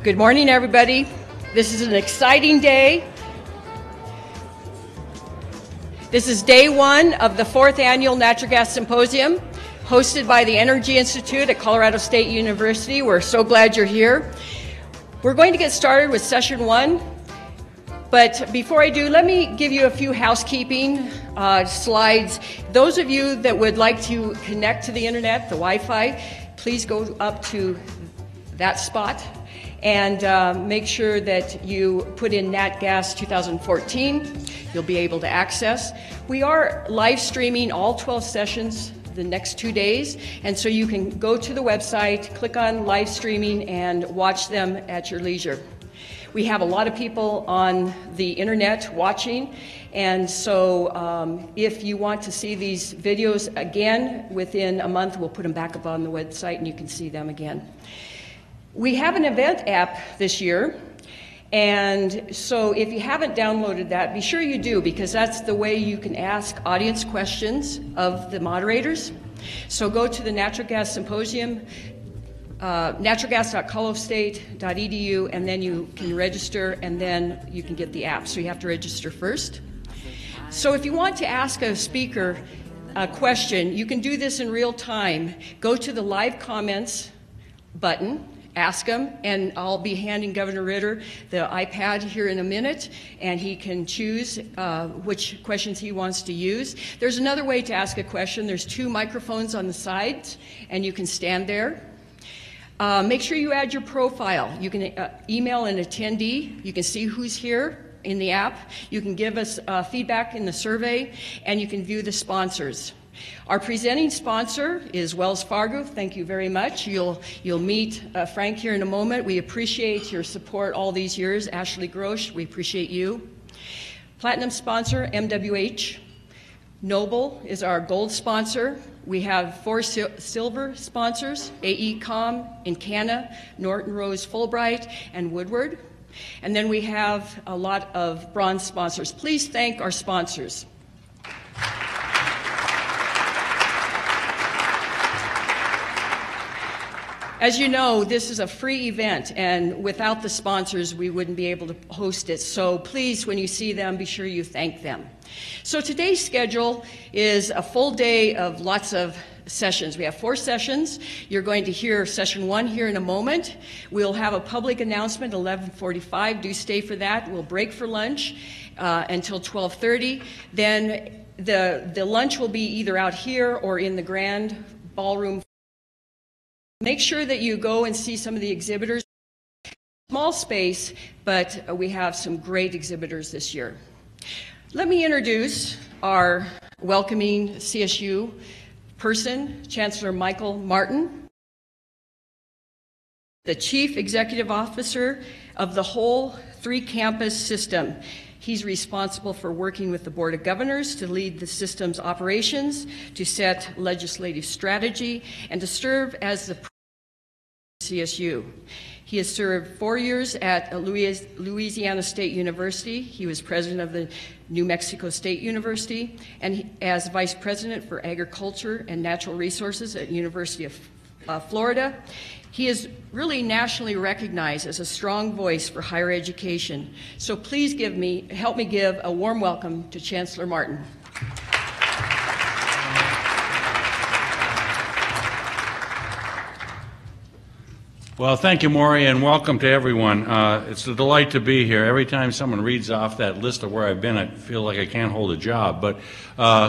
Good morning, everybody. This is an exciting day. This is day one of the 4th Annual Natural Gas Symposium, hosted by the Energy Institute at Colorado State University. We're so glad you're here. We're going to get started with session one, but before I do, let me give you a few housekeeping slides. Those of you that would like to connect to the internet, the Wi-Fi, please go up to that spot and make sure that you put in Nat Gas 2014. You'll be able to access. We are live streaming all 12 sessions the next 2 days, and so you can go to the website, click on live streaming, and watch them at your leisure. We have a lot of people on the internet watching, and so if you want to see these videos again within a month, we'll put them back up on the website and you can see them again. We have an event app this year, and so if you haven't downloaded that, be sure you do, because that's the way you can ask audience questions of the moderators. So go to the Natural Gas Symposium, naturalgas.colostate.edu, and then you can register, and then you can get the app. So you have to register first. So if you want to ask a speaker a question, you can do this in real time. Go to the live comments button, ask them, and I'll be handing Governor Ritter the iPad here in a minute, and he can choose which questions he wants to use. There's another way to ask a question. There's 2 microphones on the sides, and you can stand there. Make sure you add your profile. You can email an attendee. You can see who's here in the app. You can give us feedback in the survey, and you can view the sponsors. Our presenting sponsor is Wells Fargo. Thank you very much. You'll meet Frank here in a moment. We appreciate your support all these years. Ashley Grosh, we appreciate you. Platinum sponsor, MWH. Noble is our gold sponsor. We have 4 silver sponsors, AECOM, Encana, Norton Rose Fulbright, and Woodward. And then we have a lot of bronze sponsors. Please thank our sponsors. As you know, this is a free event, and without the sponsors, we wouldn't be able to host it. So please, when you see them, be sure you thank them. So today's schedule is a full day of lots of sessions. We have 4 sessions. You're going to hear session 1 here in a moment. We'll have a public announcement at 11:45. Do stay for that. We'll break for lunch until 12:30. Then the lunch will be either out here or in the grand ballroom. Make sure that you go and see some of the exhibitors. Small space, but we have some great exhibitors this year. Let me introduce our welcoming CSU person, Chancellor Michael Martin, the Chief Executive Officer of the whole 3-campus system. He's responsible for working with the Board of Governors to lead the system's operations, to set legislative strategy, and to serve as the CSU. He has served 4 years at Louisiana State University. He was president of the New Mexico State University, and as vice president for agriculture and natural resources at University of Florida. He is really nationally recognized as a strong voice for higher education. So please help me give a warm welcome to Chancellor Martin. Well, thank you, Maury, and welcome to everyone. It's a delight to be here. Every time someone reads off that list of where I've been, I feel like I can't hold a job. But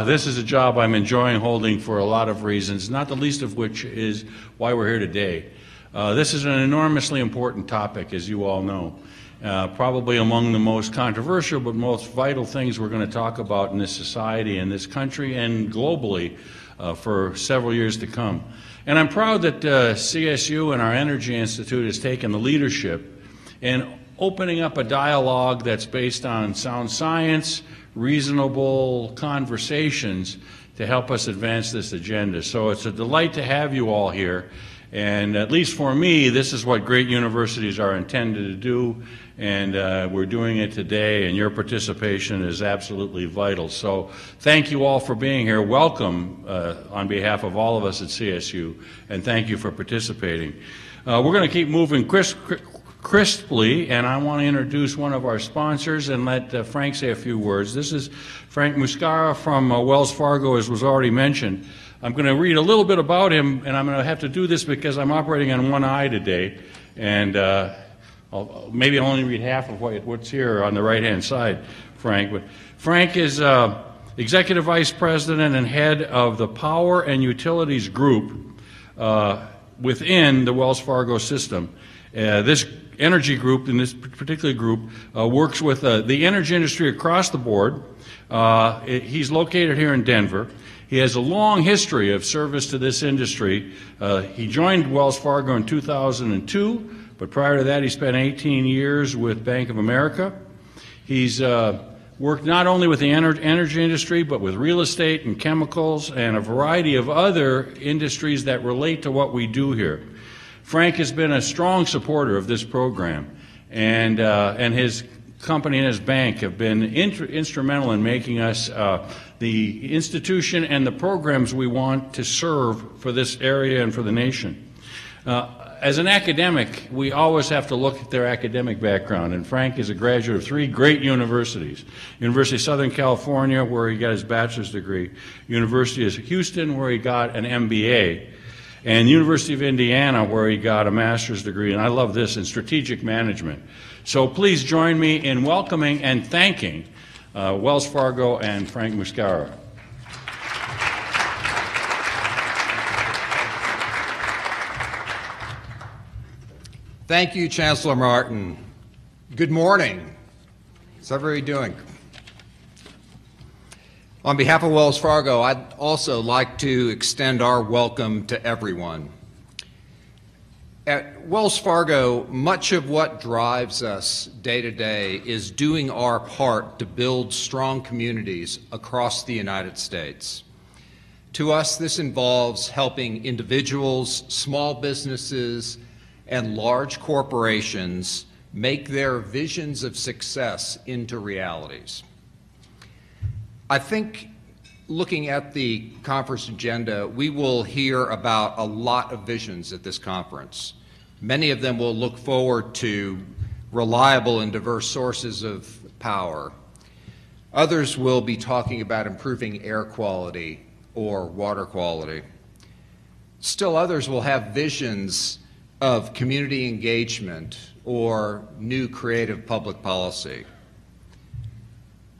this is a job I'm enjoying holding for a lot of reasons, not the least of which is why we're here today. This is an enormously important topic, as you all know. Probably among the most controversial but most vital things we're going to talk about in this society, in this country, and globally for several years to come. And I'm proud that CSU and our Energy Institute has taken the leadership in opening up a dialogue that's based on sound science, reasonable conversations to help us advance this agenda. So it's a delight to have you all here. And at least for me, this is what great universities are intended to do, and we're doing it today, and your participation is absolutely vital. So thank you all for being here. Welcome on behalf of all of us at CSU, and thank you for participating. We're going to keep moving crisply, and I want to introduce one of our sponsors and let Frank say a few words. This is Frank Muscara from Wells Fargo, as was already mentioned. I'm going to read a little bit about him, and I'm going to have to do this because I'm operating on one eye today, and maybe I'll only read half of what's here on the right-hand side, Frank. But Frank is Executive Vice President and head of the Power and Utilities Group within the Wells Fargo system. This energy group, in this particular group, works with the energy industry across the board. He's located here in Denver. He has a long history of service to this industry. He joined Wells Fargo in 2002, but prior to that he spent 18 years with Bank of America. He's worked not only with the energy industry, but with real estate and chemicals and a variety of other industries that relate to what we do here. Frank has been a strong supporter of this program, and his company and his bank have been instrumental in making us the institution and the programs we want to serve for this area and for the nation. As an academic, we always have to look at their academic background, and Frank is a graduate of 3 great universities. University of Southern California, where he got his bachelor's degree, University of Houston, where he got an MBA, and University of Indiana, where he got a master's degree, and I love this, in strategic management. So please join me in welcoming and thanking Wells Fargo and Frank Muscara. Thank you, Chancellor Martin. Good morning. How's everybody doing? On behalf of Wells Fargo, I'd also like to extend our welcome to everyone. At Wells Fargo, much of what drives us day to day is doing our part to build strong communities across the United States. To us, this involves helping individuals, small businesses, and large corporations make their visions of success into realities. I think, looking at the conference agenda, we will hear about a lot of visions at this conference. Many of them will look forward to reliable and diverse sources of power. Others will be talking about improving air quality or water quality. Still others will have visions of community engagement or new creative public policy.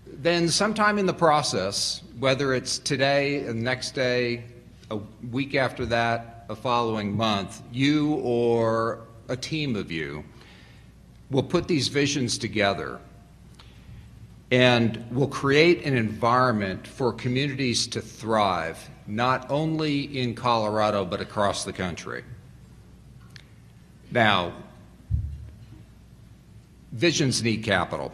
Then sometime in the process, whether it's today, the next day, a week after that, a following month, you or a team of you will put these visions together and will create an environment for communities to thrive, not only in Colorado, but across the country. Now, visions need capital.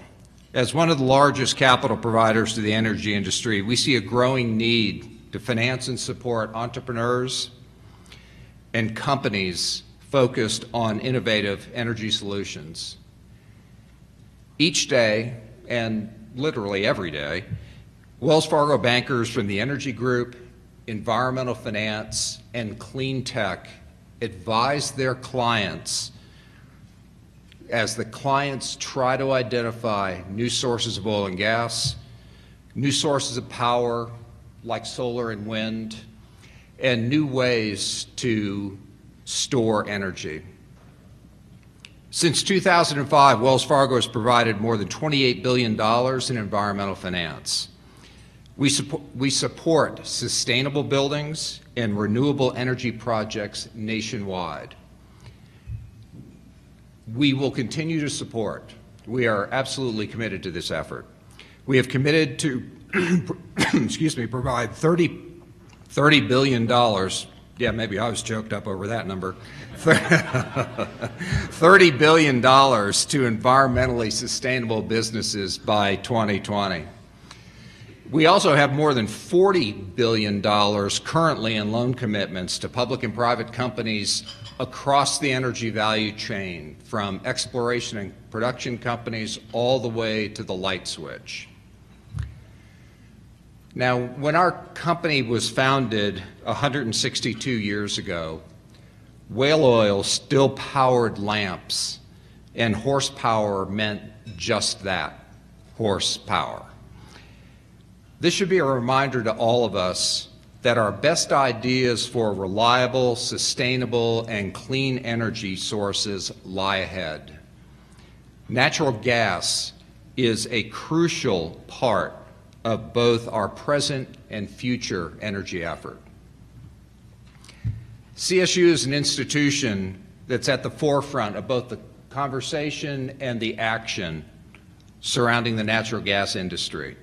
As one of the largest capital providers to the energy industry, we see a growing need to finance and support entrepreneurs and companies focused on innovative energy solutions. Each day, and literally every day, Wells Fargo bankers from the energy group, environmental finance, and clean tech advise their clients as the clients try to identify new sources of oil and gas, new sources of power like solar and wind, and new ways to store energy. Since 2005, Wells Fargo has provided more than $28 billion in environmental finance. We support sustainable buildings and renewable energy projects nationwide. We will continue to support. We are absolutely committed to this effort. We have committed to provide $30 billion. Yeah, maybe I was choked up over that number. $30 billion to environmentally sustainable businesses by 2020. We also have more than $40 billion currently in loan commitments to public and private companies across the energy value chain, from exploration and production companies all the way to the light switch. Now, when our company was founded 162 years ago, whale oil still powered lamps and horsepower meant just that, horsepower. This should be a reminder to all of us that our best ideas for reliable, sustainable, and clean energy sources lie ahead. Natural gas is a crucial part of both our present and future energy effort. CSU is an institution that's at the forefront of both the conversation and the action surrounding the natural gas industry.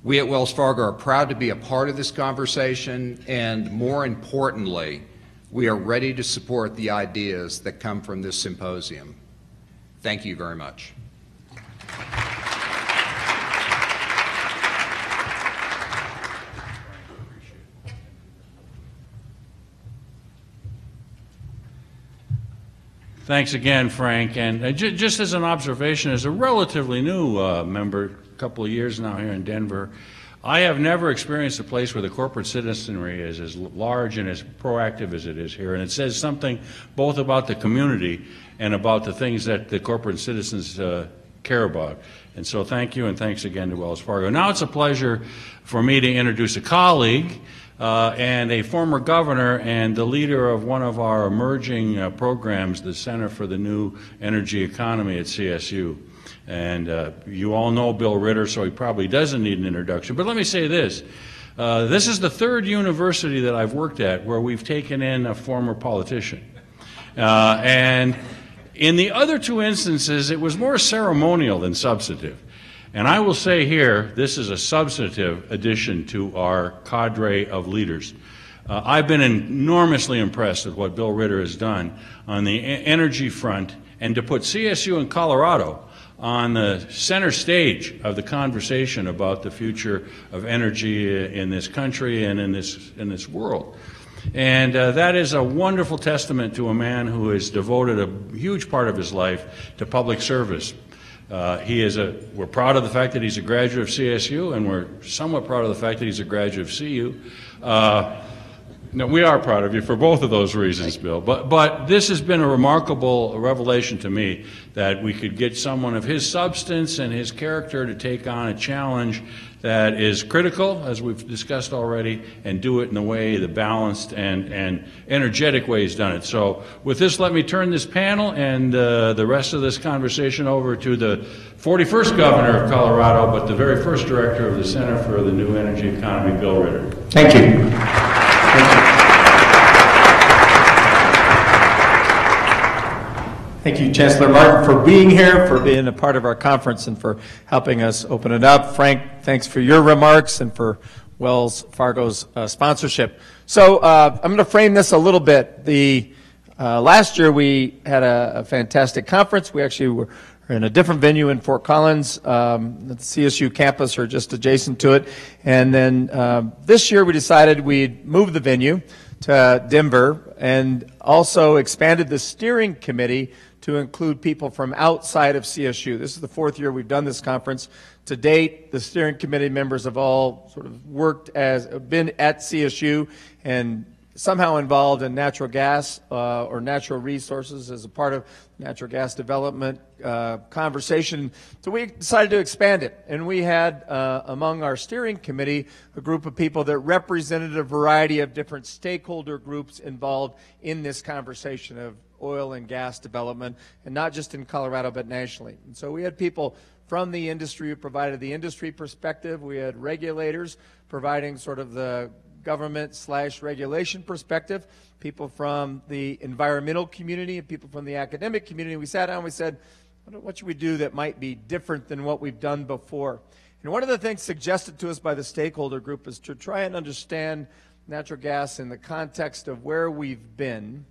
We at Wells Fargo are proud to be a part of this conversation, and more importantly, we are ready to support the ideas that come from this symposium. Thank you very much. Thanks again, Frank. And just as an observation, as a relatively new member, a couple of years now here in Denver, I have never experienced a place where the corporate citizenry is as large and as proactive as it is here. And it says something both about the community and about the things that the corporate citizens care about. And so thank you, and thanks again to Wells Fargo. Now it's a pleasure for me to introduce a colleague and a former governor and the leader of one of our emerging programs, the Center for the New Energy Economy at CSU. And you all know Bill Ritter, so he probably doesn't need an introduction. But let me say this. This is the third university that I've worked at where we've taken in a former politician. And in the other two instances, it was more ceremonial than substantive. And I will say here, this is a substantive addition to our cadre of leaders. I've been enormously impressed with what Bill Ritter has done on the energy front, and to put CSU in Colorado on the center stage of the conversation about the future of energy in this country and in this world. And that is a wonderful testament to a man who has devoted a huge part of his life to public service. We're proud of the fact that he's a graduate of CSU, and we're somewhat proud of the fact that he's a graduate of CU. No, we are proud of you for both of those reasons, Bill. But this has been a remarkable revelation to me that we could get someone of his substance and his character to take on a challenge that is critical, as we've discussed already, and do it in the way, the balanced and energetic way he's done it. So with this, let me turn this panel and the rest of this conversation over to the 41st governor of Colorado, but the very first director of the Center for the New Energy Economy, Bill Ritter. Thank you. Thank you, Chancellor Martin, for being here, for being a part of our conference, and for helping us open it up. Frank, thanks for your remarks and for Wells Fargo's sponsorship. So I'm going to frame this a little bit. Last year we had a fantastic conference. We actually were in a different venue in Fort Collins, the CSU campus, or just adjacent to it. And then this year we decided we'd move the venue to Denver and also expanded the steering committee to include people from outside of CSU. This is the fourth year we've done this conference. To date, the steering committee members have all sort of been at CSU and somehow involved in natural gas or natural resources as a part of natural gas development conversation. So we decided to expand it, and we had among our steering committee a group of people that represented a variety of different stakeholder groups involved in this conversation of oil and gas development, and not just in Colorado but nationally. And so we had people from the industry who provided the industry perspective. We had regulators providing sort of the government/regulation perspective, people from the environmental community, and people from the academic community. We sat down and we said, what should we do that might be different than what we've done before? And one of the things suggested to us by the stakeholder group is to try and understand natural gas in the context of where we've been,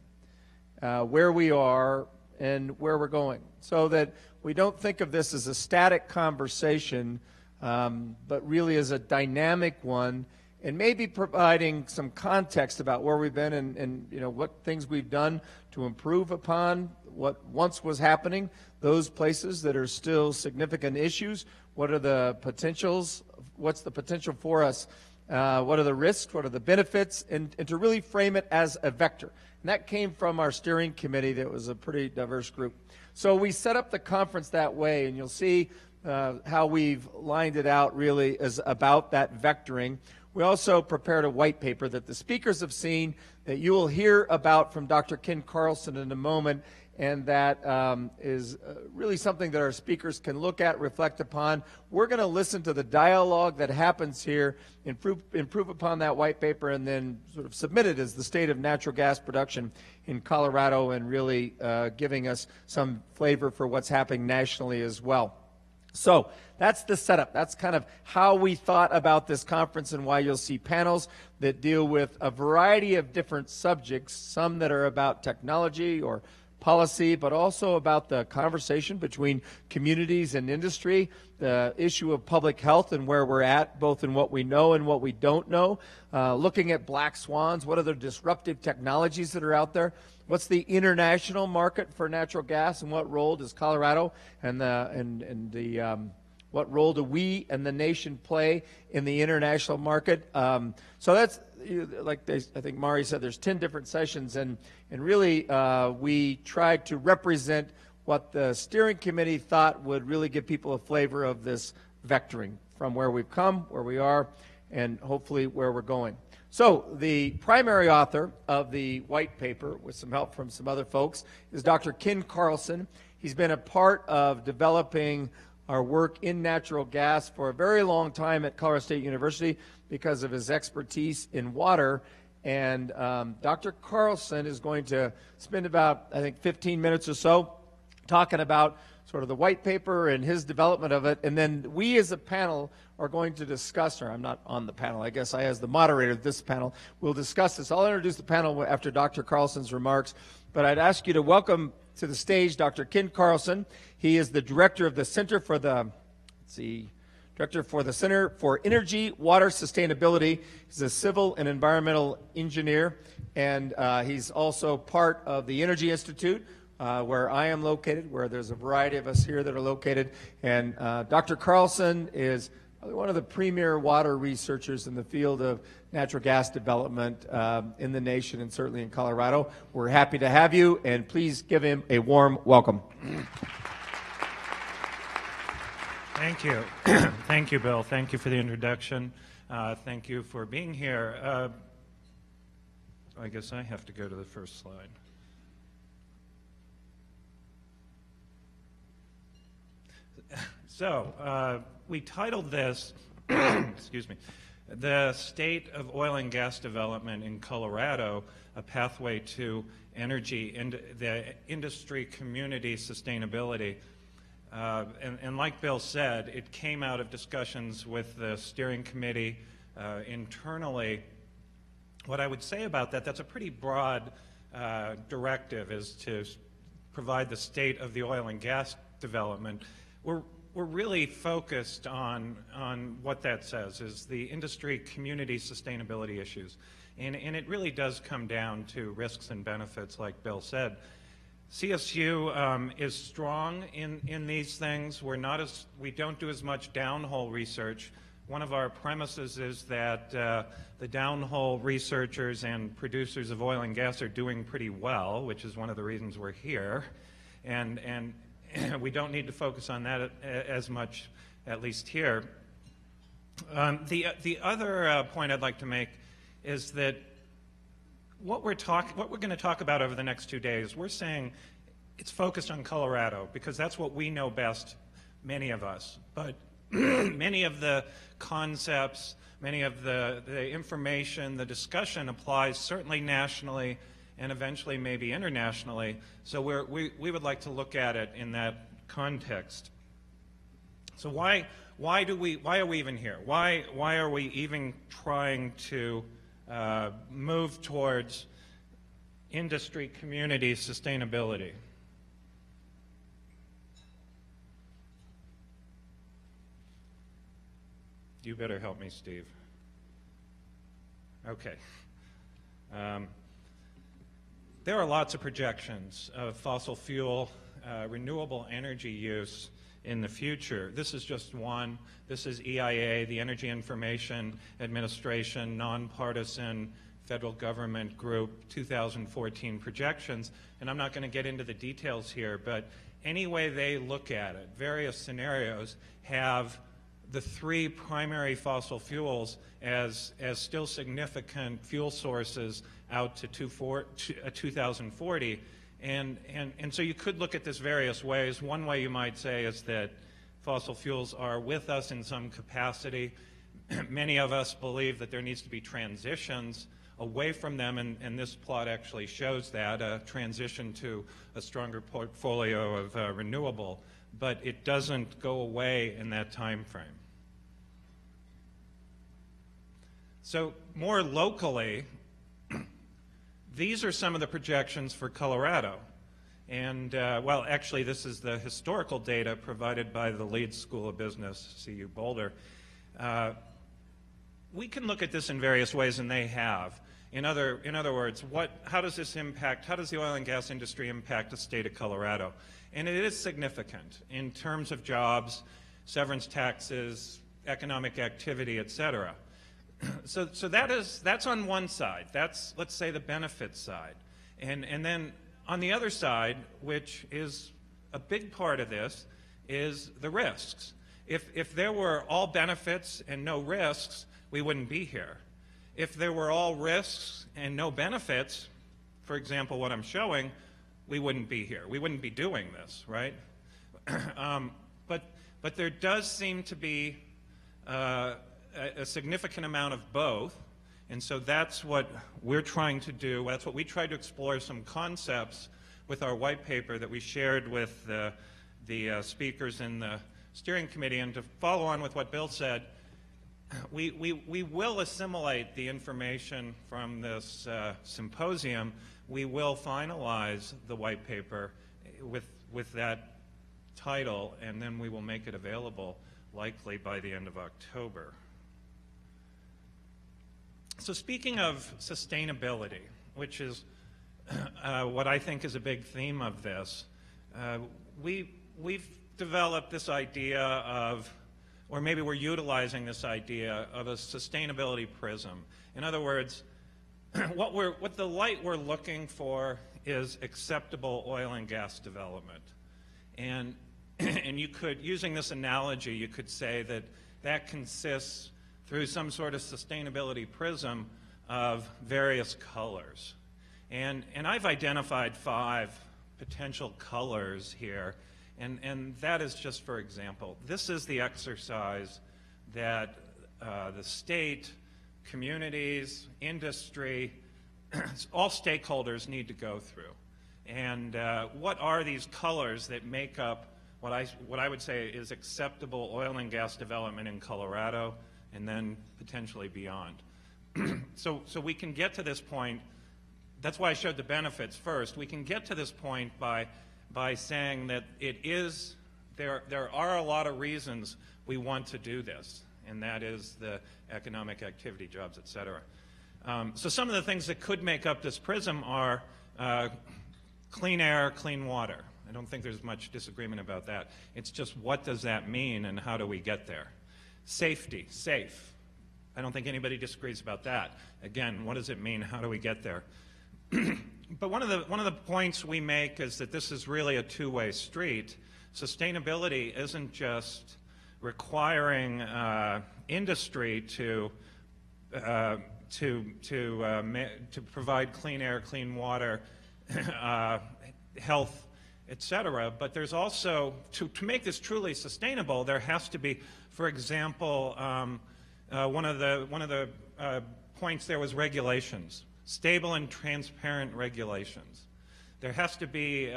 where we are, and where we're going, so that we don't think of this as a static conversation, but really as a dynamic one, and maybe providing some context about where we've been and what things we've done to improve upon what once was happening, those places that are still significant issues, what are the potentials, what's the potential for us what are the risks, what are the benefits, and to really frame it as a vector. And that came from our steering committee that was a pretty diverse group. So we set up the conference that way, and you'll see how we've lined it out really is about that vectoring. We also prepared a white paper that the speakers have seen, that you will hear about from Dr. Ken Carlson in a moment, and that is really something that our speakers can look at, reflect upon. We're going to listen to the dialogue that happens here, improve upon that white paper, and then sort of submit it as the state of natural gas production in Colorado, and really giving us some flavor for what's happening nationally as well. So that's the setup. That's kind of how we thought about this conference, and why you'll see panels that deal with a variety of different subjects, some that are about technology or policy, but also about the conversation between communities and industry, the issue of public health and where we're at, both in what we know and what we don't know, looking at black swans, what are the disruptive technologies that are out there, what's the international market for natural gas, and what role does Colorado what role do we and the nation play in the international market? So that's, like I think Mari said, there's 10 different sessions, and really we tried to represent what the steering committee thought would really give people a flavor of this vectoring from where we've come, where we are, and hopefully where we're going. So the primary author of the white paper, with some help from some other folks, is Dr. Ken Carlson. He's been a part of developing our work in natural gas for a very long time at Colorado State University because of his expertise in water. And Dr. Carlson is going to spend about, I think, 15 minutes or so talking about sort of the white paper and his development of it. And then we as a panel are going to discuss, or I'm not on the panel, I guess I as the moderator of this panel will discuss this. I'll introduce the panel after Dr. Carlson's remarks, but I'd ask you to welcome to the stage Dr. Ken Carlson. He is the director of the Center for the, Director for the Center for Energy, Water Sustainability. He's a civil and environmental engineer, and he's also part of the Energy Institute, where I am located, where there's a variety of us here that are located. And Dr. Carlson is one of the premier water researchers in the field of natural gas development in the nation, and certainly in Colorado. We're happy to have you, and please give him a warm welcome. Thank you. Thank you, Bill. Thank you for the introduction. Thank you for being here. I guess I have to go to the first slide. So we titled this, excuse me, The State of Oil and Gas Development in Colorado, a Pathway to Energy and the Industry Community Sustainability. And like Bill said, it came out of discussions with the steering committee internally. What I would say about that, that's a pretty broad directive, is to provide the state of the oil and gas development. We're really focused on what that says, is the industry community sustainability issues. And it really does come down to risks and benefits, like Bill said. CSU is strong in these things. We don't do as much downhole research. One of our premises is that the downhole researchers and producers of oil and gas are doing pretty well, which is one of the reasons we're here. And we don't need to focus on that as much, at least here. The other point I'd like to make is that what we're going to talk about over the next 2 days, we're saying it's focused on Colorado because that's what we know best, many of us. But many of the concepts, many of the information, the discussion applies certainly nationally and eventually maybe internationally. So we would like to look at it in that context. So why are we even here? Why are we even trying to move towards industry community sustainability? You better help me, Steve. Okay. There are lots of projections of fossil fuel renewable energy use in the future. This is just one. This is EIA, the Energy Information Administration, nonpartisan federal government group 2014 projections. And I'm not going to get into the details here, but any way they look at it, various scenarios have the three primary fossil fuels as still significant fuel sources out to 2040. And so you could look at this various ways. One way you might say is that fossil fuels are with us in some capacity. Many of us believe that there needs to be transitions away from them, and this plot actually shows that, a transition to a stronger portfolio of renewable, but it doesn't go away in that time frame. So more locally, these are some of the projections for Colorado. And, well, actually, this is the historical data provided by the Leeds School of Business, CU Boulder. We can look at this in various ways, and they have. In other words, how does this impact, how does the oil and gas industry impact the state of Colorado? And it is significant in terms of jobs, severance taxes, economic activity, et cetera. So that's on one side. That's, let's say, the benefit side. And then on the other side, which is a big part of this, is the risks. If there were all benefits and no risks, we wouldn't be here. If there were all risks and no benefits, for example, what I'm showing, we wouldn't be here. We wouldn't be doing this, right? But there does seem to be a significant amount of both, and so that's what we're trying to do. That's what we tried to explore, some concepts with our white paper that we shared with the speakers in the steering committee. And to follow on with what Bill said, we will assimilate the information from this symposium. We will finalize the white paper with that title, and then we will make it available likely by the end of October. So speaking of sustainability, which is what I think is a big theme of this, we've developed this idea of, or maybe we're utilizing this idea of a sustainability prism. In other words, what the light we're looking for is acceptable oil and gas development. And you could, using this analogy, you could say that that consists through some sort of sustainability prism of various colors. And I've identified 5 potential colors here. And that is just for example. This is the exercise that the state, communities, industry, all stakeholders need to go through. And what are these colors that make up what I would say is acceptable oil and gas development in Colorado and then potentially beyond? So we can get to this point. That's why I showed the benefits first. We can get to this point by saying that there are a lot of reasons we want to do this, and that is the economic activity, jobs, et cetera. So some of the things that could make up this prism are clean air, clean water. I don't think there's much disagreement about that. It's just what does that mean and how do we get there? Safety, safe. I don't think anybody disagrees about that. Again, what does it mean? How do we get there? But one of the points we make is that this is really a two-way street. Sustainability isn't just requiring industry to provide clean air, clean water, health, et cetera. But there's also, to make this truly sustainable, there has to be, for example, one of the points there was regulations. Stable and transparent regulations. There has to be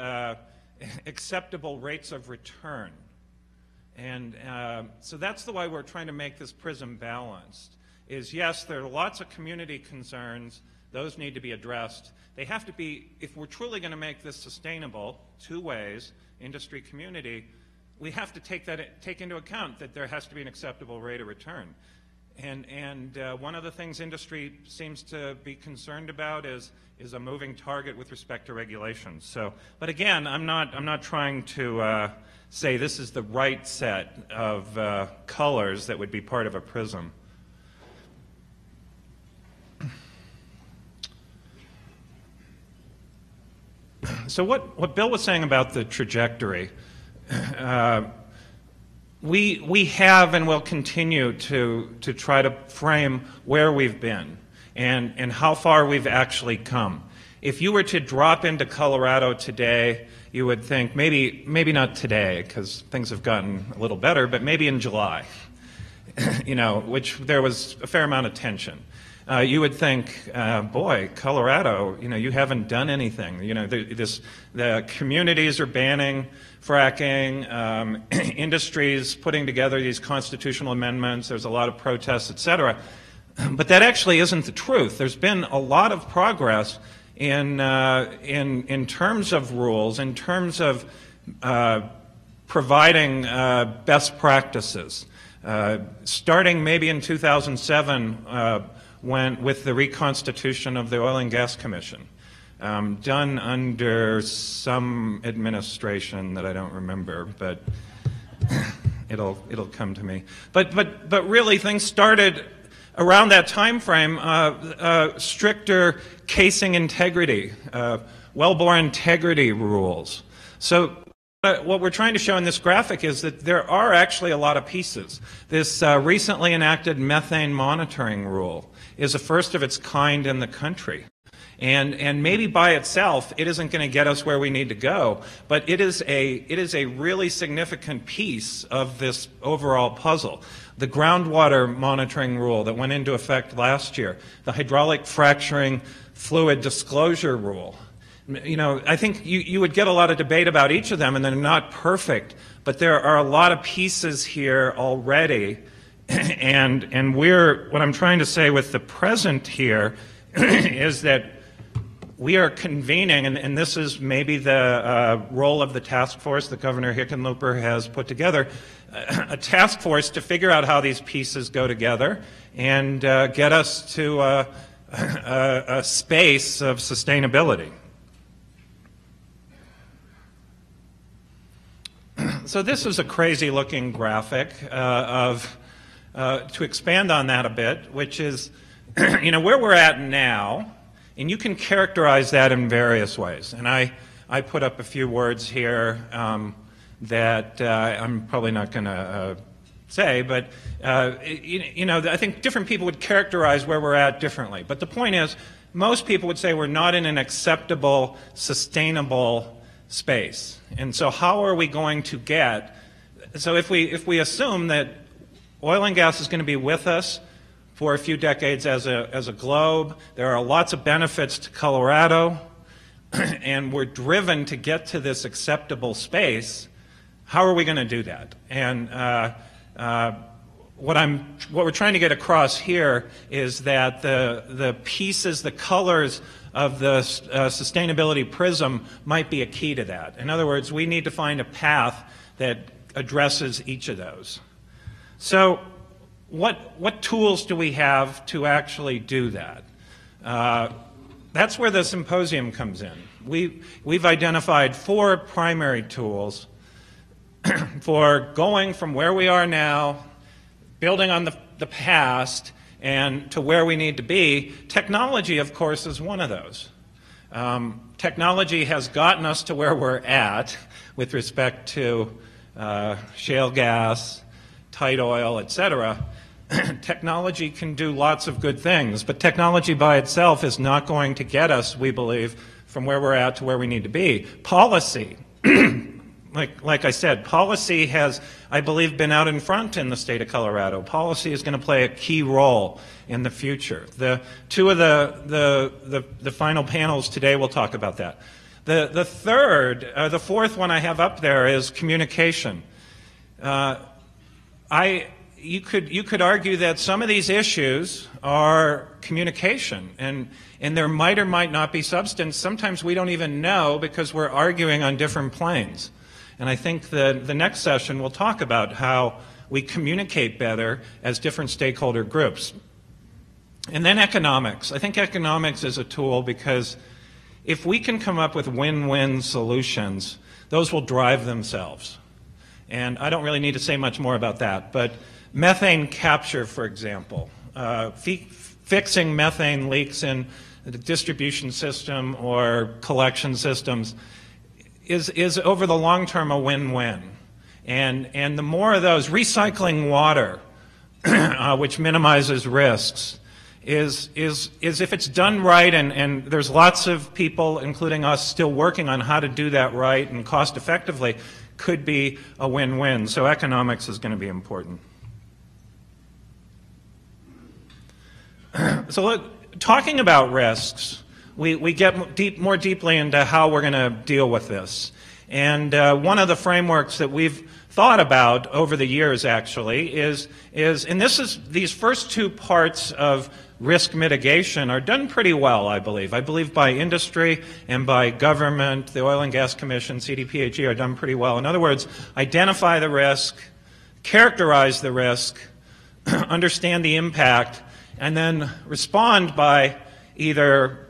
acceptable rates of return. And so that's the way we're trying to make this prism balanced, is yes, there are lots of community concerns. Those need to be addressed. They have to be, if we're truly going to make this sustainable, two ways, industry, community, we have to take into account that there has to be an acceptable rate of return. And one of the things industry seems to be concerned about is a moving target with respect to regulations. So, but again, I'm not trying to say this is the right set of colors that would be part of a prism. So what Bill was saying about the trajectory, we have and will continue to try to frame where we've been and how far we've actually come. If you were to drop into Colorado today, you would think maybe not today because things have gotten a little better, but maybe in July, which there was a fair amount of tension. You would think, boy, Colorado, you haven't done anything. The communities are banning fracking, industries putting together these constitutional amendments, there's a lot of protests, et cetera. But that actually isn't the truth. There's been a lot of progress in terms of rules, in terms of providing best practices. Starting maybe in 2007, with the reconstitution of the Oil and Gas Commission, done under some administration that I don't remember, but it'll come to me. But really, things started around that time frame. Stricter casing integrity, wellbore integrity rules. So what we're trying to show in this graphic is that there are actually a lot of pieces. This recently enacted methane monitoring rule is a first of its kind in the country. And maybe by itself, it isn't going to get us where we need to go, but it is a really significant piece of this overall puzzle. The groundwater monitoring rule that went into effect last year, the hydraulic fracturing fluid disclosure rule. I think you would get a lot of debate about each of them, and they're not perfect, but there are a lot of pieces here already. And what I'm trying to say with the present here is that we are convening, and this is maybe the role of the task force that Governor Hickenlooper has put together, a task force to figure out how these pieces go together and get us to a space of sustainability. So this is a crazy-looking graphic to expand on that a bit, which is, where we're at now, and you can characterize that in various ways. And I put up a few words here that I'm probably not going to say, but I think different people would characterize where we're at differently. But the point is, most people would say we're not in an acceptable, sustainable space. And so how are we going to get, so if we assume that oil and gas is going to be with us for a few decades as a globe, there are lots of benefits to Colorado, and we're driven to get to this acceptable space, how are we going to do that? And what we're trying to get across here is that the pieces, the colors of the sustainability prism might be a key to that. In other words, we need to find a path that addresses each of those. So what tools do we have to actually do that? That's where the symposium comes in. We've identified 4 primary tools for going from where we are now, building on the past, and to where we need to be. Technology, of course, is one of those. Technology has gotten us to where we're at with respect to shale gas, tight oil, et cetera. Technology can do lots of good things, but technology by itself is not going to get us, we believe, from where we're at to where we need to be. Policy, like I said, policy has, I believe, been out in front in the state of Colorado. Policy is going to play a key role in the future. The 2 of the final panels today will talk about that. The 4th one I have up there is communication. You could argue that some of these issues are communication, and there might or might not be substance. Sometimes we don't even know because we're arguing on different planes. And I think the next session will talk about how we communicate better as different stakeholder groups. And then economics. I think economics is a tool because if we can come up with win-win solutions, those will drive themselves. And I don't really need to say much more about that, but methane capture, for example, fixing methane leaks in the distribution system or collection systems is over the long term a win-win. And the more of those, recycling water, which minimizes risks, is if it's done right, and there's lots of people, including us, still working on how to do that right and cost effectively, could be a win-win. So economics is going to be important. So talking about risks, we get more deeply into how we're going to deal with this. And one of the frameworks that we've thought about over the years actually is and these first two parts of risk mitigation are done pretty well, I believe. I believe by industry and by government, the Oil and Gas Commission, CDPHE, are done pretty well. In other words, identify the risk, characterize the risk, understand the impact, and then respond by either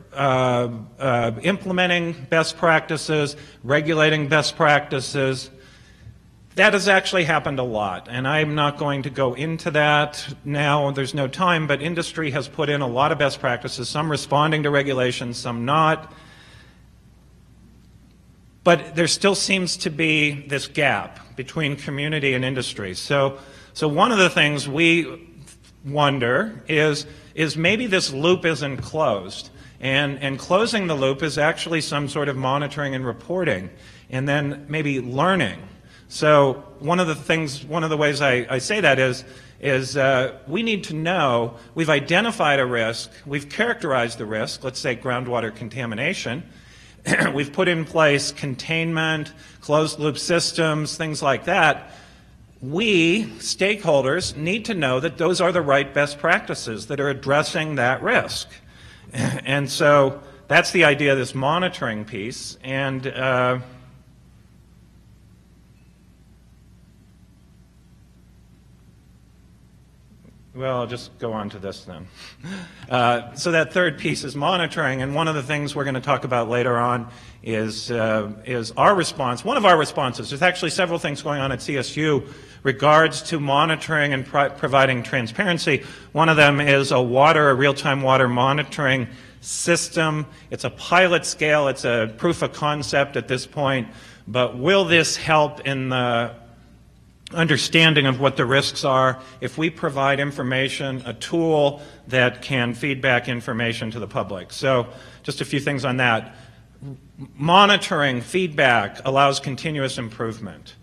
implementing best practices, regulating best practices. That has actually happened a lot, and I'm not going to go into that now. There's no time, but industry has put in a lot of best practices, some responding to regulations, some not. But there still seems to be this gap between community and industry. So one of the things we wonder is maybe this loop isn't closed. And closing the loop is actually some sort of monitoring and reporting, and then maybe learning. So one of the ways I say that is we need to know we've identified a risk, we've characterized the risk, let's say groundwater contamination, we've put in place containment, closed loop systems, things like that. We, stakeholders, need to know that those are the right best practices that are addressing that risk. And so that's the idea of this monitoring piece. And well, I'll just go on to this then. So that third piece is monitoring, and one of the things we're going to talk about later on is our response. One of our responses, there's actually several things going on at CSU regards to monitoring and providing transparency. One of them is a real-time water monitoring system. It's a pilot scale. It's a proof of concept at this point. But will this help in the understanding of what the risks are if we provide information, a tool that can feed back information to the public? So just a few things on that. Monitoring, feedback allows continuous improvement.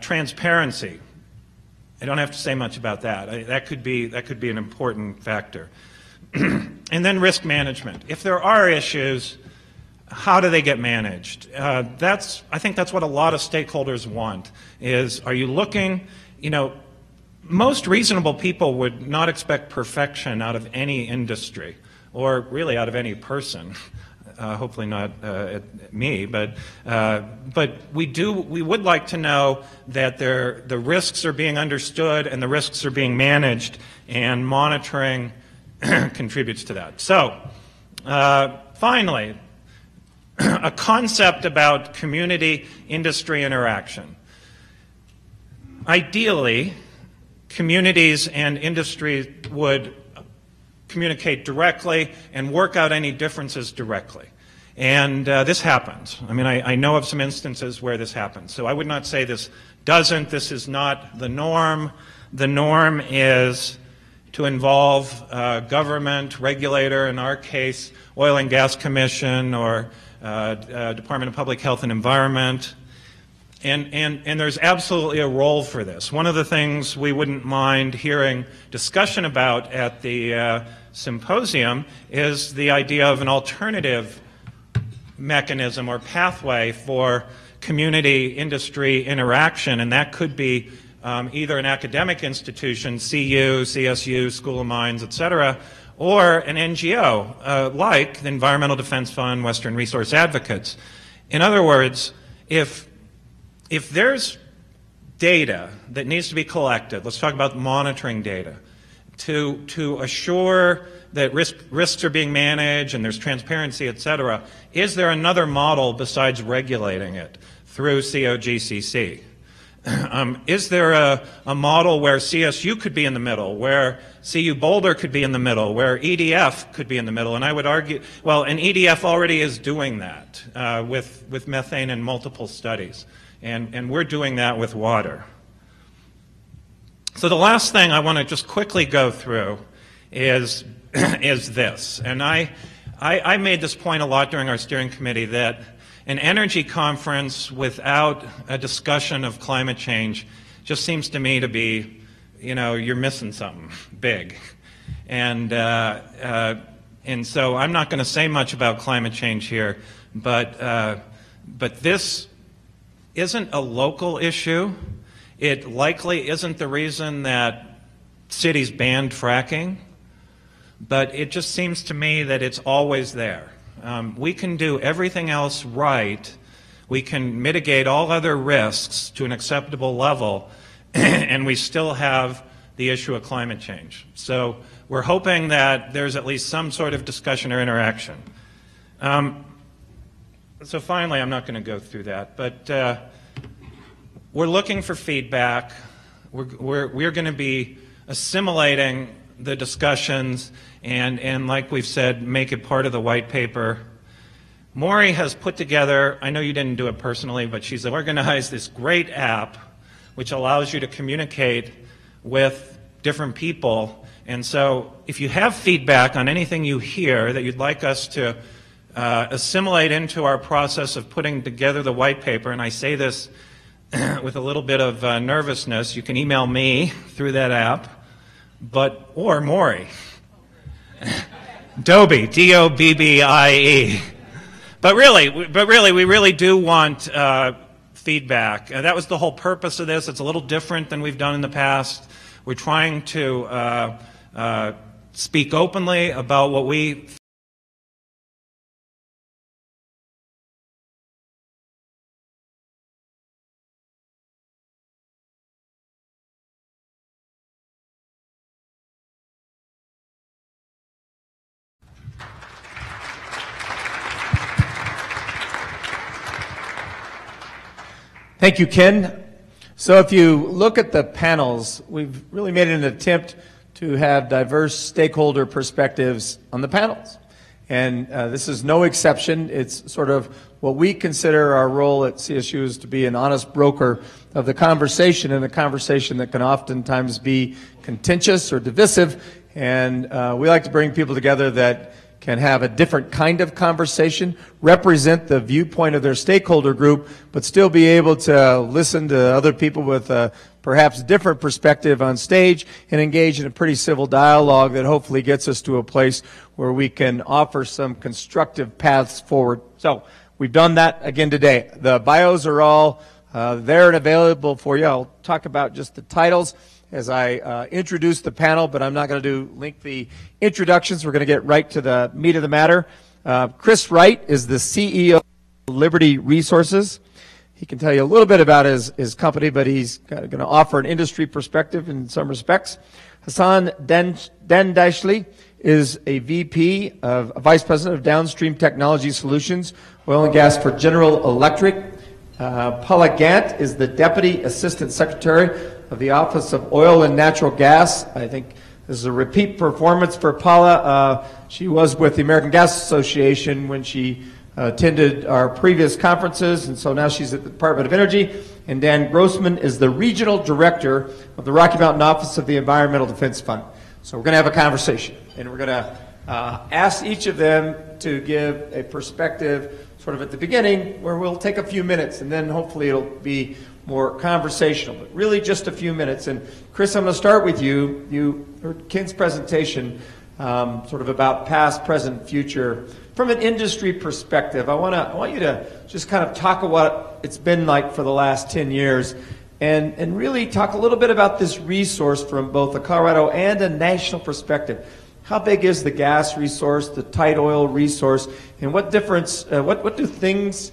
Transparency. I don't have to say much about that. That could be an important factor. And then risk management. If there are issues, how do they get managed? I think that's what a lot of stakeholders want, are you looking, most reasonable people would not expect perfection out of any industry, or really out of any person. Hopefully not me, but we would like to know that the risks are being understood and the risks are being managed, and monitoring contributes to that. So, finally, a concept about community-industry interaction. Ideally, communities and industry would communicate directly and work out any differences directly. And this happens. I mean, I know of some instances where this happens. So I would not say this doesn't. This is not the norm. The norm is to involve government, regulator, in our case, Oil and Gas Commission or Department of Public Health and Environment. And there's absolutely a role for this. One of the things we wouldn't mind hearing discussion about at the symposium is the idea of an alternative mechanism or pathway for community-industry interaction, and that could be either an academic institution, CU, CSU, School of Mines, etc., or an NGO like the Environmental Defense Fund, Western Resource Advocates. In other words, if there's data that needs to be collected, let's talk about monitoring data, to assure that risks are being managed and there's transparency, et cetera, is there another model besides regulating it through COGCC? Is there a model where CSU could be in the middle, where CU Boulder could be in the middle, where EDF could be in the middle? And I would argue, well, and EDF already is doing that with methane in multiple studies. And we're doing that with water. So the last thing I want to just quickly go through is this. And I made this point a lot during our steering committee, that an energy conference without a discussion of climate change just seems to me to be, you're missing something big. And so I'm not going to say much about climate change here, but this isn't a local issue. It likely isn't the reason that cities banned fracking, but it just seems to me that it's always there. We can do everything else right. We can mitigate all other risks to an acceptable level, and we still have the issue of climate change. So we're hoping that there's at least some sort of discussion or interaction. So finally, I'm not going to go through that, but we're looking for feedback. We're going to be assimilating the discussions and like we've said, make it part of the white paper. Maury has put together, I know you didn't do it personally, but she's organized this great app which allows you to communicate with different people. And so if you have feedback on anything you hear that you'd like us to assimilate into our process of putting together the white paper, and I say this with a little bit of nervousness, you can email me through that app, or Maury. Dobie, D-O-B-B-I-E. But really, we really do want feedback. That was the whole purpose of this. It's a little different than we've done in the past. We're trying to speak openly about what we Thank you, Ken. So if you look at the panels, we've really made an attempt to have diverse stakeholder perspectives on the panels. And this is no exception. It's sort of what we consider our role at CSU is to be an honest broker of the conversation, and a conversation that can oftentimes be contentious or divisive. And we like to bring people together that can have a different kind of conversation, represent the viewpoint of their stakeholder group, but still be able to listen to other people with a perhaps different perspective on stage and engage in a pretty civil dialogue that hopefully gets us to a place where we can offer some constructive paths forward. So we've done that again today. The bios are all there and available for you. I'll talk about just the titles as I introduce the panel, but I'm not going to do lengthy introductions. We're going to get right to the meat of the matter. Chris Wright is the CEO of Liberty Resources. He can tell you a little bit about his company, but he's going to offer an industry perspective in some respects. Hassan Dandashli is a VP of Vice President of Downstream Technology Solutions, Oil and Gas for General Electric. Paula Gant is the Deputy Assistant Secretary of the Office of Oil and Natural Gas. I think this is a repeat performance for Paula. She was with the American Gas Association when she attended our previous conferences, and so now she's at the Department of Energy. And Dan Grossman is the Regional Director of the Rocky Mountain Office of the Environmental Defense Fund. So we're going to have a conversation, and we're going to ask each of them to give a perspective sort of at the beginning, where we'll take a few minutes, and then hopefully it'll be more conversational, but really just a few minutes. And Chris, I'm going to start with you. You heard Ken's presentation sort of about past, present, future. From an industry perspective, I want you to just kind of talk about what it's been like for the last 10 years and really talk a little bit about this resource from both a Colorado and a national perspective. How big is the gas resource, the tight oil resource, and what difference, what do things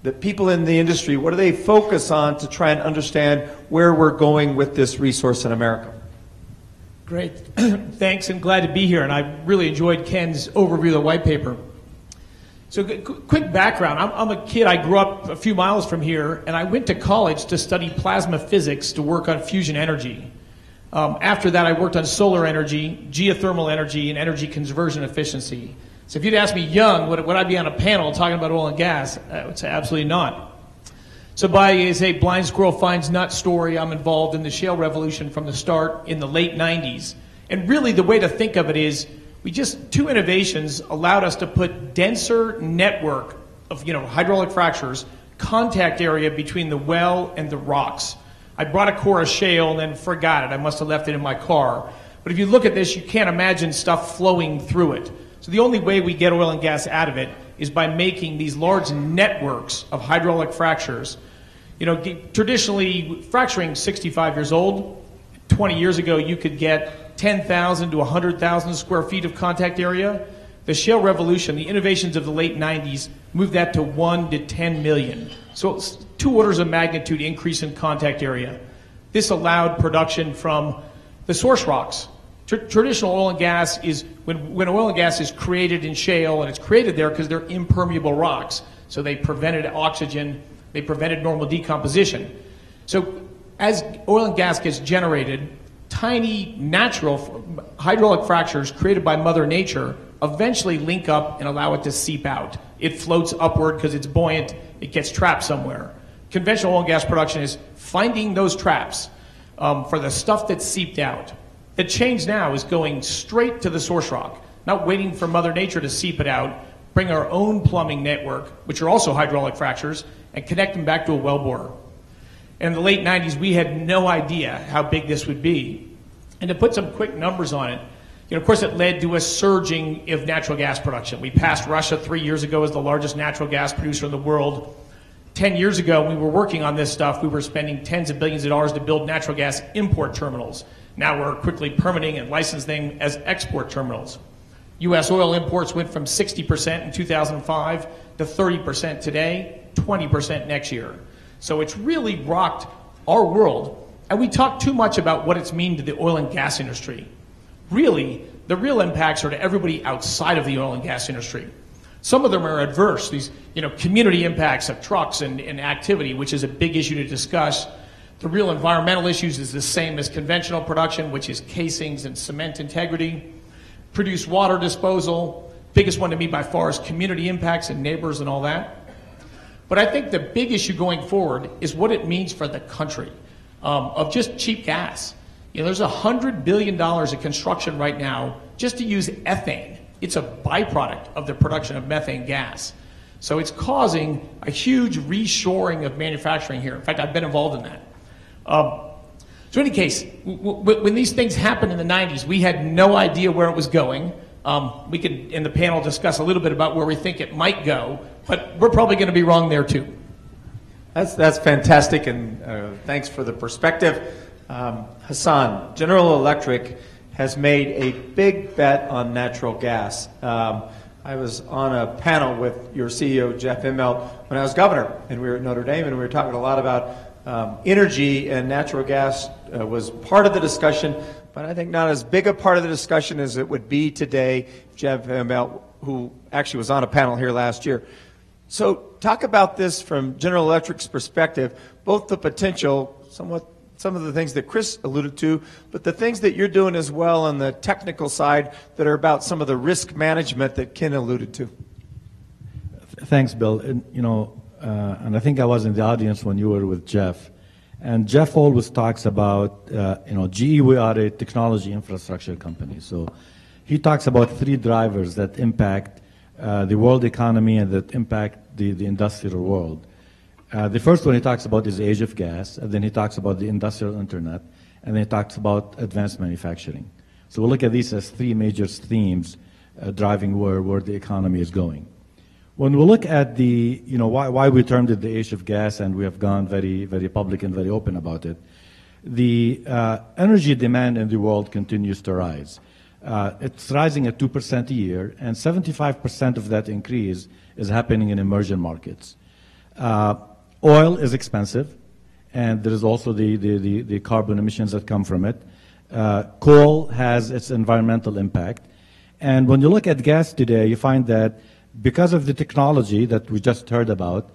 the people in the industry, what do they focus on to try and understand where we're going with this resource in America? Great. Thanks, and glad to be here. And I really enjoyed Ken's overview of the white paper. So quick background. I'm a kid. I grew up a few miles from here, and I went to college to study plasma physics to work on fusion energy. After that, I worked on solar energy, geothermal energy, and energy conversion efficiency. So if you'd asked me young, would I be on a panel talking about oil and gas? I would say absolutely not. So by a blind squirrel finds nut story, I'm involved in the shale revolution from the start in the late 90s. And really the way to think of it is two innovations allowed us to put denser network of hydraulic fractures, contact area between the well and the rocks. I brought a core of shale and then forgot it. I must have left it in my car. But if you look at this, you can't imagine stuff flowing through it. So the only way we get oil and gas out of it is by making these large networks of hydraulic fractures. Traditionally, fracturing 65 years old. 20 years ago, you could get 10,000 to 100,000 square feet of contact area. The shale revolution, the innovations of the late 90s, moved that to 1 to 10 million. So it's 2 orders of magnitude increase in contact area. This allowed production from the source rocks. Traditional oil and gas is, when oil and gas is created in shale, and it's created there because they're impermeable rocks, so they prevented oxygen, they prevented normal decomposition. So as oil and gas gets generated, tiny natural hydraulic fractures created by Mother Nature eventually link up and allow it to seep out. It floats upward because it's buoyant, it gets trapped somewhere. Conventional oil and gas production is finding those traps for the stuff that's seeped out. The change now is going straight to the source rock, not waiting for Mother Nature to seep it out, bring our own plumbing network, which are also hydraulic fractures, and connect them back to a wellbore. In the late 90s, we had no idea how big this would be. And to put some quick numbers on it, of course, it led to a surging of natural gas production. We passed Russia 3 years ago as the largest natural gas producer in the world. 10 years ago, when we were working on this stuff, we were spending tens of billions of dollars to build natural gas import terminals. Now we're quickly permitting and licensing them as export terminals. U.S. oil imports went from 60% in 2005 to 30% today, 20% next year. So it's really rocked our world. And we talk too much about what it's mean to the oil and gas industry. Really, the real impacts are to everybody outside of the oil and gas industry. Some of them are adverse, these community impacts of trucks and activity, which is a big issue to discuss. The real environmental issues is the same as conventional production, which is casings and cement integrity. Produced water disposal, biggest one to me by far is community impacts and neighbors and all that. But I think the big issue going forward is what it means for the country of just cheap gas. There's $100 billion of construction right now just to use ethane. It's a byproduct of the production of methane gas. So it's causing a huge reshoring of manufacturing here. In fact, I've been involved in that. So in any case, when these things happened in the 90s, we had no idea where it was going. We could, in the panel, discuss a little bit about where we think it might go, but we're probably going to be wrong there too. That's fantastic, and thanks for the perspective. Hassan, General Electric has made a big bet on natural gas. I was on a panel with your CEO, Jeff Immelt, when I was governor, and we were at Notre Dame, and we were talking a lot about energy, and natural gas was part of the discussion, but I think not as big a part of the discussion as it would be today. Jeff Immelt, who actually was on a panel here last year. So talk about this from General Electric's perspective, both the potential, some of the things that Chris alluded to, but the things that you're doing as well on the technical side that are about some of the risk management that Ken alluded to. Thanks, Bill. And I think I was in the audience when you were with Jeff. And Jeff always talks about, GE, we are a technology infrastructure company. So he talks about 3 drivers that impact the world economy and that impact the industrial world. The first one he talks about is the age of gas, and then he talks about the industrial internet, and then he talks about advanced manufacturing. So we'll look at these as 3 major themes driving where the economy is going. When we look at the, why we termed it the age of gas, and we have gone very, very public and very open about it, the energy demand in the world continues to rise. It's rising at 2% a year, and 75% of that increase is happening in emerging markets. Oil is expensive, and there is also the carbon emissions that come from it. Coal has its environmental impact. And when you look at gas today, you find that because of the technology that we just heard about,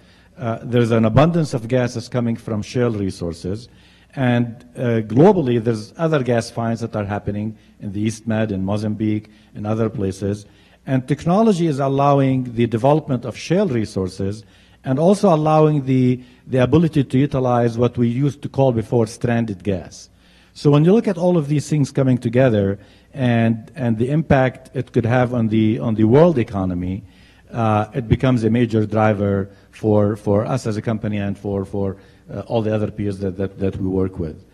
there's an abundance of gas that's coming from shale resources. And globally, there's other gas finds that are happening in the East Med, in Mozambique, and other places. And technology is allowing the development of shale resources and also allowing the ability to utilize what we used to call before stranded gas. So when you look at all of these things coming together and the impact it could have on the world economy, it becomes a major driver for us as a company and for all the other peers that we work with.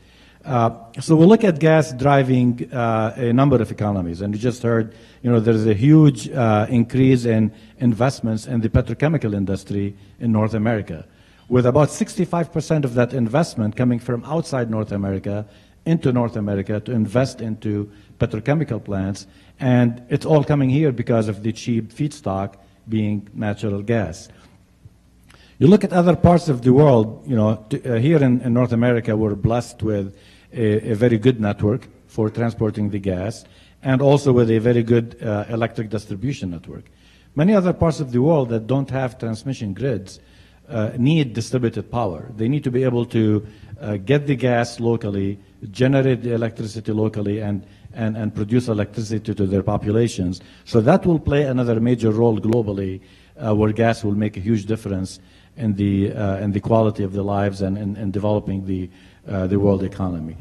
So we look at gas driving a number of economies, and you just heard, there's a huge increase in investments in the petrochemical industry in North America, with about 65% of that investment coming from outside North America into North America to invest into petrochemical plants, and it's all coming here because of the cheap feedstock being natural gas. You look at other parts of the world, here in North America, we're blessed with a very good network for transporting the gas and also with a very good electric distribution network. Many other parts of the world that don't have transmission grids need distributed power. They need to be able to get the gas locally, generate the electricity locally, and produce electricity to their populations. So that will play another major role globally, where gas will make a huge difference in the quality of the lives and in developing the world economy.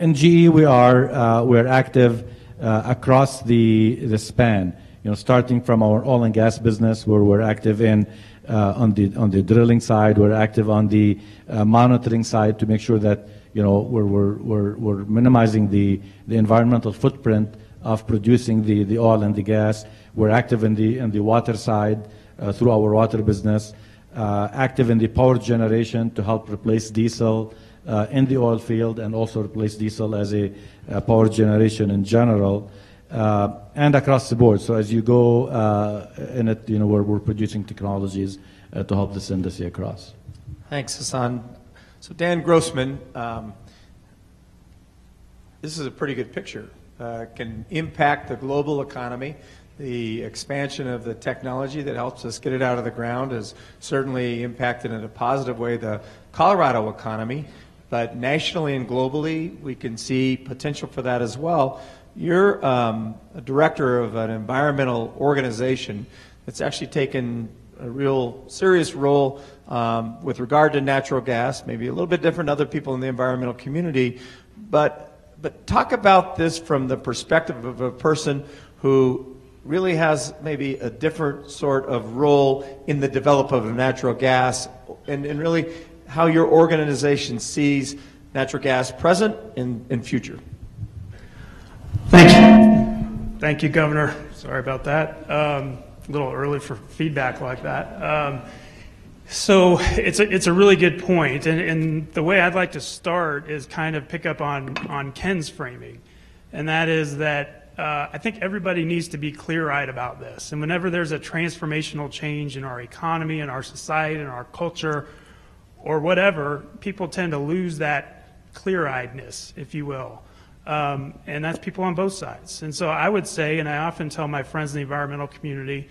In GE, we're active across the span. Starting from our oil and gas business, where we're active on the drilling side, we're active on the monitoring side to make sure that we're minimizing the environmental footprint of producing the oil and the gas. We're active in the water side through our water business. Active in the power generation to help replace diesel in the oil field and also replace diesel as a power generation in general, and across the board. So as you go in it, we're producing technologies to help this industry across. Thanks, Hassan. So Dan Grossman, this is a pretty good picture. Can impact the global economy. The expansion of the technology that helps us get it out of the ground has certainly impacted in a positive way the Colorado economy, but nationally and globally we can see potential for that as well. You're a director of an environmental organization that's actually taken a real serious role with regard to natural gas, maybe a little bit different than other people in the environmental community, but talk about this from the perspective of a person who really has maybe a different sort of role in the development of natural gas and really how your organization sees natural gas present and future. Thank you. Thank you, Governor. Sorry about that. A little early for feedback like that. So it's a really good point, and the way I'd like to start is kind of pick up on Ken's framing, and that is that I think everybody needs to be clear-eyed about this. And whenever there's a transformational change in our economy, in our society, in our culture, or whatever, people tend to lose that clear-eyedness, if you will. And that's people on both sides. And so I would say, and I often tell my friends in the environmental community,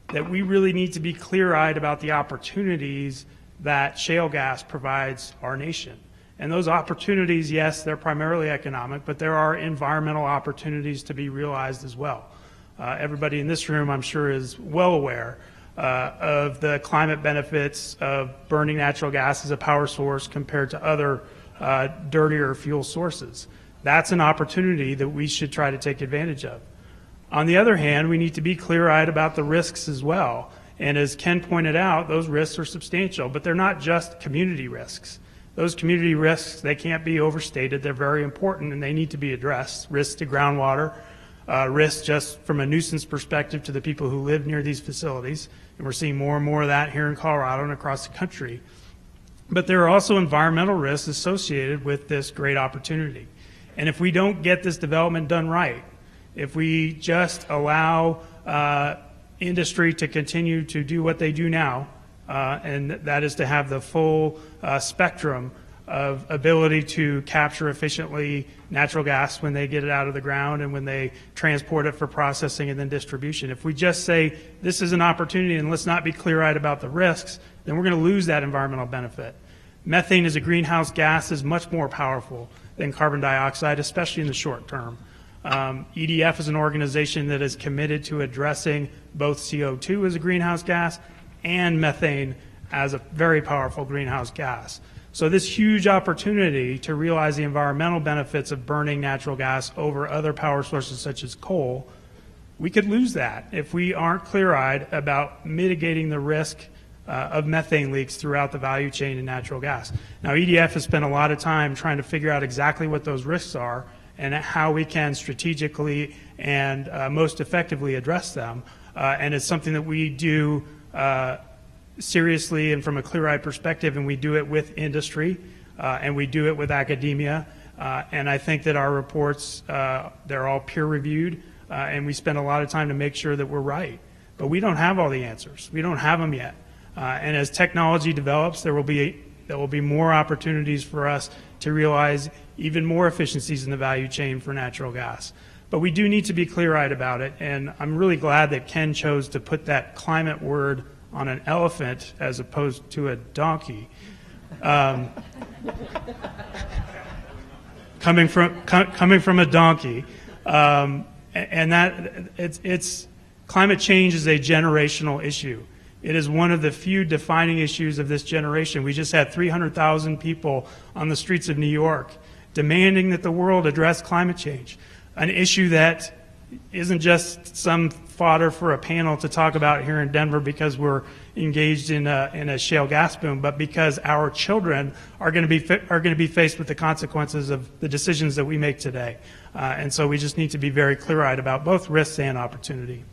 that we really need to be clear-eyed about the opportunities that shale gas provides our nation. And those opportunities, yes, they're primarily economic, but there are environmental opportunities to be realized as well. Everybody in this room, I'm sure, is well aware of the climate benefits of burning natural gas as a power source compared to other dirtier fuel sources. That's an opportunity that we should try to take advantage of. On the other hand, we need to be clear-eyed about the risks as well. And as Ken pointed out, those risks are substantial, but they're not just community risks. Those community risks, they can't be overstated. They're very important and they need to be addressed. Risks to groundwater, risks just from a nuisance perspective to the people who live near these facilities. And we're seeing more and more of that here in Colorado and across the country. But there are also environmental risks associated with this great opportunity. And if we don't get this development done right, if we just allow industry to continue to do what they do now, and that is to have the full spectrum of ability to capture efficiently natural gas when they get it out of the ground and when they transport it for processing and then distribution. If we just say this is an opportunity and let's not be clear-eyed about the risks, then we're going to lose that environmental benefit. Methane as a greenhouse gas is much more powerful than carbon dioxide, especially in the short term. EDF is an organization that is committed to addressing both CO2 as a greenhouse gas and methane as a very powerful greenhouse gas. So this huge opportunity to realize the environmental benefits of burning natural gas over other power sources such as coal, we could lose that if we aren't clear-eyed about mitigating the risk of methane leaks throughout the value chain in natural gas. Now, EDF has spent a lot of time trying to figure out exactly what those risks are and how we can strategically and most effectively address them. And it's something that we do seriously and from a clear-eyed perspective, and we do it with industry, and we do it with academia. And I think that our reports, they're all peer-reviewed, and we spend a lot of time to make sure that we're right. But we don't have all the answers. We don't have them yet. And as technology develops, there will be more opportunities for us to realize even more efficiencies in the value chain for natural gas. But we do need to be clear-eyed about it, and I'm really glad that Ken chose to put that climate word on an elephant as opposed to a donkey. Coming from a donkey, and that it's climate change is a generational issue. It is one of the few defining issues of this generation. We just had 300,000 people on the streets of New York demanding that the world address climate change, an issue that isn't just some fodder for a panel to talk about here in Denver because we're engaged in a shale gas boom, but because our children are going to be faced with the consequences of the decisions that we make today. And so we just need to be very clear-eyed about both risks and opportunity.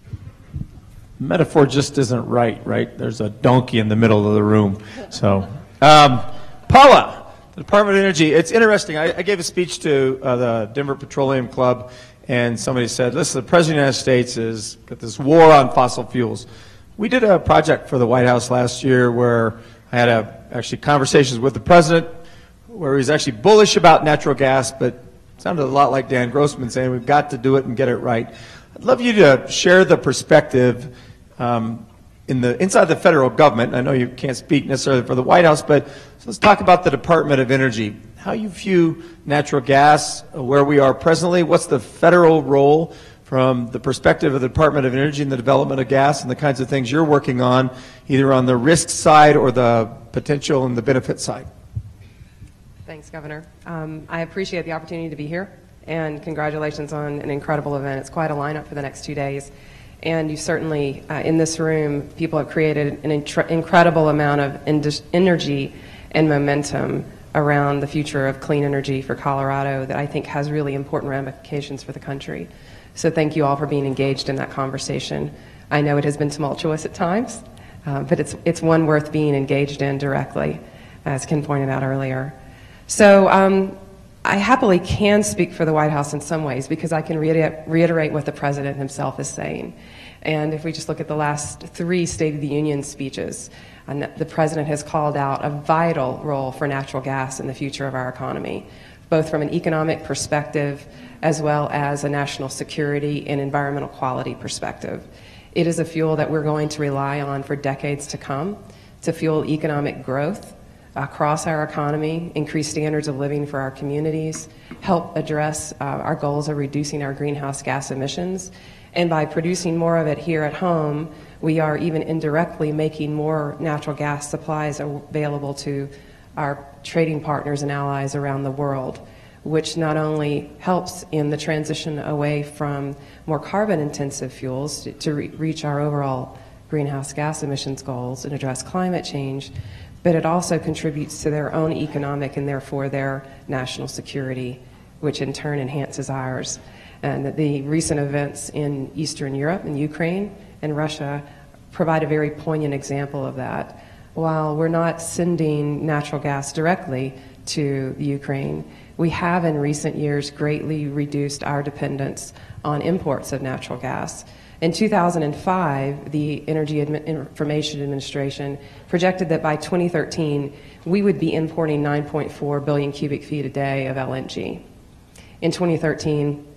Metaphor just isn't right? There's a donkey in the middle of the room. So, Paula, the Department of Energy. It's interesting. I gave a speech to the Denver Petroleum Club, and somebody said, listen, the President of the United States has got this war on fossil fuels. We did a project for the White House last year where I had actually conversations with the President where he was actually bullish about natural gas, but sounded a lot like Dan Grossman saying we've got to do it and get it right. I'd love you to share the perspective inside the federal government. I know you can't speak necessarily for the White House, but let's talk about the Department of Energy. How you view natural gas, where we are presently, what's the federal role from the perspective of the Department of Energy in the development of gas and the kinds of things you're working on, either on the risk side or the potential and the benefit side. Thanks, Governor. I appreciate the opportunity to be here, and congratulations on an incredible event. It's quite a lineup for the next 2 days. And you certainly, in this room, people have created an incredible amount of energy and momentum around the future of clean energy for Colorado that I think has really important ramifications for the country. So thank you all for being engaged in that conversation. I know it has been tumultuous at times, but it's one worth being engaged in directly, as Ken pointed out earlier. So I happily can speak for the White House in some ways because I can reiterate what the President himself is saying. And if we just look at the last 3 State of the Union speeches, the President has called out a vital role for natural gas in the future of our economy, both from an economic perspective as well as a national security and environmental quality perspective. It is a fuel that we're going to rely on for decades to come to fuel economic growth across our economy, increase standards of living for our communities, help address our goals of reducing our greenhouse gas emissions. And by producing more of it here at home, we are even indirectly making more natural gas supplies available to our trading partners and allies around the world, which not only helps in the transition away from more carbon-intensive fuels to reach our overall greenhouse gas emissions goals and address climate change, but it also contributes to their own economic and therefore their national security, which in turn enhances ours. And the recent events in Eastern Europe and Ukraine and Russia provide a very poignant example of that. While we're not sending natural gas directly to the Ukraine, we have in recent years greatly reduced our dependence on imports of natural gas. In 2005, the Energy Information Administration projected that by 2013, we would be importing 9.4 billion cubic feet a day of LNG. In 2013,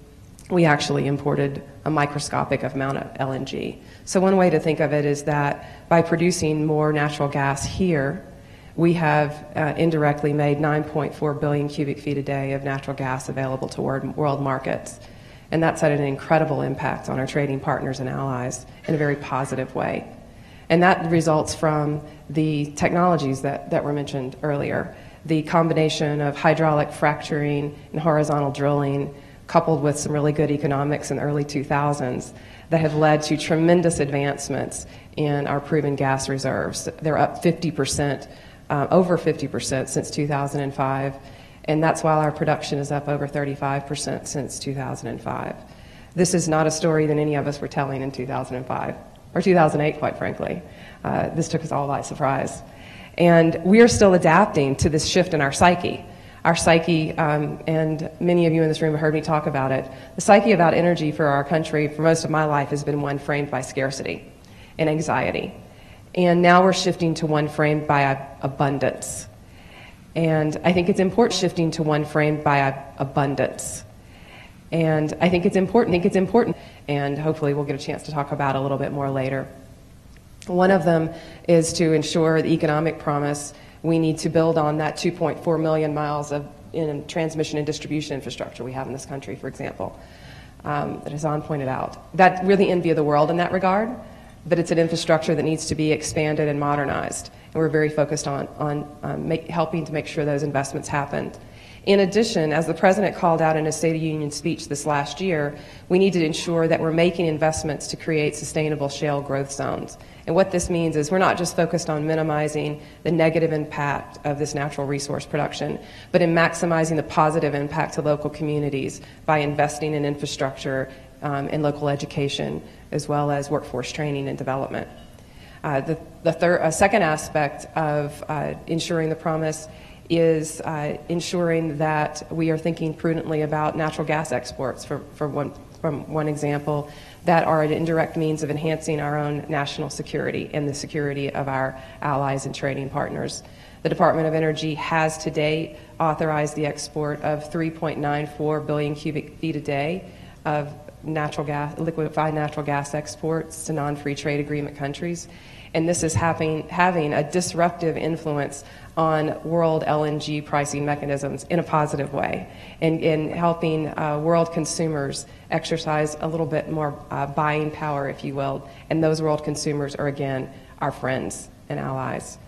we actually imported a microscopic amount of LNG. So one way to think of it is that by producing more natural gas here, we have indirectly made 9.4 billion cubic feet a day of natural gas available to world markets. And that's had an incredible impact on our trading partners and allies in a very positive way. And that results from the technologies that were mentioned earlier. The combination of hydraulic fracturing and horizontal drilling, coupled with some really good economics in the early 2000s, that have led to tremendous advancements in our proven gas reserves. They're up 50%, over 50% since 2005. And that's while our production is up over 35% since 2005. This is not a story that any of us were telling in 2005, or 2008, quite frankly. This took us all by surprise. And we are still adapting to this shift in our psyche. Our psyche, and many of you in this room have heard me talk about it, the psyche about energy for our country for most of my life has been one framed by scarcity and anxiety. And now we're shifting to one framed by abundance. And I think it's important shifting to one framed by abundance. And I think it's important, and hopefully we'll get a chance to talk about it a little bit more later. One of them is to ensure the economic promise. We need to build on that 2.4 million miles of transmission and distribution infrastructure we have in this country, for example, that Hassan pointed out. That we're the envy of the world in that regard, but it's an infrastructure that needs to be expanded and modernized. And we're very focused on helping to make sure those investments happen. In addition, as the President called out in his State of the Union speech this last year, we need to ensure that we're making investments to create sustainable shale growth zones. And what this means is we're not just focused on minimizing the negative impact of this natural resource production, but in maximizing the positive impact to local communities by investing in infrastructure and local education, as well as workforce training and development. The second aspect of ensuring the promise is ensuring that we are thinking prudently about natural gas exports, from one example, that are an indirect means of enhancing our own national security and the security of our allies and trading partners. The Department of Energy has to date authorized the export of 3.94 billion cubic feet a day of natural gas, liquefied natural gas exports to non-free trade agreement countries. And this is having a disruptive influence on world LNG pricing mechanisms in a positive way, and in helping world consumers exercise a little bit more buying power, if you will. And those world consumers are, again, our friends and allies.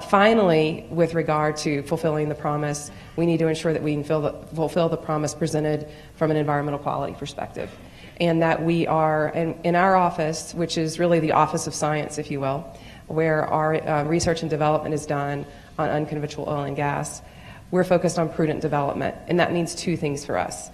Finally, with regard to fulfilling the promise, we need to ensure that we can fulfill the promise presented from an environmental quality perspective. And that we are, in our office, which is really the Office of Science, if you will, where our research and development is done on unconventional oil and gas, we're focused on prudent development. And that means two things for us.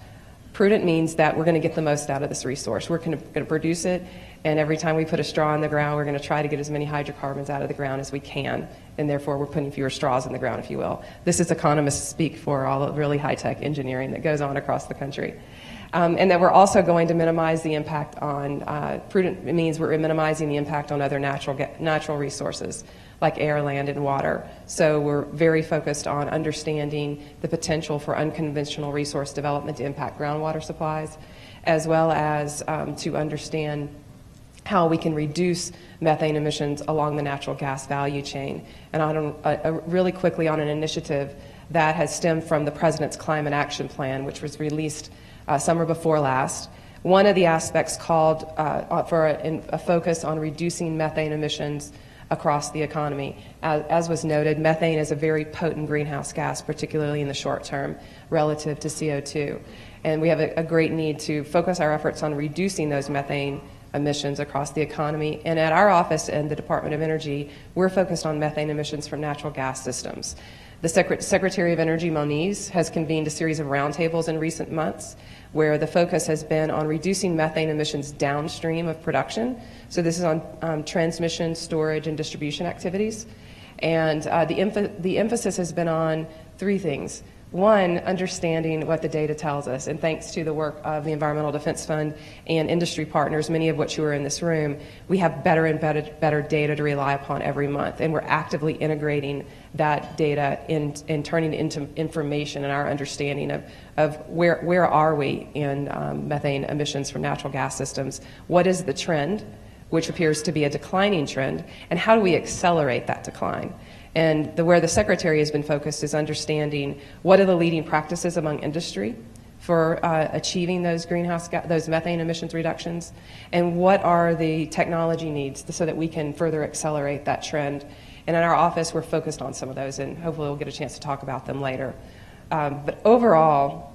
Prudent means that we're going to get the most out of this resource. We're going to produce it, and every time we put a straw in the ground, we're going to try to get as many hydrocarbons out of the ground as we can, and therefore we're putting fewer straws in the ground, if you will. This is economists speak for all the really high-tech engineering that goes on across the country. And that we're also going to minimize the impact on, prudent means we're minimizing the impact on other natural resources, like air, land, and water. So we're very focused on understanding the potential for unconventional resource development to impact groundwater supplies, as well as to understand how we can reduce methane emissions along the natural gas value chain. And on really quickly on an initiative that has stemmed from the President's Climate Action Plan, which was released summer before last. One of the aspects called for a focus on reducing methane emissions across the economy. As was noted, methane is a very potent greenhouse gas, particularly in the short term, relative to CO2. And we have a great need to focus our efforts on reducing those methane emissions across the economy. And at our office and the Department of Energy, we're focused on methane emissions from natural gas systems. The Secretary of Energy, Moniz, has convened a series of roundtables in recent months where the focus has been on reducing methane emissions downstream of production. So this is on transmission, storage, and distribution activities. And the emphasis has been on three things. One, understanding what the data tells us, and thanks to the work of the Environmental Defense Fund and industry partners, many of which who are in this room, we have better and better data to rely upon every month, and we're actively integrating that data and turning it into information and our understanding of where are we in methane emissions from natural gas systems, what is the trend, which appears to be a declining trend, and how do we accelerate that decline? And where the Secretary has been focused is understanding what are the leading practices among industry for achieving those those methane emissions reductions, and what are the technology needs so that we can further accelerate that trend. And in our office, we're focused on some of those, and hopefully we'll get a chance to talk about them later. But overall,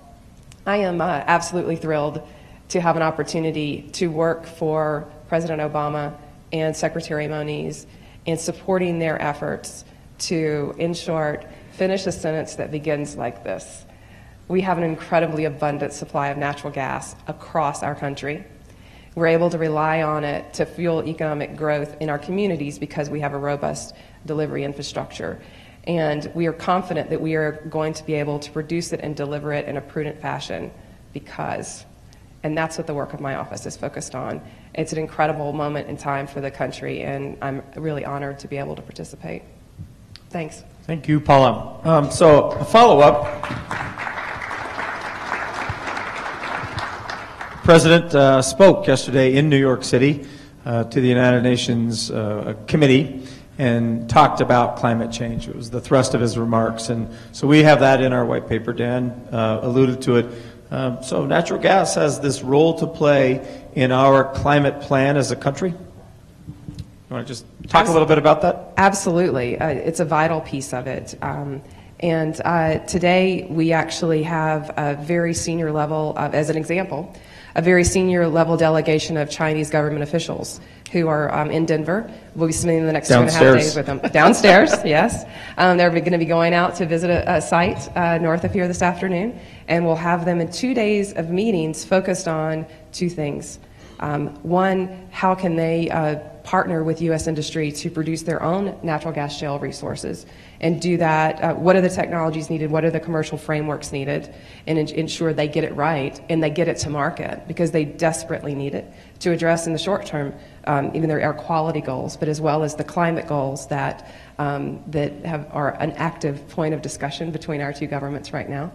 I am absolutely thrilled to have an opportunity to work for President Obama and Secretary Moniz in supporting their efforts to, in short, finish a sentence that begins like this. We have an incredibly abundant supply of natural gas across our country. We're able to rely on it to fuel economic growth in our communities because we have a robust delivery infrastructure. And we are confident that we are going to be able to produce it and deliver it in a prudent fashion and that's what the work of my office is focused on. It's an incredible moment in time for the country, and I'm really honored to be able to participate. Thanks. Thank you, Paula. So a follow-up. The President spoke yesterday in New York City to the United Nations committee and talked about climate change. It was the thrust of his remarks, and so we have that in our white paper. Dan alluded to it. So natural gas has this role to play in our climate plan as a country. You want to just talk a little bit about that? Absolutely. It's a vital piece of it. And today we actually have a very senior level, as an example, a very senior level delegation of Chinese government officials who are in Denver. We'll be spending the next Downstairs. 2.5 days with them. Downstairs, yes. They're going to be going out to visit a site north of here this afternoon, and we'll have them in 2 days of meetings focused on two things. One, how can they partner with U.S. industry to produce their own natural gas shale resources and do that? What are the technologies needed? What are the commercial frameworks needed? And ensure they get it right and they get it to market because they desperately need it to address in the short term even their air quality goals, but as well as the climate goals that are an active point of discussion between our two governments right now.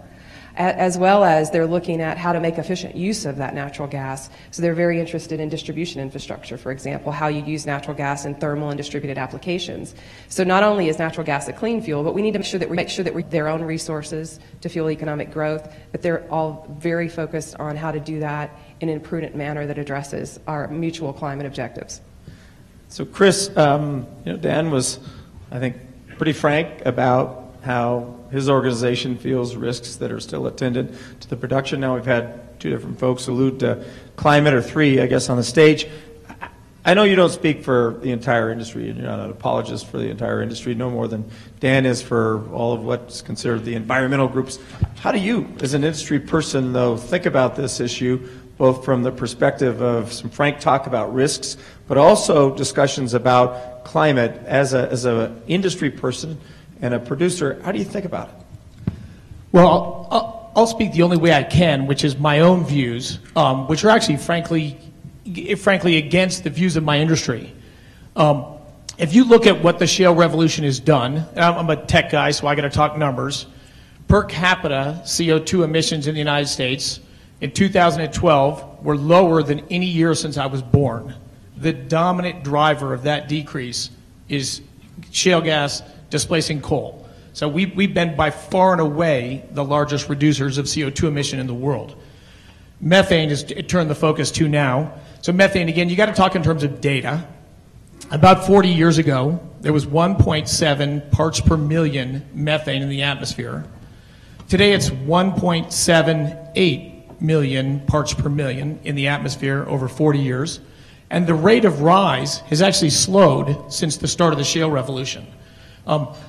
As well as they're looking at how to make efficient use of that natural gas. So they're very interested in distribution infrastructure, for example, how you use natural gas in thermal and distributed applications. So not only is natural gas a clean fuel, but we need to make sure that we their own resources to fuel economic growth, but they're all very focused on how to do that in a prudent manner that addresses our mutual climate objectives. So Chris, Dan was, I think, pretty frank about how his organization feels risks that are still attendant to the production. Now we've had two different folks allude to climate, or three, I guess, on the stage. I know you don't speak for the entire industry, and you're not an apologist for the entire industry, no more than Dan is for all of what's considered the environmental groups. How do you, as an industry person, though, think about this issue, both from the perspective of some frank talk about risks, but also discussions about climate as an industry person and a producer? How do you think about it? Well, I'll speak the only way I can, which is my own views, which are actually, frankly, against the views of my industry. If you look at what the shale revolution has done, and I'm a tech guy, so I got to talk numbers. Per capita CO2 emissions in the United States in 2012 were lower than any year since I was born. The dominant driver of that decrease is shale gas displacing coal. So we've been by far and away the largest reducers of CO2 emission in the world. Methane is turned the focus to now. So methane, again, you got to talk in terms of data. About 40 years ago, there was 1.7 parts per million methane in the atmosphere. Today it's 1.78 million parts per million in the atmosphere over 40 years. And the rate of rise has actually slowed since the start of the shale revolution.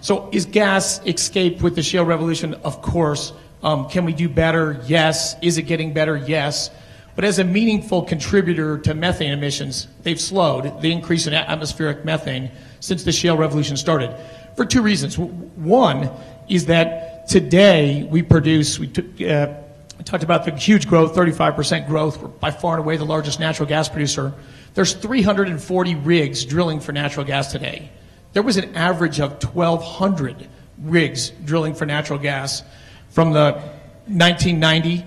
So is gas escaped with the shale revolution? Of course. Can we do better? Yes. Is it getting better? Yes. But as a meaningful contributor to methane emissions, they've slowed the increase in atmospheric methane since the shale revolution started for two reasons. One is that today we produce, we talked about the huge growth, 35% growth. We're by far and away the largest natural gas producer. There's 340 rigs drilling for natural gas today. There was an average of 1,200 rigs drilling for natural gas from the 1990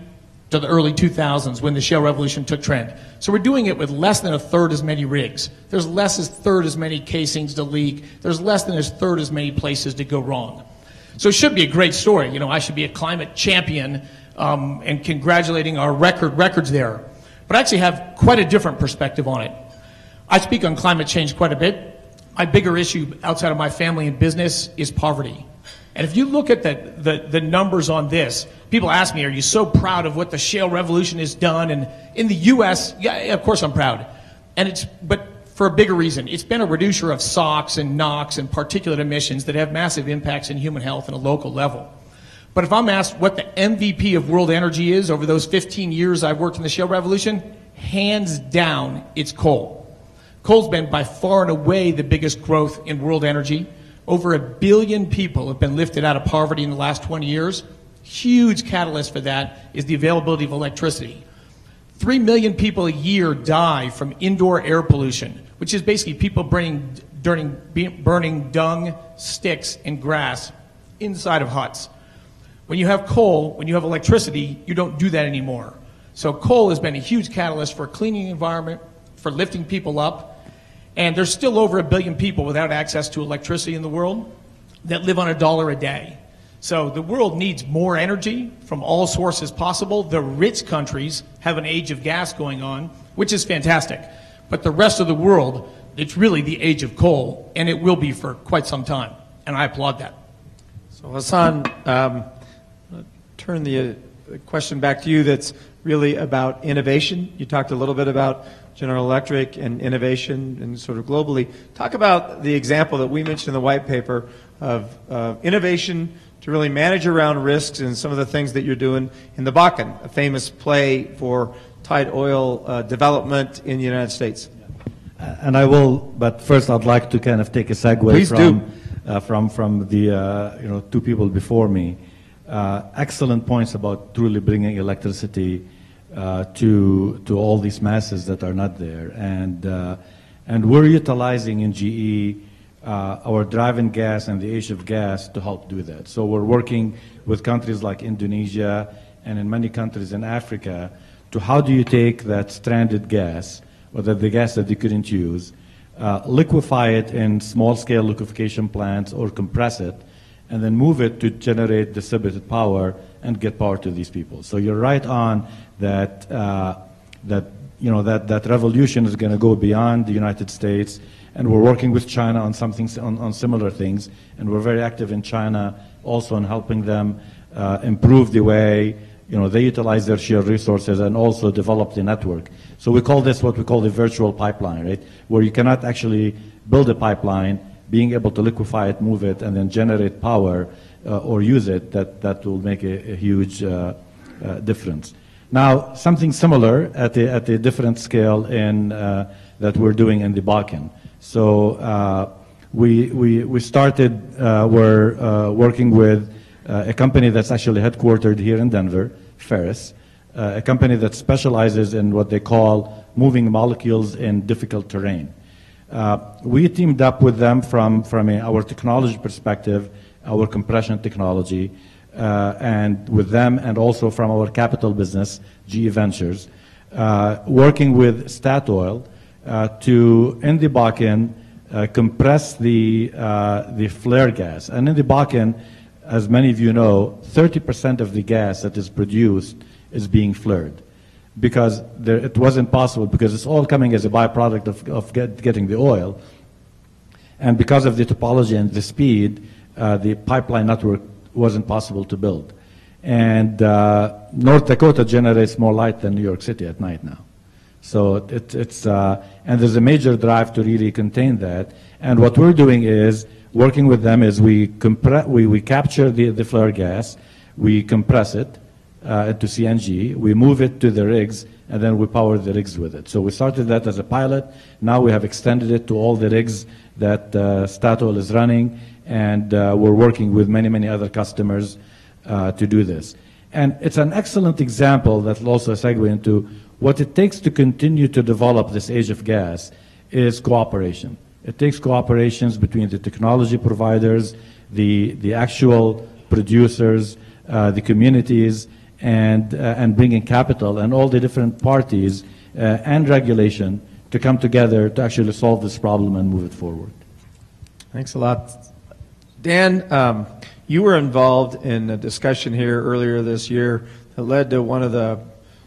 to the early 2000s when the shale revolution took trend. So we're doing it with less than a third as many rigs. There's less than a third as many casings to leak. There's less than a third as many places to go wrong. So it should be a great story. You know, I should be a climate champion and congratulating our records there. But I actually have quite a different perspective on it. I speak on climate change quite a bit. My bigger issue outside of my family and business is poverty. And if you look at the numbers on this, people ask me, are you so proud of what the shale revolution has done? And in the U.S., yeah, of course I'm proud. But for a bigger reason. It's been a reducer of SOx and NOx and particulate emissions that have massive impacts in human health at a local level. But if I'm asked what the MVP of world energy is over those 15 years I've worked in the shale revolution, hands down, it's coal. Coal's been by far and away the biggest growth in world energy. Over 1 billion people have been lifted out of poverty in the last 20 years. Huge catalyst for that is the availability of electricity. 3 million people a year die from indoor air pollution, which is basically people burning dung, sticks, and grass inside of huts. When you have coal, when you have electricity, you don't do that anymore. So coal has been a huge catalyst for cleaning the environment, for lifting people up. And there's still over 1 billion people without access to electricity in the world that live on $1 a day. So the world needs more energy from all sources possible. The rich countries have an age of gas going on, which is fantastic. But the rest of the world, it's really the age of coal, and it will be for quite some time. And I applaud that. So Hassan, turn the question back to you that's really about innovation. You talked a little bit about General Electric and innovation and sort of globally. Talk about the example that we mentioned in the white paper of innovation to really manage around risks and some of the things that you're doing in the Bakken, a famous play for tight oil development in the United States. And I will, but first I'd like to kind of take a segue from the two people before me. Excellent points about truly bringing electricity to all these masses that are not there, and we're utilizing in GE our drive-in gas and the age of gas to help do that. So we're working with countries like Indonesia and in many countries in Africa to how do you take that stranded gas, or the gas that they couldn't use, liquefy it in small-scale liquefaction plants or compress it, and then move it to generate distributed power and get power to these people. So you're right on that. That revolution is going to go beyond the United States, and we're working with China on on similar things, and we're very active in China also in helping them improve the way they utilize their sheer resources and also develop the network. So we call this what we call the virtual pipeline, right? Where you cannot actually build a pipeline, being able to liquefy it, move it, and then generate power or use it, that will make a huge difference. Now, something similar at a different scale that we're doing in the Bakken. So we started, we're working with a company that's actually headquartered here in Denver, Ferris, a company that specializes in what they call moving molecules in difficult terrain. We teamed up with them from our technology perspective, our compression technology, and with them, and also from our capital business, GE Ventures, working with Statoil to, in the Bakken, compress the flare gas. And in the Bakken, as many of you know, 30% of the gas that is produced is being flared, because it wasn't possible, because it's all coming as a byproduct of getting the oil. And because of the topology and the speed, the pipeline network wasn't possible to build. And North Dakota generates more light than New York City at night now. So and there's a major drive to really contain that. And what we're doing is, working with them, is we capture the flare gas, we compress it into CNG, we move it to the rigs, and then we power the rigs with it. So we started that as a pilot. Now we have extended it to all the rigs that Statoil is running, and we're working with many, many other customers to do this. And it's an excellent example that will also segue into what it takes to continue to develop this age of gas is cooperation. It takes cooperations between the technology providers, the actual producers, the communities, and bringing capital and all the different parties and regulation to come together to actually solve this problem and move it forward. Thanks a lot. Dan, you were involved in a discussion here earlier this year that led to one of the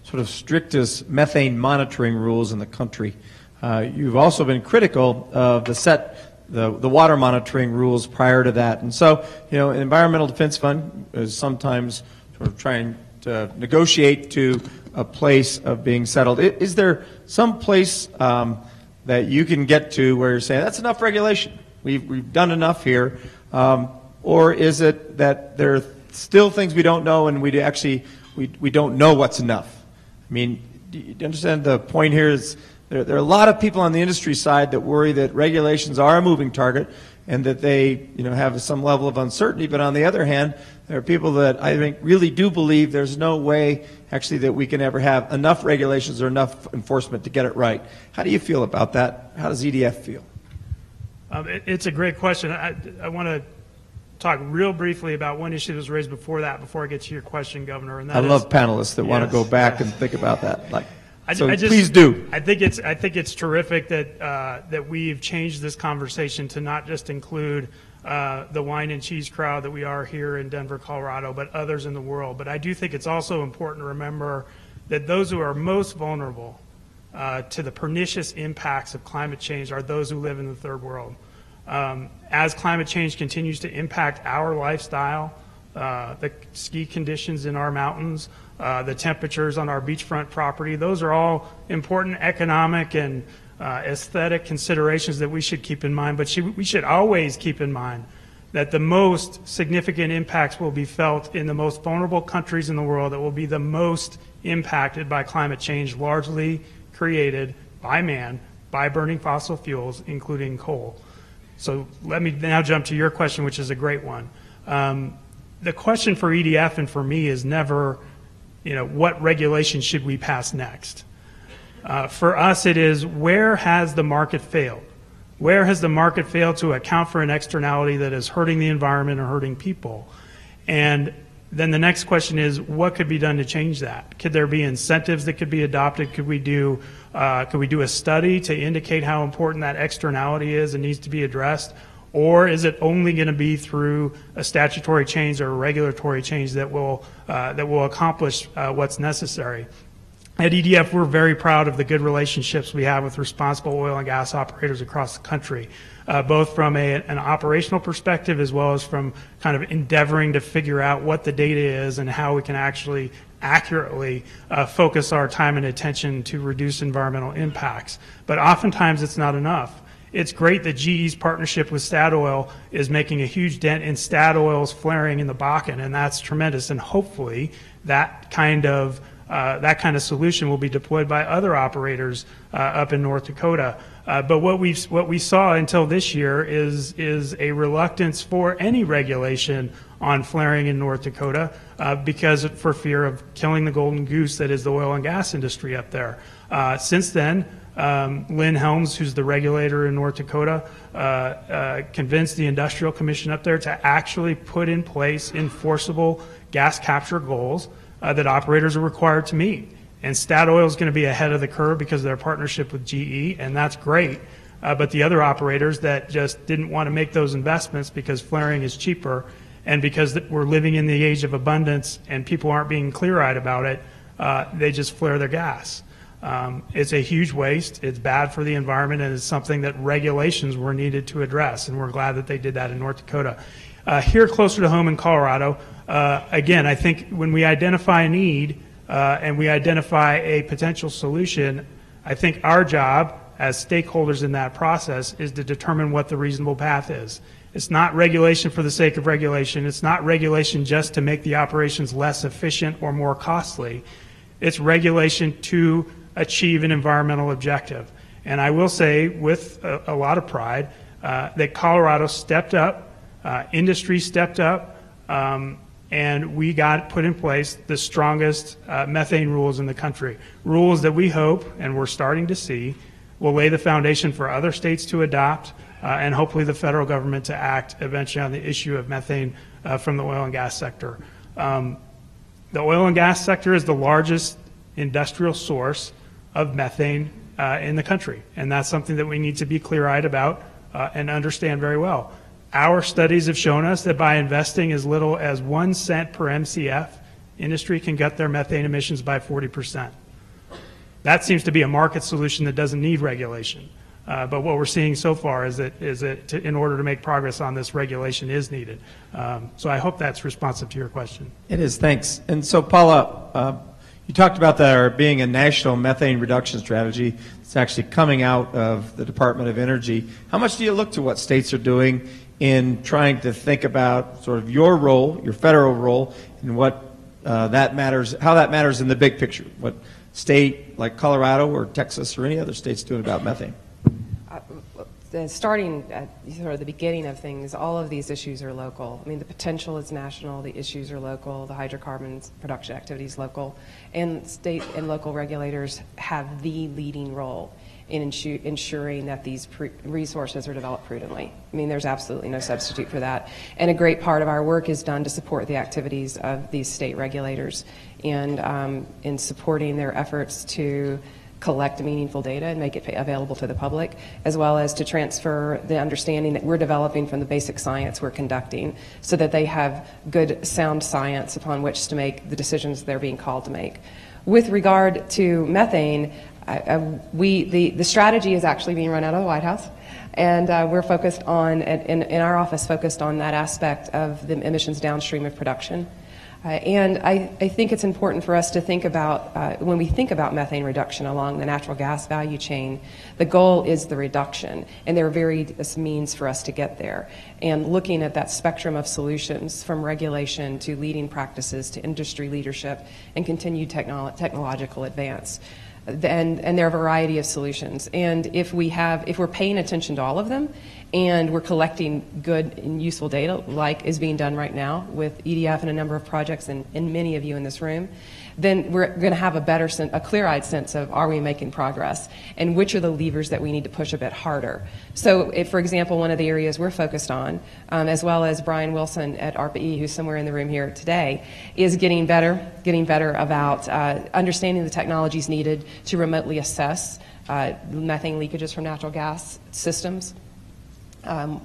sort of strictest methane monitoring rules in the country. You've also been critical of the water monitoring rules prior to that. And so, the Environmental Defense Fund is sometimes sort of trying to negotiate to a place of being settled. Is there some place that you can get to where you're saying, that's enough regulation, we've done enough here, or is it that there are still things we don't know and we don't know what's enough? I mean, do you understand the point here is there are a lot of people on the industry side that worry that regulations are a moving target and that they have some level of uncertainty, but on the other hand, there are people that I think really do believe there's no way actually that we can ever have enough regulations or enough enforcement to get it right. How do you feel about that? How does EDF feel? It's a great question. I want to talk real briefly about one issue that was raised before I get to your question, Governor. And that I love panelists that want to go back and think about that. Please do. I think it's terrific that we've changed this conversation to not just include the wine and cheese crowd that we are here in Denver, Colorado, but others in the world. But I do think it's also important to remember that those who are most vulnerable to the pernicious impacts of climate change are those who live in the third world. As climate change continues to impact our lifestyle, the ski conditions in our mountains, the temperatures on our beachfront property, those are all important economic and aesthetic considerations that we should keep in mind. But we should always keep in mind that the most significant impacts will be felt in the most vulnerable countries in the world that will be the most impacted by climate change, largely created by man, by burning fossil fuels, including coal. So let me now jump to your question, which is a great one. The question for EDF and for me is never, what regulation should we pass next? For us, it is, where has the market failed? Where has the market failed to account for an externality that is hurting the environment or hurting people? And then the next question is, what could be done to change that? Could there be incentives that could be adopted? Could we do a study to indicate how important that externality is and needs to be addressed? Or is it only going to be through a statutory change or a regulatory change that will accomplish what's necessary? At EDF, we're very proud of the good relationships we have with responsible oil and gas operators across the country, both from an operational perspective as well as from kind of endeavoring to figure out what the data is and how we can actually accurately focus our time and attention to reduce environmental impacts. But oftentimes it's not enough. It's great that GE's partnership with Statoil is making a huge dent in Statoil's flaring in the Bakken, and that's tremendous. And hopefully that kind of solution will be deployed by other operators up in North Dakota. But what we saw until this year is a reluctance for any regulation on flaring in North Dakota because for fear of killing the golden goose that is the oil and gas industry up there. Since then, Lynn Helms, who's the regulator in North Dakota, convinced the Industrial Commission up there to actually put in place enforceable gas capture goals that operators are required to meet. And Statoil is going to be ahead of the curve because of their partnership with GE, and that's great. But the other operators that just didn't want to make those investments because flaring is cheaper and because we're living in the age of abundance and people aren't being clear-eyed about it, they just flare their gas. It's a huge waste, it's bad for the environment, and it's something that regulations were needed to address, and we're glad that they did that in North Dakota. Here closer to home in Colorado, again, I think when we identify a need and we identify a potential solution, I think our job as stakeholders in that process is to determine what the reasonable path is. It's not regulation for the sake of regulation. It's not regulation just to make the operations less efficient or more costly. It's regulation to achieve an environmental objective. And I will say with a lot of pride that Colorado stepped up, industry stepped up, and we got put in place the strongest methane rules in the country. Rules that we hope, and we're starting to see, will lay the foundation for other states to adopt, and hopefully the federal government to act eventually on the issue of methane from the oil and gas sector. The oil and gas sector is the largest industrial source of methane in the country, and that's something that we need to be clear-eyed about and understand very well. Our studies have shown us that by investing as little as 1 cent per MCF, industry can cut their methane emissions by 40%. That seems to be a market solution that doesn't need regulation. But what we're seeing so far is that in order to make progress on this, regulation is needed. So I hope that's responsive to your question. It is, thanks. And so, Paula, you talked about there being a national methane reduction strategy. It's actually coming out of the Department of Energy. How much do you look to what states are doing in trying to think about sort of your role, your federal role, and what that matters, how that matters in the big picture? What state like Colorado or Texas or any other states doing about methane? Starting at sort of the beginning of things, all of these issues are local. I mean, the potential is national, the issues are local, the hydrocarbons production activities local, and state and local regulators have the leading role in ensuring that these resources are developed prudently. I mean, there's absolutely no substitute for that. And a great part of our work is done to support the activities of these state regulators and in supporting their efforts to collect meaningful data and make it available to the public, as well as to transfer the understanding that we're developing from the basic science we're conducting so that they have good, sound science upon which to make the decisions they're being called to make. With regard to methane, the strategy is actually being run out of the White House, and we're focused on, in our office, focused on that aspect of the emissions downstream of production. And I think it's important for us to think about, when we think about methane reduction along the natural gas value chain, the goal is the reduction, and there are various means for us to get there. And looking at that spectrum of solutions, from regulation to leading practices to industry leadership and continued technological advance. And there are a variety of solutions. And if we're paying attention to all of them, and we're collecting good and useful data, like is being done right now with EDF and a number of projects and many of you in this room, then we're going to have a clear-eyed sense of, are we making progress, and which are the levers that we need to push a bit harder. So, for example, one of the areas we're focused on, as well as Brian Wilson at ARPA-E, who's somewhere in the room here today, is getting better about understanding the technologies needed to remotely assess methane leakages from natural gas systems.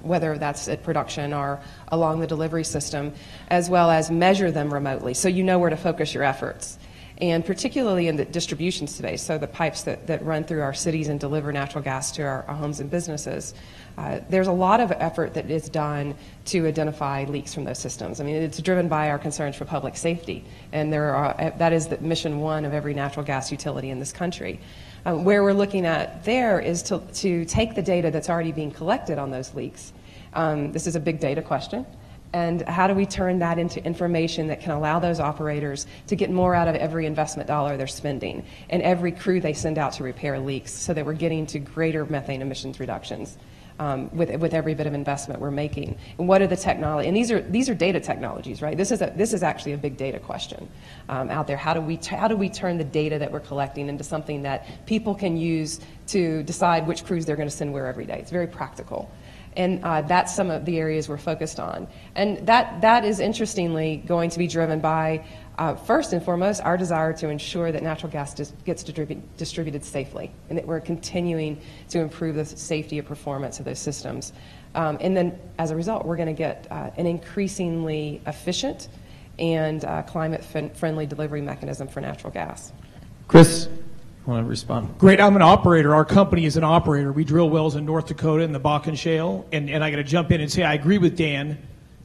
Whether that's at production or along the delivery system, as well as measure them remotely so you know where to focus your efforts. And particularly in the distribution space, so the pipes that run through our cities and deliver natural gas to our homes and businesses, there's a lot of effort that is done to identify leaks from those systems. I mean, it's driven by our concerns for public safety, and that is the mission one of every natural gas utility in this country. Where we're looking at there is to take the data that's already being collected on those leaks. This is a big data question. And how do we turn that into information that can allow those operators to get more out of every investment dollar they're spending and every crew they send out to repair leaks, so that we're getting to greater methane emissions reductions with every bit of investment we're making? And what are the technology? And these are data technologies, right? This is actually a big data question out there. How do we turn the data that we're collecting into something that people can use to decide which crews they're going to send where every day? It's very practical. And that's some of the areas we're focused on. And that is interestingly going to be driven by, first and foremost, our desire to ensure that natural gas gets distributed safely, and that we're continuing to improve the safety and performance of those systems. And then, as a result, we're going to get an increasingly efficient and climate-friendly delivery mechanism for natural gas. Chris, want to respond? Great. I'm an operator. Our company is an operator. We drill wells in North Dakota in the Bakken Shale. And I got to jump in and say I agree with Dan.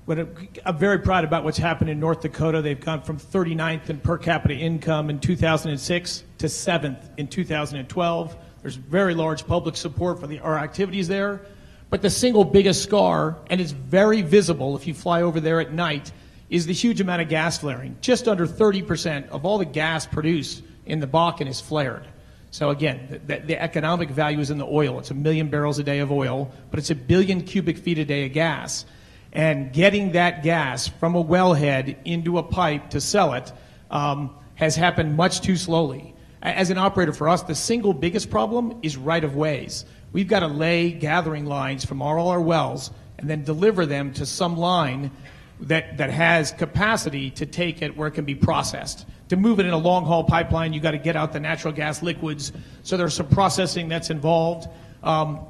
But I'm very proud about what's happened in North Dakota. They've gone from 39th in per capita income in 2006 to 7th in 2012. There's very large public support for our activities there. But the single biggest scar, and it's very visible if you fly over there at night, is the huge amount of gas flaring. Just under 30% of all the gas produced in the Bakken is flared. So again, the economic value is in the oil. It's 1 million barrels a day of oil, but it's 1 billion cubic feet a day of gas. And getting that gas from a wellhead into a pipe to sell it has happened much too slowly. As an operator for us, the single biggest problem is right-of-ways. We've got to lay gathering lines from all our wells and then deliver them to some line that has capacity to take it where it can be processed. To move it in a long-haul pipeline, you've got to get out the natural gas liquids, so there's some processing that's involved.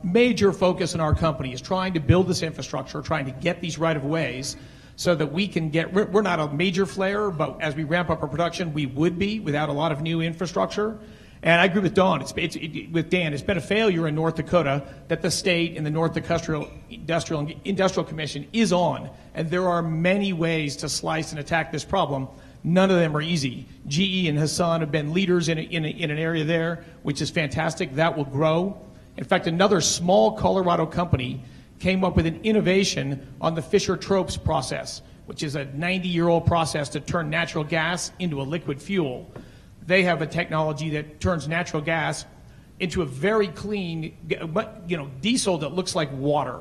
Major focus in our company is trying to build this infrastructure, trying to get these right-of-ways so that we can get, we're not a major flarer, but as we ramp up our production, we would be without a lot of new infrastructure. And I agree with Don, with Dan, it's been a failure in North Dakota that the state and the North Dakota Industrial Commission is on. And there are many ways to slice and attack this problem. None of them are easy. GE and Hassan have been leaders in an area there, which is fantastic. That will grow. In fact, another small Colorado company came up with an innovation on the Fischer-Tropsch process, which is a 90-year-old process to turn natural gas into a liquid fuel. They have a technology that turns natural gas into a very clean, diesel that looks like water.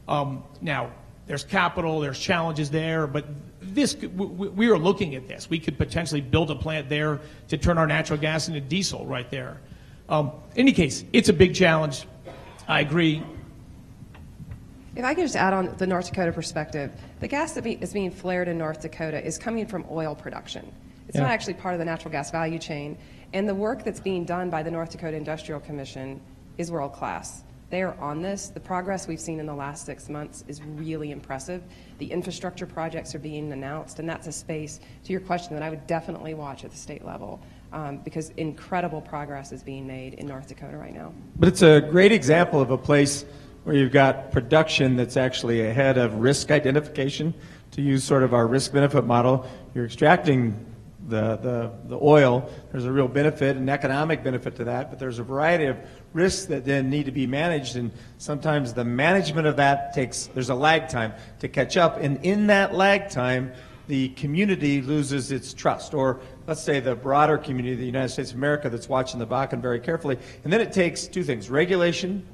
Now, there's capital, there's challenges there, but we are looking at this. We could potentially build a plant there to turn our natural gas into diesel right there. In any case, it's a big challenge. I agree. If I could just add on the North Dakota perspective, the gas that is being flared in North Dakota is coming from oil production. It's not actually part of the natural gas value chain. And the work that's being done by the North Dakota Industrial Commission is world class. They are on this. The progress we've seen in the last 6 months is really impressive. The infrastructure projects are being announced, and that's a space, to your question, that I would definitely watch at the state level because incredible progress is being made in North Dakota right now. But it's a great example of a place where you've got production that's actually ahead of risk identification. To use sort of our risk-benefit model, you're extracting the oil. There's a real benefit, an economic benefit to that, but there's a variety of risks that then need to be managed, and sometimes the management of that there's a lag time to catch up, and in that lag time, the community loses its trust, or let's say the broader community of the United States of America that's watching the Bakken very carefully. And then it takes two things: regulation,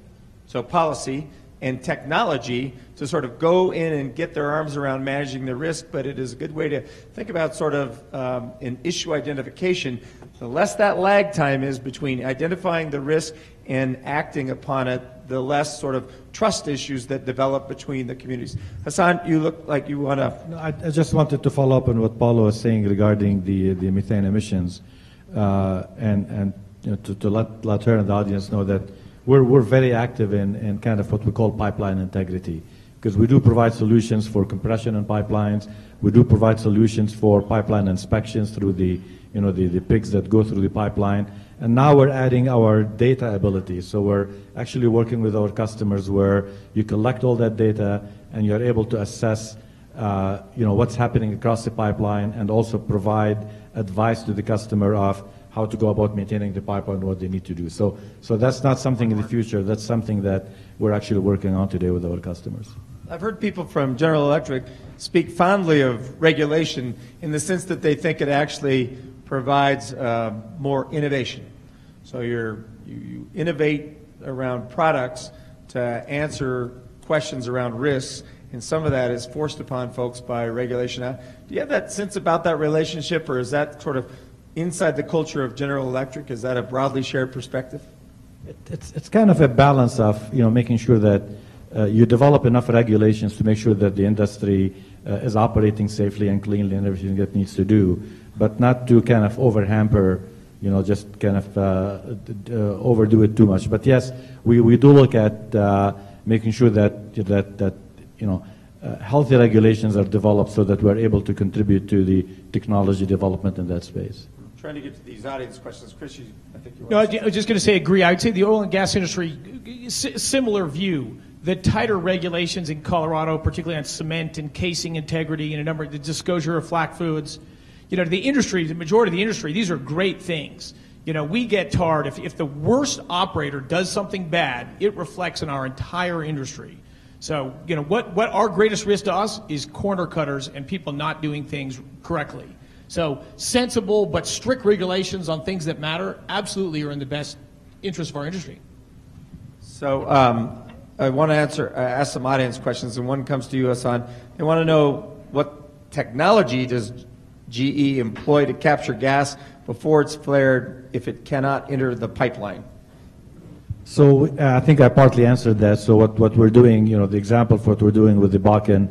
so policy, and technology to sort of go in and get their arms around managing the risk. But it is a good way to think about sort of an issue identification. The less that lag time is between identifying the risk and acting upon it, the less sort of trust issues that develop between the communities. Hassan, you look like you want to... No, I just wanted to follow up on what Paulo was saying regarding the methane emissions, and to let her and the audience know that we're very active in kind of what we call pipeline integrity, because we do provide solutions for compression and pipelines. We do provide solutions for pipeline inspections through the pigs that go through the pipeline. And now we're adding our data ability. So we're actually working with our customers where you collect all that data and you're able to assess what's happening across the pipeline, and also provide advice to the customer of how to go about maintaining the pipeline and what they need to do. So that's not something in the future. That's something that we're actually working on today with our customers. I've heard people from General Electric speak fondly of regulation in the sense that they think it actually provides more innovation. So you innovate around products to answer questions around risks, and some of that is forced upon folks by regulation. Do you have that sense about that relationship, or is that sort of inside the culture of General Electric? Is that a broadly shared perspective? It's kind of a balance of making sure that you develop enough regulations to make sure that the industry is operating safely and cleanly and everything that needs to do, but not to kind of over-hamper, just kind of overdo it too much. But yes, we do look at making sure that healthy regulations are developed so that we're able to contribute to the technology development in that space. Trying to get to these audience questions. Chris, I think you No, I was just going to say agree. I would say the oil and gas industry, similar view. The tighter regulations in Colorado, particularly on cement and casing integrity and a number of the disclosure of flak fluids, the industry, the majority of the industry, these are great things. We get tarred. If the worst operator does something bad, it reflects in our entire industry. So, what our greatest risk to us is corner cutters and people not doing things correctly. So sensible but strict regulations on things that matter absolutely are in the best interest of our industry. So I want to ask some audience questions, and one comes to you, Hassan. They want to know what technology does GE employ to capture gas before it's flared if it cannot enter the pipeline? So I think I partly answered that. So what we're doing, the example of what we're doing with the Bakken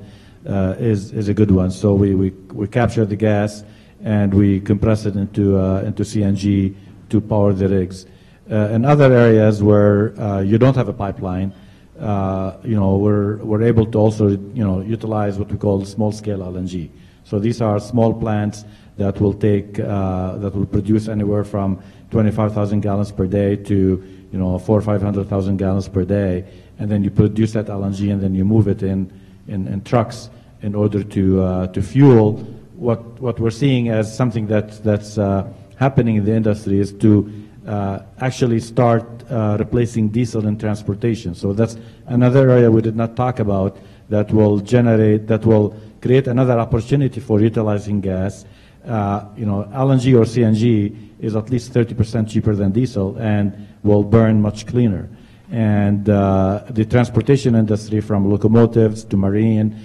is a good one. So we capture the gas and we compress it into CNG to power the rigs. In other areas where you don't have a pipeline, we're able to also utilize what we call small-scale LNG. So these are small plants that will produce anywhere from 25,000 gallons per day to 400,000 or 500,000 gallons per day, and then you produce that LNG and then you move it in trucks in order to fuel. What we're seeing as something that's happening in the industry is to actually start replacing diesel in transportation. So that's another area we did not talk about that will create another opportunity for utilizing gas. LNG or CNG is at least 30% cheaper than diesel and will burn much cleaner. And the transportation industry, from locomotives to marine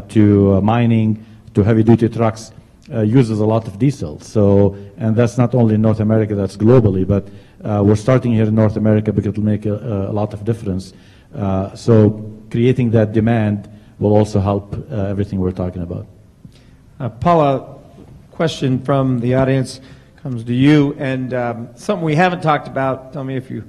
to mining to heavy-duty trucks, uses a lot of diesel. So, and that's not only in North America, that's globally, but we're starting here in North America because it'll make a lot of difference. So creating that demand will also help everything we're talking about. Paula, question from the audience comes to you, and something we haven't talked about. Tell me if you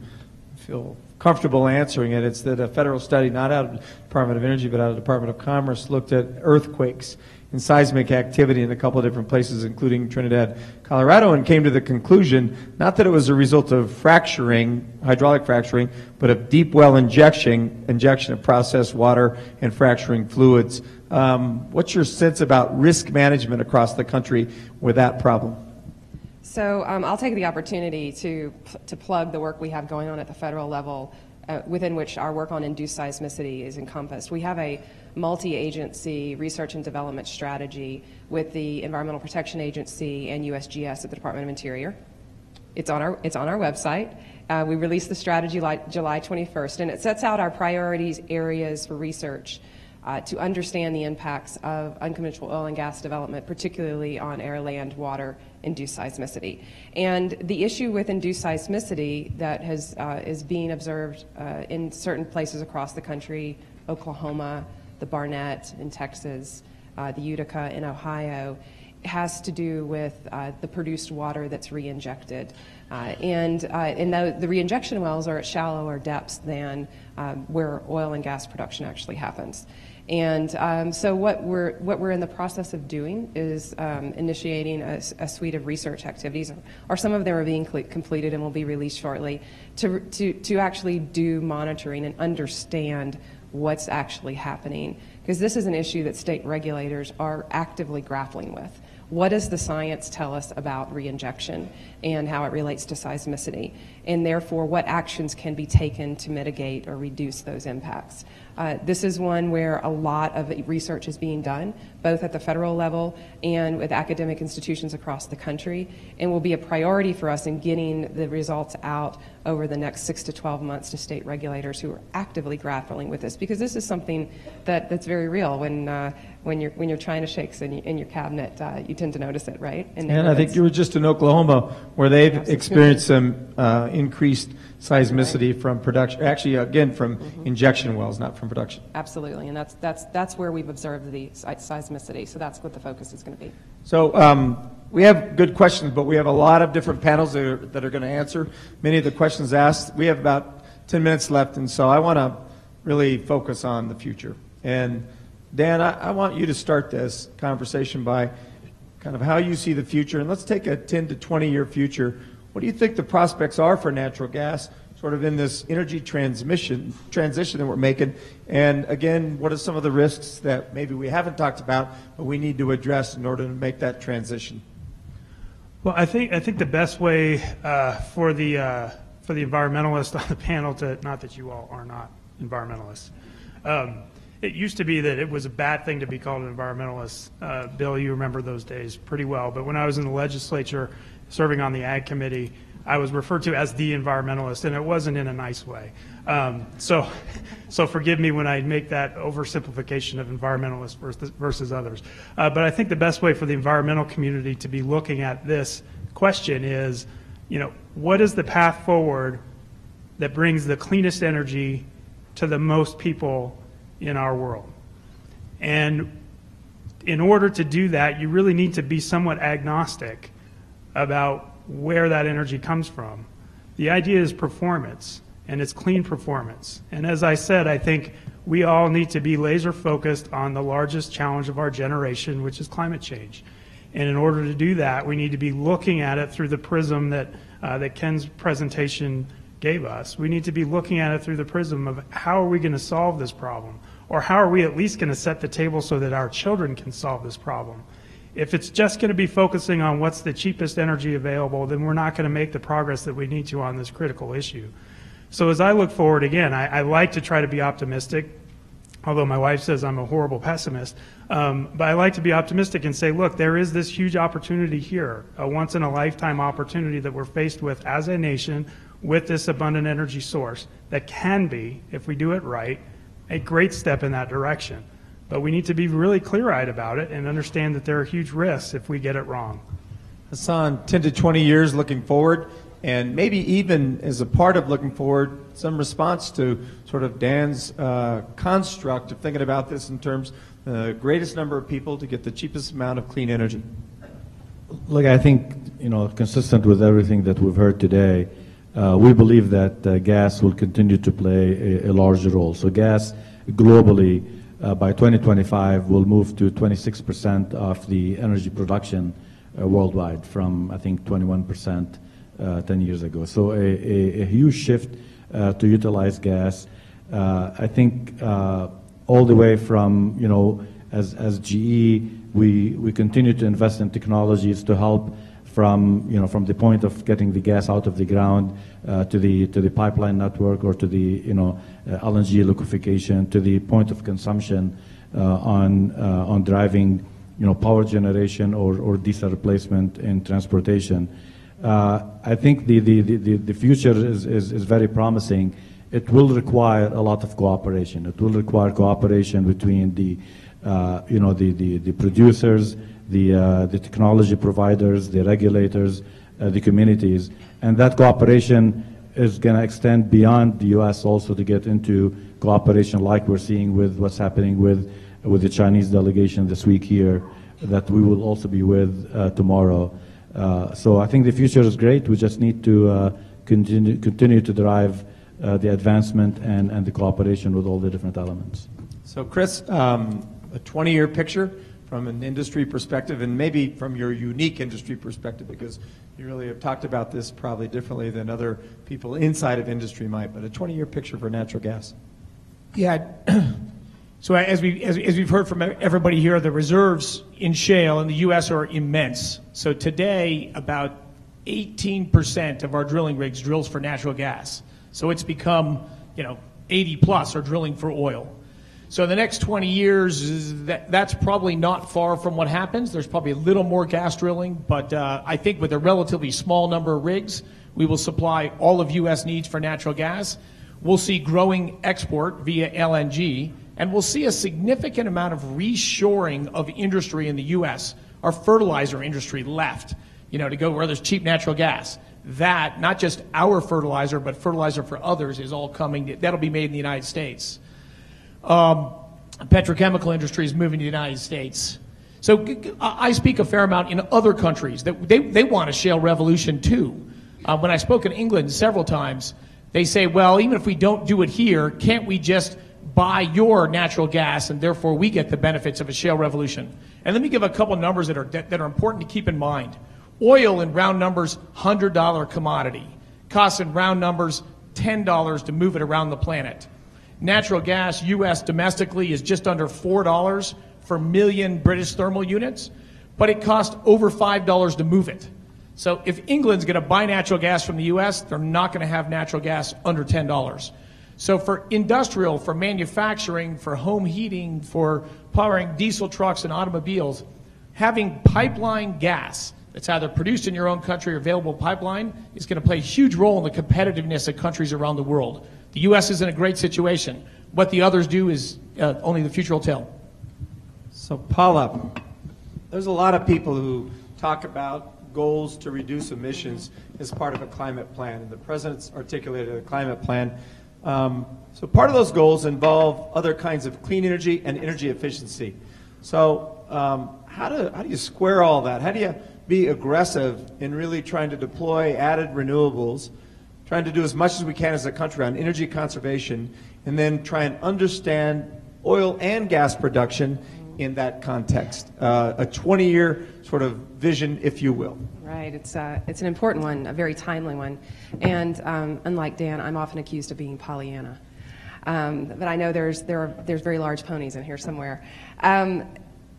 feel comfortable answering it. It's that a federal study, not out of the Department of Energy, but out of the Department of Commerce, looked at earthquakes and seismic activity in a couple of different places, including Trinidad, Colorado, and came to the conclusion, not that it was a result of fracturing, hydraulic fracturing, but of deep well injection of processed water and fracturing fluids. What's your sense about risk management across the country with that problem? So I'll take the opportunity to plug the work we have going on at the federal level, within which our work on induced seismicity is encompassed. We have a multi-agency research and development strategy with the Environmental Protection Agency and USGS at the Department of Interior. It's on our website. We released the strategy July 21st, and it sets out our priorities areas for research to understand the impacts of unconventional oil and gas development, particularly on air, land, water, induced seismicity. And the issue with induced seismicity that is being observed in certain places across the country, Oklahoma, the Barnett in Texas, the Utica in Ohio, has to do with the produced water that's re-injected. And the re-injection wells are at shallower depths than where oil and gas production actually happens. And so what we're in the process of doing is initiating a suite of research activities, or some of them are being completed and will be released shortly, to actually do monitoring and understand what's actually happening. Because this is an issue that state regulators are actively grappling with. What does the science tell us about reinjection and how it relates to seismicity? And therefore, what actions can be taken to mitigate or reduce those impacts? This is one where a lot of research is being done, both at the federal level and with academic institutions across the country, and will be a priority for us in getting the results out over the next 6 to 12 months to state regulators who are actively grappling with this, because this is something that's very real. When you're trying to shake in your cabinet, you tend to notice it, right? And I think you were just in Oklahoma, where they've experienced some increased seismicity from production, actually again from injection wells, not from production. Absolutely, and that's where we've observed the seismicity. So that's what the focus is going to be. So we have good questions, but we have a lot of different panels that are going to answer many of the questions asked. We have about 10 minutes left, and so I want to really focus on the future. And Dan, I want you to start this conversation by kind of how you see the future, and let's take a 10 to 20-year future. What do you think the prospects are for natural gas, sort of in this energy transition that we're making? And again, what are some of the risks that maybe we haven't talked about, but we need to address in order to make that transition? Well, I think the best way for the environmentalists on the panel not that you all are not environmentalists. It used to be that it was a bad thing to be called an environmentalist. Bill, you remember those days pretty well. But when I was in the legislature serving on the Ag Committee, I was referred to as the environmentalist, and it wasn't in a nice way. So forgive me when I make that oversimplification of environmentalists versus others. But I think the best way for the environmental community to be looking at this question is, what is the path forward that brings the cleanest energy to the most people in our world? And in order to do that, you really need to be somewhat agnostic about where that energy comes from. The idea is performance, and it's clean performance. And as I said, I think we all need to be laser focused on the largest challenge of our generation, which is climate change. And in order to do that, we need to be looking at it through the prism that Ken's presentation gave us. We need to be looking at it through the prism of how are we going to solve this problem? Or how are we at least going to set the table so that our children can solve this problem? If it's just going to be focusing on what's the cheapest energy available, then we're not going to make the progress that we need to on this critical issue. So as I look forward, again, I like to try to be optimistic, although my wife says I'm a horrible pessimist. But I like to be optimistic and say, look, there is this huge opportunity here, a once-in-a-lifetime opportunity that we're faced with as a nation with this abundant energy source that can be, if we do it right, a great step in that direction. But we need to be really clear-eyed about it and understand that there are huge risks if we get it wrong. Hassan, 10 to 20 years looking forward, and maybe even as a part of looking forward, some response to sort of Dan's construct of thinking about this in terms of the greatest number of people to get the cheapest amount of clean energy. Look, I think, consistent with everything that we've heard today, we believe that gas will continue to play a larger role. So gas globally, by 2025, will move to 26% of the energy production worldwide from, I think, 21% 10 years ago. So a huge shift to utilize gas. I think all the way from, as GE, we continue to invest in technologies to help from the point of getting the gas out of the ground to the pipeline network, or to the LNG liquefaction, to the point of consumption on driving power generation or diesel replacement in transportation. I think the future is very promising. It will require a lot of cooperation. It will require cooperation between the producers, the technology providers, the regulators, the communities, and that cooperation is going to extend beyond the U.S. also to get into cooperation like we're seeing with what's happening with the Chinese delegation this week here, that we will also be with tomorrow. So I think the future is great. We just need to continue to drive the advancement and the cooperation with all the different elements. So Chris, a 20-year picture from an industry perspective, and maybe from your unique industry perspective, because you really have talked about this probably differently than other people inside of industry might, but a 20-year picture for natural gas. Yeah. So as we've heard from everybody here, the reserves in shale in the U.S. are immense. So today, about 18% of our drilling rigs drills for natural gas. So it's become, 80 plus are drilling for oil. So the next 20 years, that's probably not far from what happens. There's probably a little more gas drilling, but I think with a relatively small number of rigs, we will supply all of U.S. needs for natural gas. We'll see growing export via LNG, and we'll see a significant amount of reshoring of industry in the U.S. Our fertilizer industry left, to go where there's cheap natural gas. That, not just our fertilizer, but fertilizer for others, is all coming. That'll be made in the United States. Petrochemical industry is moving to the United States. So I speak a fair amount in other countries that they want a shale revolution too. When I spoke in England several times, they say, well, even if we don't do it here, can't we just buy your natural gas and therefore we get the benefits of a shale revolution? And let me give a couple numbers that are important to keep in mind. Oil in round numbers, $100 commodity. Costs in round numbers, $10 to move it around the planet. Natural gas, U.S. domestically, is just under $4 for million British thermal units, but it costs over $5 to move it. So if England's going to buy natural gas from the U.S., they're not going to have natural gas under $10. So for industrial, for manufacturing, for home heating, for powering diesel trucks and automobiles, having pipeline gas that's either produced in your own country or available pipeline is going to play a huge role in the competitiveness of countries around the world. The U.S. is in a great situation. What the others do is only the future will tell. So, Paula, there's a lot of people who talk about goals to reduce emissions as part of a climate plan, and the President's articulated a climate plan. So part of those goals involve other kinds of clean energy and energy efficiency. So how do you square all that? How do you be aggressive in really trying to deploy added renewables, trying to do as much as we can as a country on energy conservation, and then try and understand oil and gas production in that context? A 20-year sort of vision, if you will. Right. It's an important one, a very timely one. And unlike Dan, I'm often accused of being Pollyanna. But I know there's very large ponies in here somewhere.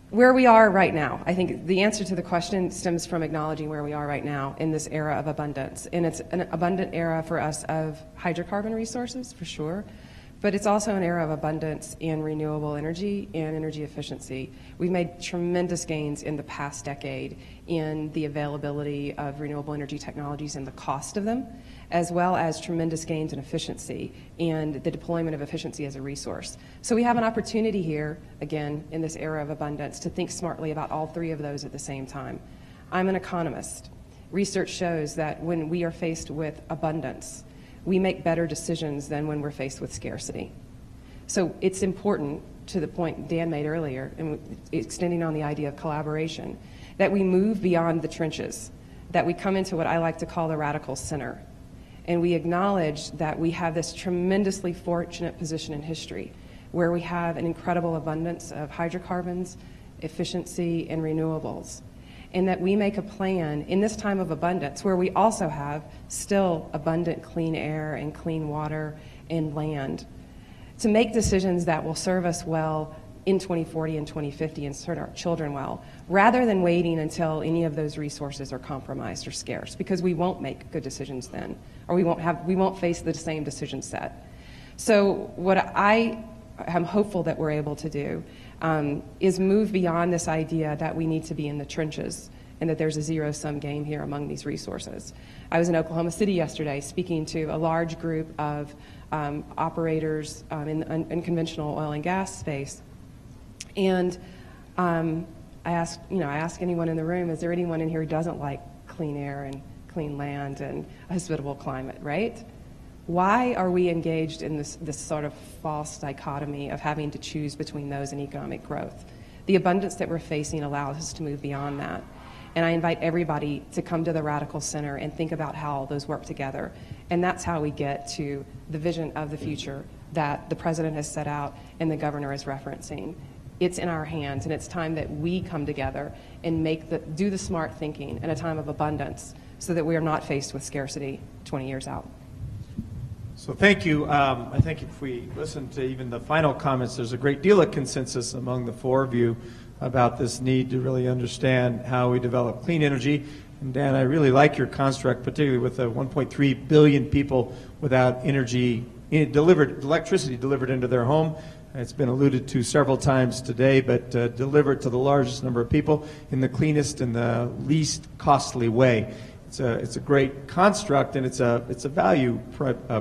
Where we are right now, I think the answer to the question stems from acknowledging where we are right now in this era of abundance. And it's an abundant era for us of hydrocarbon resources, for sure. But it's also an era of abundance in renewable energy and energy efficiency. We've made tremendous gains in the past decade in the availability of renewable energy technologies and the cost of them, as well as tremendous gains in efficiency and the deployment of efficiency as a resource. So we have an opportunity here, again, in this era of abundance, to think smartly about all three of those at the same time. I'm an economist. Research shows that when we are faced with abundance, we make better decisions than when we're faced with scarcity. So it's important, to the point Dan made earlier, and extending on the idea of collaboration, that we move beyond the trenches, that we come into what I like to call the radical center. And we acknowledge that we have this tremendously fortunate position in history where we have an incredible abundance of hydrocarbons, efficiency, and renewables. And that we make a plan in this time of abundance where we also have still abundant clean air and clean water and land to make decisions that will serve us well in 2040 and 2050 and serve our children well, rather than waiting until any of those resources are compromised or scarce, because we won't make good decisions then, or we won't face the same decision set. So what I am hopeful that we're able to do is move beyond this idea that we need to be in the trenches and that there's a zero-sum game here among these resources. I was in Oklahoma City yesterday speaking to a large group of operators in unconventional oil and gas space, and I asked anyone in the room, is there anyone in here who doesn't like clean air and clean land and a hospitable climate, right? Why are we engaged in this sort of false dichotomy of having to choose between those and economic growth? The abundance that we're facing allows us to move beyond that. And I invite everybody to come to the radical center and think about how all those work together. And that's how we get to the vision of the future that the President has set out and the Governor is referencing. It's in our hands, and it's time that we come together and do the smart thinking in a time of abundance so that we are not faced with scarcity 20 years out. So thank you. I think if we listen to even the final comments, there's a great deal of consensus among the four of you about this need to really understand how we develop clean energy. And Dan, I really like your construct, particularly with the 1.3 billion people without electricity delivered into their home. It's been alluded to several times today, but delivered to the largest number of people in the cleanest and the least costly way. It's a great construct, and it's a value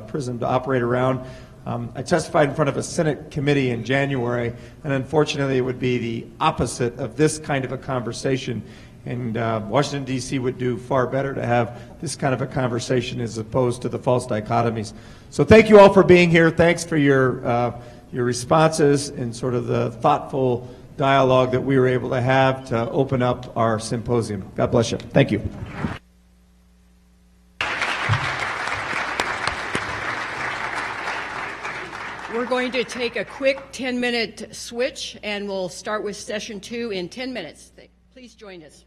prism to operate around. I testified in front of a Senate committee in January, and unfortunately it would be the opposite of this kind of a conversation. And Washington, D.C. would do far better to have this kind of a conversation as opposed to the false dichotomies. So thank you all for being here. Thanks for your responses and sort of the thoughtful dialogue that we were able to have to open up our symposium. God bless you. Thank you. We're going to take a quick 10-minute switch, and we'll start with session 2 in 10 minutes. Please join us.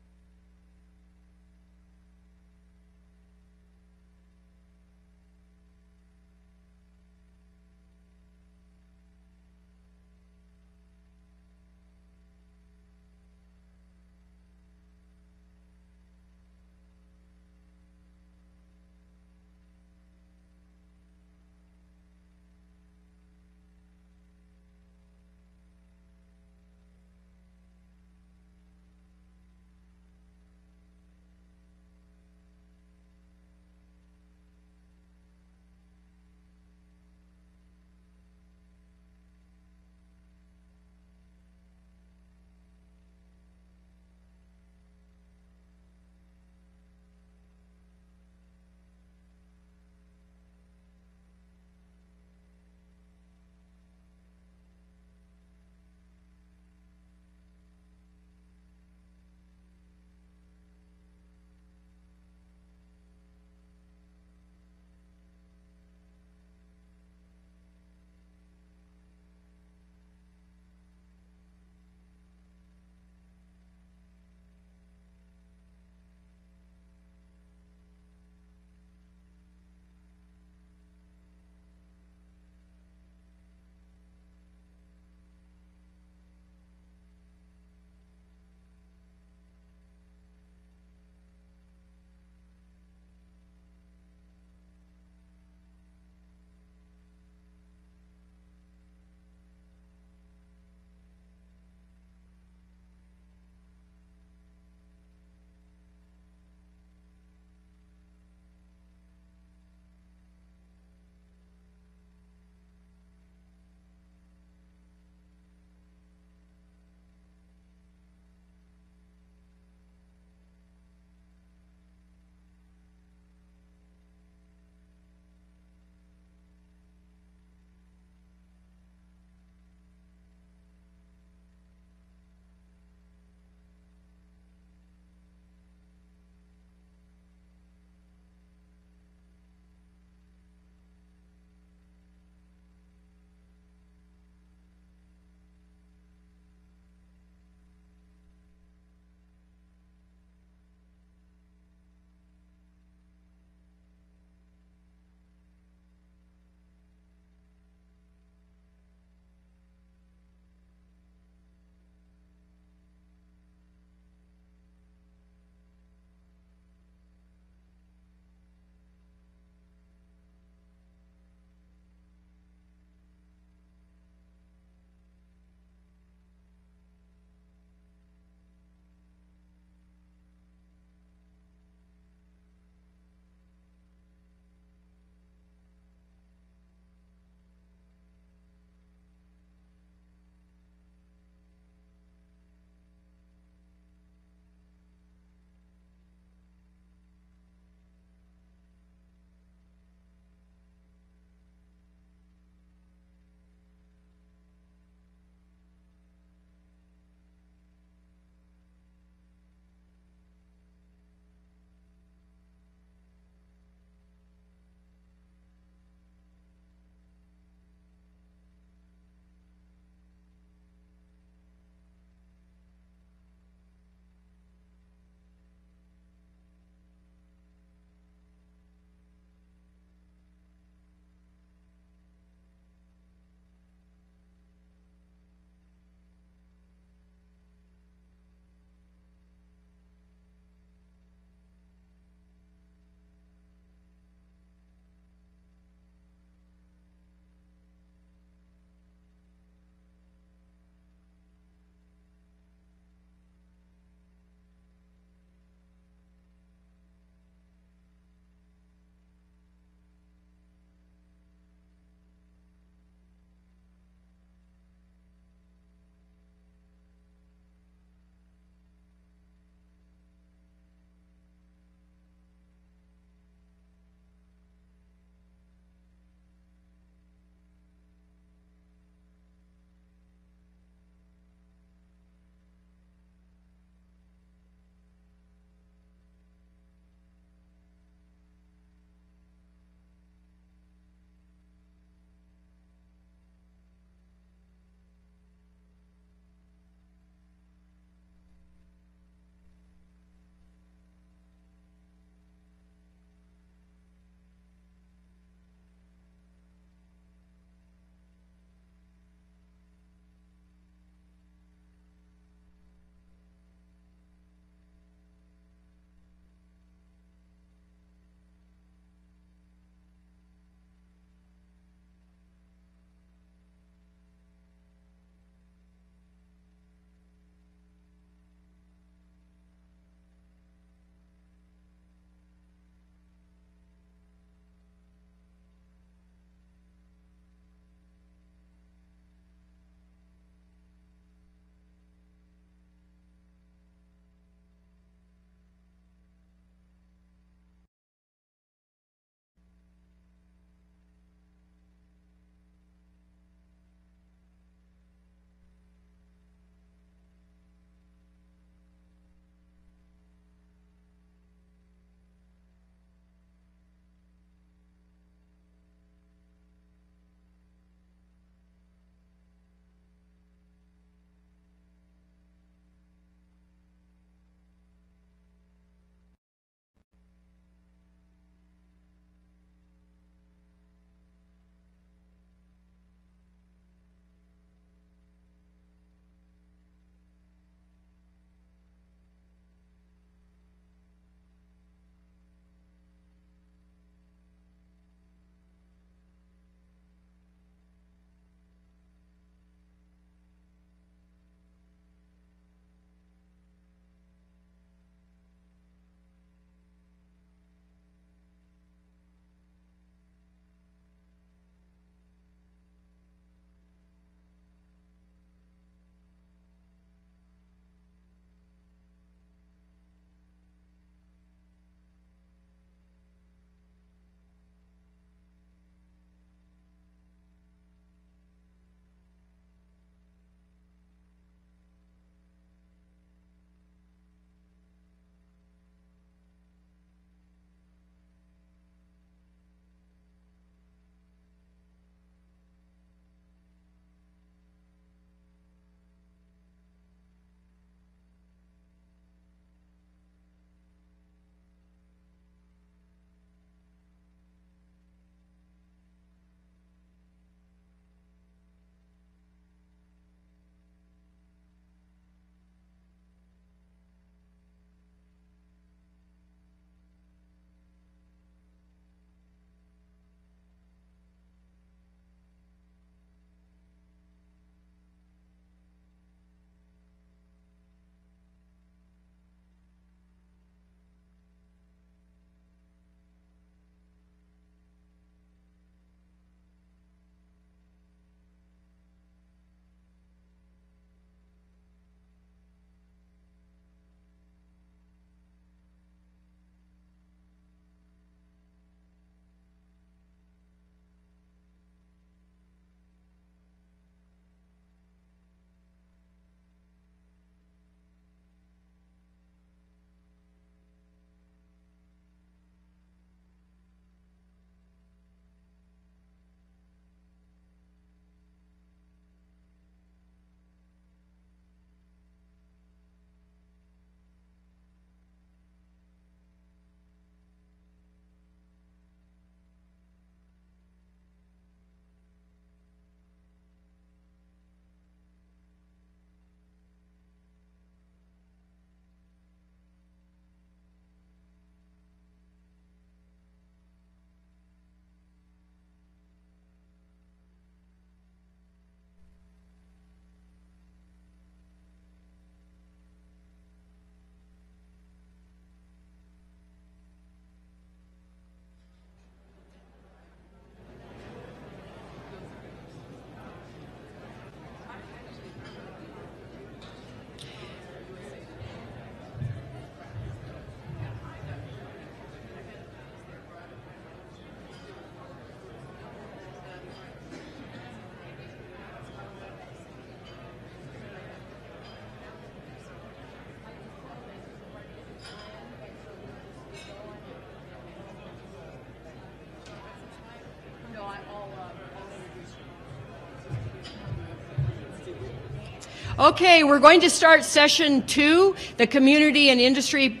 Okay, we're going to start session 2, the community and industry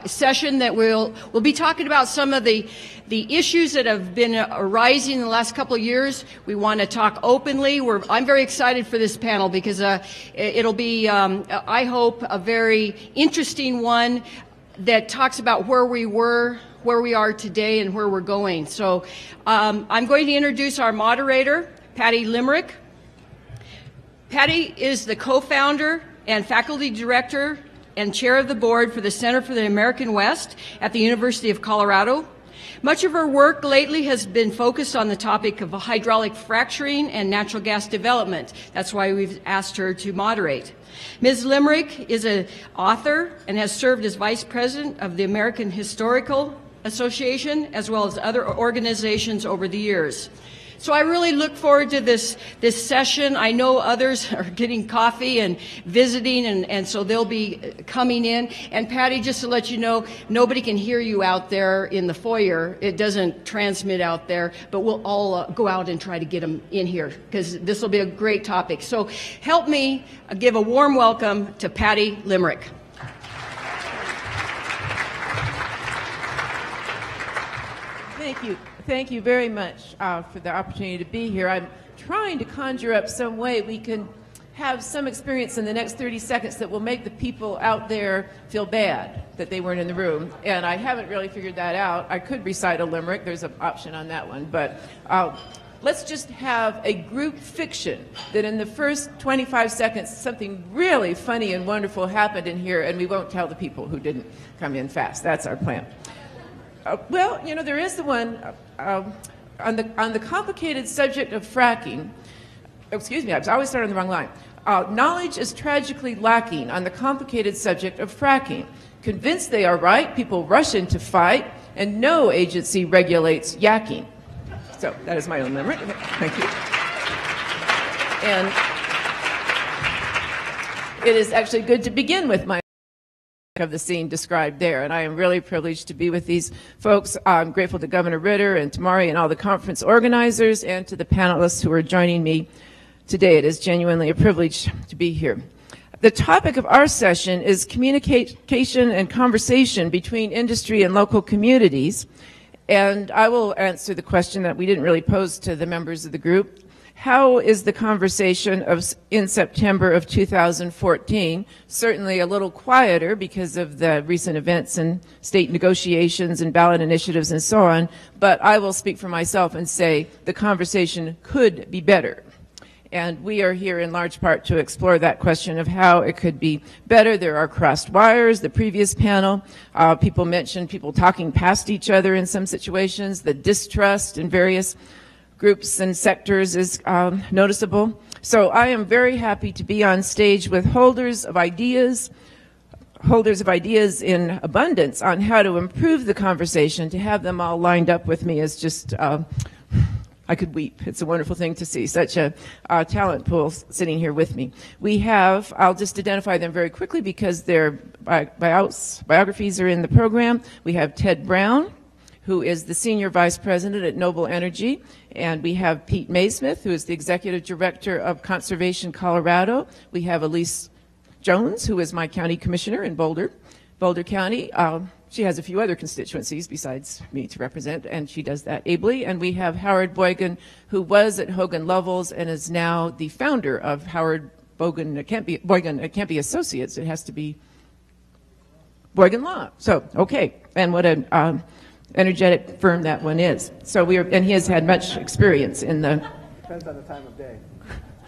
session that we'll be talking about some of the issues that have been arising in the last couple of years. We want to talk openly. I'm very excited for this panel because it'll be, I hope, a very interesting one that talks about where we were, where we are today, and where we're going. So I'm going to introduce our moderator, Patty Limerick. Patty is the co-founder and faculty director and chair of the board for the Center for the American West at the University of Colorado. Much of her work lately has been focused on the topic of hydraulic fracturing and natural gas development. That's why we've asked her to moderate. Ms. Limerick is an author and has served as vice president of the American Historical Association as well as other organizations over the years. So I really look forward to this session. I know others are getting coffee and visiting, and so they'll be coming in. And Patty, just to let you know, nobody can hear you out there in the foyer. It doesn't transmit out there, but we'll all go out and try to get them in here because this will be a great topic. So help me give a warm welcome to Patty Limerick. Thank you. Thank you very much for the opportunity to be here. I'm trying to conjure up some way we can have some experience in the next 30 seconds that will make the people out there feel bad that they weren't in the room. And I haven't really figured that out. I could recite a limerick. There's an option on that one. But let's just have a group fiction that in the first 25 seconds something really funny and wonderful happened in here, and we won't tell the people who didn't come in fast. That's our plan. Well, you know, there is the one on the complicated subject of fracking. Excuse me, I always start on the wrong line. Knowledge is tragically lacking on the complicated subject of fracking. Convinced they are right, people rush in to fight, and no agency regulates yakking. So that is my own limerick. Thank you. And it is actually good to begin with my of the scene described there, and I am really privileged to be with these folks. I'm grateful to Governor Ritter and Tamari and all the conference organizers and to the panelists who are joining me today. It is genuinely a privilege to be here. The topic of our session is communication and conversation between industry and local communities, and I will answer the question that we didn't really pose to the members of the group. How is the conversation in September of 2014? Certainly a little quieter because of the recent events and state negotiations and ballot initiatives and so on, but I will speak for myself and say the conversation could be better. And we are here in large part to explore that question of how it could be better. There are crossed wires. The previous panel, people mentioned people talking past each other in some situations, the distrust in various groups and sectors is noticeable. So I am very happy to be on stage with holders of ideas in abundance on how to improve the conversation. To have them all lined up with me is just, I could weep. It's a wonderful thing to see such a talent pool sitting here with me. We have, I'll just identify them very quickly because their biographies are in the program. We have Ted Brown, who is the Senior Vice President at Noble Energy, and we have Pete Maysmith, who is the Executive Director of Conservation Colorado. We have Elise Jones, who is my County Commissioner in Boulder County. She has a few other constituencies besides me to represent, and she does that ably. And we have Howard Boygan, who was at Hogan Lovells and is now the founder of Howard Boygan. It can't be Associates. It has to be Boygan Law. So, okay. And what an energetic firm that one is. So and he has had much experience in the... Depends on the time of day.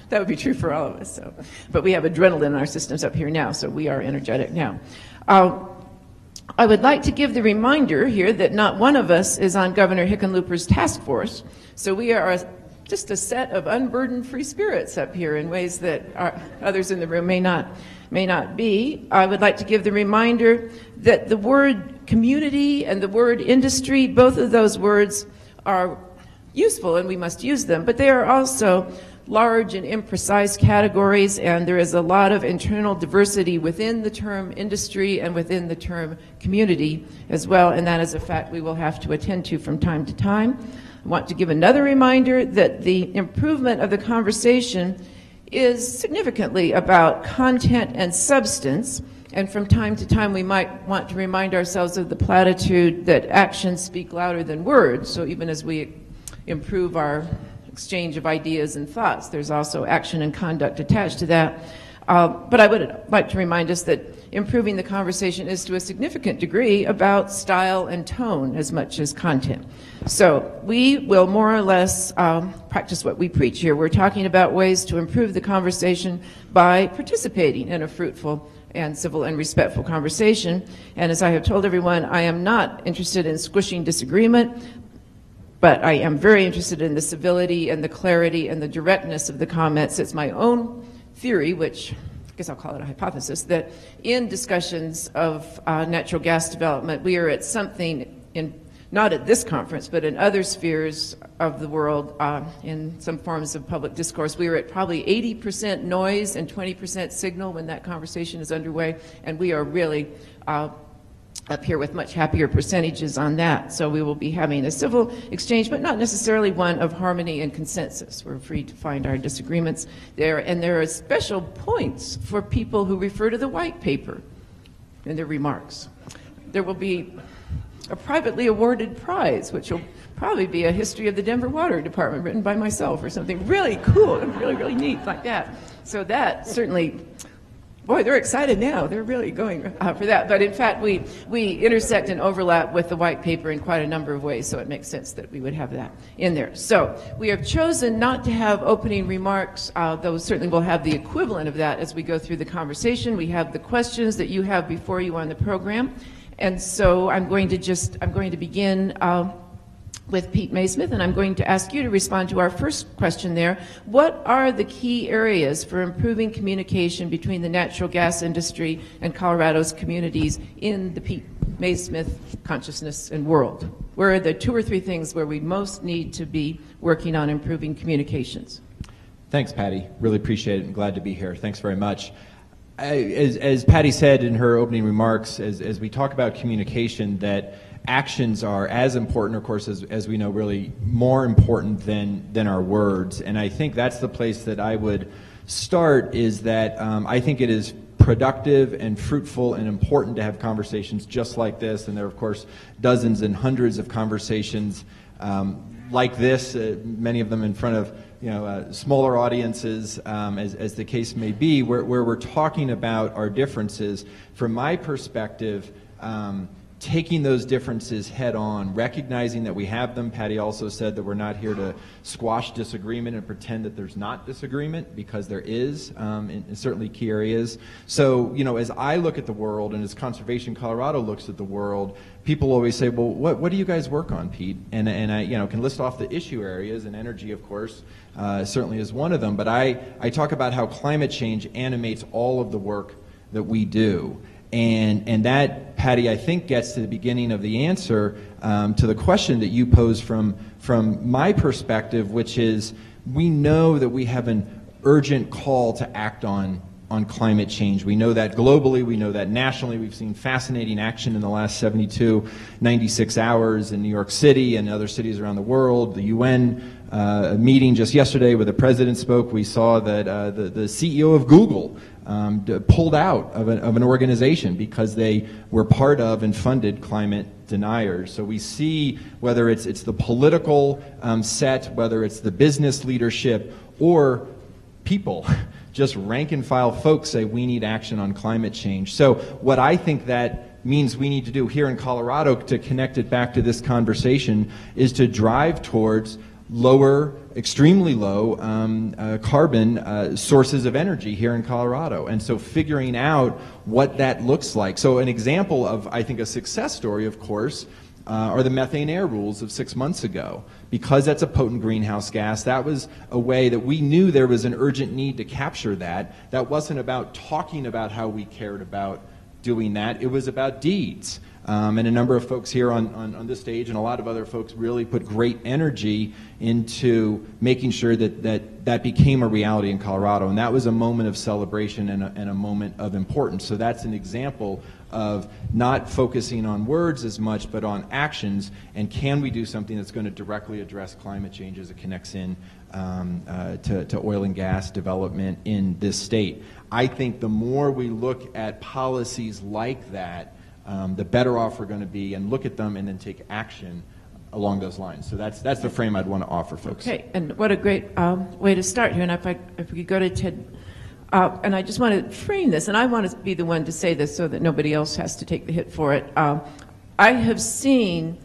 That would be true for all of us. So, but we have adrenaline in our systems up here now, so we are energetic now. I would like to give the reminder here that not one of us is on Governor Hickenlooper's task force, so we are just a set of unburdened free spirits up here in ways that others in the room may not be. I would like to give the reminder that the word community and the word industry, both of those words are useful and we must use them, but they are also large and imprecise categories, and there is a lot of internal diversity within the term industry and within the term community as well, and that is a fact we will have to attend to from time to time. I want to give another reminder that the improvement of the conversation is significantly about content and substance. And from time to time, we might want to remind ourselves of the platitude that actions speak louder than words. So even as we improve our exchange of ideas and thoughts, there's also action and conduct attached to that. But I would like to remind us that improving the conversation is to a significant degree about style and tone as much as content. So we will more or less practice what we preach here. We're talking about ways to improve the conversation by participating in a fruitful and civil and respectful conversation. And as I have told everyone, I am not interested in squishing disagreement, but I am very interested in the civility and the clarity and the directness of the comments. It's my own theory, which I guess I'll call it a hypothesis, that in discussions of natural gas development, we are at something in, not at this conference, but in other spheres of the world, in some forms of public discourse, we are at probably 80% noise and 20% signal when that conversation is underway, and we are really up here with much happier percentages on that. So we will be having a civil exchange, but not necessarily one of harmony and consensus. We're free to find our disagreements there, and there are special points for people who refer to the white paper in their remarks. There will be a privately awarded prize, which will probably be a history of the Denver Water Department written by myself or something really cool and really, really neat like that. So that certainly, boy, they're excited now. They're really going for that. But in fact, we intersect and overlap with the white paper in quite a number of ways, so it makes sense that we would have that in there. So we have chosen not to have opening remarks, though certainly we'll have the equivalent of that as we go through the conversation. We have the questions that you have before you on the program. And so I'm going to begin with Pete Maysmith, and I'm going to ask you to respond to our first question there. What are the key areas for improving communication between the natural gas industry and Colorado's communities in the Pete Maysmith consciousness and world? Where are the 2 or 3 things where we most need to be working on improving communications? Thanks, Patty. Really appreciate it and glad to be here. Thanks very much. As Patty said in her opening remarks, as we talk about communication, that actions are as important, of course, as we know, really more important than our words. And I think that's the place that I would start, is that I think it is productive and fruitful and important to have conversations just like this. And there are, of course, dozens and hundreds of conversations like this, many of them in front of smaller audiences, as the case may be, where we're talking about our differences. From my perspective, taking those differences head on, recognizing that we have them. Patty also said that we're not here to squash disagreement and pretend that there's not disagreement, because there is in certainly key areas. So, as I look at the world and as Conservation Colorado looks at the world, people always say, well, what do you guys work on, Pete? And I can list off the issue areas, and energy, of course, certainly is one of them. But I talk about how climate change animates all of the work that we do. And that, Patty, I think gets to the beginning of the answer to the question that you posed from my perspective, which is, we know that we have an urgent call to act on climate change. We know that globally, we know that nationally. We've seen fascinating action in the last 72, 96 hours in New York City and other cities around the world. The UN meeting just yesterday where the president spoke, we saw that the CEO of Google pulled out of an organization because they were part of and funded climate deniers. So we see, whether it's the political set, whether it's the business leadership, or people, just rank and file folks say we need action on climate change. So what I think that means we need to do here in Colorado, to connect it back to this conversation, is to drive towards lower, extremely low carbon sources of energy here in Colorado. And so figuring out what that looks like. So an example of, I think, a success story, of course, are the methane air rules of 6 months ago. Because that's a potent greenhouse gas, that was a way that we knew there was an urgent need to capture that. That wasn't about talking about how we cared about doing that. It was about deeds. And a number of folks here on this stage, and a lot of other folks, really put great energy into making sure that became a reality in Colorado. And that was a moment of celebration and a moment of importance. So that's an example of not focusing on words as much, but on actions, and can we do something that's going to directly address climate change as it connects in to oil and gas development in this state. I think the more we look at policies like that, the better off we're going to be, and look at them and then take action along those lines. So that's the frame I'd want to offer folks. Okay, and what a great way to start here. And if we could go to Ted, and I just want to frame this, and I want to be the one to say this so that nobody else has to take the hit for it. I have seen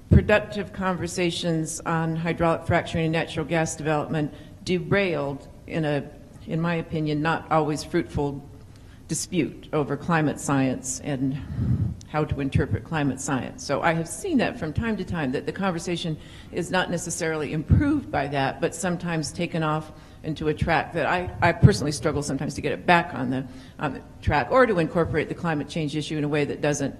productive conversations on hydraulic fracturing and natural gas development derailed in my opinion, not always fruitful dispute over climate science and how to interpret climate science. So I have seen that from time to time, that the conversation is not necessarily improved by that, but sometimes taken off into a track that I personally struggle sometimes to get it back on the track, or to incorporate the climate change issue in a way that doesn't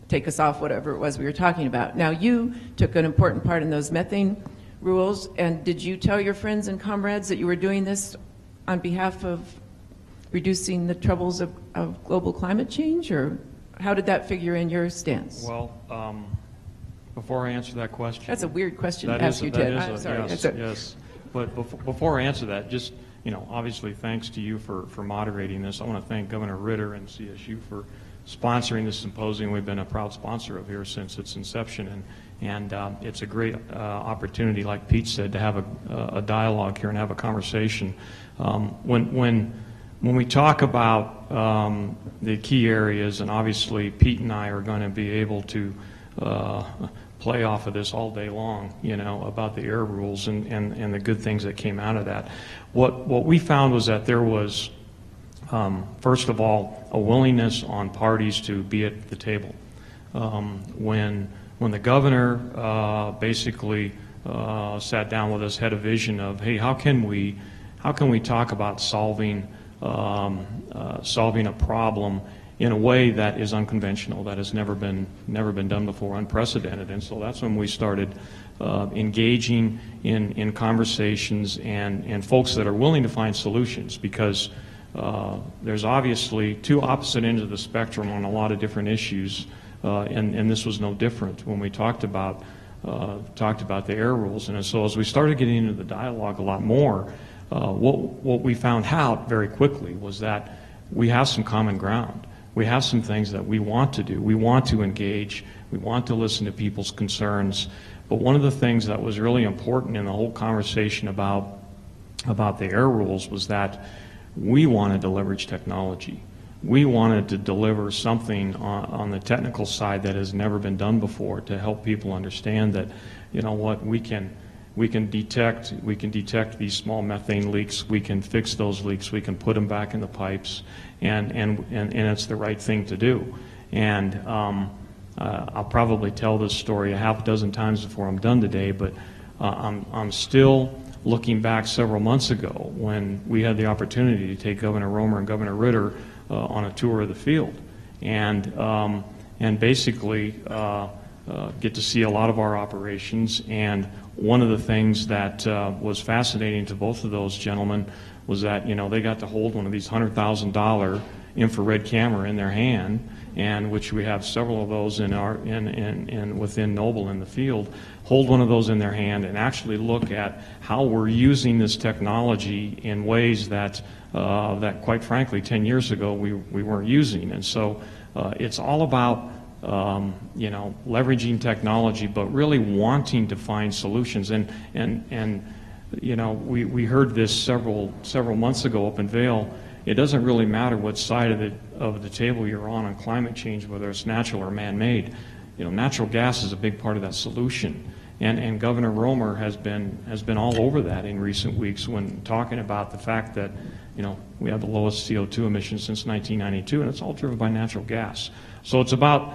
take us off whatever it was we were talking about. Now, you took an important part in those methane rules, and did you tell your friends and comrades that you were doing this on behalf of reducing the troubles of global climate change, or how did that figure in your stance? Well, before I answer that question. That's a weird question to ask you, Ted. I'm sorry. Yes. But before I answer that, just, obviously thanks to you for moderating this. I want to thank Governor Ritter and CSU for sponsoring this symposium. We've been a proud sponsor of here since its inception, and it's a great opportunity, like Pete said, to have a dialogue here and have a conversation. When we talk about the key areas, and obviously Pete and I are going to be able to play off of this all day long, about the air rules and the good things that came out of that. What we found was that there was, first of all, a willingness on parties to be at the table. When the governor basically sat down with us, had a vision of, hey, how can we talk about solving a problem in a way that is unconventional, that has never been done before, unprecedented. And so that's when we started engaging in conversations and folks that are willing to find solutions, because there's obviously two opposite ends of the spectrum on a lot of different issues, and this was no different when we talked about the air rules. And so as we started getting into the dialogue a lot more, what we found out very quickly was that we have some common ground. We have some things that we want to do. We want to engage. We want to listen to people's concerns. But one of the things that was really important in the whole conversation about the air rules was that we wanted to leverage technology. We wanted to deliver something on the technical side that has never been done before, to help people understand that, we can detect these small methane leaks. We can fix those leaks. We can put them back in the pipes, and it's the right thing to do. And I'll probably tell this story a half dozen times before I'm done today, but I'm still looking back several months ago when we had the opportunity to take Governor Romer and Governor Ritter on a tour of the field, and basically get to see a lot of our operations. And one of the things that was fascinating to both of those gentlemen was that they got to hold one of these $100,000 infrared camera in their hand, and which we have several of those within Noble in the field, hold one of those in their hand and actually look at how we're using this technology in ways that quite frankly 10 years ago we weren't using. And so it's all about leveraging technology, but really wanting to find solutions. And we heard this several months ago up in Vail. It doesn't really matter what side of the table you're on climate change, whether it's natural or man-made. Natural gas is a big part of that solution. And Governor Romer has been all over that in recent weeks when talking about the fact that we have the lowest CO2 emissions since 1992, and it's all driven by natural gas. So it's about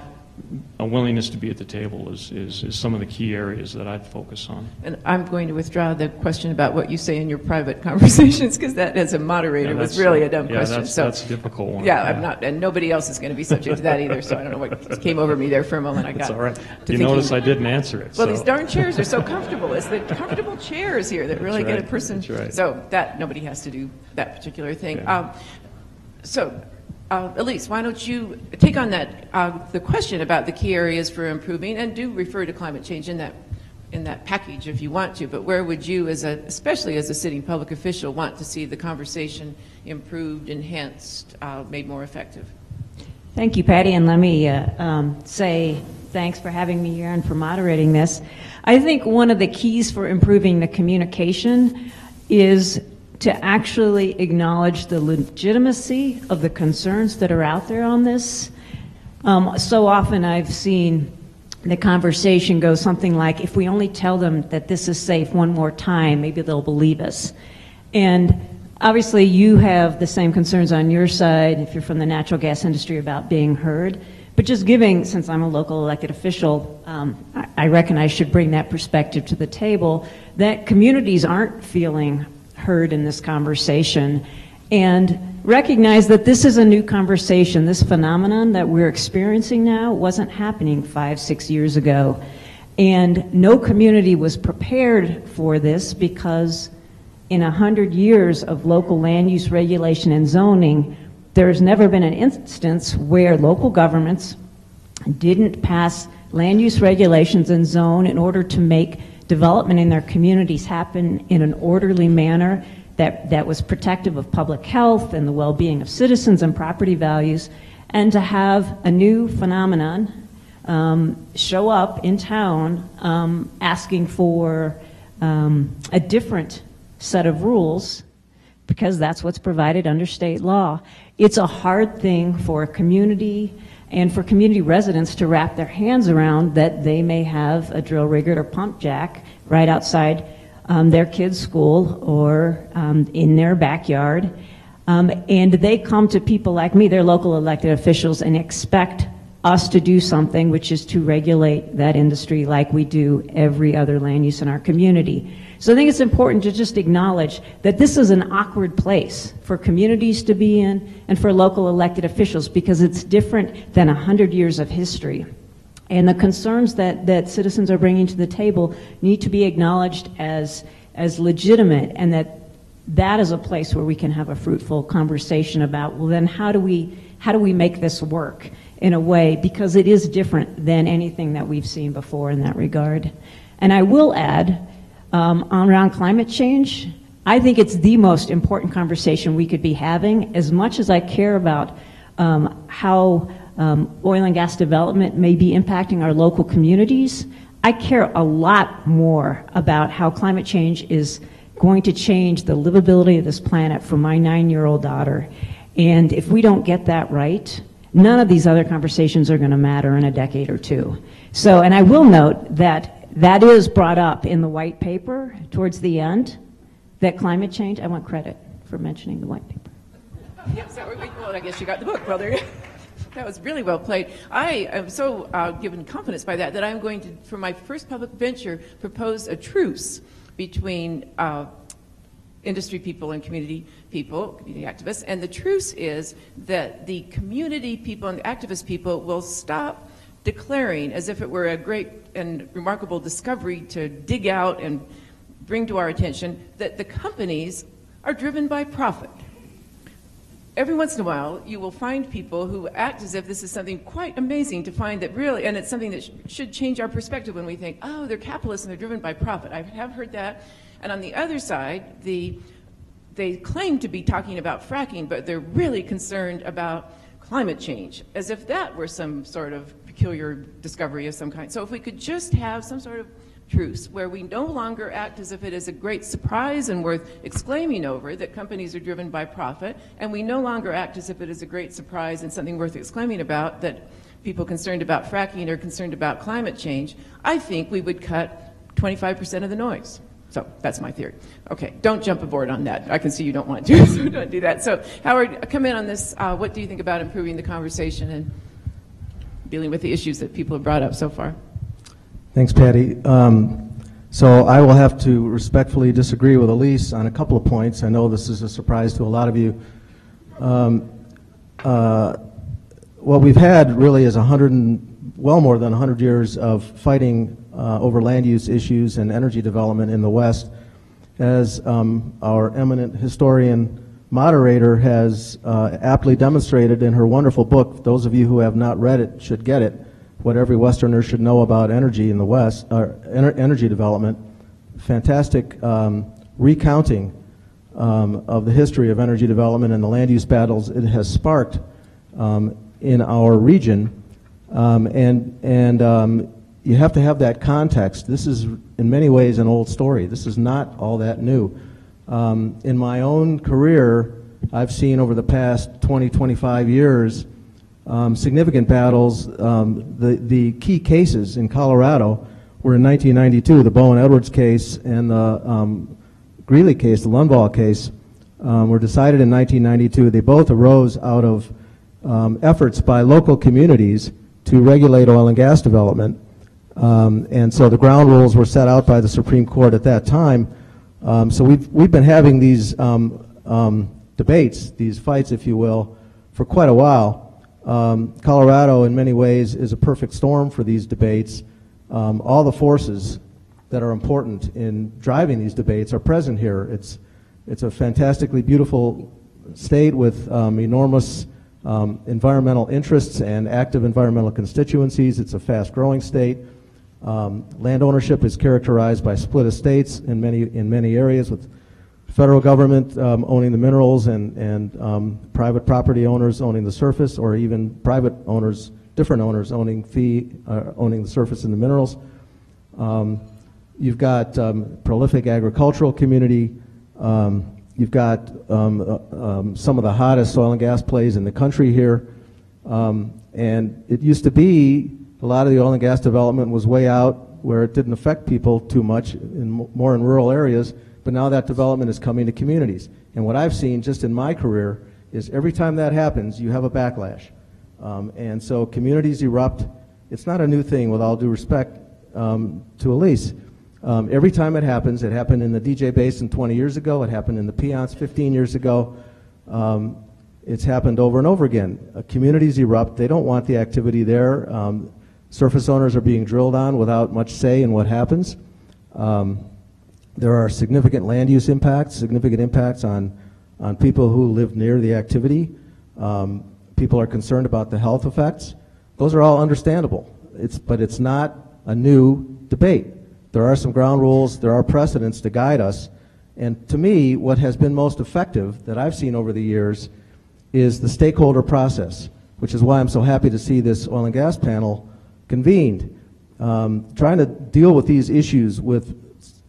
a willingness to be at the table is some of the key areas that I'd focus on. And I'm going to withdraw the question about what you say in your private conversations, because that, as a moderator, was really a dumb question. That's a difficult one. Yeah, I'm not, and nobody else is going to be subject to that either. So I don't know what came over me there for a moment. That's all right. You notice I didn't answer it. Well, these darn chairs are so comfortable. It's the comfortable chairs here that really get a person. That's right. So that nobody has to do that particular thing. Yeah. So Elise, why don't you take on that the question about the key areas for improving, and do refer to climate change in that package if you want to, but where would you, especially as a sitting public official, want to see the conversation improved, enhanced, made more effective? Thank you, Patty, and let me say thanks for having me here and for moderating this. I think one of the keys for improving the communication is to actually acknowledge the legitimacy of the concerns that are out there on this. So often I've seen the conversation go something like, if we only tell them that this is safe one more time, maybe they'll believe us. And obviously you have the same concerns on your side, if you're from the natural gas industry, about being heard. But just giving, since I'm a local elected official, I reckon I should bring that perspective to the table, that communities aren't feeling heard in this conversation, and recognize that this is a new conversation. This phenomenon that we're experiencing now wasn't happening 5-6 years ago, and no community was prepared for this, because in 100 years of local land use regulation and zoning, there's never been an instance where local governments didn't pass land use regulations and zone in order to make development in their communities happen in an orderly manner that was protective of public health and the well-being of citizens and property values, and to have a new phenomenon show up in town asking for a different set of rules, because that's what's provided under state law. It's a hard thing for a community and for community residents to wrap their hands around, that they may have a drill rigger or pump jack right outside their kids' school or in their backyard. And they come to people like me, their local elected officials, and expect us to do something, which is to regulate that industry like we do every other land use in our community. So I think it's important to just acknowledge that this is an awkward place for communities to be in and for local elected officials, because it's different than 100 years of history. And the concerns that citizens are bringing to the table need to be acknowledged as legitimate, and that is a place where we can have a fruitful conversation about, well, then how do we make this work in a way, because it is different than anything that we've seen before in that regard. And I will add, around climate change, I think it's the most important conversation we could be having. As much as I care about how oil and gas development may be impacting our local communities, I care a lot more about how climate change is going to change the livability of this planet for my 9-year-old daughter. And if we don't get that right, none of these other conversations are going to matter in a decade or two. So, and I will note that that is brought up in the white paper towards the end, that climate change, I want credit for mentioning the white paper. Yes, well, I guess you got the book, brother. That was really well played. I am so given confidence by that I'm going to, for my first public venture, propose a truce between industry people and community people, community activists. And the truce is that the community people and the activist people will stop declaring, as if it were a great and remarkable discovery to dig out and bring to our attention, that the companies are driven by profit. Every once in a while, you will find people who act as if this is something quite amazing to find that really, and it's something that should change our perspective when we think, oh, they're capitalists and they're driven by profit. I have heard that. And on the other side, they claim to be talking about fracking, but they're really concerned about climate change, as if that were some sort of peculiar discovery of some kind. So if we could just have some sort of truce where we no longer act as if it is a great surprise and worth exclaiming over that companies are driven by profit, and we no longer act as if it is a great surprise and something worth exclaiming about that people concerned about fracking are concerned about climate change, I think we would cut 25% of the noise. So that's my theory. Okay, don't jump aboard on that. I can see you don't want to, so don't do that. So Howard, come in on this. What do you think about improving the conversation and dealing with the issues that people have brought up so far? Thanks, Patty. So I will have to respectfully disagree with Elise on a couple of points. I know this is a surprise to a lot of you. What we've had really is well more than 100 years of fighting over land use issues and energy development in the West. As our eminent historian moderator has aptly demonstrated in her wonderful book. Those of you who have not read it should get it. What Every Westerner Should Know About Energy in the West, Energy Development. Fantastic recounting of the history of energy development and the land use battles it has sparked in our region. You have to have that context. This is in many ways an old story. This is not all that new. In my own career, I've seen over the past 20, 25 years significant battles. The key cases in Colorado were in 1992, the Bowen Edwards case and the Greeley case, the Lundvall case, were decided in 1992. They both arose out of efforts by local communities to regulate oil and gas development. And so the ground rules were set out by the Supreme Court at that time. So we've been having these debates, these fights, if you will, for quite a while. Colorado, in many ways, is a perfect storm for these debates. All the forces that are important in driving these debates are present here. It's a fantastically beautiful state with enormous environmental interests and active environmental constituencies. It's a fast-growing state. Land ownership is characterized by split estates in many areas, with federal government owning the minerals and private property owners owning the surface, or even private owners, different owners owning the surface and the minerals. You've got prolific agricultural community. You've got some of the hottest oil and gas plays in the country here. And it used to be a lot of the oil and gas development was way out where it didn't affect people too much, more in rural areas, but now that development is coming to communities. And what I've seen just in my career is every time that happens, you have a backlash. And so communities erupt. It's not a new thing, with all due respect to Elise. Every time it happened in the DJ Basin 20 years ago, it happened in the Piceance 15 years ago. It's happened over and over again. Communities erupt. They don't want the activity there. Surface owners are being drilled on without much say in what happens. There are significant land use impacts, significant impacts on people who live near the activity. People are concerned about the health effects. Those are all understandable. But it's not a new debate. There are some ground rules, there are precedents to guide us. And to me, what has been most effective that I've seen over the years is the stakeholder process, which is why I'm so happy to see this oil and gas panel convened. Trying to deal with these issues with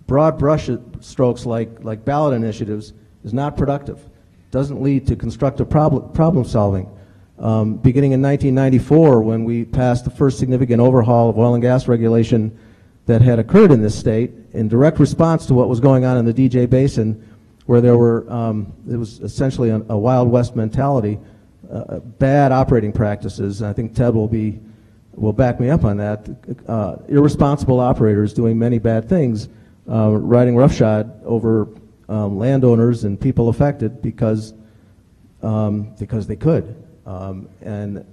broad brush strokes like ballot initiatives is not productive. It doesn't lead to constructive problem solving. Beginning in 1994, when we passed the first significant overhaul of oil and gas regulation that had occurred in this state, in direct response to what was going on in the DJ Basin, where there were, it was essentially a Wild West mentality, bad operating practices. And I think Ted will back me up on that. Irresponsible operators doing many bad things, riding roughshod over landowners and people affected because they could, and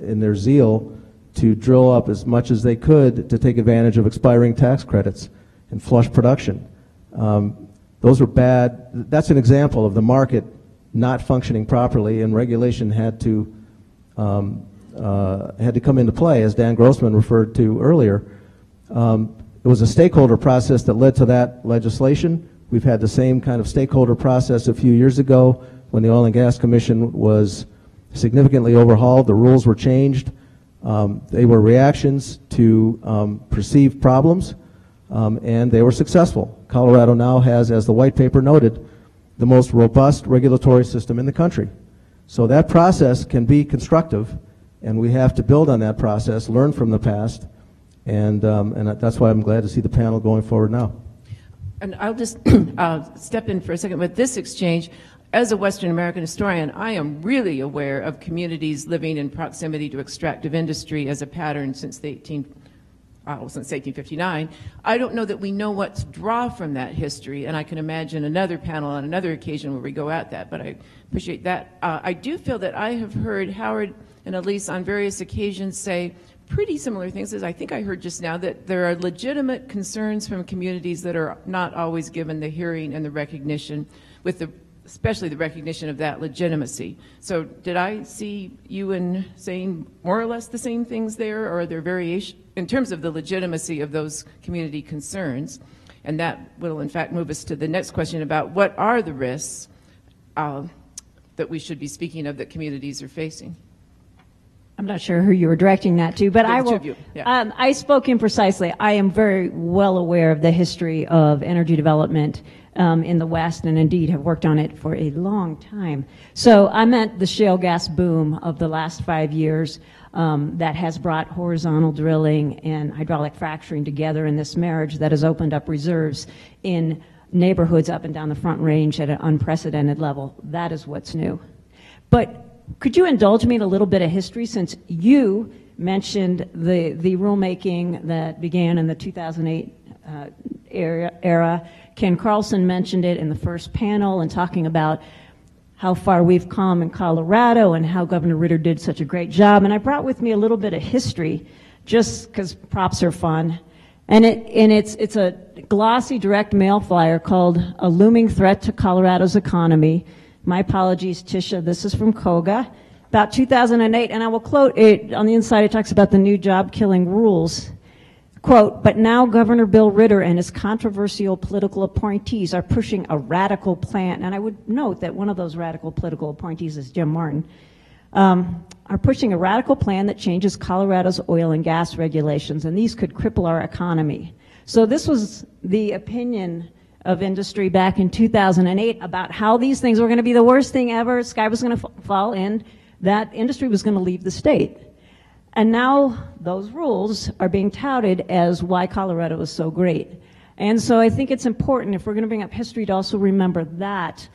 in their zeal to drill up as much as they could to take advantage of expiring tax credits and flush production. Those were bad. That's an example of the market not functioning properly, and regulation had to come into play, as Dan Grossman referred to earlier. It was a stakeholder process that led to that legislation. We've had the same kind of stakeholder process a few years ago when the Oil and Gas Commission was significantly overhauled. The rules were changed. They were reactions to perceived problems, and they were successful. Colorado now has, as the white paper noted, the most robust regulatory system in the country. So that process can be constructive, and we have to build on that process, learn from the past, and that's why I'm glad to see the panel going forward now. And I'll just step in for a second with this exchange. As a Western American historian, I am really aware of communities living in proximity to extractive industry as a pattern since 1859. I don't know that we know what to draw from that history, and I can imagine another panel on another occasion where we go at that, but I appreciate that. I do feel that I have heard Howard and Elise on various occasions say pretty similar things, as I think I heard just now, that there are legitimate concerns from communities that are not always given the hearing and the recognition with the especially the recognition of that legitimacy. So did I see you saying more or less the same things there, or are there variations in terms of the legitimacy of those community concerns? And that will, in fact, move us to the next question about what are the risks that we should be speaking of that communities are facing. I'm not sure who you were directing that to, but I will. Yeah. I spoke imprecisely. I am very well aware of the history of energy development in the West, and indeed have worked on it for a long time. So I meant the shale gas boom of the last 5 years that has brought horizontal drilling and hydraulic fracturing together in this marriage that has opened up reserves in neighborhoods up and down the Front Range at an unprecedented level. That is what's new. But could you indulge me in a little bit of history, since you mentioned the rulemaking that began in the 2008 era. Ken Carlson mentioned it in the first panel and talking about how far we've come in Colorado and how Governor Ritter did such a great job. And I brought with me a little bit of history just because props are fun. And it's a glossy direct mail flyer called A Looming Threat to Colorado's Economy. My apologies, Tisha. This is from Koga, about 2008. And I will quote it. On the inside, it talks about the new job-killing rules. Quote, but now Governor Bill Ritter and his controversial political appointees are pushing a radical plan. And I would note that one of those radical political appointees is Jim Martin. Are pushing a radical plan that changes Colorado's oil and gas regulations, and these could cripple our economy. So this was the opinion of industry back in 2008 about how these things were going to be the worst thing ever, sky was going to fall, and that industry was going to leave the state. And now those rules are being touted as why Colorado is so great. And so I think it's important, if we're going to bring up history, to also remember that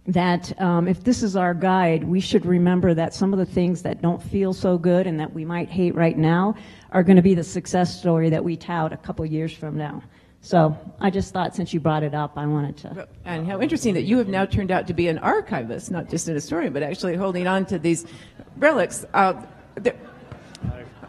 if this is our guide, we should remember that some of the things that don't feel so good and that we might hate right now are going to be the success story that we tout a couple years from now. So I just thought, since you brought it up, I wanted to. And how interesting that you have now turned out to be an archivist, not just an historian, but actually holding on to these relics.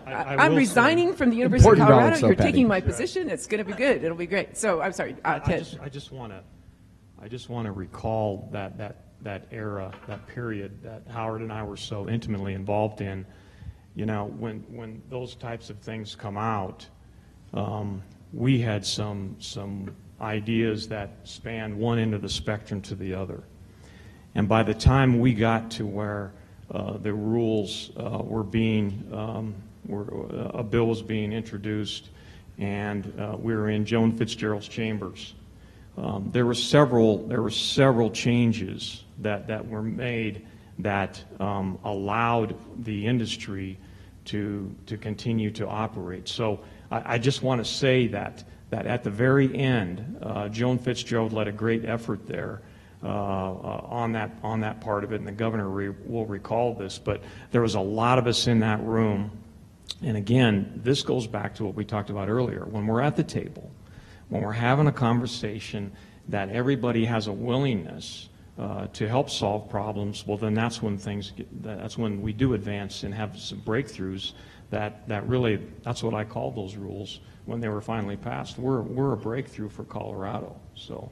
I'm resigning from the University of Colorado. You're taking my position. It's going to be good. It'll be great. So I'm sorry, Ted. I just want to recall that era, that period that Howard and I were so intimately involved in. You know, when those types of things come out, we had some ideas that spanned one end of the spectrum to the other. And by the time we got to where the rules were being, a bill was being introduced, and we were in Joan Fitzgerald's chambers, there were several changes that were made that allowed the industry to continue to operate. So I just want to say that at the very end, Joan Fitzgerald led a great effort there on that part of it, and the governor will recall this. But there was a lot of us in that room, and again, this goes back to what we talked about earlier. When we're at the table, when we're having a conversation that everybody has a willingness to help solve problems, well, then that's when we do advance and have some breakthroughs. That really, that's what I call those rules when they were finally passed. We're a breakthrough for Colorado. So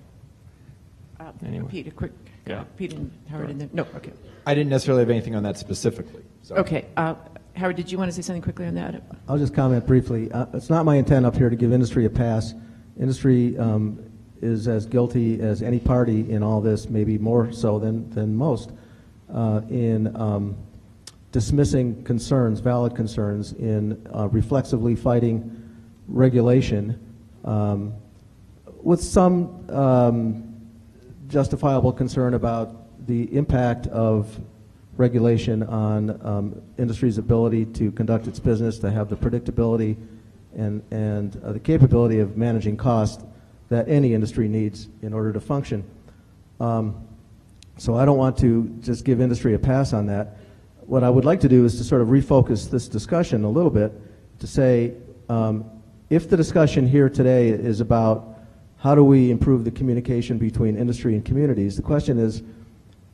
anyway. Pete, a quick. Yeah. Pete and Howard in there. No, okay. I didn't necessarily have anything on that specifically. So. Okay. Howard, did you want to say something quickly on that? I'll just comment briefly. It's not my intent up here to give industry a pass. Industry is as guilty as any party in all this, maybe more so than most, in dismissing concerns, valid concerns, in reflexively fighting regulation with some justifiable concern about the impact of regulation on industry's ability to conduct its business, to have the predictability and the capability of managing costs that any industry needs in order to function. So I don't want to just give industry a pass on that. What I would like to do is to sort of refocus this discussion a little bit to say, if the discussion here today is about how do we improve the communication between industry and communities, the question is,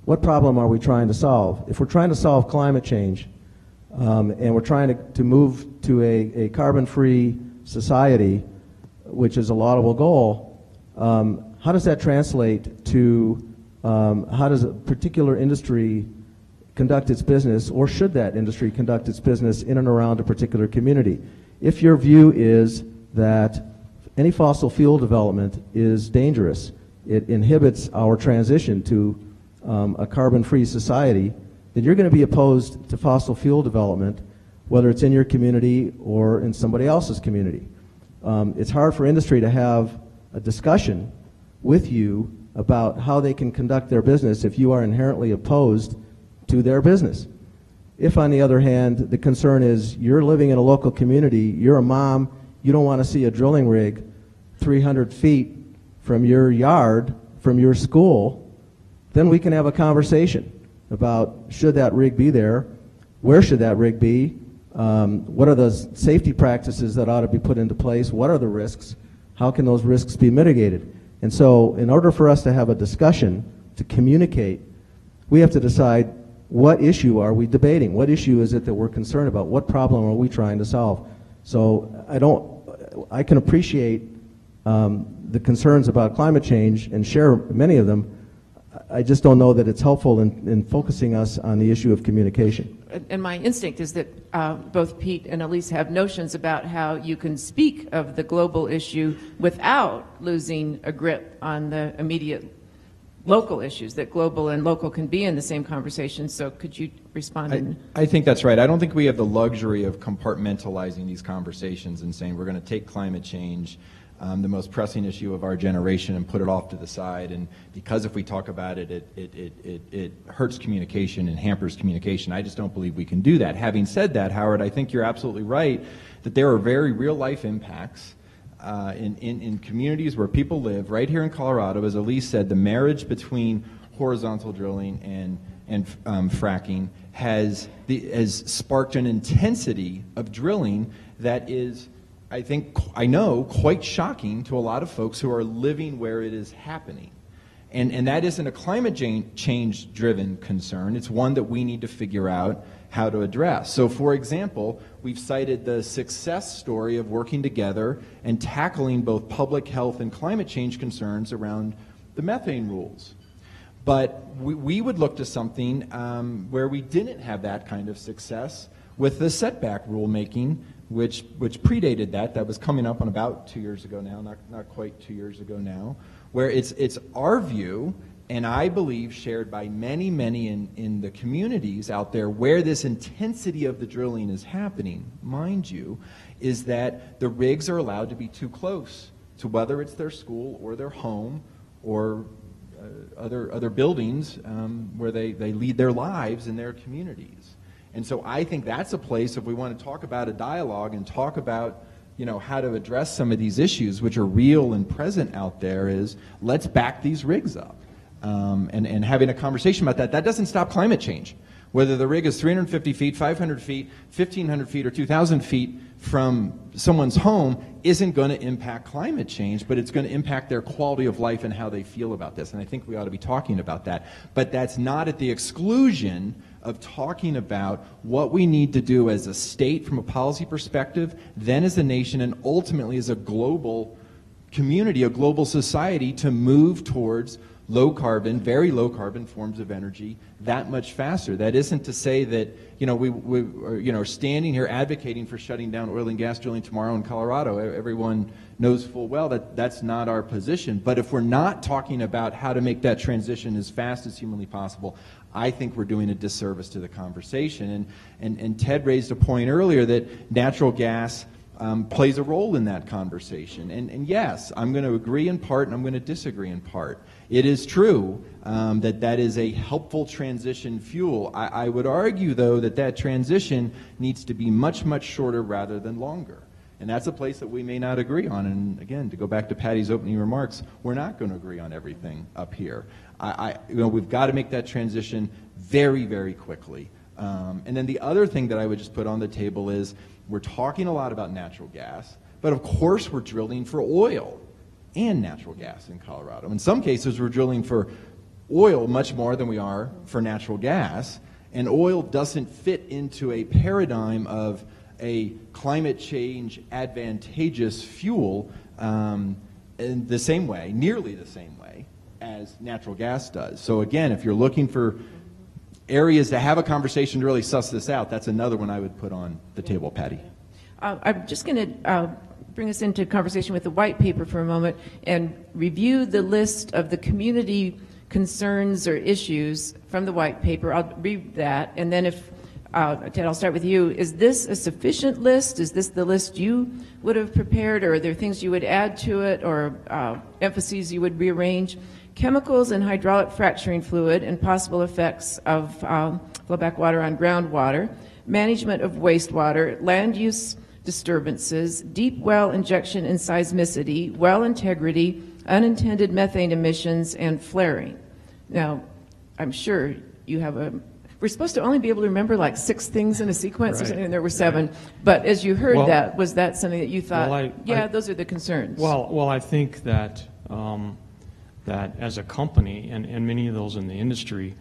what problem are we trying to solve? If we're trying to solve climate change, and we're trying to move to a carbon-free society, which is a laudable goal, how does that translate to How does a particular industry conduct its business, or should that industry conduct its business in and around a particular community? If your view is that any fossil fuel development is dangerous, it inhibits our transition to a carbon-free society, then you're going to be opposed to fossil fuel development, whether it's in your community or in somebody else's community. It's hard for industry to have a discussion with you about how they can conduct their business if you are inherently opposed to their business. If, on the other hand, the concern is you're living in a local community, you're a mom, you don't want to see a drilling rig 300 feet from your yard, from your school, then we can have a conversation about should that rig be there, where should that rig be, what are the safety practices that ought to be put into place, what are the risks, how can those risks be mitigated. And so in order for us to have a discussion, to communicate, we have to decide what issue are we debating, what issue is it that we're concerned about, what problem are we trying to solve. So I can appreciate the concerns about climate change and share many of them. I just don't know that it's helpful in focusing us on the issue of communication. And my instinct is that both Pete and Elise have notions about how you can speak of the global issue without losing a grip on the immediate local issues, that global and local can be in the same conversation. So could you respond? I think that's right. I don't think we have the luxury of compartmentalizing these conversations and saying we're going to take climate change, the most pressing issue of our generation, and put it off to the side. And because if we talk about it, it hurts communication and hampers communication. I just don't believe we can do that. Having said that, Howard, I think you're absolutely right that there are very real life impacts in communities where people live. Right here in Colorado, as Elise said, the marriage between horizontal drilling and fracking has sparked an intensity of drilling that is, I know, quite shocking to a lot of folks who are living where it is happening. And that isn't a climate change-driven concern. It's one that we need to figure out how to address. So, for example, we've cited the success story of working together and tackling both public health and climate change concerns around the methane rules. But we would look to something where we didn't have that kind of success with the setback rulemaking, which predated that. That was coming up on about 2 years ago now, not quite 2 years ago now, where it's our view, and I believe shared by many in the communities out there where this intensity of the drilling is happening, mind you, is that the rigs are allowed to be too close to whether it's their school or their home or other buildings where they lead their lives in their communities. And so I think that's a place, if we want to talk about a dialogue and talk about how to address some of these issues which are real and present out there, is let's back these rigs up. And having a conversation about that doesn't stop climate change. Whether the rig is 350 feet, 500 feet, 1,500 feet, or 2,000 feet from someone's home isn't going to impact climate change, but it's going to impact their quality of life and how they feel about this. And I think we ought to be talking about that. But that's not at the exclusion of talking about what we need to do as a state from a policy perspective, then as a nation, and ultimately as a global community, a global society, to move towards low carbon, very low carbon forms of energy that much faster. That isn't to say that we are standing here advocating for shutting down oil and gas drilling tomorrow in Colorado. Everyone knows full well that that's not our position. But if we're not talking about how to make that transition as fast as humanly possible, I think we're doing a disservice to the conversation. And Ted raised a point earlier that natural gas plays a role in that conversation. And yes, I'm going to agree in part and I'm going to disagree in part. It is true that is a helpful transition fuel. I would argue, though, that transition needs to be much, much shorter rather than longer. And that's a place that we may not agree on. And again, to go back to Patty's opening remarks, we're not going to agree on everything up here. We've got to make that transition very, very quickly. And then the other thing that I would just put on the table is we're talking a lot about natural gas, but of course we're drilling for oil and natural gas in Colorado. In some cases, we're drilling for oil much more than we are for natural gas, and oil doesn't fit into a paradigm of a climate change advantageous fuel in the same way, nearly the same way, as natural gas does. So again, if you're looking for areas to have a conversation to really suss this out, that's another one I would put on the table, Patty. I'm just going to bring us into conversation with the white paper for a moment and review the list of the community concerns or issues from the white paper. I'll read that, and then if Ted, I'll start with you. Is this a sufficient list? Is this the list you would have prepared, or are there things you would add to it, or emphases you would rearrange? Chemicals and hydraulic fracturing fluid and possible effects of flowback water on groundwater, management of wastewater, land use disturbances, deep well injection and seismicity, well integrity, unintended methane emissions, and flaring. Now, I'm sure you have a... We're supposed to only be able to remember like 6 things in a sequence or something, and there were 7. Right. But as you heard that, was that something that you thought, those are the concerns? Well, I think that that as a company, and many of those in the industry,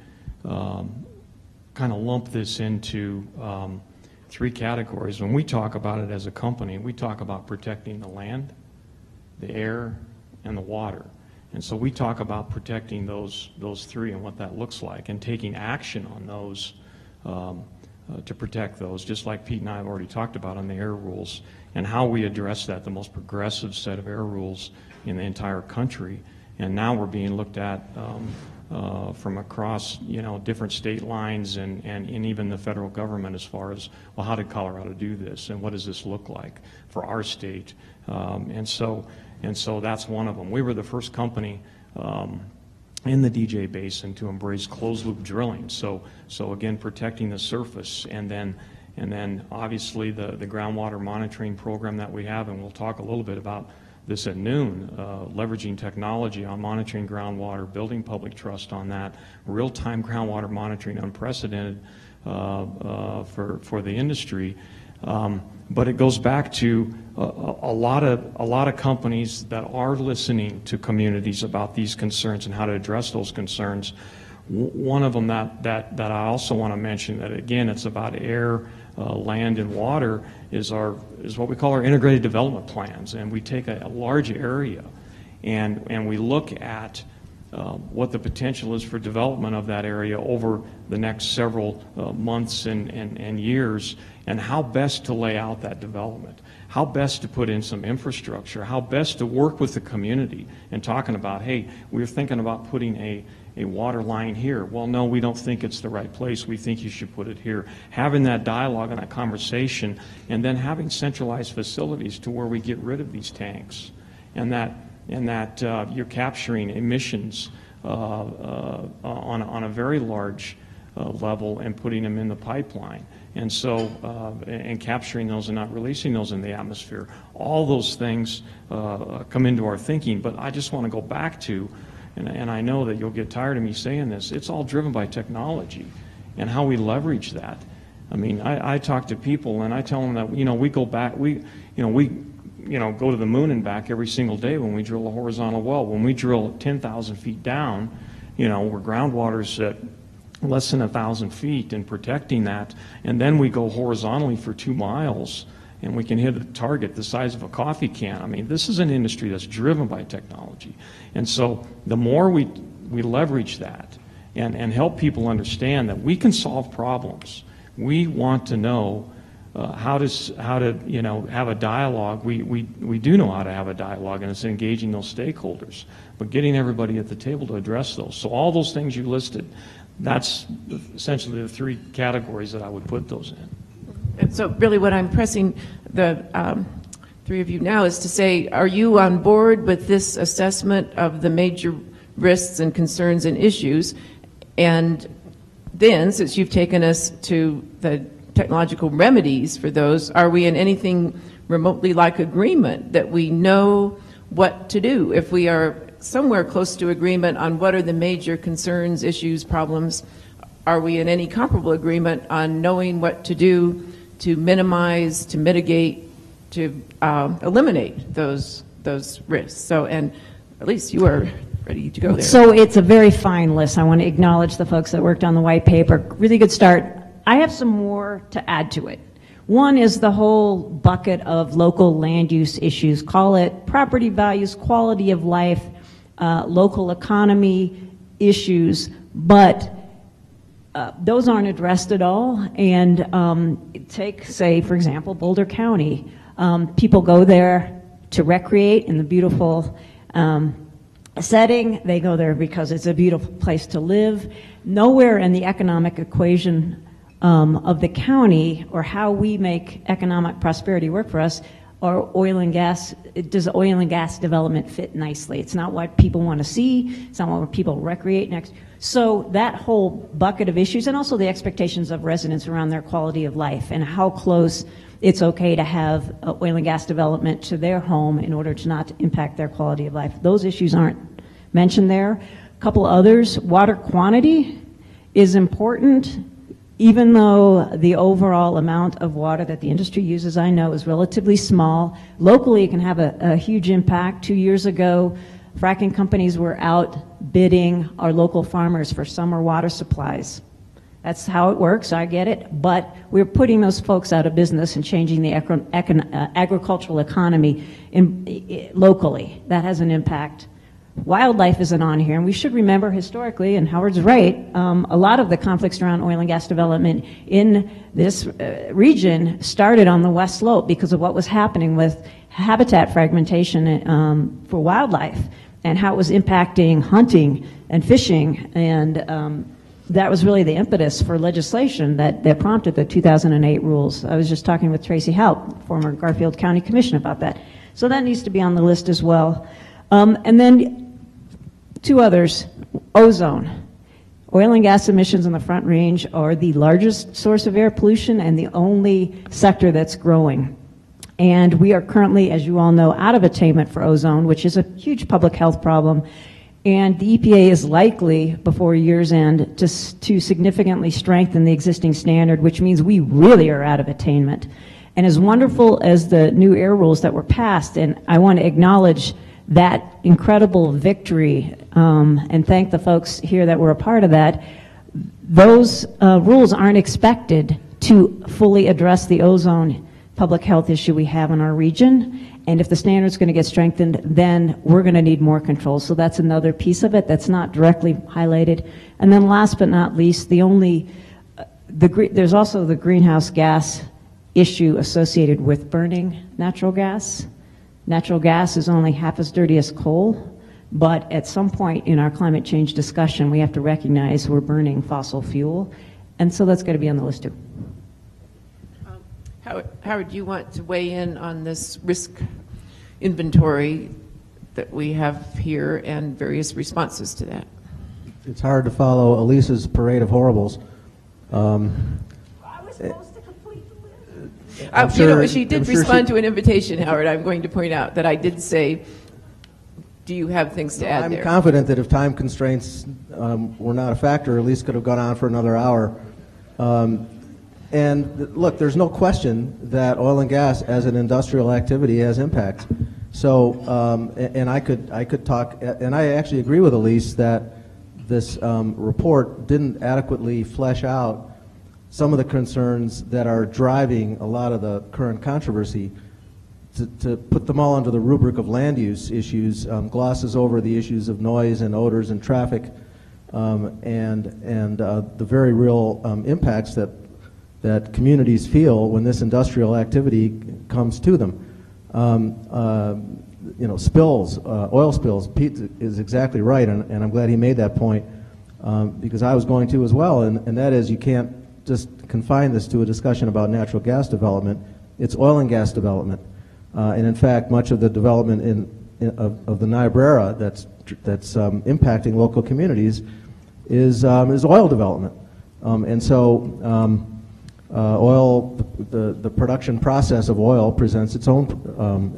kind of lump this into 3 categories. When we talk about it as a company, we talk about protecting the land, the air, and the water. And so we talk about protecting those 3 and what that looks like, and taking action on those to protect those, just like Pete and I have already talked about on the air rules and how we address that, the most progressive set of air rules in the entire country. And now we're being looked at from across, different state lines and even the federal government as far as, well, how did Colorado do this, and what does this look like for our state? And so that's one of them. We were the first company in the DJ Basin to embrace closed-loop drilling. So again, protecting the surface, and then obviously the groundwater monitoring program that we have, and we'll talk a little bit about this at noon, leveraging technology on monitoring groundwater, building public trust on that, real-time groundwater monitoring, unprecedented for the industry. But it goes back to a lot of companies that are listening to communities about these concerns and how to address those concerns. One of them that I also want to mention, that again, it's about air, land, and water, is what we call our integrated development plans. And we take a large area and we look at what the potential is for development of that area over the next several months and years, and how best to lay out that development, how best to put in some infrastructure, how best to work with the community and talking about, hey, we're thinking about putting a water line here. Well, no, we don't think it's the right place. We think you should put it here. Having that dialogue and that conversation, and then having centralized facilities to where we get rid of these tanks, and that you're capturing emissions on a very large level and putting them in the pipeline. And so, and capturing those and not releasing those in the atmosphere. All those things come into our thinking. But I just want to go back to, and I know that you'll get tired of me saying this, it's all driven by technology and how we leverage that. I mean, I talk to people and I tell them that, we go back, we go to the moon and back every single day when we drill a horizontal well. When we drill 10,000 feet down, where groundwater's at less than 1,000 feet, and protecting that, and then we go horizontally for 2 miles, and we can hit a target the size of a coffee can. I mean, this is an industry that's driven by technology. And so the more we leverage that and help people understand that we can solve problems, we want to know how to have a dialogue. We do know how to have a dialogue, and it's engaging those stakeholders, but getting everybody at the table to address those. So all those things you listed, that's essentially the 3 categories that I would put those in. And so really what I'm pressing the 3 of you now is to say, are you on board with this assessment of the major risks and concerns and issues? And then, since you've taken us to the technological remedies for those, are we in anything remotely like agreement that we know what to do? If we are somewhere close to agreement on what are the major concerns, issues, problems, are we in any comparable agreement on knowing what to do to minimize, to mitigate, to eliminate those risks? So, and at least you are ready to go there. So it's a very fine list. I want to acknowledge the folks that worked on the white paper. Really good start. I have some more to add to it. One is the whole bucket of local land use issues. Call it property values, quality of life, local economy issues, but those aren't addressed at all. And take, say, for example, Boulder County. People go there to recreate in the beautiful setting. They go there because it's a beautiful place to live. Nowhere in the economic equation of the county, or how we make economic prosperity work for us, or oil and gas, does oil and gas development fit nicely. It's not what people want to see. It's not what people recreate next. So that whole bucket of issues, and also the expectations of residents around their quality of life and how close it's okay to have oil and gas development to their home in order to not impact their quality of life. Those issues aren't mentioned there. A couple others, water quantity is important. Even though the overall amount of water that the industry uses, I know, is relatively small, locally it can have a huge impact. 2 years ago, fracking companies were out bidding our local farmers for summer water supplies. That's how it works, I get it, but we're putting those folks out of business and changing the agricultural economy locally. That has an impact. Wildlife isn't on here, and we should remember historically, and Howard's right, a lot of the conflicts around oil and gas development in this region started on the west slope because of what was happening with habitat fragmentation for wildlife and how it was impacting hunting and fishing, and that was really the impetus for legislation that prompted the 2008 rules. I was just talking with Tracy Haupt, former Garfield County Commissioner, about that. So that needs to be on the list as well. And then two others, ozone. Oil and gas emissions in the Front Range are the largest source of air pollution and the only sector that's growing. And we are currently, as you all know, out of attainment for ozone, which is a huge public health problem. And the EPA is likely, before year's end, to significantly strengthen the existing standard, which means we really are out of attainment. And as wonderful as the new air rules that were passed, and I want to acknowledge that incredible victory and thank the folks here that were a part of that, those rules aren't expected to fully address the ozone public health issue we have in our region. And if the standard's going to get strengthened, then we're going to need more control. So that's another piece of it that's not directly highlighted. And then last but not least, there's also the greenhouse gas issue associated with burning natural gas. Natural gas is only half as dirty as coal, but at some point in our climate change discussion, we have to recognize we're burning fossil fuel, and so that's got to be on the list too. Howard, do you want to weigh in on this risk inventory that we have here and various responses to that? It's hard to follow Elisa's parade of horribles. She did respond to an invitation, Howard. I'm going to point out that I did say, do you have things to add there? I'm confident that if time constraints were not a factor, at least could have gone on for another hour. And look, there's no question that oil and gas as an industrial activity has impact. So, and I could talk, and I actually agree with Elise that this report didn't adequately flesh out some of the concerns that are driving a lot of the current controversy. To put them all under the rubric of land use issues, glosses over the issues of noise and odors and traffic, and the very real impacts that communities feel when this industrial activity comes to them. Spills, oil spills. Pete is exactly right, and I'm glad he made that point, because I was going to as well, and that is, you can't just confine this to a discussion about natural gas development. It's oil and gas development. And in fact, much of the development of the Niobrara that's impacting local communities is oil development. And so oil, the production process of oil presents its own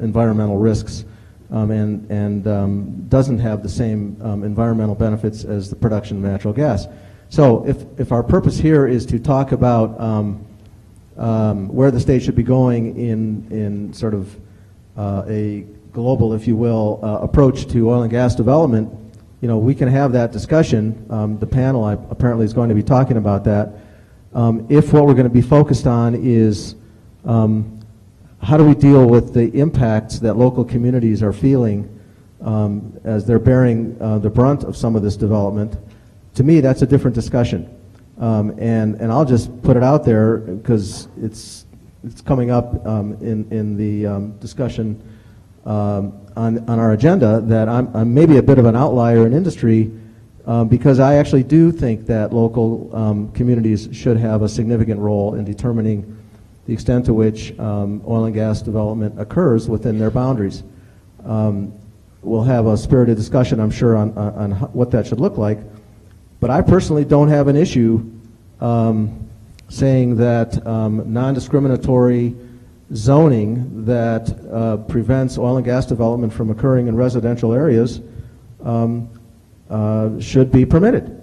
environmental risks and doesn't have the same environmental benefits as the production of natural gas. So if our purpose here is to talk about where the state should be going in sort of a global, if you will, approach to oil and gas development, we can have that discussion. The panel apparently is going to be talking about that. If what we're going to be focused on is how do we deal with the impacts that local communities are feeling as they're bearing the brunt of some of this development, to me, that's a different discussion. And I'll just put it out there because it's coming up in the discussion on our agenda that I'm maybe a bit of an outlier in industry because I actually do think that local communities should have a significant role in determining the extent to which oil and gas development occurs within their boundaries. We'll have a spirited discussion, I'm sure, on what that should look like. But I personally don't have an issue saying that non-discriminatory zoning that prevents oil and gas development from occurring in residential areas should be permitted.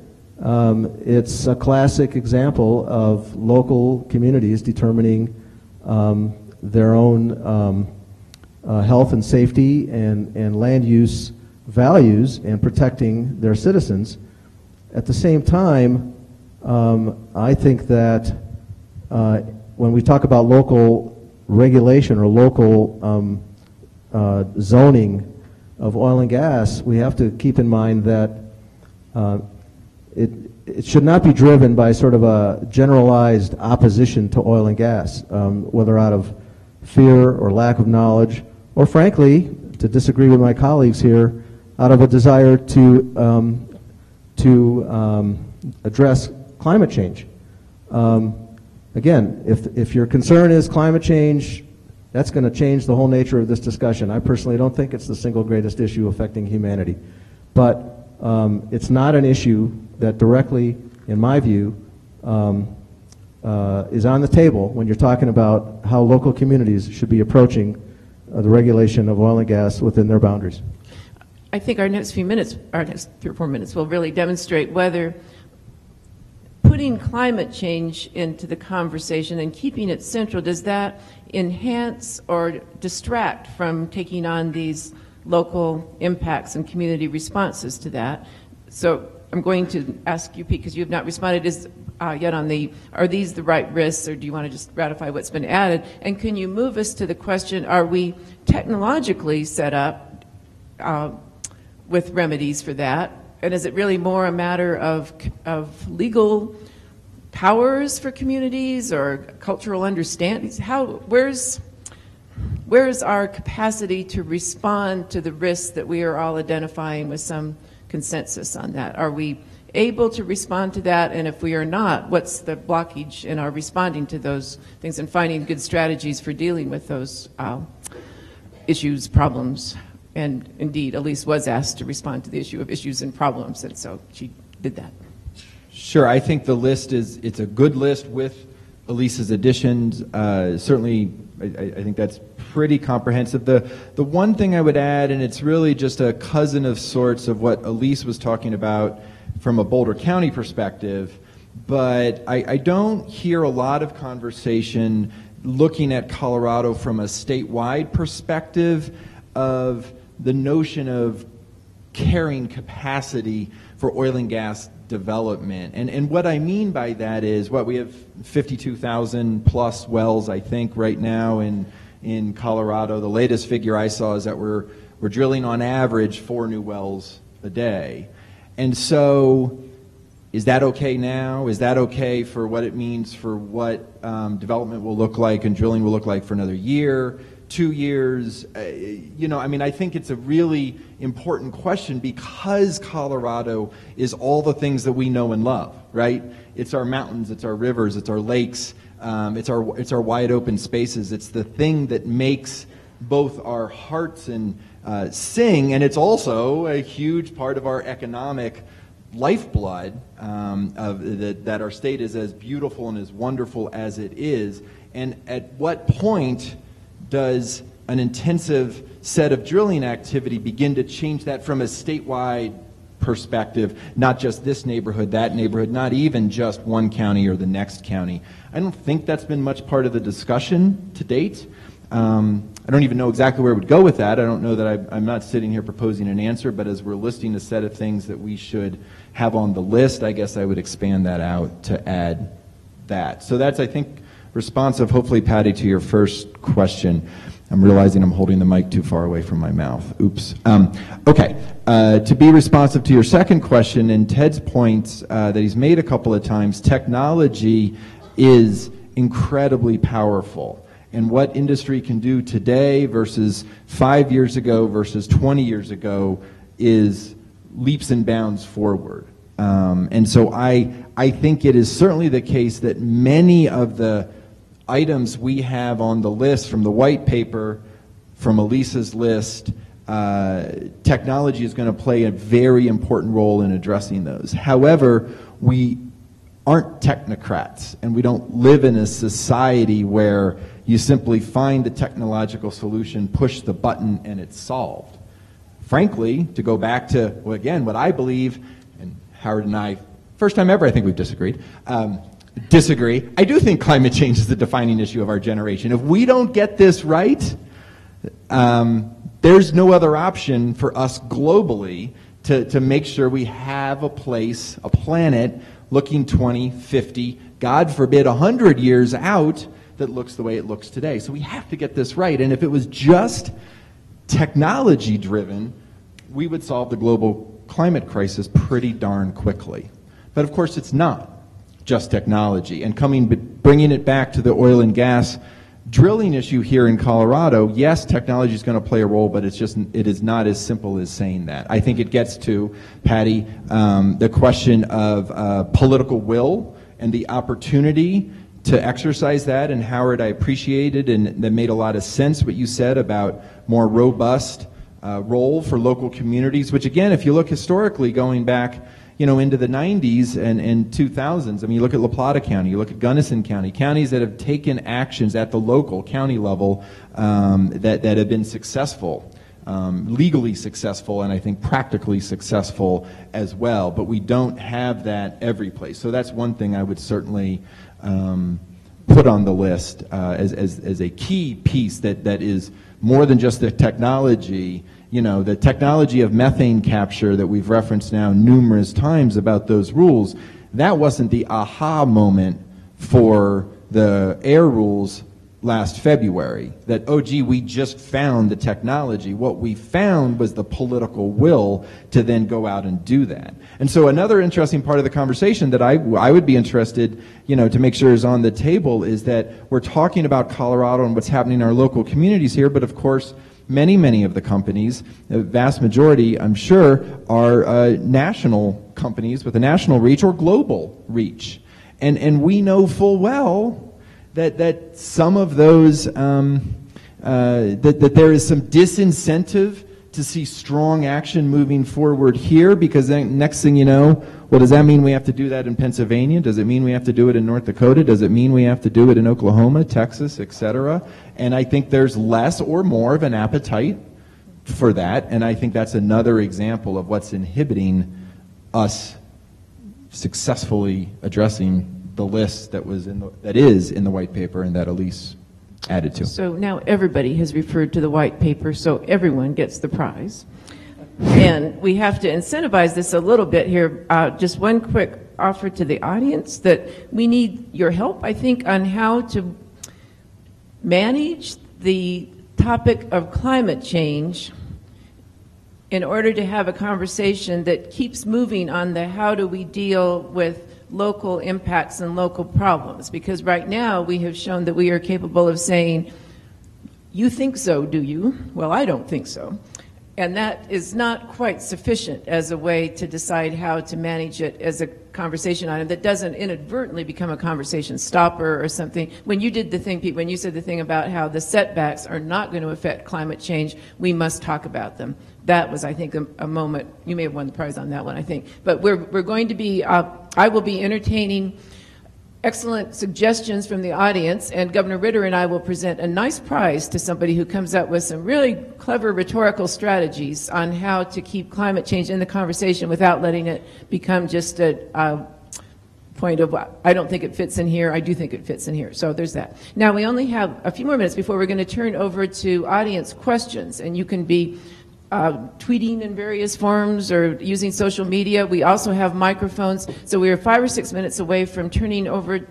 It's a classic example of local communities determining their own health and safety and land use values and protecting their citizens. At the same time, I think that when we talk about local regulation or local zoning of oil and gas, we have to keep in mind that it should not be driven by sort of a generalized opposition to oil and gas, whether out of fear or lack of knowledge, or frankly, to disagree with my colleagues here, out of a desire to address climate change. Again, if your concern is climate change, that's going to change the whole nature of this discussion. I personally don't think it's the single greatest issue affecting humanity. But it's not an issue that directly, in my view, is on the table when you're talking about how local communities should be approaching the regulation of oil and gas within their boundaries. I think our next few minutes, our next 3 or 4 minutes, will really demonstrate whether putting climate change into the conversation and keeping it central, does that enhance or distract from taking on these local impacts and community responses to that? So I'm going to ask you, Pete, because you have not responded yet on are these the right risks, or do you want to just ratify what's been added? And can you move us to the question, are we technologically set up with remedies for that? And is it really more a matter of legal powers for communities or cultural understandings? Where's our capacity to respond to the risks that we are all identifying with some consensus on that? Are we able to respond to that? And if we are not, what's the blockage in our responding to those things and finding good strategies for dealing with those issues, problems? And indeed, Elise was asked to respond to the issue of issues and problems, and so she did that. Sure, I think the list it's a good list with Elise's additions. Certainly, I think that's pretty comprehensive. The one thing I would add, and it's really just a cousin of sorts of what Elise was talking about from a Boulder County perspective, but I don't hear a lot of conversation looking at Colorado from a statewide perspective of the notion of carrying capacity for oil and gas development. And what I mean by that is, we have 52,000 plus wells, I think, right now in Colorado. The latest figure I saw is that we're drilling on average 4 new wells a day. And so is that okay now? Is that okay for what it means for what development will look like and drilling will look like for another year, 2 years? I think it's a really important question because Colorado is all the things that we know and love, right? It's our mountains, it's our rivers, it's our lakes, it's our wide open spaces. It's the thing that makes both our hearts and sing, and it's also a huge part of our economic lifeblood that our state is as beautiful and as wonderful as it is. And at what point does an intensive set of drilling activity begin to change that from a statewide perspective, not just this neighborhood, that neighborhood, not even just one county or the next county? I don't think that's been much part of the discussion to date. I don't even know exactly where it would go with that. I don't know that I'm not sitting here proposing an answer, but as we're listing a set of things that we should have on the list, I guess I would expand that out to add that. So that's, I think, responsive, hopefully, Patty, to your first question. I'm realizing I'm holding the mic too far away from my mouth. Oops. Okay. To be responsive to your second question, and Ted's points that he's made a couple of times, technology is incredibly powerful. And what industry can do today versus 5 years ago versus 20 years ago is leaps and bounds forward. And so I think it is certainly the case that many of the items we have on the list from the white paper, from Elisa's list, technology is going to play a very important role in addressing those. However, we aren't technocrats, and we don't live in a society where you simply find the technological solution, push the button, and it's solved. Frankly, to go back to, well, again, what I believe, and Howard and I, first time ever I think we've disagreed, disagree. I do think climate change is the defining issue of our generation. If we don't get this right, there's no other option for us globally to make sure we have a place, a planet, looking 20, 50, God forbid, 100 years out that looks the way it looks today. So we have to get this right. And if it was just technology driven, we would solve the global climate crisis pretty darn quickly. But of course it's not just technology. And bringing it back to the oil and gas drilling issue here in Colorado, yes, technology is going to play a role, but it is not as simple as saying that. I think it gets to, Patty, the question of political will and the opportunity to exercise that. And Howard, I appreciated, and that made a lot of sense what you said about more robust role for local communities, which again, if you look historically going back into the 90s and 2000s. I mean, you look at La Plata County, you look at Gunnison County, counties that have taken actions at the local county level that have been successful, legally successful, and I think practically successful as well. But we don't have that every place. So that's one thing I would certainly put on the list as a key piece that is more than just the technology. The technology of methane capture that we've referenced now numerous times about those rules, that wasn't the aha moment for the air rules last February, that, oh gee, we just found the technology. What we found was the political will to then go out and do that. And so another interesting part of the conversation that I would be interested, to make sure is on the table is that we're talking about Colorado and what's happening in our local communities here, but of course, many of the companies, the vast majority, I'm sure, are national companies with a national reach or global reach. And we know full well that some of those, that there is some disincentive to see strong action moving forward here, because then next thing you know, well, does that mean we have to do that in Pennsylvania? Does it mean we have to do it in North Dakota? Does it mean we have to do it in Oklahoma, Texas, et cetera? And I think there's less or more of an appetite for that, and I think that's another example of what's inhibiting us successfully addressing the list that is in the white paper and that Elise added to. So now everybody has referred to the white paper, so everyone gets the prize. And we have to incentivize this a little bit here. Just one quick offer to the audience that we need your help, I think, on how to manage the topic of climate change in order to have a conversation that keeps moving on the how do we deal with local impacts and local problems. Because right now we have shown that we are capable of saying, you think so, do you? Well, I don't think so. And that is not quite sufficient as a way to decide how to manage it as a conversation item that doesn't inadvertently become a conversation stopper or something. When you did the thing, Pete, when you said the thing about how the setbacks are not going to affect climate change, we must talk about them. That was, I think, a moment. You may have won the prize on that one, I think. But we're going to be, I will be entertaining excellent suggestions from the audience, and Governor Ritter and I will present a nice prize to somebody who comes up with some really clever rhetorical strategies on how to keep climate change in the conversation without letting it become just a point of, I don't think it fits in here, I do think it fits in here. So there's that. Now we only have a few more minutes before we're going to turn over to audience questions, and you can be tweeting in various forms or using social media. We also have microphones, so we are 5 or 6 minutes away from turning over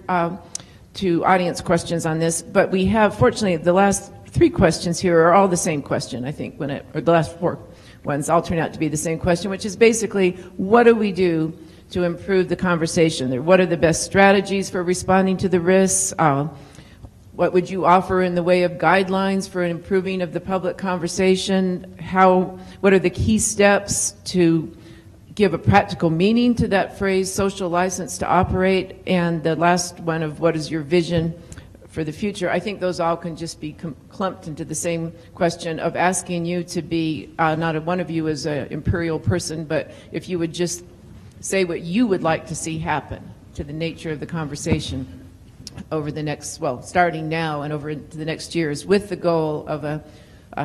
to audience questions on this, but we have, fortunately, the last 3 questions here are all the same question, I think, or the last 4 ones all turn out to be the same question, which is basically, what do we do to improve the conversation? What are the best strategies for responding to the risks? What would you offer in the way of guidelines for improving of the public conversation? What are the key steps to give a practical meaning to that phrase, social license to operate? And the last one of what is your vision for the future? I think those all can just be clumped into the same question of asking you to be, not one of you is an imperial person, but if you would just say what you would like to see happen to the nature of the conversation over the next, well, starting now and over into the next years, with the goal of a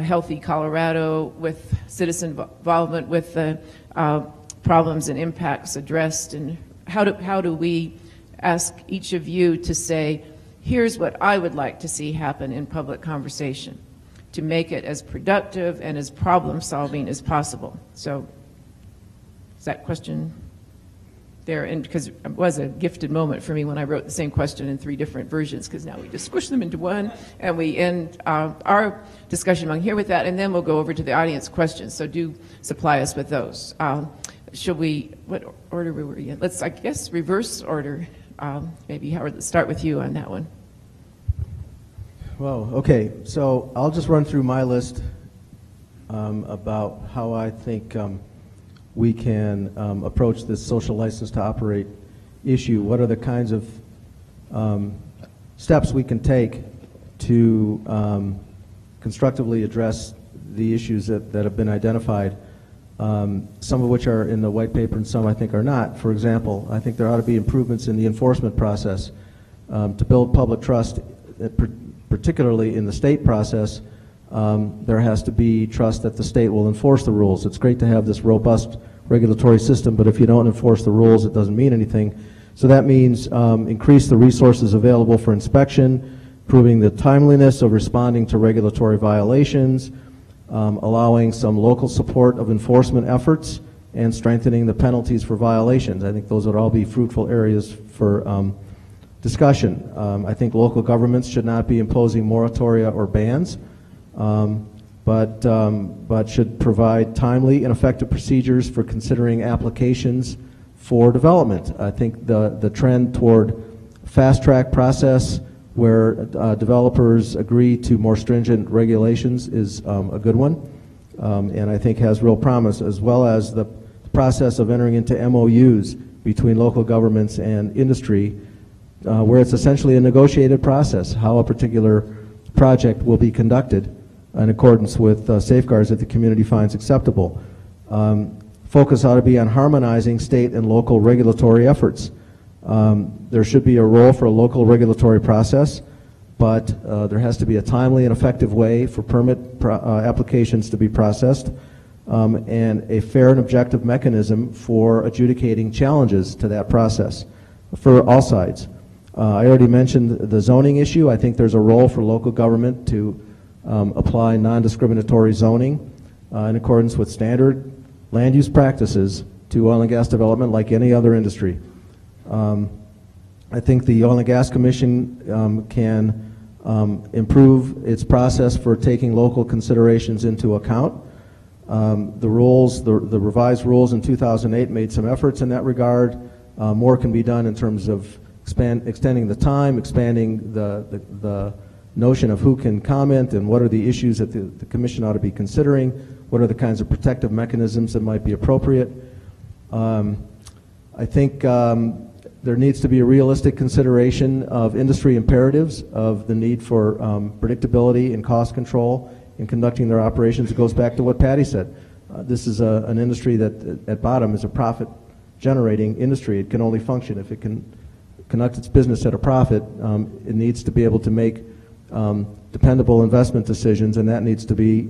healthy Colorado, with citizen involvement, with the problems and impacts addressed. And how do we ask each of you to say, here's what I would like to see happen in public conversation to make it as productive and as problem solving as possible? So is that question there? And because it was a gifted moment for me when I wrote the same question in 3 different versions, because now we just squish them into one and we end our discussion among here with that, and then we'll go over to the audience questions. So do supply us with those. Should we, what order were we in? Let's, I guess, reverse order. Maybe Howard, let's start with you on that one. Well, okay, so I'll just run through my list about how I think we can approach this social license to operate issue. What are the kinds of steps we can take to constructively address the issues that have been identified, some of which are in the white paper and some I think are not. For example, I think there ought to be improvements in the enforcement process to build public trust, particularly in the state process. There has to be trust that the state will enforce the rules. It's great to have this robust regulatory system, but if you don't enforce the rules, it doesn't mean anything. So that means increase the resources available for inspection, improving the timeliness of responding to regulatory violations, allowing some local support of enforcement efforts, and strengthening the penalties for violations. I think those would all be fruitful areas for discussion. I think local governments should not be imposing moratoria or bans, but should provide timely and effective procedures for considering applications for development. I think the trend toward fast-track process where developers agree to more stringent regulations is a good one, and I think has real promise, as well as the process of entering into MOUs between local governments and industry, where it's essentially a negotiated process, how a particular project will be conducted in accordance with safeguards that the community finds acceptable. Focus ought to be on harmonizing state and local regulatory efforts. There should be a role for a local regulatory process, but there has to be a timely and effective way for permit applications to be processed, and a fair and objective mechanism for adjudicating challenges to that process for all sides. I already mentioned the zoning issue. I think there's a role for local government to apply non-discriminatory zoning in accordance with standard land use practices to oil and gas development like any other industry. I think the Oil and Gas Commission can improve its process for taking local considerations into account. The revised rules in 2008 made some efforts in that regard. More can be done in terms of extending the time, expanding the notion of who can comment and what are the issues that the Commission ought to be considering, what are the kinds of protective mechanisms that might be appropriate. I think there needs to be a realistic consideration of industry imperatives, of the need for predictability and cost control in conducting their operations. It goes back to what Patty said. This is an industry that at bottom is a profit-generating industry. It can only function if it can conduct its business at a profit. It needs to be able to make dependable investment decisions, and that needs to be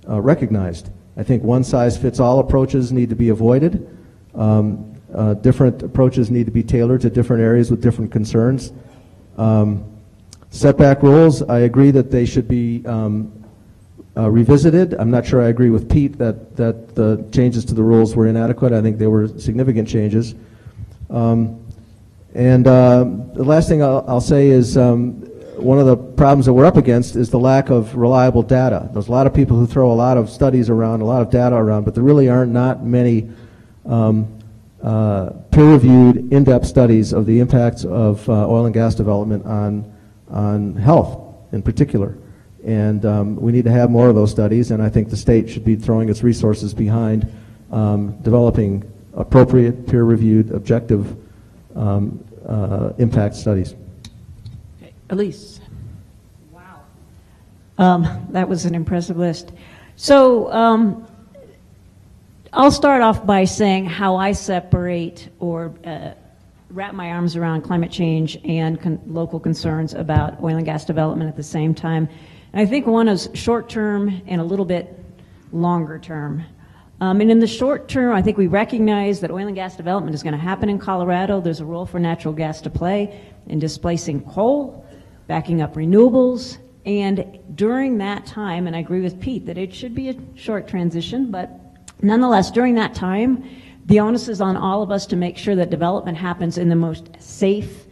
recognized. I think one-size-fits-all approaches need to be avoided. Different approaches need to be tailored to different areas with different concerns. Setback rules, I agree that they should be revisited. I'm not sure I agree with Pete that the changes to the rules were inadequate. I think they were significant changes. And the last thing I'll say is one of the problems that we're up against is the lack of reliable data. There's a lot of people who throw a lot of studies around, a lot of data around, but there really aren't not many peer-reviewed, in-depth studies of the impacts of oil and gas development on health in particular. And we need to have more of those studies, and I think the state should be throwing its resources behind developing appropriate, peer-reviewed, objective impact studies. Okay. Elise. Wow. That was an impressive list. So I'll start off by saying how I separate or wrap my arms around climate change and local concerns about oil and gas development at the same time. And I think one is short term and a little bit longer term. And in the short term, I think we recognize that oil and gas development is going to happen in Colorado. There's a role for natural gas to play in displacing coal, backing up renewables, and during that time, and I agree with Pete that it should be a short transition, but nonetheless, during that time, the onus is on all of us to make sure that development happens in the most safe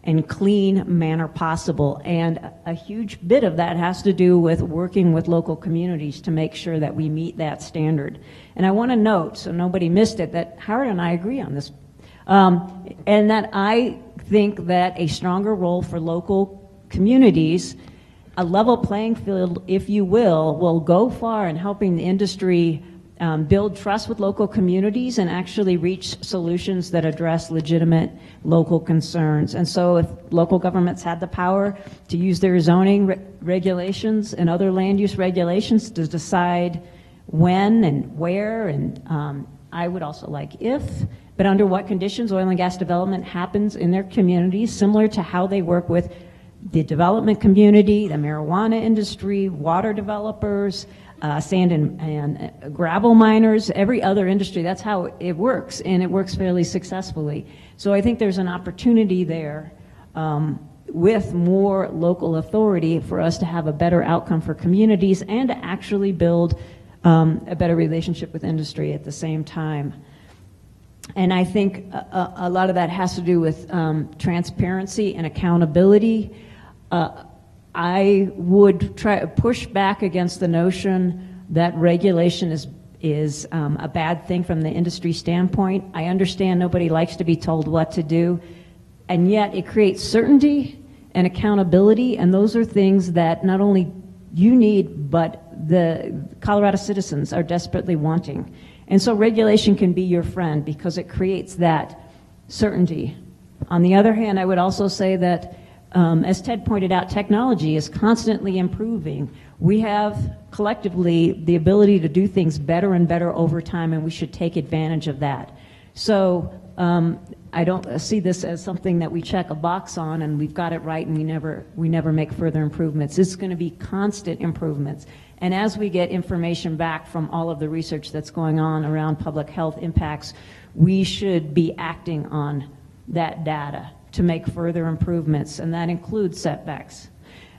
and clean manner possible. And a huge bit of that has to do with working with local communities to make sure that we meet that standard. And I want to note, so nobody missed it, that Howard and I agree on this. And that I think that a stronger role for local communities, a level playing field, if you will go far in helping the industry build trust with local communities and actually reach solutions that address legitimate local concerns. And so if local governments had the power to use their zoning regulations and other land use regulations to decide when and where, and I would also like if, but under what conditions oil and gas development happens in their communities, similar to how they work with the development community, the marijuana industry, water developers, sand and gravel miners, every other industry. That's how it works, and it works fairly successfully. So I think there's an opportunity there with more local authority for us to have a better outcome for communities and to actually build a better relationship with industry at the same time. And I think a lot of that has to do with transparency and accountability. I would try to push back against the notion that regulation is a bad thing from the industry standpoint. I understand nobody likes to be told what to do, and yet it creates certainty and accountability, and those are things that not only you need, but the Colorado citizens are desperately wanting. And so regulation can be your friend because it creates that certainty. On the other hand, I would also say that as Ted pointed out, technology is constantly improving. We have collectively the ability to do things better and better over time, and we should take advantage of that. So I don't see this as something that we check a box on and we've got it right and we never make further improvements. It's going to be constant improvements. And as we get information back from all of the research that's going on around public health impacts, we should be acting on that data to make further improvements, and that includes setbacks.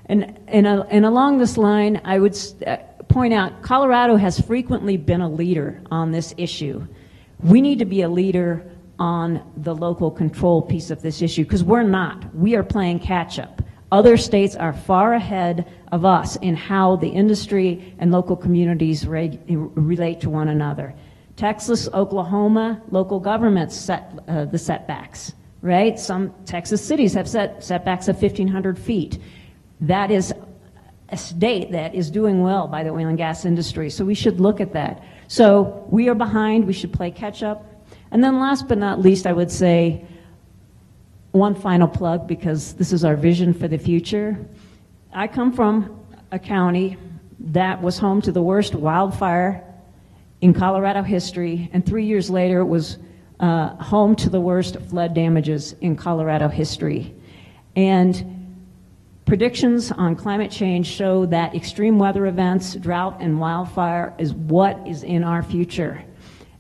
And along this line, I would point out Colorado has frequently been a leader on this issue. We need to be a leader on the local control piece of this issue because we're not. We are playing catch up. Other states are far ahead of us in how the industry and local communities relate to one another. Texas, Oklahoma, local governments set the setbacks. Right? Some Texas cities have set setbacks of 1,500 feet. That is a state that is doing well by the oil and gas industry, so we should look at that. So we are behind, we should play catch up. And then last but not least, I would say one final plug because this is our vision for the future. I come from a county that was home to the worst wildfire in Colorado history, and 3 years later it was home to the worst flood damages in Colorado history. And predictions on climate change show that extreme weather events, drought, and wildfire is what is in our future.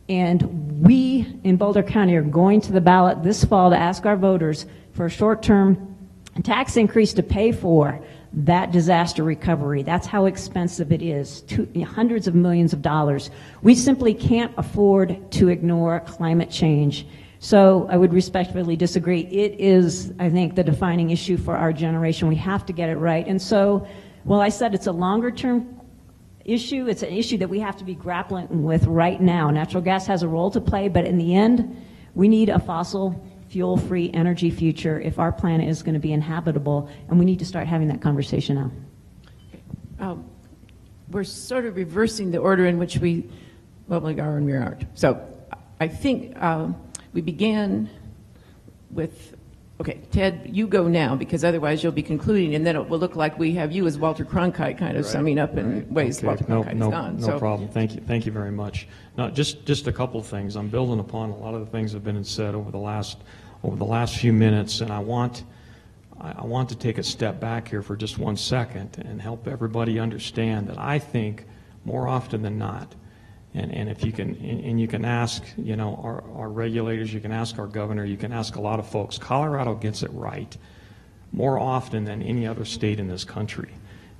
And we in Boulder County are going to the ballot this fall to ask our voters for a short-term tax increase to pay for that disaster recovery. That's how expensive it is, hundreds of millions of dollars. We simply can't afford to ignore climate change. So I would respectfully disagree. It is, I think, the defining issue for our generation. We have to get it right. And so, while I said it's a longer-term issue, it's an issue that we have to be grappling with right now. Natural gas has a role to play, but in the end, we need a fossil fuel-free energy future if our planet is going to be inhabitable, and we need to start having that conversation now. We're sort of reversing the order in which we are and we aren't. So I think we began with, okay, Ted, you go now, because otherwise you'll be concluding, and then it will look like we have you as Walter Cronkite kind of summing up in ways Okay. Walter Cronkite's gone. No problem. Thank you very much. Now, just a couple of things. I'm building upon a lot of the things that have been said over the last few minutes, and I want to take a step back here for just 1 second and help everybody understand that I think more often than not, and if you can, and you can ask, you know, our regulators, you can ask our governor, you can ask a lot of folks, Colorado gets it right more often than any other state in this country.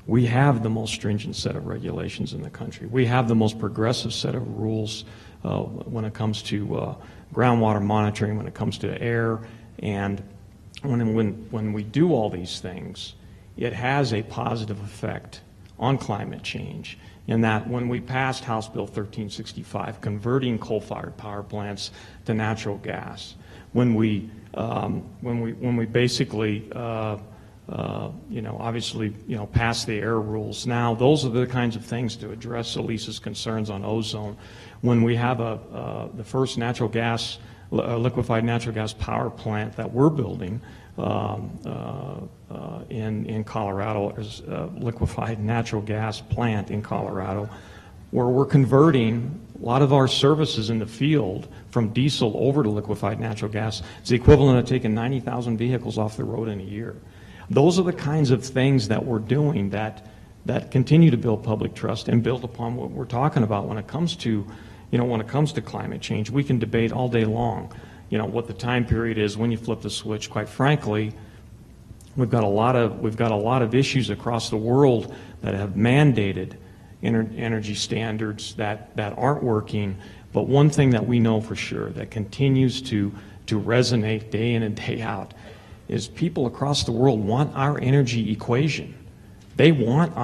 We have the most stringent set of regulations in the country. We have the most progressive set of rules when it comes to groundwater monitoring, when it comes to air, and when we do all these things, it has a positive effect on climate change, in that when we passed House Bill 1365, converting coal-fired power plants to natural gas, when we basically obviously passed the air rules, now those are the kinds of things to address Elisa's concerns on ozone. When we have the first natural gas, liquefied natural gas power plant that we're building in Colorado, is a liquefied natural gas plant in Colorado, where we're converting a lot of our services in the field from diesel over to liquefied natural gas. It's the equivalent of taking 90,000 vehicles off the road in a year. Those are the kinds of things that we're doing that continue to build public trust and build upon what we're talking about when it comes to climate change. We can debate all day long, what the time period is when you flip the switch. Quite frankly, we've got a lot of issues across the world that have mandated energy standards that aren't working. But one thing that we know for sure that continues to resonate day in and day out is people across the world want our energy equation. They want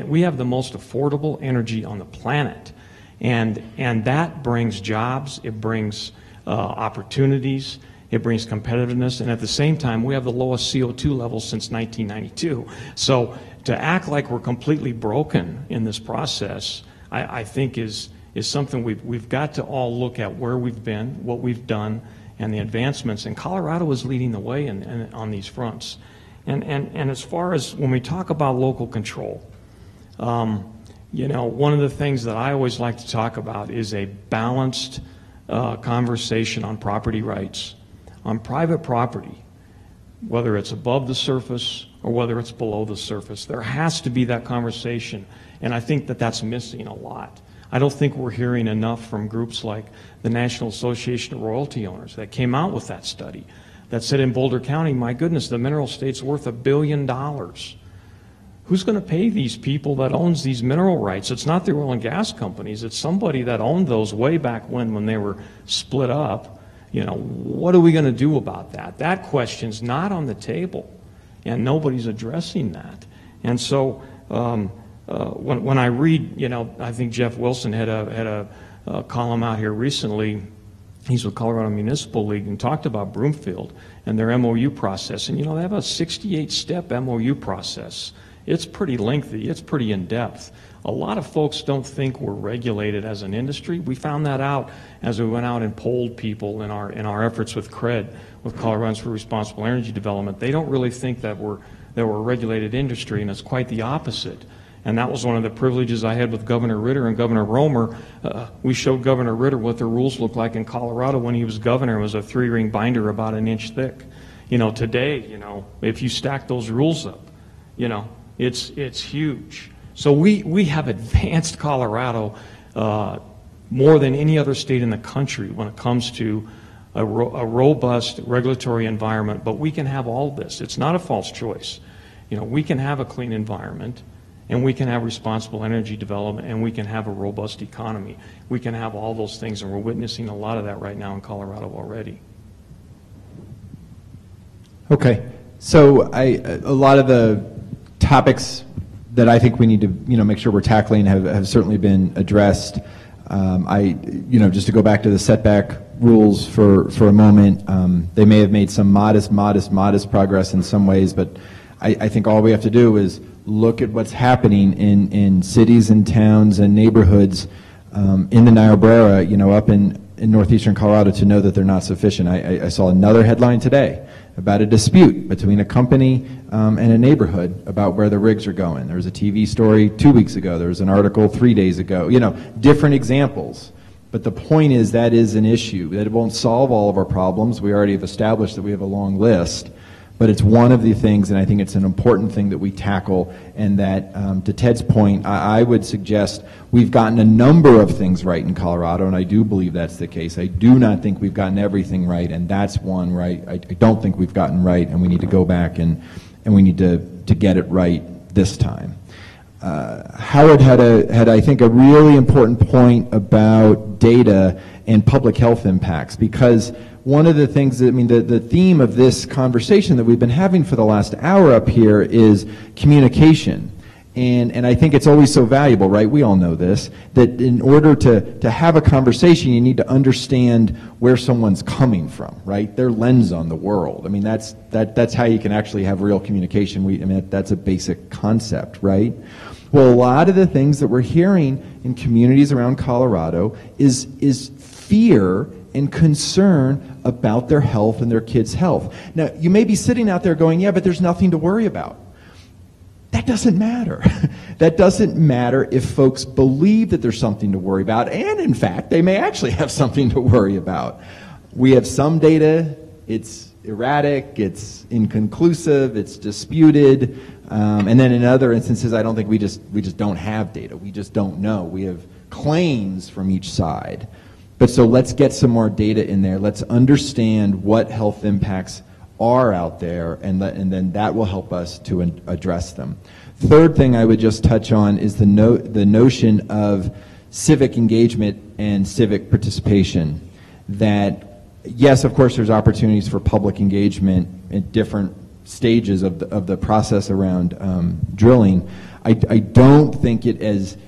we have the most affordable energy on the planet. And that brings jobs, it brings opportunities, it brings competitiveness, and at the same time, we have the lowest CO2 levels since 1992. So to act like we're completely broken in this process, I think is something we've got to all look at where we've been, what we've done, and the advancements. And Colorado is leading the way on these fronts. And as far as when we talk about local control, one of the things that I always like to talk about is a balanced conversation on property rights. On private property, whether it's above the surface or whether it's below the surface, there has to be that conversation, and I think that's missing a lot. I don't think we're hearing enough from groups like the National Association of Royalty Owners that came out with that study that said in Boulder County, my goodness, the mineral estate's worth $1 billion. Who's going to pay these people that owns these mineral rights? It's not the oil and gas companies. It's somebody that owned those way back when they were split up. What are we going to do about that? That question's not on the table, and nobody's addressing that. And so when I read, I think Jeff Wilson had a column out here recently. He's with Colorado Municipal League and talked about Broomfield and their MOU process. And, they have a 68-step MOU process. It's pretty lengthy. It's pretty in-depth. A lot of folks don't think we're regulated as an industry. We found that out as we went out and polled people in our efforts with CRED, with Coloradans for Responsible Energy Development. They don't really think that we're a regulated industry, and it's quite the opposite. And that was one of the privileges I had with Governor Ritter and Governor Romer. We showed Governor Ritter what the rules looked like in Colorado when he was governor. It was a 3-ring binder about an inch thick. Today, if you stack those rules up, it's huge. So we have advanced Colorado more than any other state in the country when it comes to a robust regulatory environment, but we can have all this. It's not a false choice. We can have a clean environment, and we can have responsible energy development, and we can have a robust economy. We can have all those things, and we're witnessing a lot of that right now in Colorado already. Okay, so a lot of the topics that I think we need to make sure we're tackling have certainly been addressed. Just to go back to the setback rules for a moment, they may have made some modest progress in some ways, but I think all we have to do is look at what's happening in cities and towns and neighborhoods in the Niobrara, up in northeastern Colorado, to know that they're not sufficient. I saw another headline today about a dispute between a company and a neighborhood about where the rigs are going. There was a TV story 2 weeks ago. There was an article 3 days ago. Different examples. But the point is that is an issue. That it won't solve all of our problems. We already have established that we have a long list. But it's one of the things, and I think it's an important thing that we tackle, and that, to Ted's point, I would suggest we've gotten a number of things right in Colorado, and I do believe that's the case. I do not think we've gotten everything right, and that's one right I don't think we've gotten right, and we need to go back and we need to get it right this time. Howard had, I think, a really important point about data and public health impacts, because one of the things that, the theme of this conversation that we've been having for the last hour up here is communication. And I think it's always so valuable, right? We all know this, that in order to have a conversation, you need to understand where someone's coming from, right? Their lens on the world. That's how you can actually have real communication. That's a basic concept, right? Well, a lot of the things that we're hearing in communities around Colorado is fear and concern about their health and their kids' health. Now, you may be sitting out there going, yeah, but there's nothing to worry about. That doesn't matter. That doesn't matter if folks believe that there's something to worry about, and in fact, they may actually have something to worry about. We have some data, it's erratic, it's inconclusive, it's disputed, and then in other instances, I don't think we just don't have data. We just don't know. We have claims from each side. But so let's get some more data in there. Let's understand what health impacts are out there, and then that will help us to address them. Third thing I would just touch on is the notion of civic engagement and civic participation. That, yes, of course, there's opportunities for public engagement at different stages of the process around drilling. I don't think it is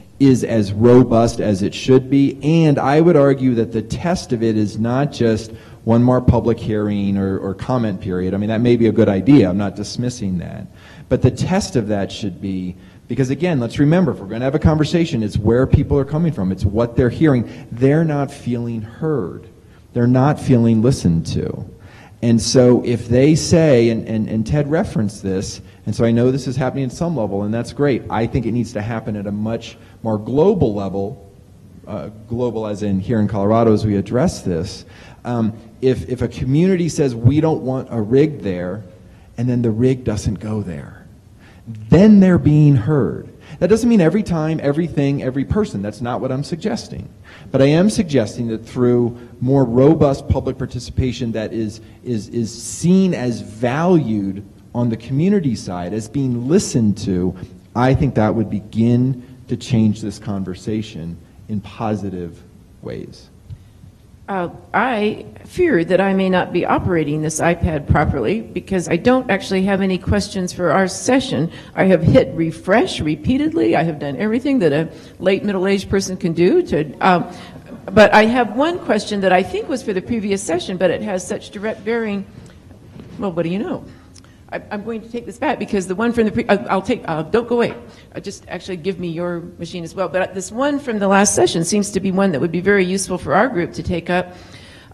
as robust as it should be, and I would argue that the test of it is not just one more public hearing or comment period. That may be a good idea. I'm not dismissing that. But the test of that should be, because again, let's remember, if we're going to have a conversation, it's where people are coming from. It's what they're hearing. They're not feeling heard. They're not feeling listened to. And so if they say, and Ted referenced this, and so I know this is happening at some level, and that's great. I think it needs to happen at a much more global level, global as in here in Colorado as we address this. If a community says we don't want a rig there, and then the rig doesn't go there, then they're being heard. That doesn't mean every time, everything, every person. That's not what I'm suggesting. But I am suggesting that through more robust public participation that is seen as valued on the community side, as being listened to, I think that would begin to change this conversation in positive ways. I fear that I may not be operating this iPad properly because I don't actually have any questions for our session. I have hit refresh repeatedly. I have done everything that a late middle-aged person can do but I have one question that I think was for the previous session, but it has such direct bearing. Well, what do you know? I'm going to take this back because the one from the don't go away. Just actually give me your machine as well. But this one from the last session seems to be one that would be very useful for our group to take up.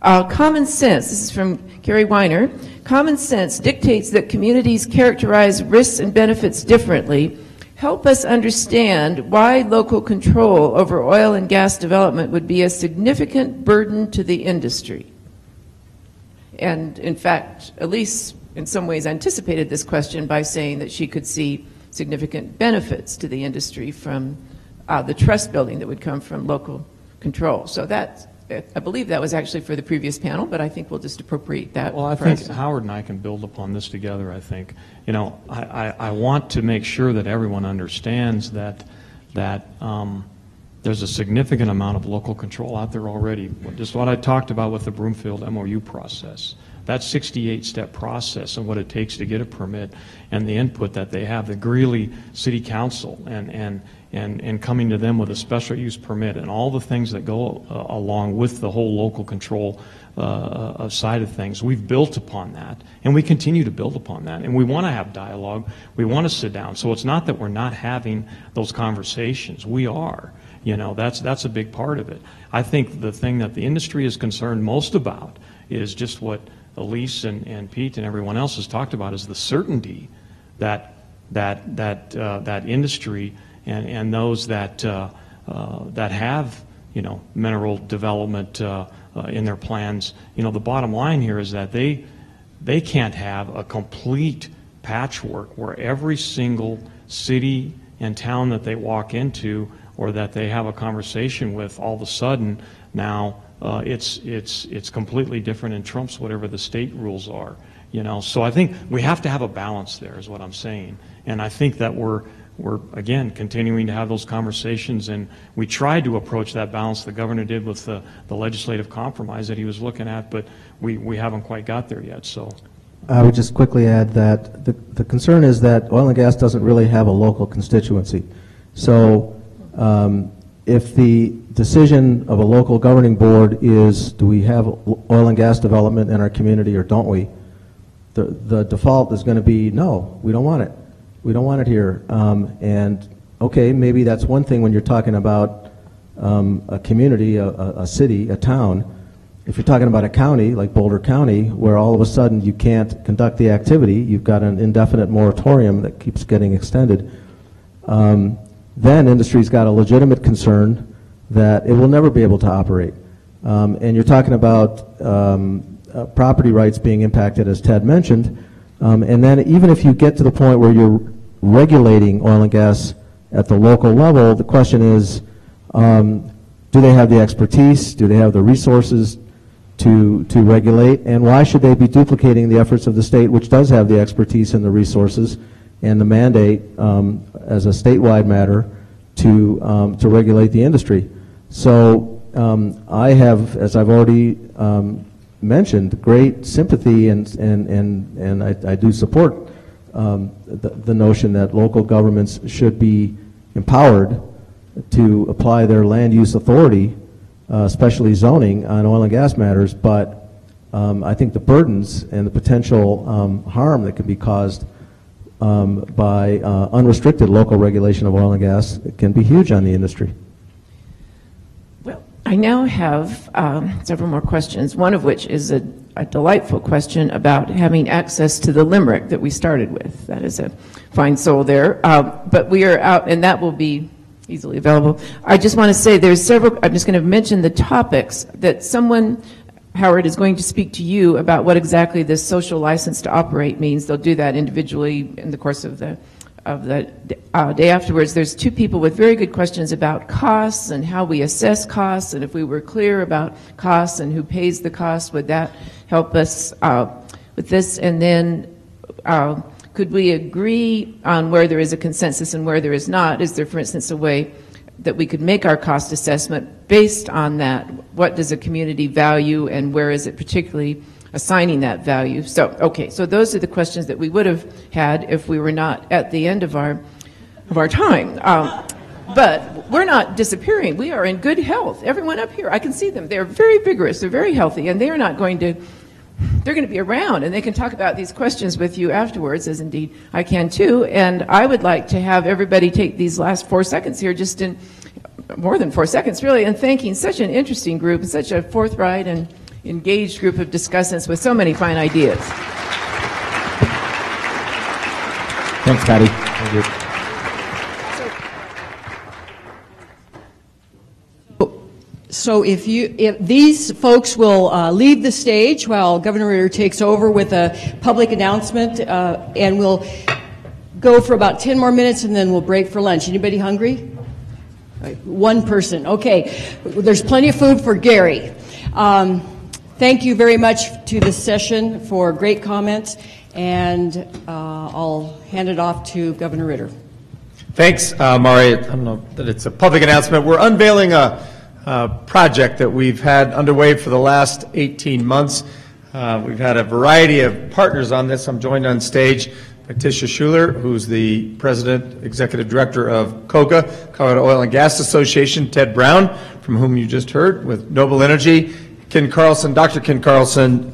Common sense, this is from Carrie Weiner. Common sense dictates that communities characterize risks and benefits differently. Help us understand why local control over oil and gas development would be a significant burden to the industry. And in fact, Elise in some ways anticipated this question by saying that she could see significant benefits to the industry from the trust building that would come from local control. So I believe that was actually for the previous panel, but I think we'll just appropriate that. Well, I think Howard and I can build upon this together, I think. I want to make sure that everyone understands that there's a significant amount of local control out there already. Just what I talked about with the Broomfield MOU process. that 68-step process and what it takes to get a permit and the input that they have, the Greeley City Council and coming to them with a special use permit and all the things that go along with the whole local control side of things. We've built upon that, and we continue to build upon that. And we want to have dialogue. We want to sit down. So it's not that we're not having those conversations. We are. You know, that's a big part of it. I think the thing that the industry is concerned most about is just what Elise and Pete and everyone else has talked about, is the certainty that industry and those that have, you know, mineral development in their plans. You know, the bottom line here is that they can't have a complete patchwork where every single city and town that they walk into or that they have a conversation with, all of a sudden now it's completely different and trumps whatever the state rules are. You know, so I think we have to have a balance there, is what I'm saying. And I think that we're again continuing to have those conversations, and we tried to approach that balance the governor did with the legislative compromise that he was looking at, but we haven't quite got there yet. So I would just quickly add that the concern is that oil and gas doesn't really have a local constituency. So if the decision of a local governing board is, do we have oil and gas development in our community or don't we, the default is going to be, no, we don't want it. We don't want it here. And okay, maybe that's one thing when you're talking about a community, a city, a town. If you're talking about a county like Boulder County, where all of a sudden you can't conduct the activity, you've got an indefinite moratorium that keeps getting extended, then industry's got a legitimate concern that it will never be able to operate. And you're talking about property rights being impacted, as Ted mentioned. And then even if you get to the point where you're regulating oil and gas at the local level, the question is, do they have the expertise? Do they have the resources to regulate? And why should they be duplicating the efforts of the state, which does have the expertise and the resources and the mandate as a statewide matter to regulate the industry? So I have, as I've already mentioned, great sympathy and I do support the notion that local governments should be empowered to apply their land use authority, especially zoning, on oil and gas matters. But I think the burdens and the potential harm that can be caused by unrestricted local regulation of oil and gas can be huge on the industry. I now have several more questions, one of which is a delightful question about having access to the limerick that we started with. That is a fine soul there. But we are out, and that will be easily available. I just want to say there's several, I'm just going to mention the topics that someone, Howard, is going to speak to you about what exactly this social license to operate means. They'll do that individually in the course of the day afterwards. There's two people with very good questions about costs and how we assess costs, and if we were clear about costs and who pays the cost, would that help us with this? And then could we agree on where there is a consensus and where there is not? Is there, for instance, a way that we could make our cost assessment based on that? What does a community value, and where is it particularly assigning that value? So, okay, so those are the questions that we would have had if we were not at the end of our time. But we're not disappearing. We are in good health. Everyone up here, I can see them. They're very vigorous. They're very healthy, and they're not going to, they're going to be around, and they can talk about these questions with you afterwards, as indeed I can too. And I would like to have everybody take these last 4 seconds here, just in more than 4 seconds, really, and thanking such an interesting group, and such a forthright and engaged group of discussants with so many fine ideas. Thanks, Patty. Thank you. So if these folks will leave the stage while Governor Ritter takes over with a public announcement, and we'll go for about 10 more minutes, and then we'll break for lunch. Anybody hungry? One person. Okay. There's plenty of food for Gary. Thank you very much to this session for great comments, and I'll hand it off to Governor Ritter. Thanks, Mari. I don't know that it's a public announcement. We're unveiling a project that we've had underway for the last 18 months. We've had a variety of partners on this. I'm joined on stage by Tisha Schuler, who's the President, Executive Director of COGA, Colorado Oil and Gas Association, Ted Brown, from whom you just heard, with Noble Energy, Ken Carlson, Dr. Ken Carlson,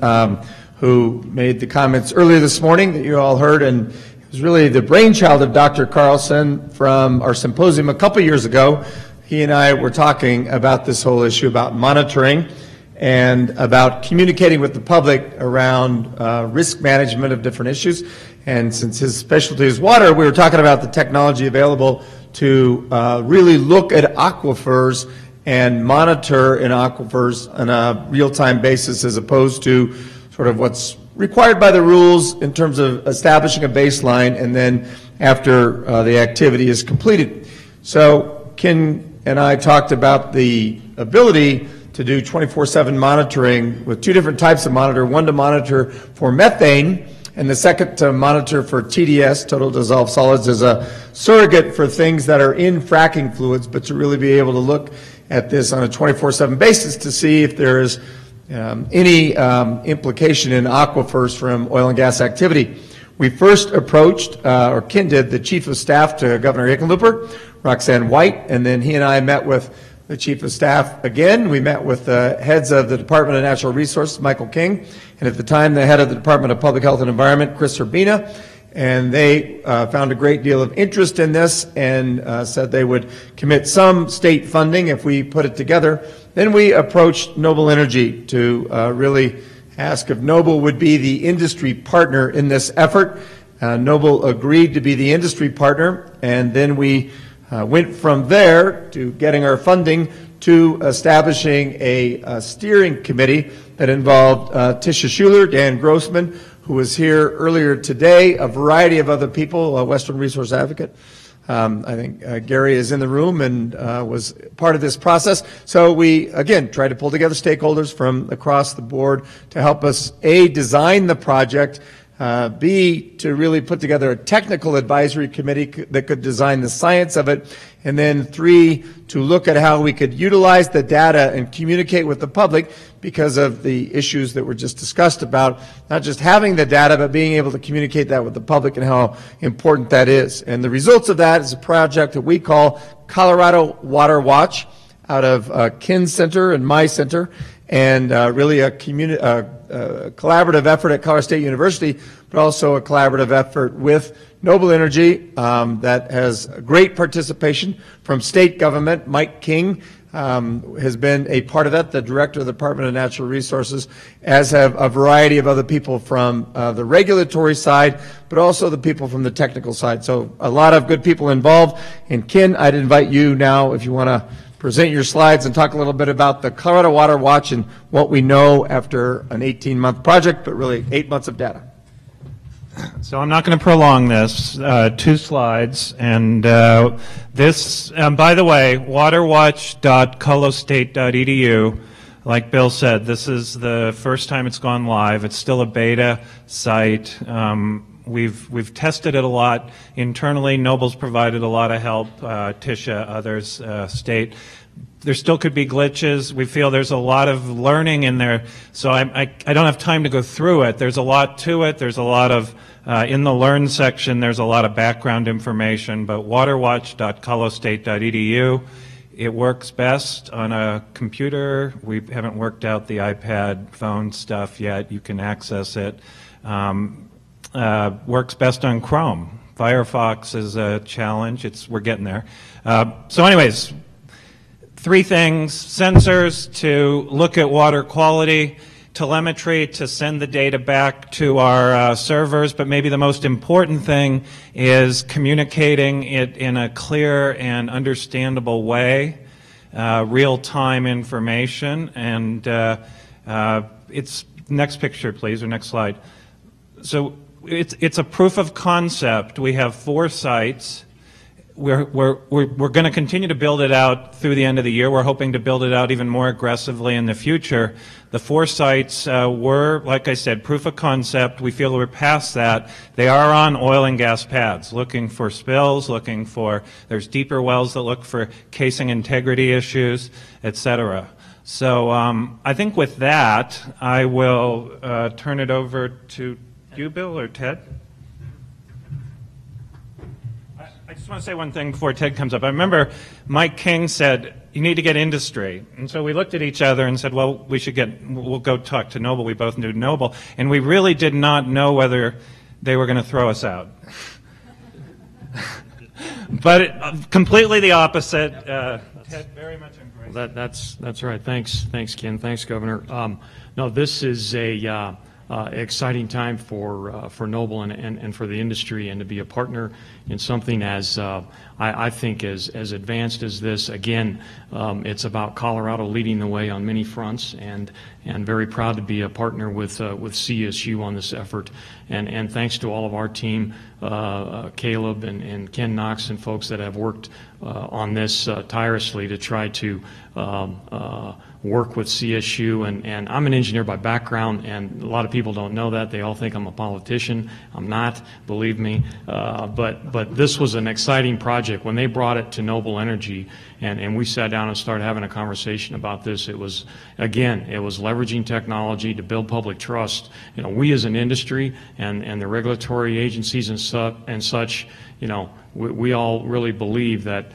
who made the comments earlier this morning that you all heard, and it was really the brainchild of Dr. Carlson from our symposium a couple years ago. He and I were talking about this whole issue about monitoring and about communicating with the public around risk management of different issues. And since his specialty is water, we were talking about the technology available to really look at aquifers and monitor in aquifers on a real-time basis, as opposed to sort of what's required by the rules in terms of establishing a baseline and then after the activity is completed. So Ken and I talked about the ability to do 24/7 monitoring with two different types of monitor, one to monitor for methane and the second to monitor for TDS, total dissolved solids, as a surrogate for things that are in fracking fluids, but to really be able to look at this on a 24/7 basis to see if there is any implication in aquifers from oil and gas activity. We first approached, or Ken did, the Chief of Staff to Governor Hickenlooper, Roxanne White, and then he and I met with the Chief of Staff again. We met with the heads of the Department of Natural Resources, Michael King, and at the time the head of the Department of Public Health and Environment, Chris Urbina, and they found a great deal of interest in this and said they would commit some state funding if we put it together. Then we approached Noble Energy to really ask if Noble would be the industry partner in this effort. Noble agreed to be the industry partner, and then we went from there to getting our funding to establishing a steering committee that involved Tisha Schuler, Dan Grossman, who was here earlier today, a variety of other people, a Western Resource Advocate. I think Gary is in the room and was part of this process. So we, again, tried to pull together stakeholders from across the board to help us, A, design the project, B, to really put together a technical advisory committee that could design the science of it, and then 3, to look at how we could utilize the data and communicate with the public because of the issues that were just discussed about not just having the data, but being able to communicate that with the public and how important that is. And the results of that is a project that we call Colorado Water Watch out of Ken's Center and my center, and really a collaborative effort at Colorado State University, but also a collaborative effort with Noble Energy that has great participation from state government. Mike King has been a part of that, the director of the Department of Natural Resources, as have a variety of other people from the regulatory side, but also the people from the technical side. So a lot of good people involved. And Ken, I'd invite you now, if you want to present your slides and talk a little bit about the Colorado Water Watch and what we know after an 18-month project, but really 8 months of data. So I'm not going to prolong this. 2 slides, and this, by the way, waterwatch.colostate.edu. Like Bill said, this is the first time it's gone live. It's still a beta site. We've tested it a lot internally. Noble's provided a lot of help. Tisha, others, state. There still could be glitches. We feel there's a lot of learning in there. So I don't have time to go through it. There's a lot to it. There's a lot of, in the Learn section, there's a lot of background information. But waterwatch.colostate.edu. It works best on a computer. We haven't worked out the iPad phone stuff yet. You can access it. Works best on Chrome. Firefox is a challenge. We're getting there. So anyways, 3 things: sensors to look at water quality, telemetry to send the data back to our servers, but maybe the most important thing is communicating it in a clear and understandable way, real-time information. And it's, next picture please, or next slide. So it's a proof of concept. We have 4 sites. We're going to continue to build it out through the end of the year. We're hoping to build it out even more aggressively in the future. The 4 sites were, like I said, proof of concept. We feel we're past that. They are on oil and gas pads, looking for spills, looking for, there's deeper wells that look for casing integrity issues, etc. So I think with that, I will turn it over to you, Bill, or Ted. I just want to say one thing before Ted comes up. I remember Mike King said, you need to get industry. And so we looked at each other and said, well, we'll go talk to Noble. We both knew Noble. And we really did not know whether they were going to throw us out. But completely the opposite. Ted, very much embraced. Well, that's right. Thanks, Ken. Thanks, Governor. No, this is a exciting time for Noble and for the industry, and to be a partner in something as I think as advanced as this. Again, it's about Colorado leading the way on many fronts, and very proud to be a partner with CSU on this effort. And thanks to all of our team, Caleb and Ken Knox and folks that have worked on this tirelessly to try to work with CSU, and I'm an engineer by background, and a lot of people don't know that. They all think I'm a politician. I'm not, believe me. But this was an exciting project. When they brought it to Noble Energy, and we sat down and started having a conversation about this, it was leveraging technology to build public trust. You know, we as an industry and the regulatory agencies and such, you know, we all really believe that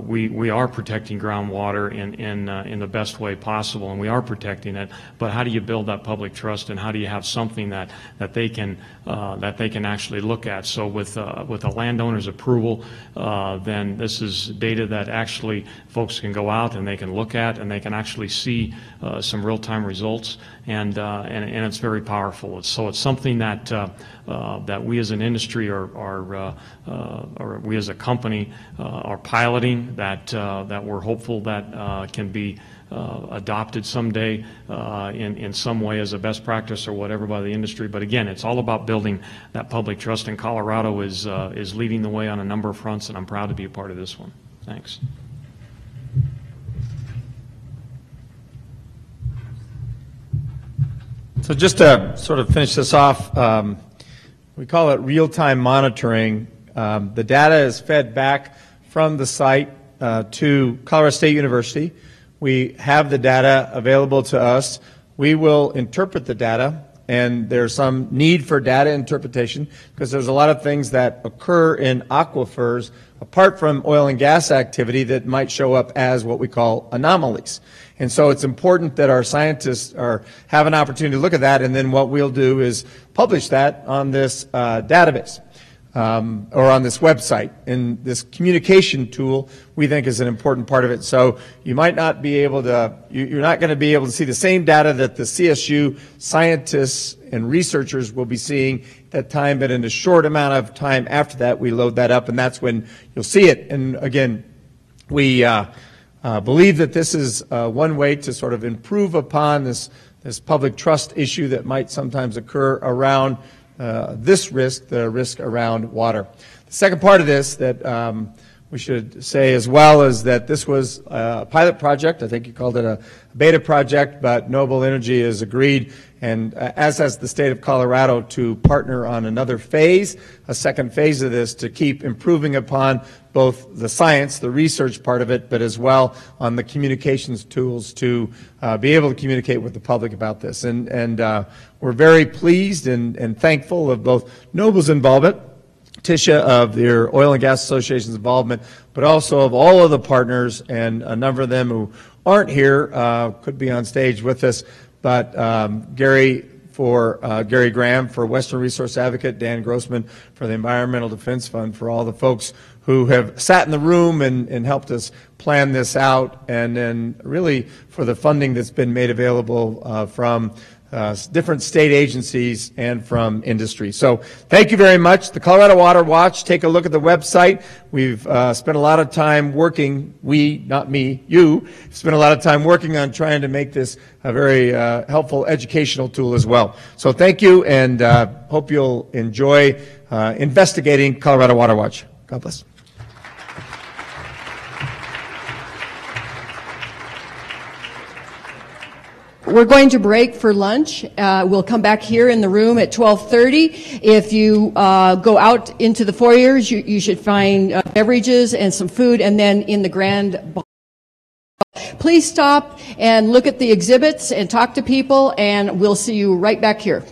we are protecting groundwater in the best way possible, and we are protecting it. But how do you build that public trust, and how do you have something that they can actually look at? So with a landowner's approval, then this is data that actually folks can go out and they can look at, and they can actually see some real-time results, and it's very powerful. So it's something that we as an industry or we as a company are piloting, that we're hopeful that can be adopted someday in some way as a best practice or whatever by the industry. But again, it's all about building that public trust, and Colorado is leading the way on a number of fronts, and I'm proud to be a part of this one. Thanks. So just to sort of finish this off, we call it real-time monitoring. The data is fed back from the site to Colorado State University. We have the data available to us. We will interpret the data, and there's some need for data interpretation because there's a lot of things that occur in aquifers apart from oil and gas activity that might show up as what we call anomalies. And so it's important that our scientists have an opportunity to look at that, and then what we'll do is publish that on this database. Or on this website. And this communication tool, we think, is an important part of it. So you might not be able to, you're not going to be able to see the same data that the CSU scientists and researchers will be seeing at that time, but in a short amount of time after that, we load that up, and that's when you'll see it. And again, we believe that this is one way to sort of improve upon this public trust issue that might sometimes occur around this risk, the risk around water. The second part of this that we should say as well is that this was a pilot project. I think you called it a beta project, but Noble Energy has agreed, and as has the state of Colorado, to partner on another phase, a second phase of this, to keep improving upon both the science, the research part of it, but as well on the communications tools to be able to communicate with the public about this. And we're very pleased and thankful of both Noble's involvement, Tisha of their Oil and Gas Association's involvement, but also of all of the partners, and a number of them who aren't here, could be on stage with us, but Gary Graham for Western Resource Advocate, Dan Grossman for the Environmental Defense Fund, for all the folks who have sat in the room and helped us plan this out, and then really for the funding that's been made available from different state agencies and from industry. So thank you very much. The Colorado Water Watch, take a look at the website. We've spent a lot of time working, we, not me, you, spent a lot of time working on trying to make this a very helpful educational tool as well. So thank you, and hope you'll enjoy investigating Colorado Water Watch. God bless. We're going to break for lunch. We'll come back here in the room at 12:30. If you go out into the foyers, you should find beverages and some food, and then in the grand please stop and look at the exhibits and talk to people, and we'll see you right back here.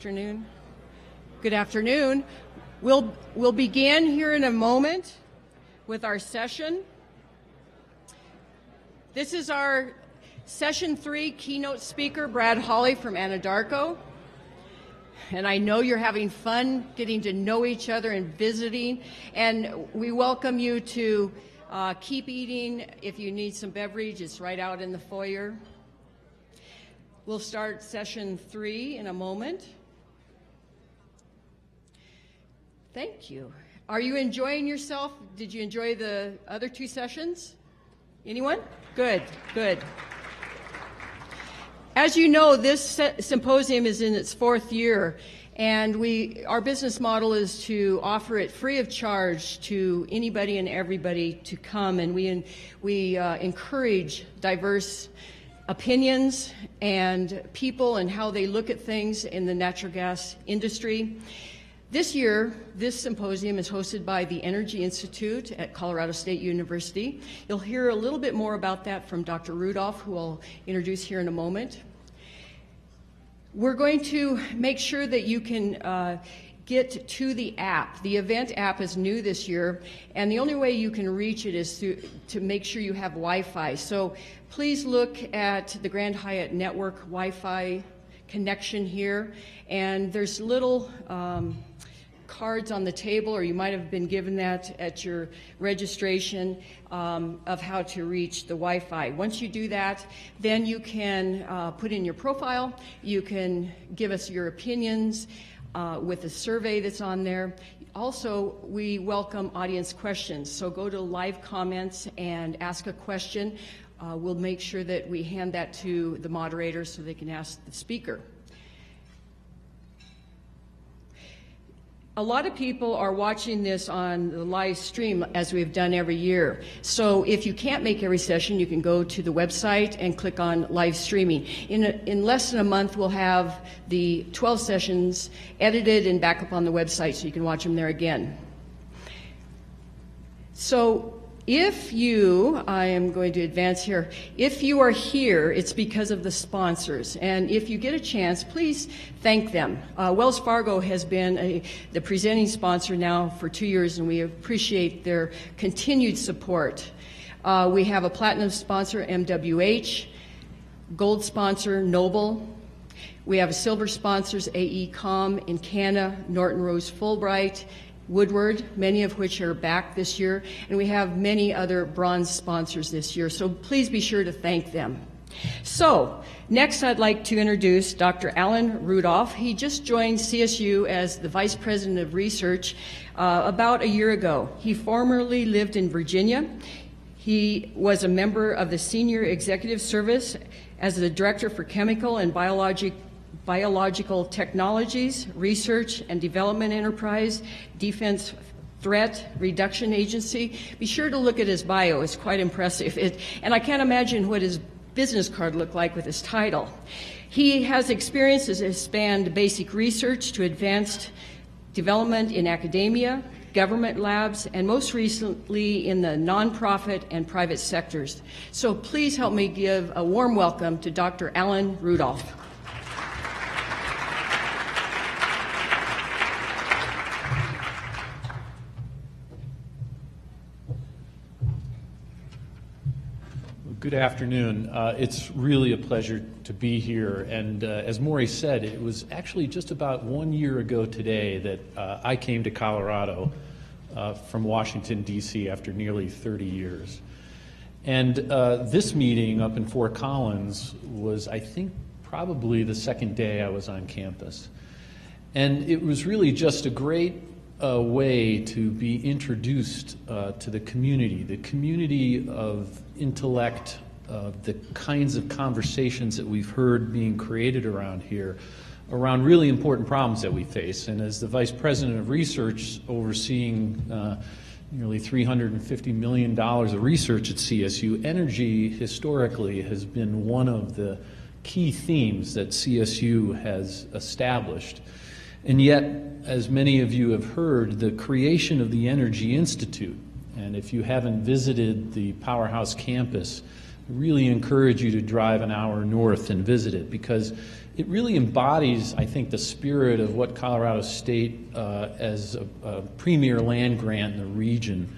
afternoon. Good afternoon. We'll begin here in a moment with our session. This is our Session 3 keynote speaker, Brad Hawley from Anadarko. And I know you're having fun getting to know each other and visiting. And we welcome you to keep eating. If you need some beverage, it's right out in the foyer. We'll start Session 3 in a moment. Thank you. Are you enjoying yourself? Did you enjoy the other 2 sessions? Anyone? Good, good. As you know, this symposium is in its 4th year, and our business model is to offer it free of charge to anybody and everybody to come, and we encourage diverse opinions and people and how they look at things in the natural gas industry. This year, this symposium is hosted by the Energy Institute at Colorado State University. You'll hear a little bit more about that from Dr. Rudolph, who I'll introduce here in a moment. We're going to make sure that you can get to the app. The event app is new this year, and the only way you can reach it is to make sure you have Wi-Fi. So please look at the Grand Hyatt network Wi-Fi connection here, and there's little cards on the table, or you might have been given that at your registration, of how to reach the Wi-Fi. Once you do that, then you can put in your profile. You can give us your opinions with the survey that's on there. Also, we welcome audience questions, so go to live comments and ask a question. We'll make sure that we hand that to the moderators so they can ask the speaker. A lot of people are watching this on the live stream, as we've done every year. So if you can't make every session, you can go to the website and click on live streaming. In less than a month, we'll have the 12 sessions edited and back up on the website so you can watch them there again. So I am going to advance here. If you are here, it's because of the sponsors. And if you get a chance, please thank them. Wells Fargo has been the presenting sponsor now for 2 years, and we appreciate their continued support. We have a platinum sponsor, MWH, gold sponsor, Noble. We have silver sponsors, AECOM, Encana, Norton Rose Fulbright, Woodward, many of which are back this year, and we have many other bronze sponsors this year, so please be sure to thank them. So, next I'd like to introduce Dr. Alan Rudolph. He just joined CSU as the Vice President of Research about a year ago. He formerly lived in Virginia. He was a member of the Senior Executive Service as the Director for Chemical and Biological Technologies, Research and Development Enterprise, Defense Threat Reduction Agency. Be sure to look at his bio. It's quite impressive. And I can't imagine what his business card looked like with his title. He has experiences that spanned basic research to advanced development in academia, government labs, and most recently in the nonprofit and private sectors. So please help me give a warm welcome to Dr. Alan Rudolph. Good afternoon. It's really a pleasure to be here. And as Maury said, it was actually just about 1 year ago today that I came to Colorado from Washington, D.C. after nearly 30 years. And this meeting up in Fort Collins was, I think, probably the second day I was on campus. And it was really just a great way to be introduced to the community of intellect, the kinds of conversations that we've heard being created around here, around really important problems that we face. And as the Vice President of Research overseeing nearly $350 million of research at CSU, energy historically has been one of the key themes that CSU has established. And yet, as many of you have heard, the creation of the Energy Institute, and if you haven't visited the Powerhouse campus, really encourage you to drive an hour north and visit it, because it really embodies, I think, the spirit of what Colorado State, as a premier land grant in the region,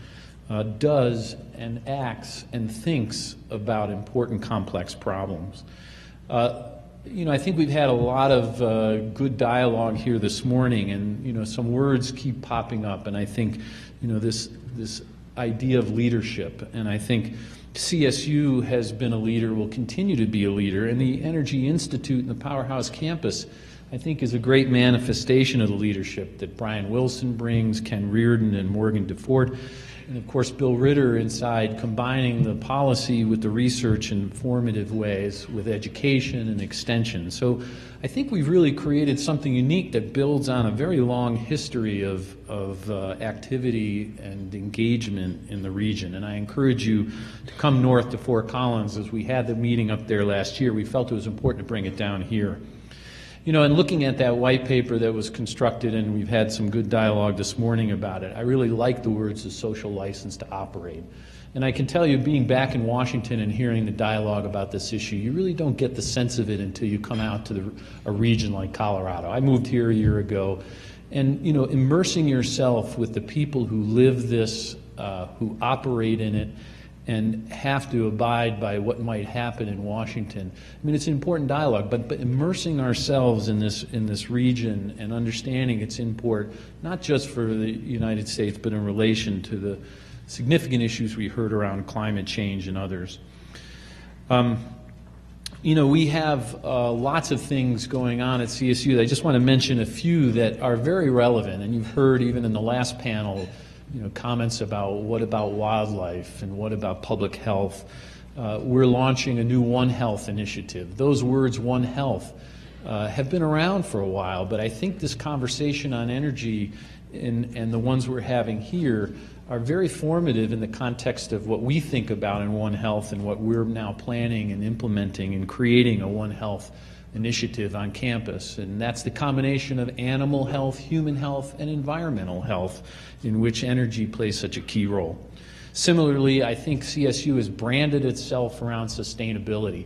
does and acts and thinks about important complex problems. I think we've had a lot of good dialogue here this morning, and some words keep popping up, and I think this idea of leadership, and I think CSU has been a leader, will continue to be a leader, and the Energy Institute and the Powerhouse Campus, I think, is a great manifestation of the leadership that Brian Wilson brings, Ken Reardon and Morgan DeFord, and of course Bill Ritter inside, combining the policy with the research in formative ways with education and extension. So I think we've really created something unique that builds on a very long history of activity and engagement in the region. And I encourage you to come north to Fort Collins. As we had the meeting up there last year, we felt it was important to bring it down here. And looking at that white paper that was constructed, and we've had some good dialogue this morning about it, I really like the words "the social license to operate." And I can tell you, being back in Washington and hearing the dialogue about this issue, you really don't get the sense of it until you come out to a region like Colorado. I moved here a year ago, and immersing yourself with the people who live this, who operate in it, and have to abide by what might happen in Washington. I mean, it's an important dialogue, but immersing ourselves in this region and understanding its import, not just for the United States, but in relation to the significant issues we heard around climate change and others. We have lots of things going on at CSU. I just want to mention a few that are very relevant, and you've heard even in the last panel comments about what about wildlife and what about public health. We're launching a new One Health initiative. Those words, One Health, have been around for a while, but I think this conversation on energy and the ones we're having here are very formative in the context of what we think about in One Health and what we're now planning and implementing and creating a One Health initiative on campus. And that's the combination of animal health, human health, and environmental health, in which energy plays such a key role. Similarly, I think CSU has branded itself around sustainability.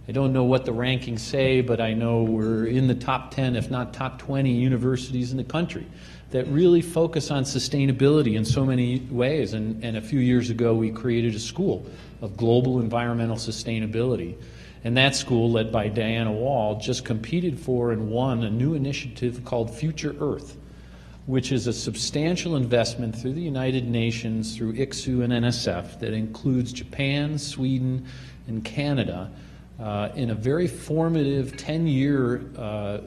I don't know what the rankings say, but I know we're in the top 10, if not top 20 universities in the country that really focus on sustainability in so many ways. And a few years ago, we created a school of global environmental sustainability. And that school, led by Diana Wall, just competed for and won a new initiative called Future Earth, which is a substantial investment through the United Nations, through ICSU and NSF, that includes Japan, Sweden, and Canada in a very formative 10-year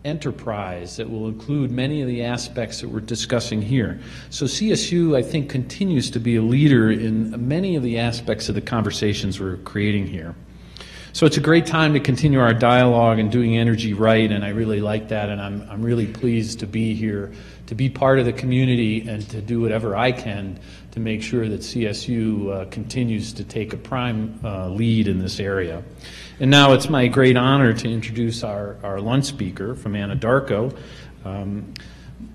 enterprise that will include many of the aspects that we're discussing here. So CSU, I think, continues to be a leader in many of the aspects of the conversations we're creating here. So it's a great time to continue our dialogue and doing energy right, and I really like that, and I'm really pleased to be here, to be part of the community, and to do whatever I can to make sure that CSU continues to take a prime lead in this area. And now it's my great honor to introduce our lunch speaker from Anadarko.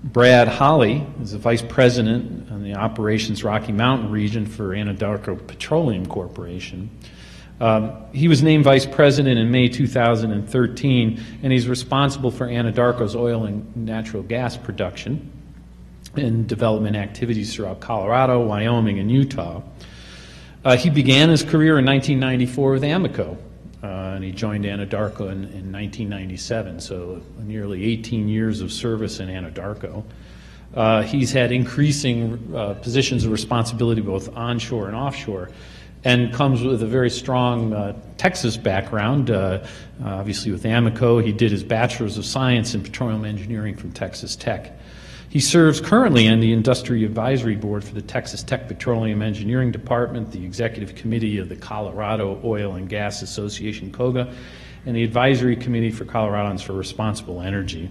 Brad Holly is the Vice President in the Operations Rocky Mountain region for Anadarko Petroleum Corporation. He was named Vice President in May 2013, and he's responsible for Anadarko's oil and natural gas production and development activities throughout Colorado, Wyoming, and Utah. He began his career in 1994 with Amoco, and he joined Anadarko in 1997, so nearly 18 years of service in Anadarko. He's had increasing positions of responsibility both onshore and offshore, and comes with a very strong Texas background. Obviously with Amoco, he did his Bachelor's of Science in Petroleum Engineering from Texas Tech. He serves currently on the Industry Advisory Board for the Texas Tech Petroleum Engineering Department, the Executive Committee of the Colorado Oil and Gas Association, COGA, and the Advisory Committee for Coloradans for Responsible Energy.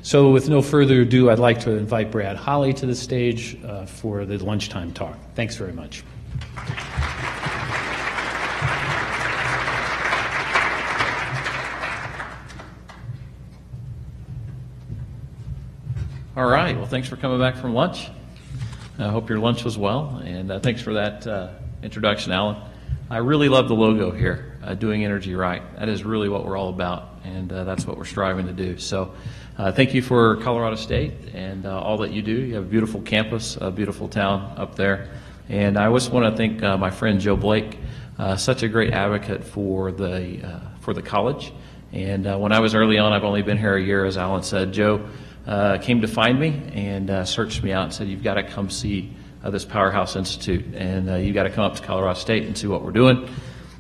So with no further ado, I'd like to invite Brad Holly to the stage for the lunchtime talk. Thanks very much. All right, well, thanks for coming back from lunch. I hope your lunch was well, and thanks for that introduction, Alan. I really love the logo here, doing energy right. That is really what we're all about, and that's what we're striving to do. So thank you for Colorado State and all that you do. You have a beautiful campus, a beautiful town up there. And I just want to thank my friend Joe Blake, such a great advocate for the college. And when I was early on, I've only been here a year, as Alan said, Joe came to find me and searched me out and said, you've got to come see this Powerhouse Institute, and you've got to come up to Colorado State and see what we're doing.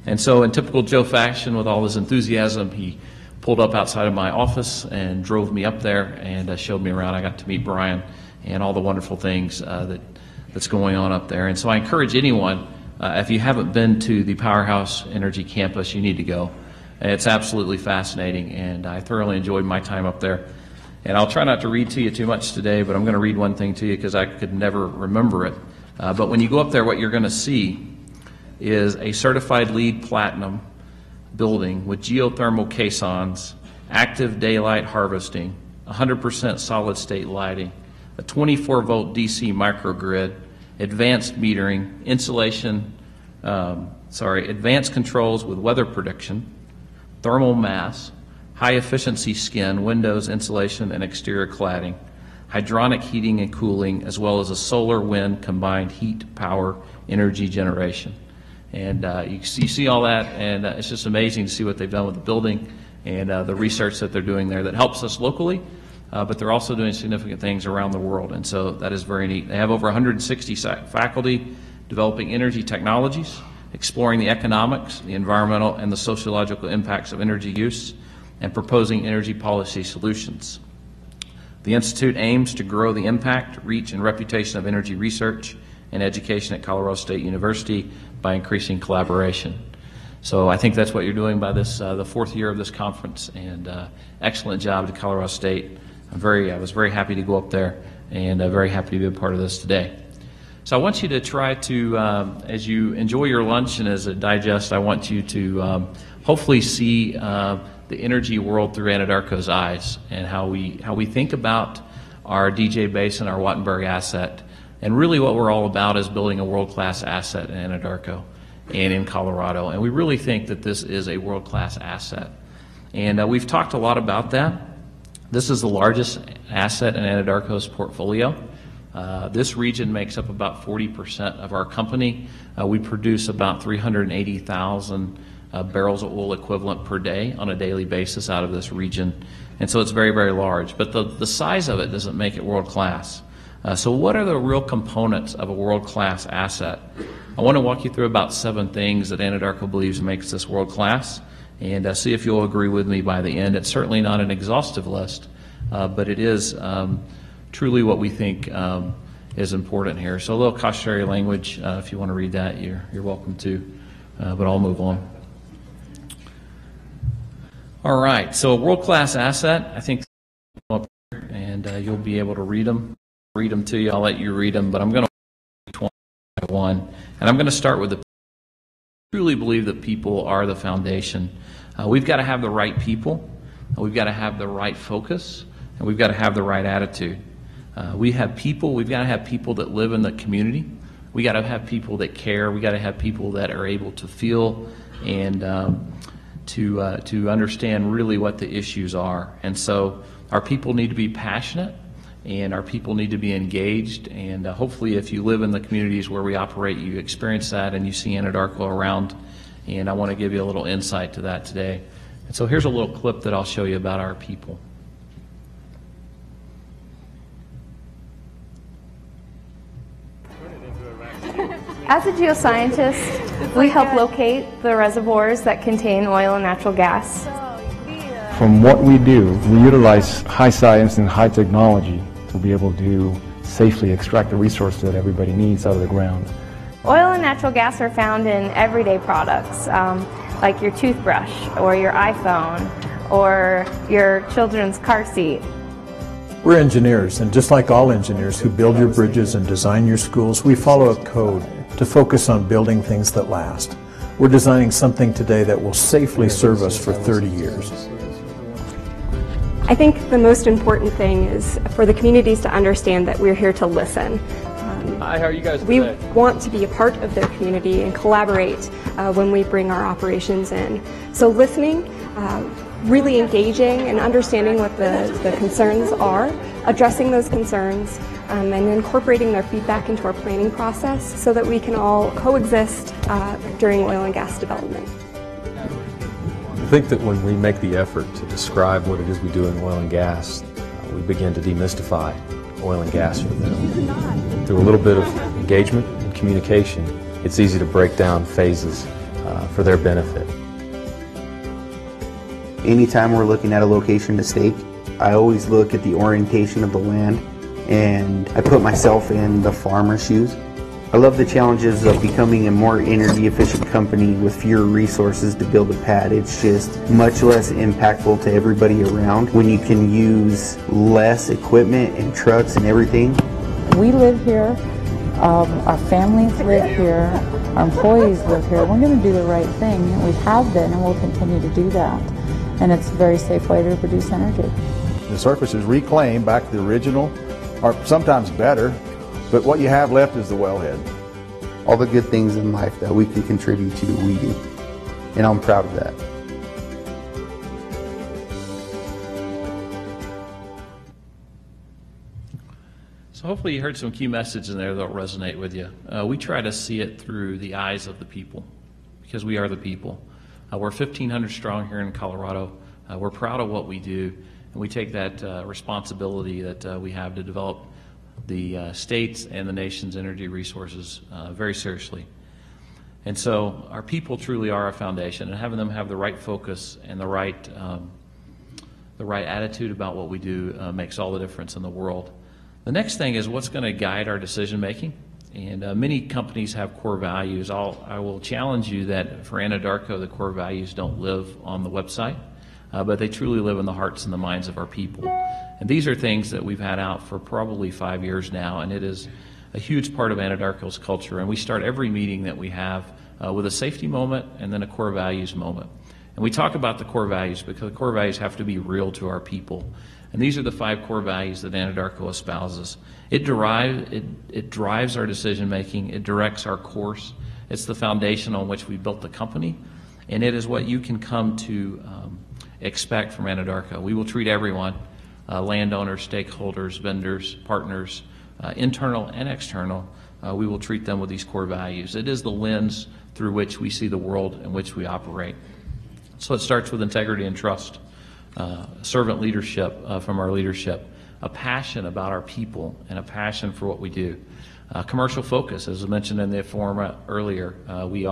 And so in typical Joe fashion, with all his enthusiasm, he pulled up outside of my office and drove me up there and showed me around. I got to meet Brian and all the wonderful things that's going on up there. And so I encourage anyone, if you haven't been to the Powerhouse Energy Campus, you need to go. It's absolutely fascinating, and I thoroughly enjoyed my time up there. And I'll try not to read to you too much today, but I'm going to read one thing to you because I could never remember it. But when you go up there, what you're going to see is a certified LEED Platinum building with geothermal caissons, active daylight harvesting, 100% solid state lighting, a 24-volt DC microgrid, advanced metering, advanced controls with weather prediction, thermal mass, high-efficiency skin, windows, insulation, and exterior cladding, hydronic heating and cooling, as well as a solar wind combined heat, power, energy generation. And you see all that, and it's just amazing to see what they've done with the building and the research that they're doing there that helps us locally, but they're also doing significant things around the world, and so that is very neat. They have over 160 faculty developing energy technologies, exploring the economics, the environmental, and the sociological impacts of energy use, and proposing energy policy solutions. The Institute aims to grow the impact, reach, and reputation of energy research and education at Colorado State University by increasing collaboration. So I think that's what you're doing by this, the fourth year of this conference, and excellent job to Colorado State. I was very happy to go up there, and very happy to be a part of this today. So I want you to try to, as you enjoy your lunch and as it digests, I want you to hopefully see the energy world through Anadarko's eyes, and how we think about our DJ Basin, our Wattenberg asset. And really what we're all about is building a world-class asset in Anadarko and in Colorado. And we really think that this is a world-class asset. And we've talked a lot about that. This is the largest asset in Anadarko's portfolio. This region makes up about 40% of our company. We produce about 380,000 barrels of oil equivalent per day on a daily basis out of this region. And so it's very, very large. But the size of it doesn't make it world-class. So what are the real components of a world-class asset? I want to walk you through about 7 things that Anadarko believes makes this world-class, and see if you'll agree with me by the end. It's certainly not an exhaustive list, but it is truly what we think is important here. So a little cautionary language, if you want to read that, you're welcome to, but I'll move on. All right, so a world-class asset, I think, up here, and you'll be able to read them to you. I'll let you read them, but I'm going to one by one, and I'm going to start with the. I truly believe that people are the foundation. We've got to have the right people, we've got to have the right focus, and we've got to have the right attitude. We've got to have people that live in the community. We got to have people that care. We got to have people that are able to feel and to understand really what the issues are. And so our people need to be passionate, and our people need to be engaged, and hopefully if you live in the communities where we operate, you experience that and you see Anadarko around, and I want to give you a little insight to that today. And so here's a little clip that I'll show you about our people. As a geoscientist, we help locate the reservoirs that contain oil and natural gas. From what we do, we utilize high science and high technology to be able to safely extract the resource that everybody needs out of the ground. Oil and natural gas are found in everyday products, like your toothbrush or your iPhone or your children's car seat. We're engineers, and just like all engineers who build your bridges and design your schools, we follow a code to focus on building things that last. We're designing something today that will safely serve us for 30 years. I think the most important thing is for the communities to understand that we're here to listen. Hi, how are you guys We today? want to be a part of their community and collaborate when we bring our operations in. So listening, really engaging and understanding what the concerns are, addressing those concerns, and incorporating their feedback into our planning process so that we can all coexist during oil and gas development. I think that when we make the effort to describe what it is we do in oil and gas, we begin to demystify oil and gas for them. Through a little bit of engagement and communication, it's easy to break down phases for their benefit. Anytime we're looking at a location to stake, I always look at the orientation of the land and I put myself in the farmer's shoes. I love the challenges of becoming a more energy efficient company with fewer resources to build a pad. It's just much less impactful to everybody around when you can use less equipment and trucks and everything. We live here, our families live here, our employees live here. We're going to do the right thing. We have been and we'll continue to do that. And it's a very safe way to produce energy. The surface is reclaimed back to the original, or sometimes better, but what you have left is the wellhead. All the good things in life that we can contribute to, we do. And I'm proud of that. So hopefully you heard some key messages in there that will resonate with you. We try to see it through the eyes of the people, because we are the people. We're 1,500 strong here in Colorado. We're proud of what we do, and we take that responsibility that we have to develop the state's and the nation's energy resources very seriously. And so our people truly are our foundation, and having them have the right focus and the right attitude about what we do makes all the difference in the world. The next thing is what's going to guide our decision making. And many companies have core values. I will challenge you that for Anadarko, the core values don't live on the website, but they truly live in the hearts and the minds of our people. And these are things that we've had out for probably 5 years now, and it is a huge part of Anadarko's culture. And we start every meeting that we have with a safety moment and then a core values moment. And we talk about the core values because the core values have to be real to our people. And these are the 5 core values that Anadarko espouses. It drives our decision making, it directs our course, it's the foundation on which we built the company, and it is what you can come to expect from Anadarko. We will treat everyone, landowners, stakeholders, vendors, partners, internal and external, we will treat them with these core values. It is the lens through which we see the world in which we operate. So it starts with integrity and trust, servant leadership from our leadership, a passion about our people, and a passion for what we do. Commercial focus, as I mentioned in the forum earlier, we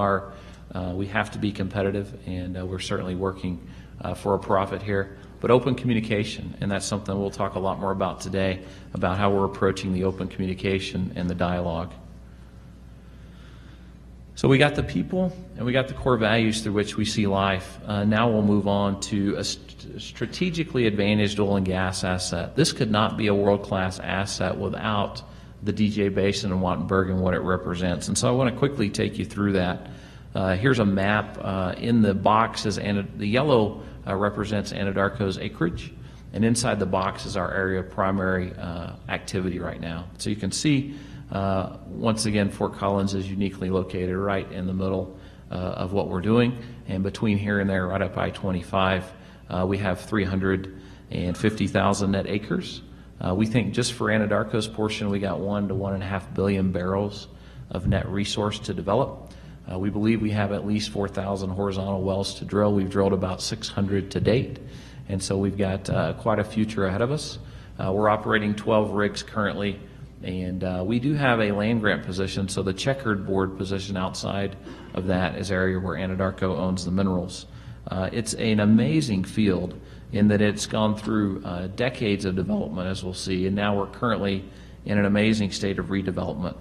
have to be competitive, and we're certainly working for a profit here. But open communication, and that's something we'll talk a lot more about today, about how we're approaching the open communication and the dialogue. So we got the people, and we got the core values through which we see life. Now we'll move on to a strategically advantaged oil and gas asset. This could not be a world-class asset without the DJ Basin and Wattenberg and what it represents. And so I want to quickly take you through that. Here's a map. In the boxes, and the yellow represents Anadarko's acreage, and inside the box is our area of primary activity right now. So you can see, once again, Fort Collins is uniquely located right in the middle of what we're doing, and between here and there, right up I-25, we have 350,000 net acres. We think just for Anadarko's portion, we got 1 to 1.5 billion barrels of net resource to develop. We believe we have at least 4,000 horizontal wells to drill. We've drilled about 600 to date, and so we've got quite a future ahead of us. We're operating 12 rigs currently, and we do have a land grant position, so the checkered board position outside of that is area where Anadarko owns the minerals. It's an amazing field in that it's gone through decades of development, as we'll see, and now we're currently in an amazing state of redevelopment.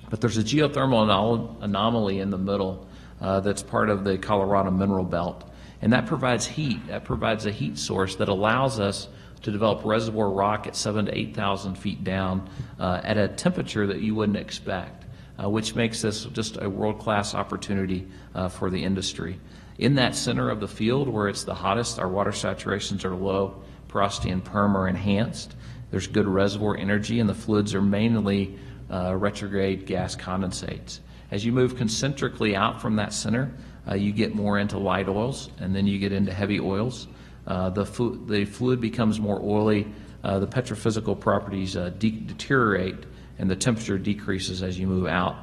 But there's a geothermal anomaly in the middle that's part of the Colorado mineral belt, and that provides heat. That provides a heat source that allows us to develop reservoir rock at 7,000 to 8,000 feet down at a temperature that you wouldn't expect, which makes this just a world-class opportunity for the industry. In that center of the field where it's the hottest, our water saturations are low, porosity and perm are enhanced. There's good reservoir energy, and the fluids are mainly retrograde gas condensates. As you move concentrically out from that center, you get more into light oils, and then you get into heavy oils. The fluid becomes more oily, the petrophysical properties deteriorate, and the temperature decreases as you move out.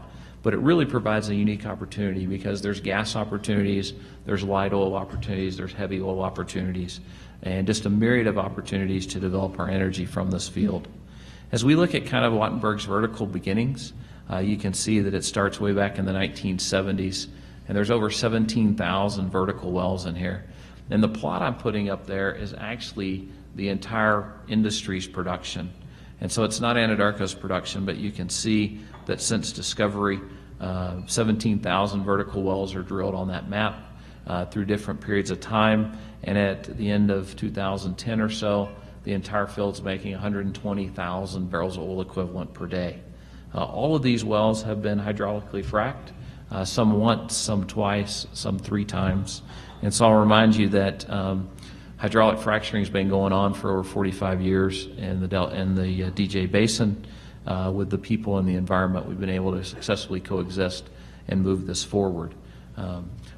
But it really provides a unique opportunity because there's gas opportunities, there's light oil opportunities, there's heavy oil opportunities, and just a myriad of opportunities to develop our energy from this field. As we look at kind of Wattenberg's vertical beginnings, you can see that it starts way back in the 1970s, and there's over 17,000 vertical wells in here. And the plot I'm putting up there is actually the entire industry's production. And so it's not Anadarko's production, but you can see that since discovery, 17,000 vertical wells are drilled on that map through different periods of time. And at the end of 2010 or so, the entire field's making 120,000 barrels of oil equivalent per day. All of these wells have been hydraulically fracked, some once, some twice, some 3 times. And so I'll remind you that hydraulic fracturing has been going on for over 45 years in the DJ Basin. With the people and the environment, we've been able to successfully coexist and move this forward.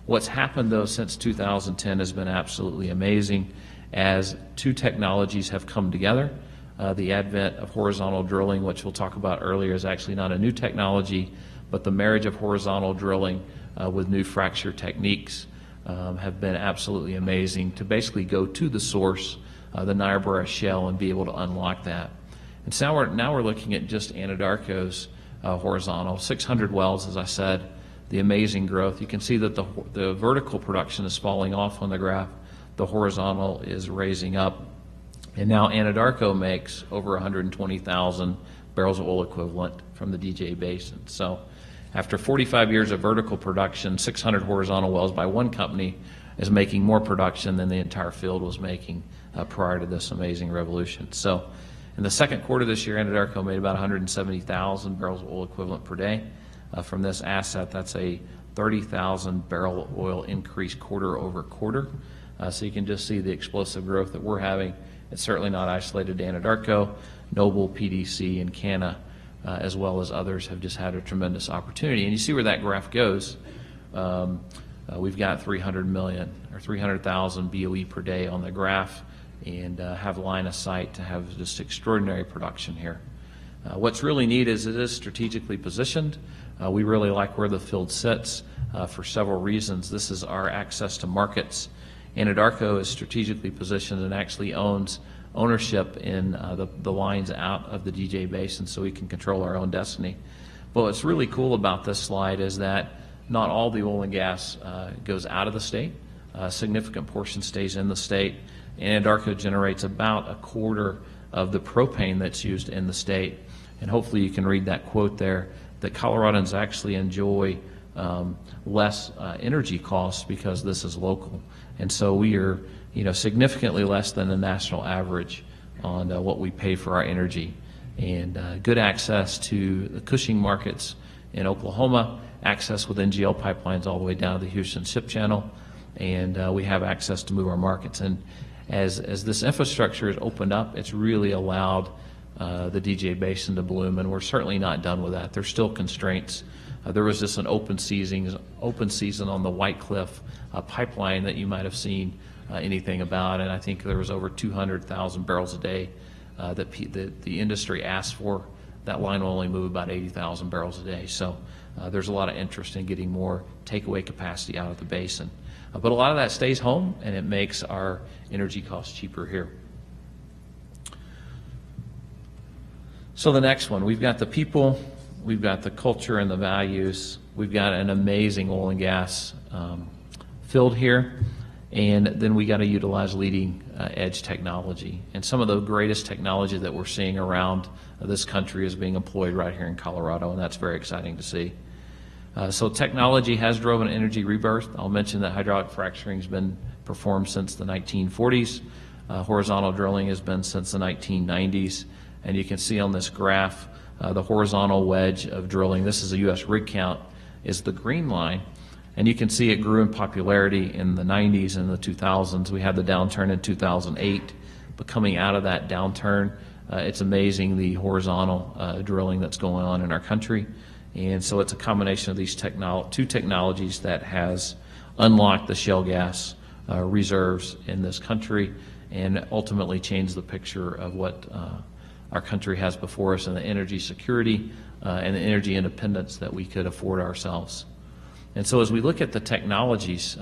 What's happened, though, since 2010 has been absolutely amazing as 2 technologies have come together. The advent of horizontal drilling, which we'll talk about earlier, is actually not a new technology, but the marriage of horizontal drilling with new fracture techniques have been absolutely amazing to basically go to the source, the Niobrara Shale, and be able to unlock that. And so now we're looking at just Anadarko's horizontal, 600 wells, as I said, the amazing growth. You can see that the vertical production is falling off on the graph. The horizontal is raising up. And now Anadarko makes over 120,000 barrels of oil equivalent from the DJ Basin. So after 45 years of vertical production, 600 horizontal wells by one company is making more production than the entire field was making prior to this amazing revolution. So in the second quarter this year, Anadarko made about 170,000 barrels of oil equivalent per day from this asset. That's a 30,000 barrel oil increase quarter over quarter. So you can just see the explosive growth that we're having. It's certainly not isolated to Anadarko. Noble, PDC, and Canna, as well as others, have just had a tremendous opportunity. And you see where that graph goes. We've got 300 million or 300,000 BOE per day on the graph, and have line of sight to have just extraordinary production here. What's really neat is it is strategically positioned. We really like where the field sits for several reasons. This is our access to markets. Anadarko is strategically positioned and actually owns ownership in the lines out of the DJ Basin, so we can control our own destiny. But what's really cool about this slide is that not all the oil and gas goes out of the state. A significant portion stays in the state. Anadarko generates about a quarter of the propane that's used in the state. And hopefully you can read that quote there, that Coloradans actually enjoy less energy costs because this is local. And so we are, significantly less than the national average on what we pay for our energy. And good access to the Cushing markets in Oklahoma, access with NGL pipelines all the way down to the Houston Ship Channel, and we have access to move our markets. And as this infrastructure has opened up, it's really allowed the DJ Basin to bloom, and we're certainly not done with that. There's still constraints. There was just an open season on the White Cliff pipeline that you might have seen anything about, and I think there was over 200,000 barrels a day that the industry asked for. That line will only move about 80,000 barrels a day. So there's a lot of interest in getting more takeaway capacity out of the basin. But a lot of that stays home, and it makes our energy costs cheaper here. So the next one, we've got the people, we've got the culture and the values, we've got an amazing oil and gas field here, and then we got to utilize leading edge technology. And some of the greatest technology that we're seeing around this country is being employed right here in Colorado, and that's very exciting to see. So technology has driven energy rebirth. I'll mention that hydraulic fracturing has been performed since the 1940s. Horizontal drilling has been since the 1990s. And you can see on this graph the horizontal wedge of drilling. This is a U.S. rig count, is the green line. And you can see it grew in popularity in the 90s and the 2000s. We had the downturn in 2008. But coming out of that downturn, it's amazing the horizontal drilling that's going on in our country. And so it's a combination of these two technologies that has unlocked the shale gas reserves in this country and ultimately changed the picture of what our country has before us and the energy security and the energy independence that we could afford ourselves. And so as we look at the technologies,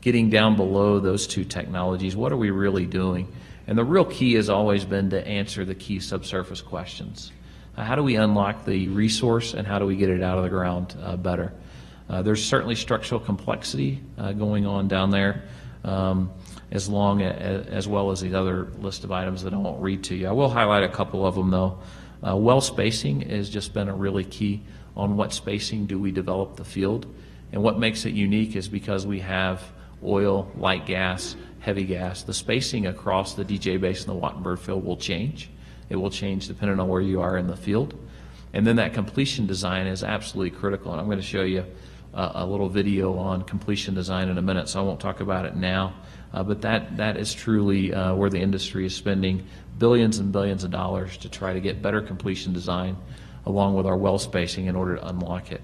getting down below those two technologies, what are we really doing? And the real key has always been to answer the key subsurface questions. How do we unlock the resource and how do we get it out of the ground better? There's certainly structural complexity going on down there, as well as the other list of items that I won't read to you. I will highlight a couple of them though. Well spacing has just been a really key on what spacing do we develop the field. And what makes it unique is because we have oil, light gas, heavy gas, the spacing across the DJ Basin and the Wattenberg field will change. It will change depending on where you are in the field. And then that completion design is absolutely critical. And I'm going to show you a little video on completion design in a minute, so I won't talk about it now. But that is truly where the industry is spending billions and billions of dollars to try to get better completion design along with our well spacing in order to unlock it.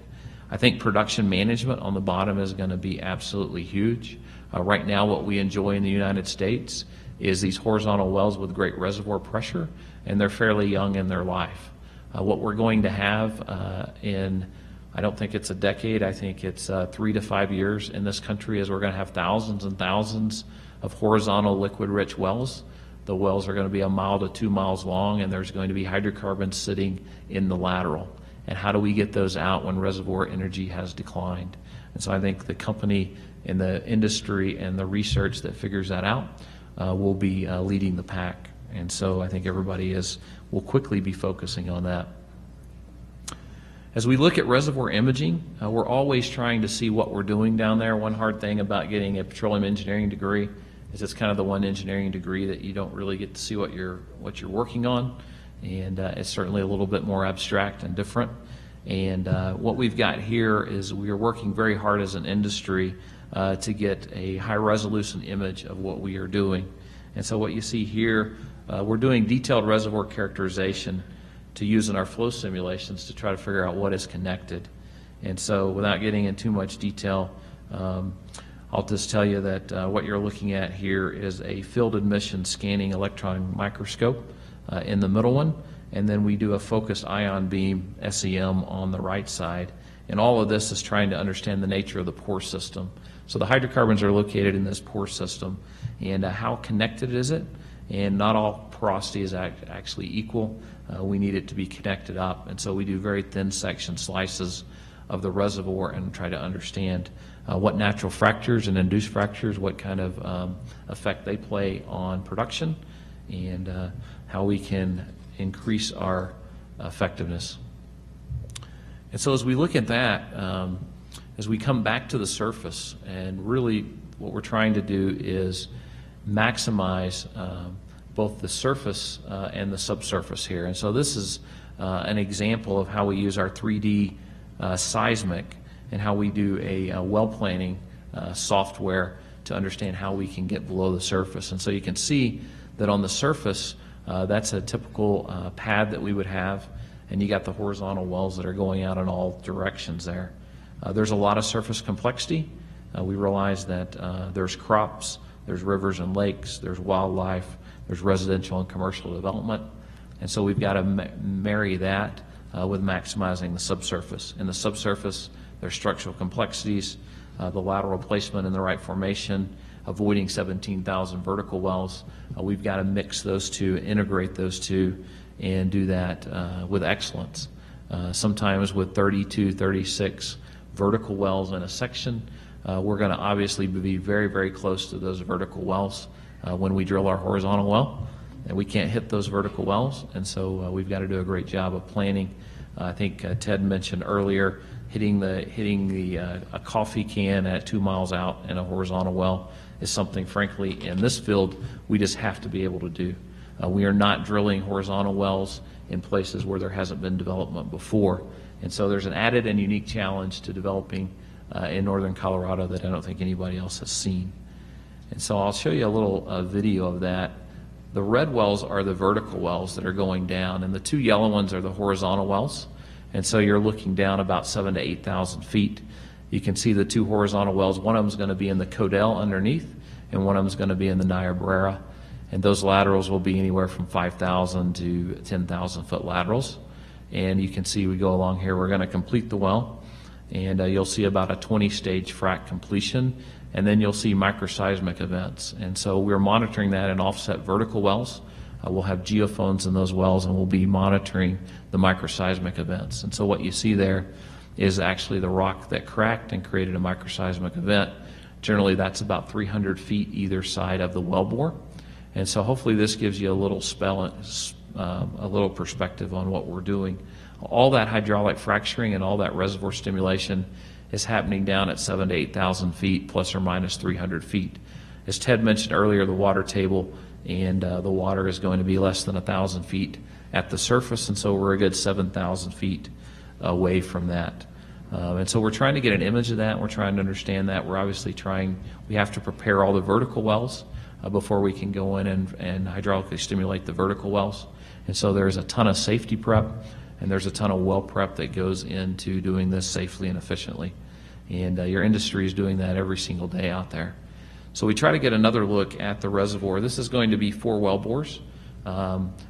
I think production management on the bottom is going to be absolutely huge. Right now what we enjoy in the United States is these horizontal wells with great reservoir pressure, and they're fairly young in their life. What we're going to have I don't think it's a decade, I think it's 3 to 5 years in this country, is we're going to have thousands and thousands of horizontal liquid-rich wells. The wells are going to be 1 mile to 2 miles long, and there's going to be hydrocarbons sitting in the lateral. And how do we get those out when reservoir energy has declined? And so I think the company and the industry and the research that figures that out will be leading the pack. And so I think everybody will quickly be focusing on that. As we look at reservoir imaging, we're always trying to see what we're doing down there. One hard thing about getting a petroleum engineering degree is it's kind of the one engineering degree that you don't really get to see what you're working on, and it's certainly a little bit more abstract and different. And what we've got here is we are working very hard as an industry to get a high resolution image of what we are doing. And so what you see here, we're doing detailed reservoir characterization to use in our flow simulations to try to figure out what is connected. And so without getting into too much detail, I'll just tell you that what you're looking at here is a field admission scanning electron microscope in the middle one, and then we do a focused ion beam SEM on the right side. And all of this is trying to understand the nature of the pore system. So the hydrocarbons are located in this pore system, and how connected is it? And not all porosity is actually equal. We need it to be connected up, and so we do very thin section slices of the reservoir and try to understand what natural fractures and induced fractures, what kind of effect they play on production, and how we can increase our effectiveness. And so as we look at that, as we come back to the surface, and really what we're trying to do is maximize both the surface and the subsurface here. And so this is an example of how we use our 3D seismic and how we do a well planning software to understand how we can get below the surface. And so you can see that on the surface, that's a typical pad that we would have, and you got the horizontal wells that are going out in all directions there. There's a lot of surface complexity. We realize that there's crops, there's rivers and lakes, there's wildlife, there's residential and commercial development, and so we've got to marry that with maximizing the subsurface. In the subsurface, there's structural complexities, the lateral placement in the right formation, avoiding 17,000 vertical wells. We've got to mix those two, integrate those two, and do that with excellence. Sometimes with 32, 36 vertical wells in a section, we're going to obviously be very, very close to those vertical wells when we drill our horizontal well, and we can't hit those vertical wells, and so we've got to do a great job of planning. I think Ted mentioned earlier hitting a coffee can at 2 miles out in a horizontal well is something, frankly, in this field we just have to be able to do. We are not drilling horizontal wells in places where there hasn't been development before, and so there's an added and unique challenge to developing in northern Colorado that I don't think anybody else has seen. And so I'll show you a little video of that. The red wells are the vertical wells that are going down, and the two yellow ones are the horizontal wells. And so you're looking down about 7,000 to 8,000 feet. You can see the two horizontal wells. One of them is going to be in the Codell underneath, and one of them is going to be in the Niobrara. And those laterals will be anywhere from 5,000 to 10,000 foot laterals. And you can see we go along here. We're going to complete the well, and you'll see about a 20-stage frac completion, and then you'll see microseismic events. And so we're monitoring that in offset vertical wells. We'll have geophones in those wells, and we'll be monitoring the microseismic events. And so what you see there is actually the rock that cracked and created a microseismic event. Generally, that's about 300 feet either side of the wellbore. And so hopefully this gives you a little a little perspective on what we're doing. All that hydraulic fracturing and all that reservoir stimulation is happening down at 7,000 to 8,000 feet, plus or minus 300 feet. As Ted mentioned earlier, the water table and the water is going to be less than 1,000 feet at the surface, and so we're a good 7,000 feet away from that. And so we're trying to get an image of that. We're trying to understand that. We're obviously we have to prepare all the vertical wells before we can go in and hydraulically stimulate the vertical wells. And so there's a ton of safety prep, and there's a ton of well prep that goes into doing this safely and efficiently. And your industry is doing that every single day out there. So we try to get another look at the reservoir. This is going to be 4 well bores.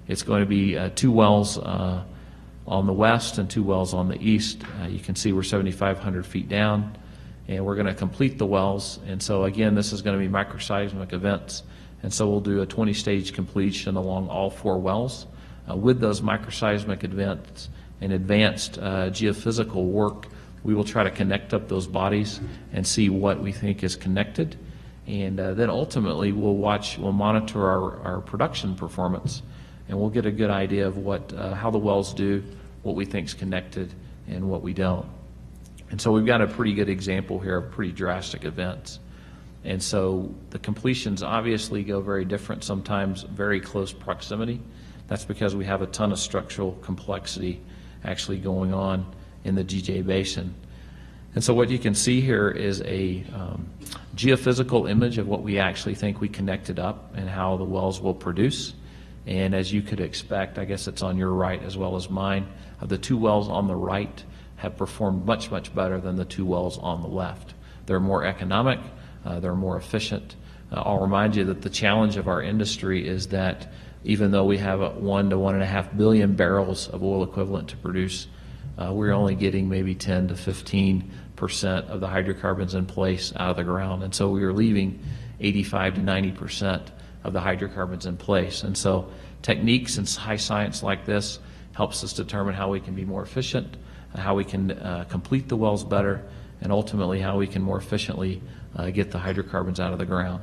It's going to be 2 wells on the west and 2 wells on the east. You can see we're 7,500 feet down, and we're going to complete the wells. And so again, this is going to be microseismic events. And so we'll do a 20-stage completion along all 4 wells. With those microseismic events and advanced geophysical work, we will try to connect up those bodies and see what we think is connected. And then ultimately we'll monitor our production performance, and we'll get a good idea of how the wells do, what we think is connected, and what we don't. And so we've got a pretty good example here of pretty drastic events. And so the completions obviously go very different, sometimes very close proximity. That's because we have a ton of structural complexity actually going on in the DJ Basin. And so what you can see here is a geophysical image of what we actually think we connected up and how the wells will produce. And as you could expect, I guess it's on your right as well as mine, the 2 wells on the right have performed much, much better than the 2 wells on the left. They're more economic, they're more efficient. I'll remind you that the challenge of our industry is that even though we have 1 to 1.5 billion barrels of oil equivalent to produce, we're only getting maybe 10 to 15% of the hydrocarbons in place out of the ground. And so we are leaving 85 to 90% of the hydrocarbons in place. And so techniques and high science like this helps us determine how we can be more efficient, how we can complete the wells better, and ultimately how we can more efficiently get the hydrocarbons out of the ground.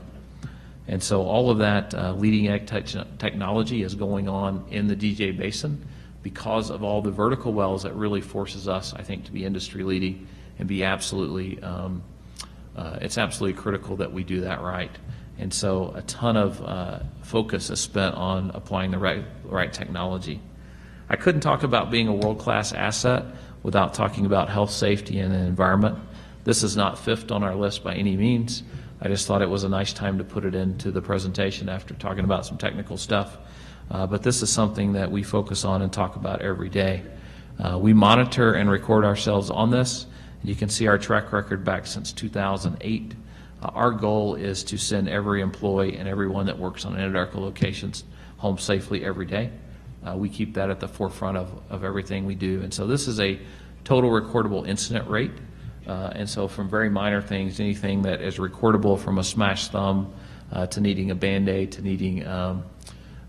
And so all of that leading edge technology is going on in the DJ Basin because of all the vertical wells that really forces us, I think, to be industry leading and be absolutely, it's absolutely critical that we do that right. And so a ton of focus is spent on applying the right technology. I couldn't talk about being a world-class asset without talking about health, safety, and the environment. This is not fifth on our list by any means. I just thought it was a nice time to put it into the presentation after talking about some technical stuff. But this is something that we focus on and talk about every day. We monitor and record ourselves on this. You can see our track record back since 2008. Our goal is to send every employee and everyone that works on Anadarko locations home safely every day. We keep that at the forefront of everything we do. And so this is a total recordable incident rate. And so from very minor things, anything that is recordable from a smashed thumb to needing a Band-Aid to needing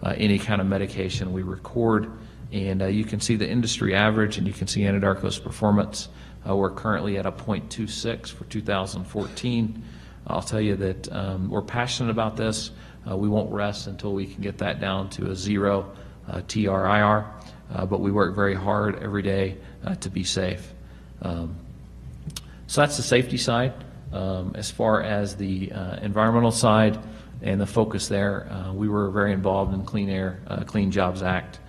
any kind of medication, we record. And you can see the industry average, and you can see Anadarko's performance. We're currently at a 0.26 for 2014. I'll tell you that we're passionate about this. We won't rest until we can get that down to a 0 TRIR, but we work very hard every day to be safe. So that's the safety side. As far as the environmental side and the focus there, we were very involved in Clean Air, Clean Jobs Act.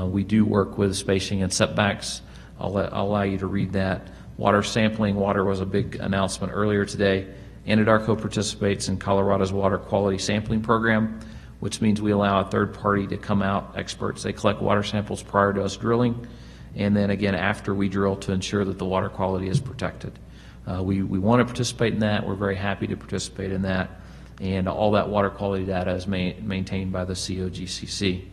We do work with spacing and setbacks. I'll allow you to read that. Water sampling. Water was a big announcement earlier today. Anadarko participates in Colorado's water quality sampling program. which means we allow a third party to come out, experts. They collect water samples prior to us drilling, and then again after we drill to ensure that the water quality is protected. We want to participate in that. We're very happy to participate in that, and all that water quality data is maintained by the COGCC.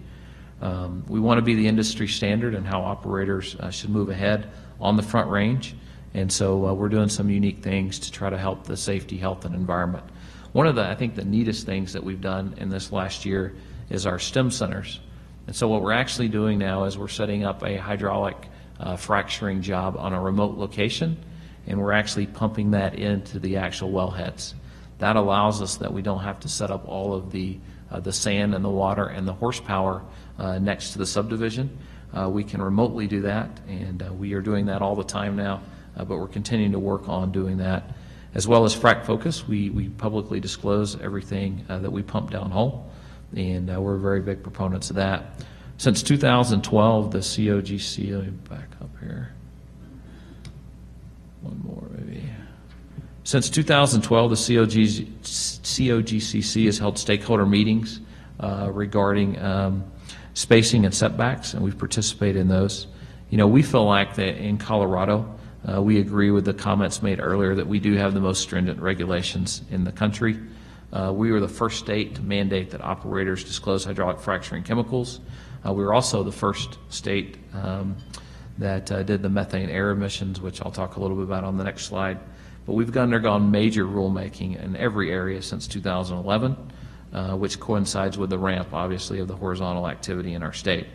We want to be the industry standard in how operators should move ahead on the Front Range, and so we're doing some unique things to try to help the safety, health, and environment. One of the, I think, the neatest things that we've done in this last year is our STEM centers. And so what we're actually doing now is we're setting up a hydraulic fracturing job on a remote location, and we're actually pumping that into the actual wellheads. That allows us that we don't have to set up all of the sand and the water and the horsepower next to the subdivision. We can remotely do that, and we are doing that all the time now, but we're continuing to work on doing that. As well as frac focus, we publicly disclose everything that we pump downhole, and we're very big proponents of that. Since 2012, the COGC, let me back up here. One more maybe. Since 2012, the COGCC has held stakeholder meetings regarding spacing and setbacks, and we've participated in those. You know, we feel like that in Colorado, we agree with the comments made earlier that we do have the most stringent regulations in the country. We were the first state to mandate that operators disclose hydraulic fracturing chemicals. We were also the first state that did the methane air emissions, which I'll talk a little bit about on the next slide. But we've undergone major rulemaking in every area since 2011, which coincides with the ramp, obviously, of the horizontal activity in our state.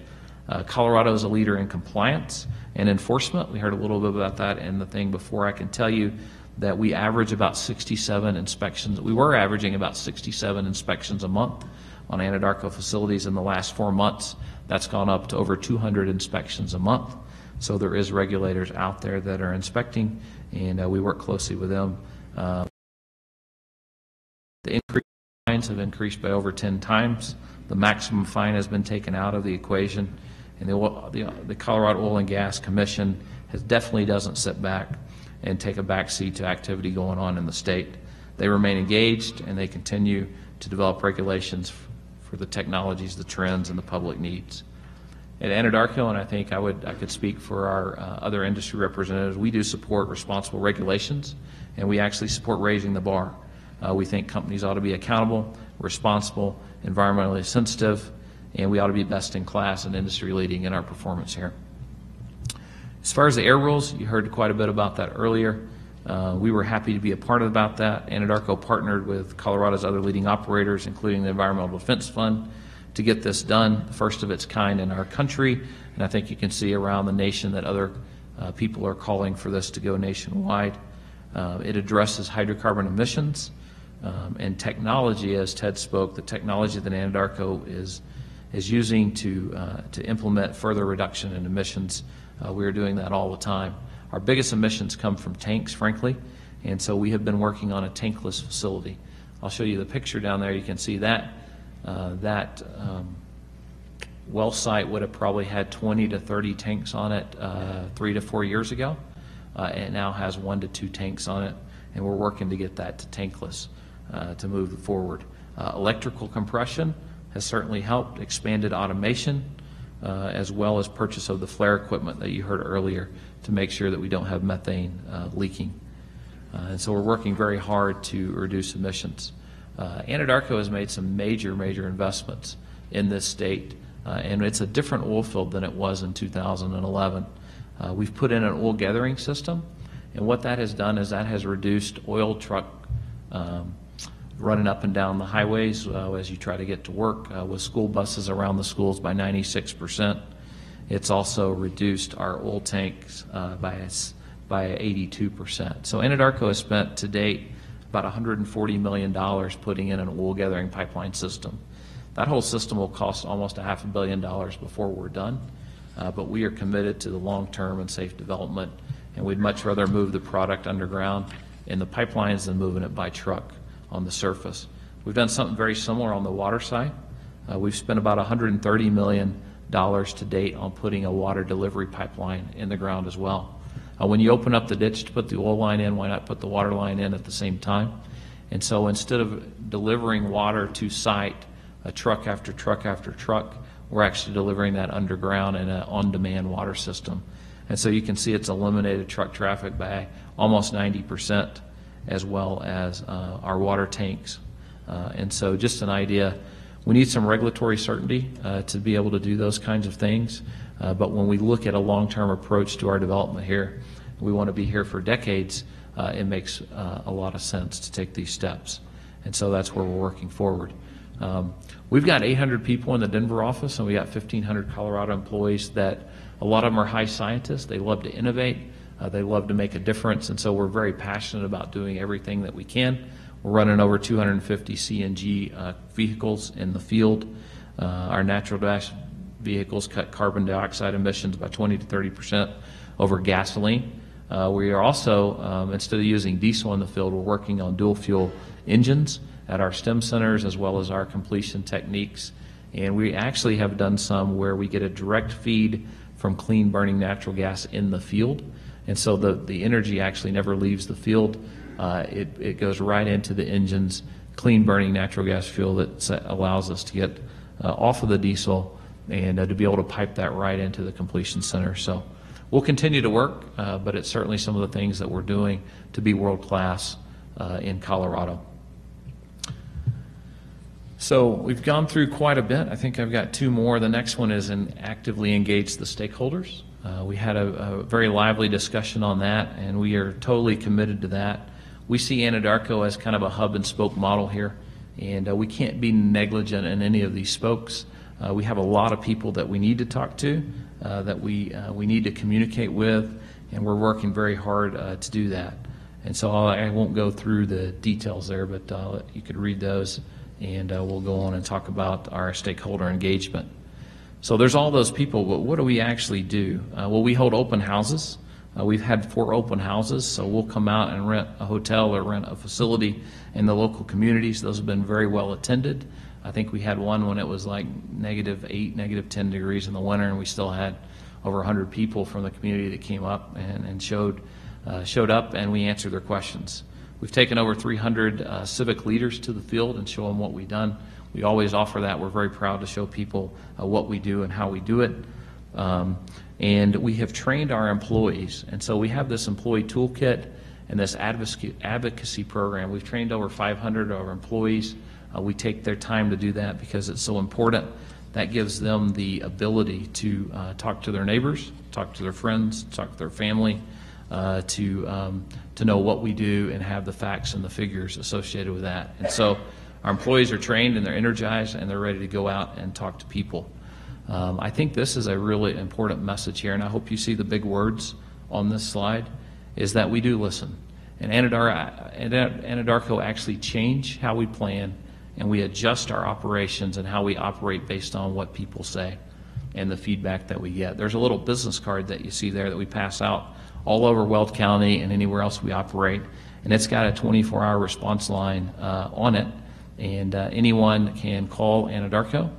Colorado is a leader in compliance and enforcement. We heard a little bit about that in the thing before. I can tell you that we average about 67 inspections. We were averaging about 67 inspections a month on Anadarko facilities in the last 4 months. That's gone up to over 200 inspections a month. So there is regulators out there that are inspecting, and we work closely with them. The fines have increased by over 10 times. The maximum fine has been taken out of the equation, and the Colorado Oil and Gas Commission definitely doesn't sit back and take a back seat to activity going on in the state. They remain engaged, and they continue to develop regulations for the technologies, the trends, and the public needs. At Anadarko, and I think I could speak for our other industry representatives, we do support responsible regulations, and we actually support raising the bar. We think companies ought to be accountable, responsible, environmentally sensitive, and we ought to be best in class and industry leading in our performance here. As far as the air rules, you heard quite a bit about that earlier. We were happy to be a part about that. Anadarko partnered with Colorado's other leading operators, including the Environmental Defense Fund, to get this done, the first of its kind in our country. And I think you can see around the nation that other people are calling for this to go nationwide. It addresses hydrocarbon emissions and technology, as Ted spoke, the technology that Anadarko is using to implement further reduction in emissions. We are doing that all the time. Our biggest emissions come from tanks, frankly, and so we have been working on a tankless facility. I'll show you the picture down there. You can see that well site would have probably had 20 to 30 tanks on it 3 to 4 years ago. It now has 1 to 2 tanks on it, and we're working to get that to tankless to move forward. Electrical compression has certainly helped, expanded automation, as well as purchase of the flare equipment that you heard earlier to make sure that we don't have methane leaking. And so we're working very hard to reduce emissions. Anadarko has made some major investments in this state, and it's a different oil field than it was in 2011. We've put in an oil gathering system, and what that has done is that has reduced oil truck running up and down the highways as you try to get to work with school buses around the schools by 96%. It's also reduced our oil tanks by 82%. So Anadarko has spent to date about $140 million putting in an oil gathering pipeline system. That whole system will cost almost $500 million before we're done, but we are committed to the long-term and safe development, and we'd much rather move the product underground in the pipelines than moving it by truck on the surface. We've done something very similar on the water side. We've spent about $130 million to date on putting a water delivery pipeline in the ground as well. When you open up the ditch to put the oil line in, why not put the water line in at the same time? And so instead of delivering water to site truck after truck after truck. We're actually delivering that underground in an on-demand water system. And so you can see it's eliminated truck traffic by almost 90%, as well as our water tanks. And so just an idea, we need some regulatory certainty to be able to do those kinds of things. But when we look at a long-term approach to our development here, we want to be here for decades, it makes a lot of sense to take these steps. And so that's where we're working forward. We've got 800 people in the Denver office, and we got 1,500 Colorado employees that a lot of them are high scientists. They love to innovate. They love to make a difference, and so we're very passionate about doing everything that we can. We're running over 250 CNG vehicles in the field. Our natural gas vehicles cut carbon dioxide emissions by 20 to 30% over gasoline. We are also, instead of using diesel in the field, we're working on dual fuel engines at our STEM centers as well as our completion techniques. And we actually have done some where we get a direct feed from clean burning natural gas in the field. And so the energy actually never leaves the field. It goes right into the engines, clean burning natural gas fuel that allows us to get off of the diesel and to be able to pipe that right into the completion center. So we'll continue to work, but it's certainly some of the things that we're doing to be world class in Colorado. So we've gone through quite a bit. I think I've got two more. The next one is actively engage the stakeholders. We had a very lively discussion on that, and we are totally committed to that. We see Anadarko as kind of a hub and spoke model here, and we can't be negligent in any of these spokes. We have a lot of people that we need to talk to, that we need to communicate with, and we're working very hard to do that. And so I won't go through the details there, but you could read those, and we'll go on and talk about our stakeholder engagement. So there's all those people, but what do we actually do? Well, we hold open houses. We've had 4 open houses, so we'll come out and rent a hotel or rent a facility in the local communities. Those have been very well attended. I think we had one when it was like -8, -10 degrees in the winter, and we still had over 100 people from the community that came up and showed up, and we answered their questions. We've taken over 300 civic leaders to the field and show them what we've done. We always offer that. We're very proud to show people what we do and how we do it. And we have trained our employees. And so we have this employee toolkit and this advocacy program. We've trained over 500 of our employees. We take their time to do that because it's so important. That gives them the ability to talk to their neighbors, talk to their friends, talk to their family, to know what we do and have the facts and the figures associated with that. And so our employees are trained and they're energized and they're ready to go out and talk to people. I think this is a really important message here, and I hope you see the big words on this slide, is that we do listen. And Anadarko actually change how we plan, and we adjust our operations and how we operate based on what people say and the feedback that we get. There's a little business card that you see there that we pass out all over Weld County and anywhere else we operate, and it's got a 24-hour response line on it, and anyone can call Anadarko,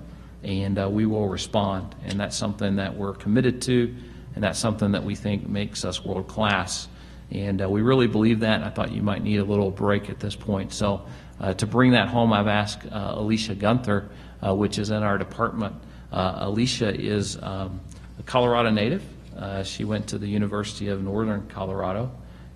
and we will respond. And that's something that we're committed to, and that's something that we think makes us world class. And we really believe that, and I thought you might need a little break at this point. So to bring that home, I've asked Alicia Gunther, which is in our department. Alicia is a Colorado native. She went to the University of Northern Colorado,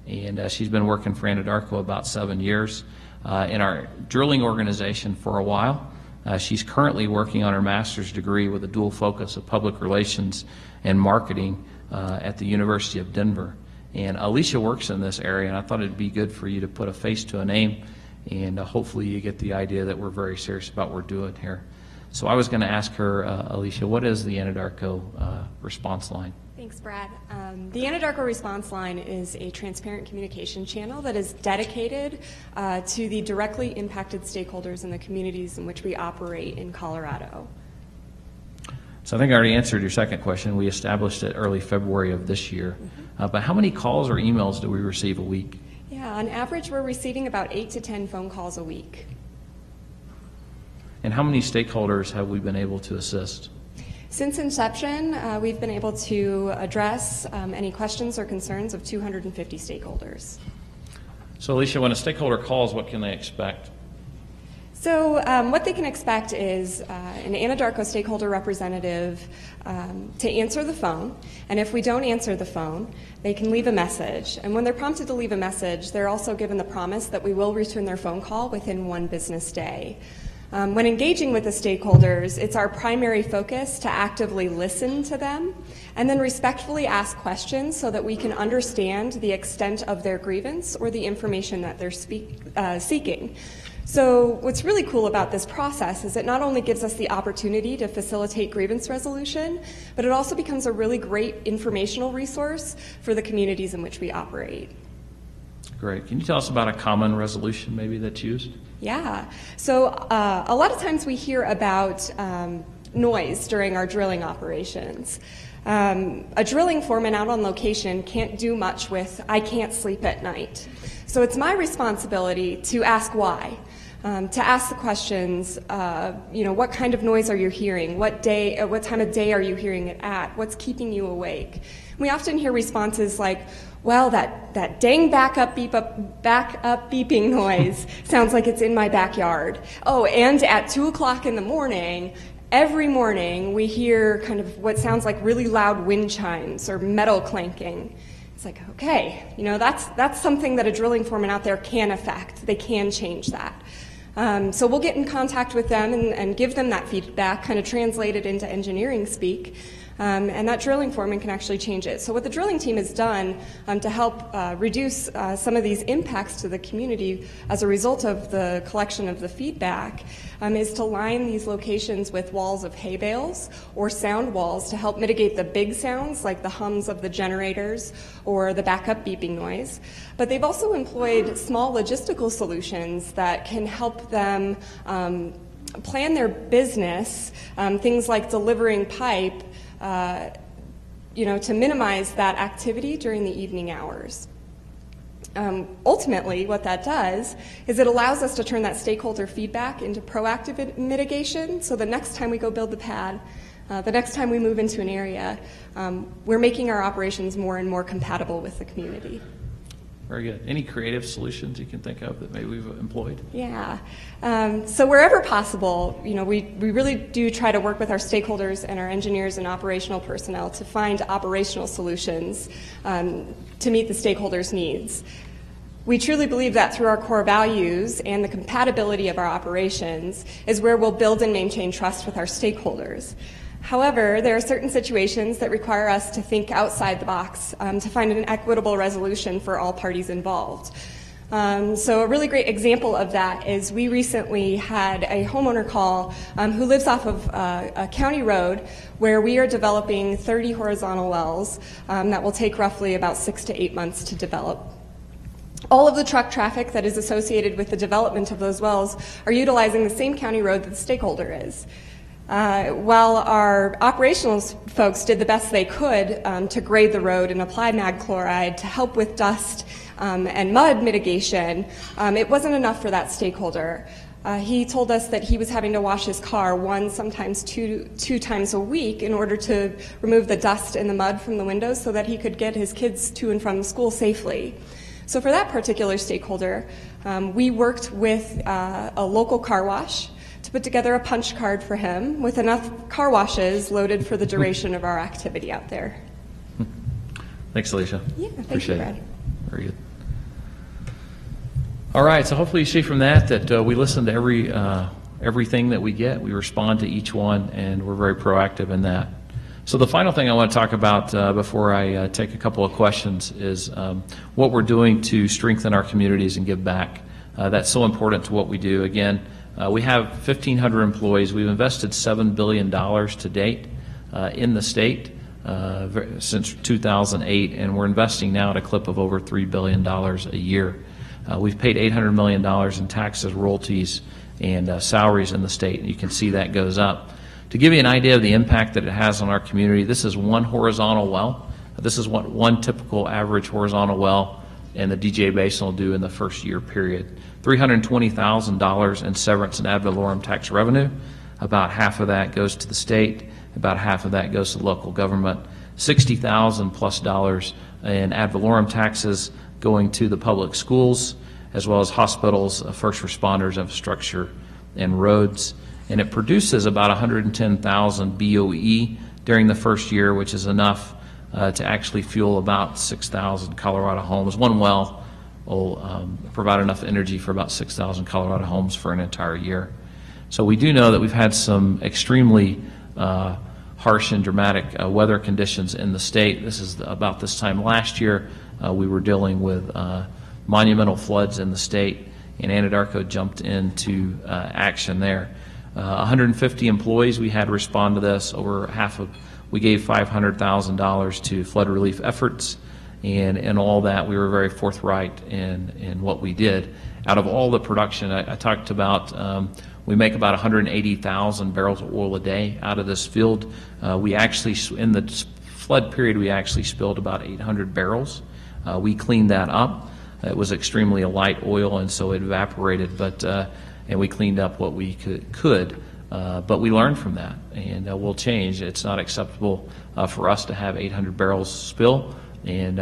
and she's been working for Anadarko about 7 years in our drilling organization for a while. She's currently working on her master's degree with a dual focus of public relations and marketing at the University of Denver. And Alicia works in this area, and I thought it'd be good for you to put a face to a name, and hopefully you get the idea that we're very serious about what we're doing here. So I was going to ask her, Alicia, what is the Anadarko response line? Thanks, Brad. The Anadarko response line is a transparent communication channel that is dedicated to the directly impacted stakeholders in the communities in which we operate in Colorado. So I think I already answered your second question. We established it early February of this year. But how many calls or emails do we receive a week? Yeah, on average, we're receiving about 8 to 10 phone calls a week. And how many stakeholders have we been able to assist? Since inception, we've been able to address any questions or concerns of 250 stakeholders. So Alicia, when a stakeholder calls, what can they expect? So what they can expect is an Anadarko stakeholder representative to answer the phone, and if we don't answer the phone, they can leave a message. And when they're prompted to leave a message, they're also given the promise that we will return their phone call within 1 business day. When engaging with the stakeholders, it's our primary focus to actively listen to them and then respectfully ask questions so that we can understand the extent of their grievance or the information that they're seeking. So what's really cool about this process is it not only gives us the opportunity to facilitate grievance resolution, but it also becomes a really great informational resource for the communities in which we operate. Great. Can you tell us about a common resolution maybe that's used? Yeah. So a lot of times we hear about noise during our drilling operations. A drilling foreman out on location can't do much with, I can't sleep at night. So it's my responsibility to ask why. To ask the questions, what kind of noise are you hearing? What time of day are you hearing it at? What's keeping you awake? We often hear responses like, well, that dang backup beeping noise sounds like it's in my backyard. Oh, and at 2 o'clock in the morning, every morning we hear kind of what sounds like really loud wind chimes or metal clanking. It's like, okay, that's something that a drilling foreman out there can affect. They can change that. So we'll get in contact with them and give them that feedback, kind of translate it into engineering speak, and that drilling foreman can actually change it. So what the drilling team has done to help reduce some of these impacts to the community as a result of the collection of the feedback is to line these locations with walls of hay bales or sound walls to help mitigate the big sounds like the hums of the generators or the backup beeping noise. But they've also employed small logistical solutions that can help them plan their business, things like delivering pipe, to minimize that activity during the evening hours. Ultimately, what that does is it allows us to turn that stakeholder feedback into proactive mitigation, so the next time we go build the pad, the next time we move into an area, we're making our operations more and more compatible with the community. Very good. Any creative solutions you can think of that maybe we've employed? Yeah. So wherever possible, we really do try to work with our stakeholders and our engineers and operational personnel to find operational solutions to meet the stakeholders' needs. We truly believe that through our core values and the compatibility of our operations is where we'll build and maintain trust with our stakeholders. However, there are certain situations that require us to think outside the box to find an equitable resolution for all parties involved. So a really great example of that is we recently had a homeowner call who lives off of a county road where we are developing 30 horizontal wells that will take roughly about 6 to 8 months to develop. All of the truck traffic that is associated with the development of those wells are utilizing the same county road that the stakeholder is. While our operational folks did the best they could to grade the road and apply mag chloride to help with dust and mud mitigation, it wasn't enough for that stakeholder. He told us that he was having to wash his car sometimes two times a week in order to remove the dust and the mud from the windows so that he could get his kids to and from school safely. So for that particular stakeholder, we worked with a local car wash to put together a punch card for him with enough car washes loaded for the duration of our activity out there. Thanks, Alicia. Yeah, thank Appreciate you, Brad. it. Very good. All right, so hopefully you see from that we listen to everything that we get. We respond to each one, and we're very proactive in that. So the final thing I want to talk about before I take a couple of questions is what we're doing to strengthen our communities and give back. That's so important to what we do. Again, we have 1,500 employees. We've invested $7 billion to date in the state since 2008, and we're investing now at a clip of over $3 billion a year. We've paid $800 million in taxes, royalties, and salaries in the state, and you can see that goes up. To give you an idea of the impact that it has on our community, this is one horizontal well. This is what one typical average horizontal well in the DJ Basin will do in the first year period. $320,000 in severance and ad valorem tax revenue. About half of that goes to the state. About half of that goes to local government. $60,000+ in ad valorem taxes going to the public schools, as well as hospitals, first responders, infrastructure, and roads. And it produces about 110,000 BOE during the first year, which is enough to actually fuel about 6,000 Colorado homes. One well will provide enough energy for about 6,000 Colorado homes for an entire year. So we do know that we've had some extremely harsh and dramatic weather conditions in the state. This is about this time last year. We were dealing with monumental floods in the state, and Anadarko jumped into action there. 150 employees we had respond to this. We gave $500,000 to flood relief efforts, and in all that we were very forthright in what we did. Out of all the production, I talked about, we make about 180,000 barrels of oil a day out of this field. We actually, in the flood period, we actually spilled about 800 barrels. We cleaned that up. It was extremely a light oil, and so it evaporated, and we cleaned up what we could. But we learned from that, and we'll change. It's not acceptable for us to have 800 barrels spill, and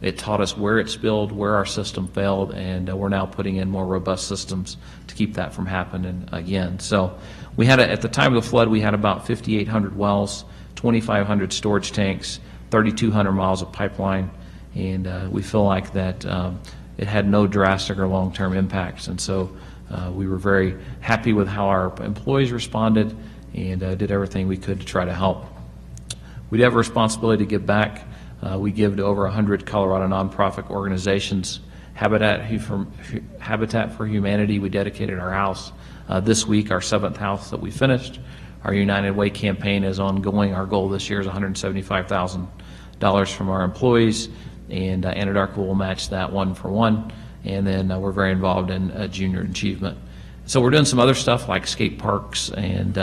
it taught us where it spilled, where our system failed, and we're now putting in more robust systems to keep that from happening again. So we had, at the time of the flood, we had about 5,800 wells, 2,500 storage tanks, 3,200 miles of pipeline, and we feel like that it had no drastic or long-term impacts, and so we were very happy with how our employees responded and did everything we could to try to help. We have a responsibility to give back. We give to over 100 Colorado nonprofit organizations. Habitat for Humanity, we dedicated our house this week, our 7th house that we finished. Our United Way campaign is ongoing. Our goal this year is $175,000 from our employees, and Anadarko will match that 1-for-1. And then we're very involved in junior achievement. So we're doing some other stuff like skate parks and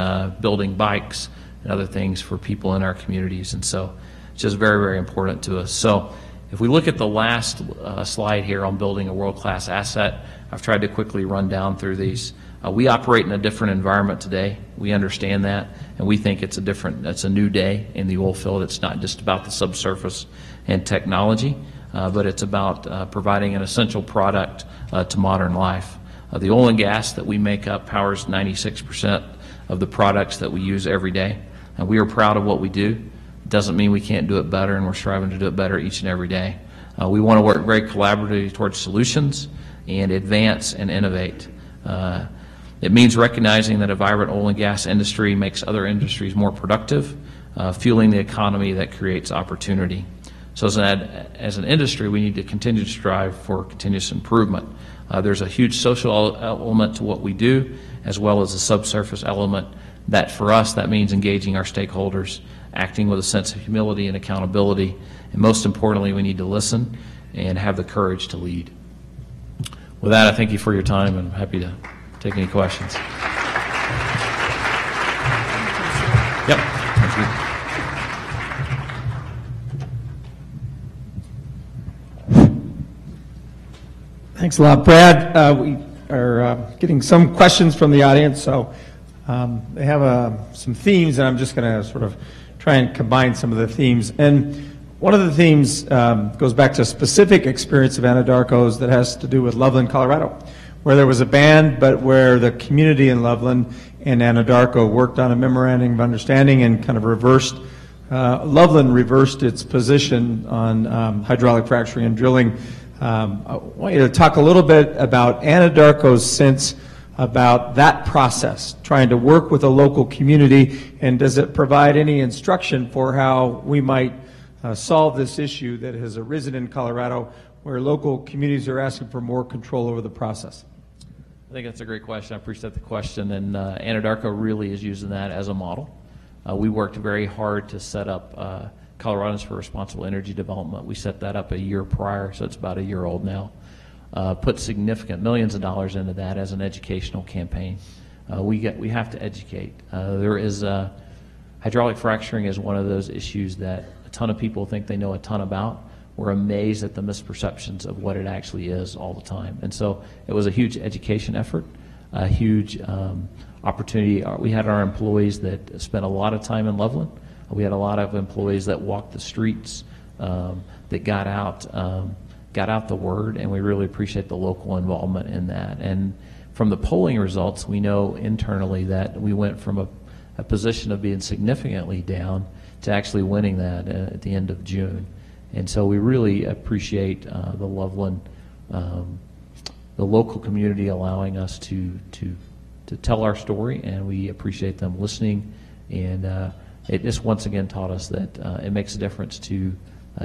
building bikes and other things for people in our communities. And so it's just very, very important to us. So if we look at the last slide here on building a world-class asset, I've tried to quickly run down through these. We operate in a different environment today. We understand that, and we think it's a new day in the oil field. It's not just about the subsurface and technology, but it's about providing an essential product to modern life. The oil and gas that we make up powers 96% of the products that we use every day. We are proud of what we do. It doesn't mean we can't do it better, and we're striving to do it better each and every day. We want to work very collaboratively towards solutions and advance and innovate. It means recognizing that a vibrant oil and gas industry makes other industries more productive, fueling the economy that creates opportunity. So as an industry, we need to continue to strive for continuous improvement. There's a huge social element to what we do, as well as a subsurface element that for us, that means engaging our stakeholders, acting with a sense of humility and accountability, and most importantly, we need to listen and have the courage to lead. With that, I thank you for your time, and I'm happy to take any questions. Yep. Thank you. Thanks a lot, Brad. We are getting some questions from the audience, so they have some themes, and I'm just going to sort of try and combine some of the themes. And one of the themes goes back to a specific experience of Anadarko's that has to do with Loveland, Colorado, where there was a ban, but where the community in Loveland and Anadarko worked on a memorandum of understanding and kind of reversed, Loveland reversed its position on hydraulic fracturing and drilling. I want you to talk a little bit about Anadarko's sense about that process, trying to work with a local community, and does it provide any instruction for how we might solve this issue that has arisen in Colorado where local communities are asking for more control over the process? I think that's a great question. I appreciate the question, and Anadarko really is using that as a model. We worked very hard to set up Coloradans for Responsible Energy Development. We set that up a year prior, so it's about a year old now. Put significant millions of dollars into that as an educational campaign. We have to educate. There is hydraulic fracturing is one of those issues that a ton of people think they know a ton about. We're amazed at the misperceptions of what it actually is all the time. And so it was a huge education effort, a huge opportunity. We had our employees that spent a lot of time in Loveland. We had a lot of employees that walked the streets, that got out the word, and we really appreciate the local involvement in that. And from the polling results, we know internally that we went from a position of being significantly down to actually winning that at the end of June. And so we really appreciate the Loveland, the local community allowing us to tell our story, and we appreciate them listening. And it just once again taught us that it makes a difference to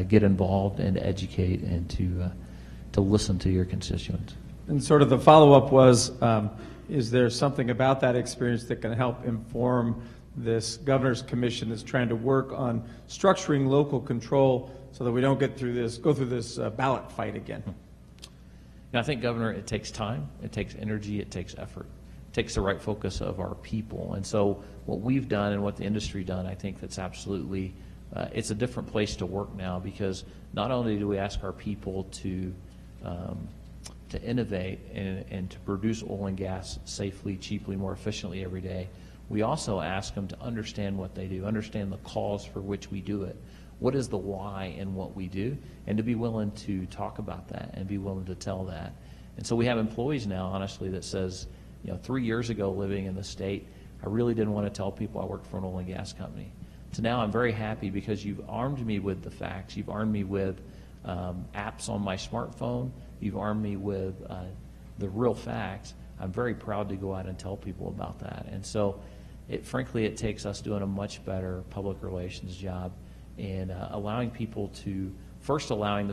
get involved and to educate and to listen to your constituents. And sort of the follow-up was, is there something about that experience that can help inform this governor's commission that's trying to work on structuring local control so that we don't go through this ballot fight again? I think, Governor, it takes time, it takes energy, it takes effort. It takes the right focus of our people. And so what we've done and what the industry done, I think that's absolutely, it's a different place to work now, because not only do we ask our people to innovate and to produce oil and gas safely, cheaply, more efficiently every day, we also ask them to understand what they do, understand the cause for which we do it. What is the why in what we do, and to be willing to talk about that and be willing to tell that. And so we have employees now, honestly, that says, 3 years ago living in the state, I really didn't want to tell people I worked for an oil and gas company. So now I'm very happy because you've armed me with the facts. You've armed me with apps on my smartphone. You've armed me with the real facts. I'm very proud to go out and tell people about that. And so, frankly, it takes us doing a much better public relations job and allowing the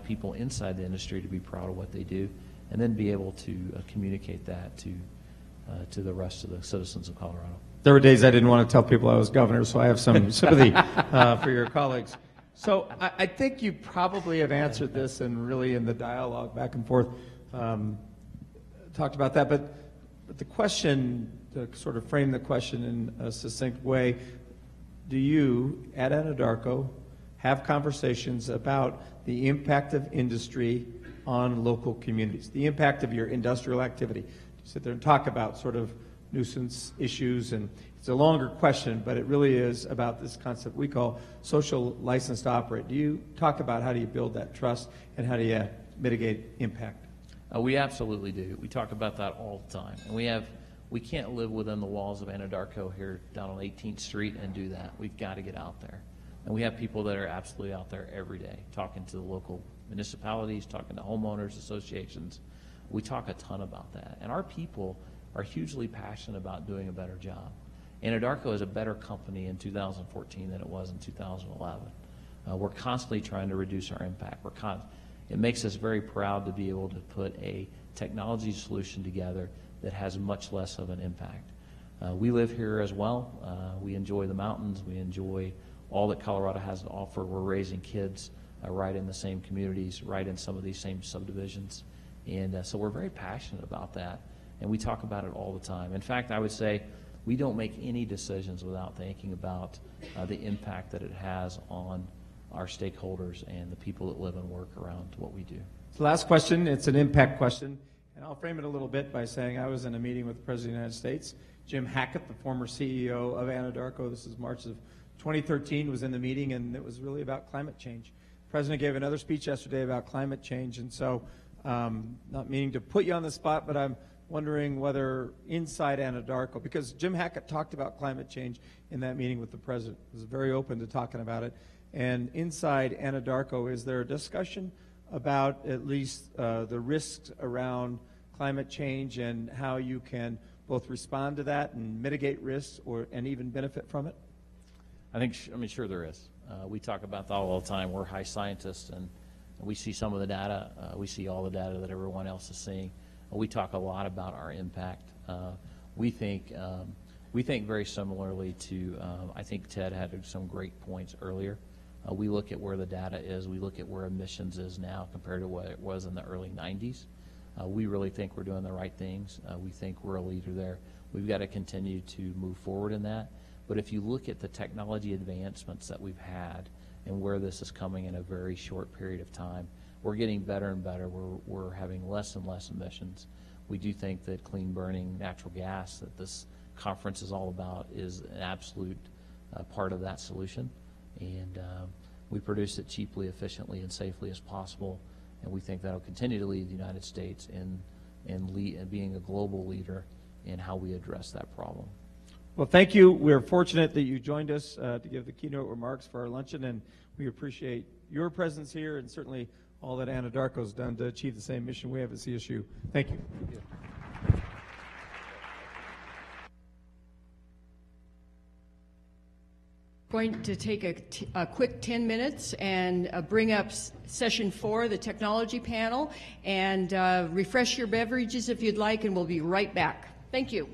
people inside the industry to be proud of what they do, and then be able to communicate that to the rest of the citizens of Colorado. There were days I didn't want to tell people I was governor, so I have some sympathy for your colleagues. So I think you probably have answered this, and really in the dialogue back and forth talked about that. But the question, to sort of frame the question in a succinct way, do you at Anadarko have conversations about the impact of industry on local communities, the impact of your industrial activity? You sit there and talk about sort of nuisance issues, and it's a longer question, but it really is about this concept we call social license to operate. Do you talk about how do you build that trust and how do you mitigate impact? We absolutely do. We talk about that all the time. And we can't live within the walls of Anadarko here down on 18th Street and do that. We've got to get out there. And we have people that are absolutely out there every day, talking to the local municipalities, talking to homeowners associations. We talk a ton about that. And our people are hugely passionate about doing a better job. Anadarko is a better company in 2014 than it was in 2011. We're constantly trying to reduce our impact. It makes us very proud to be able to put a technology solution together that has much less of an impact. We live here as well. We enjoy the mountains. We enjoy all that Colorado has to offer. We're raising kids right in the same communities, right in some of these same subdivisions. And so we're very passionate about that, and we talk about it all the time. In fact, I would say we don't make any decisions without thinking about the impact that it has on our stakeholders and the people that live and work around what we do. So last question, it's an impact question, and I'll frame it a little bit by saying I was in a meeting with the President of the United States. Jim Hackett, the former CEO of Anadarko, this is March of 2013, was in the meeting, and it was really about climate change. The President gave another speech yesterday about climate change, and so not meaning to put you on the spot, but I'm wondering whether inside Anadarko, because Jim Hackett talked about climate change in that meeting with the President, was very open to talking about it, and inside Anadarko, is there a discussion about at least the risks around climate change and how you can both respond to that and mitigate risks and even benefit from it? Sure there is. We talk about that all the time. We're high scientists, and we see some of the data. We see all the data that everyone else is seeing. We talk a lot about our impact. We think very similarly to, I think Ted had some great points earlier. We look at where the data is. We look at where emissions is now compared to what it was in the early 90s. We really think we're doing the right things. We think we're a leader there. We've got to continue to move forward in that. But if you look at the technology advancements that we've had and where this is coming in a very short period of time, we're getting better and better. We're having less and less emissions. We do think that clean burning natural gas that this conference is all about is an absolute part of that solution. And we produce it cheaply, efficiently, and safely as possible. And we think that will continue to lead the United States in and being a global leader in how we address that problem. Well, thank you. We're fortunate that you joined us to give the keynote remarks for our luncheon, and we appreciate your presence here and certainly all that Anadarko's done to achieve the same mission we have at CSU. Thank you. Going to take a quick 10 minutes and bring up session 4, the technology panel, and refresh your beverages if you'd like, and we'll be right back. Thank you.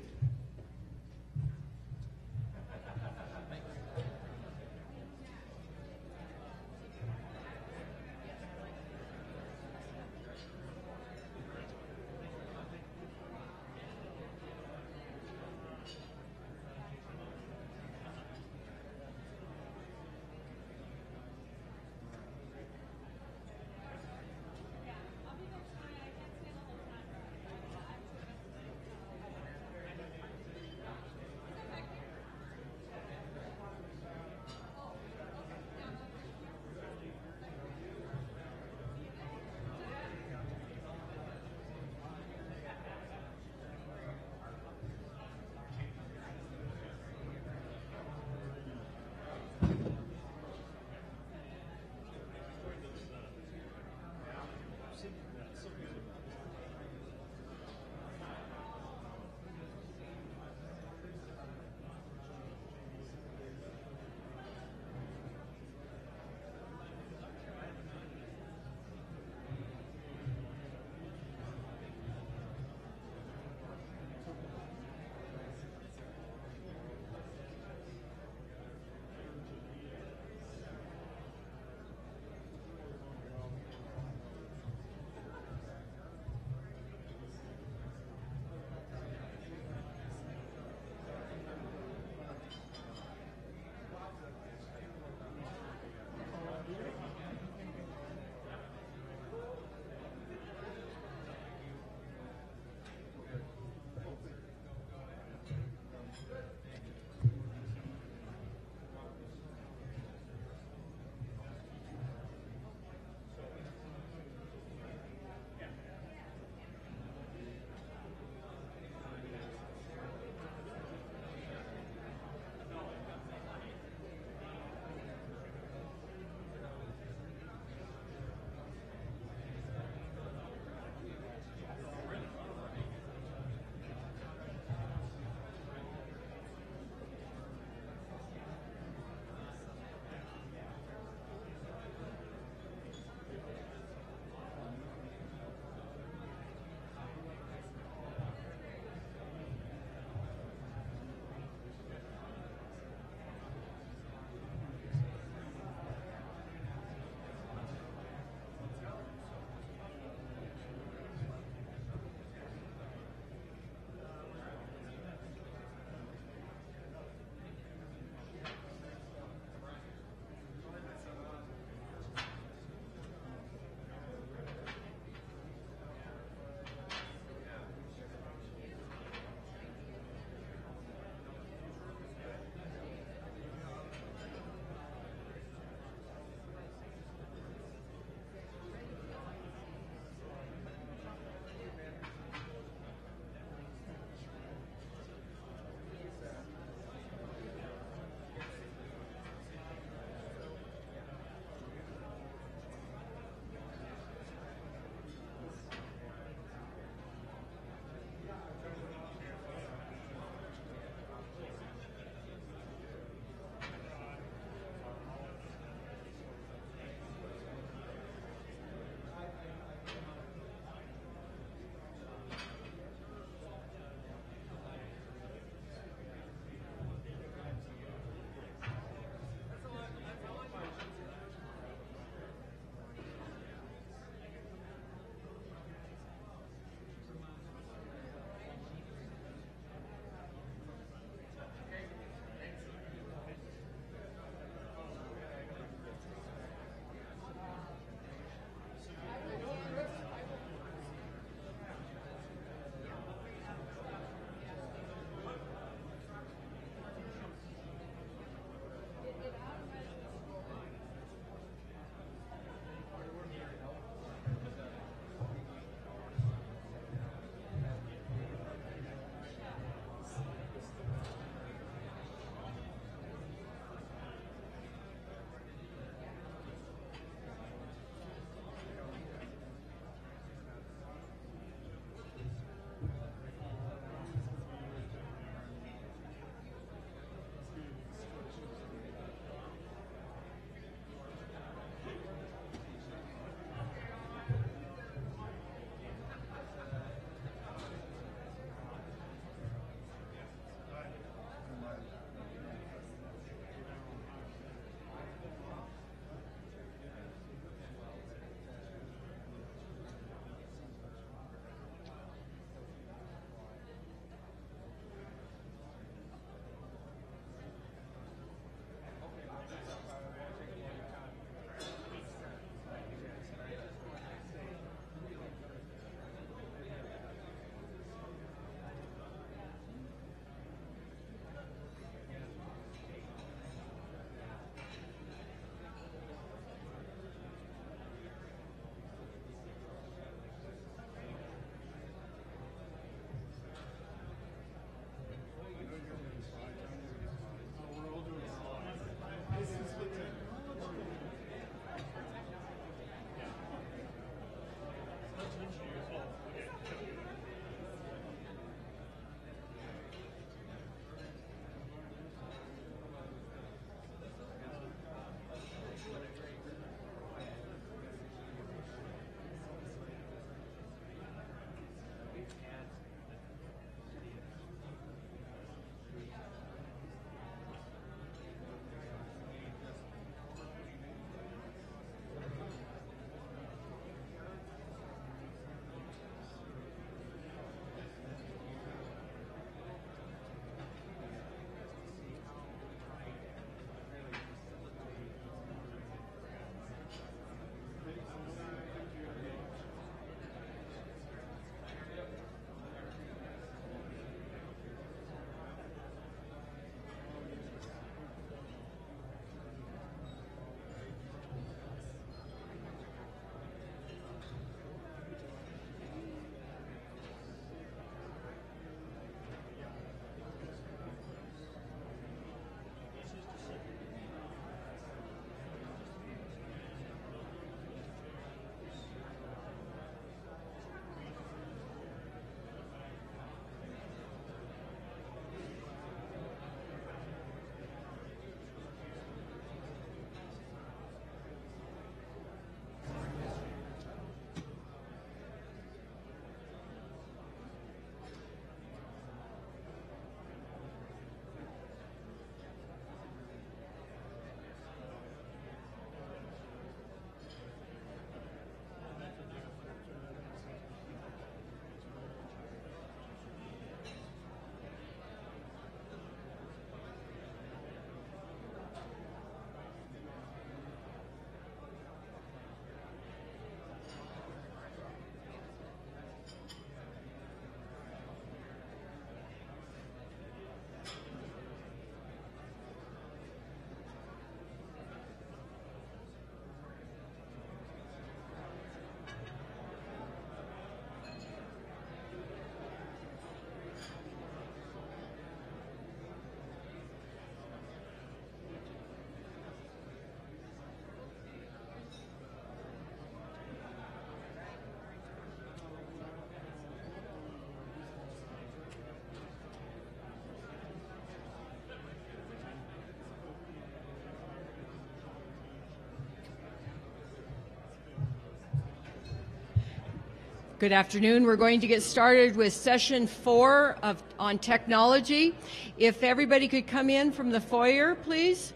Good afternoon. We're going to get started with session 4 on technology. If everybody could come in from the foyer, please,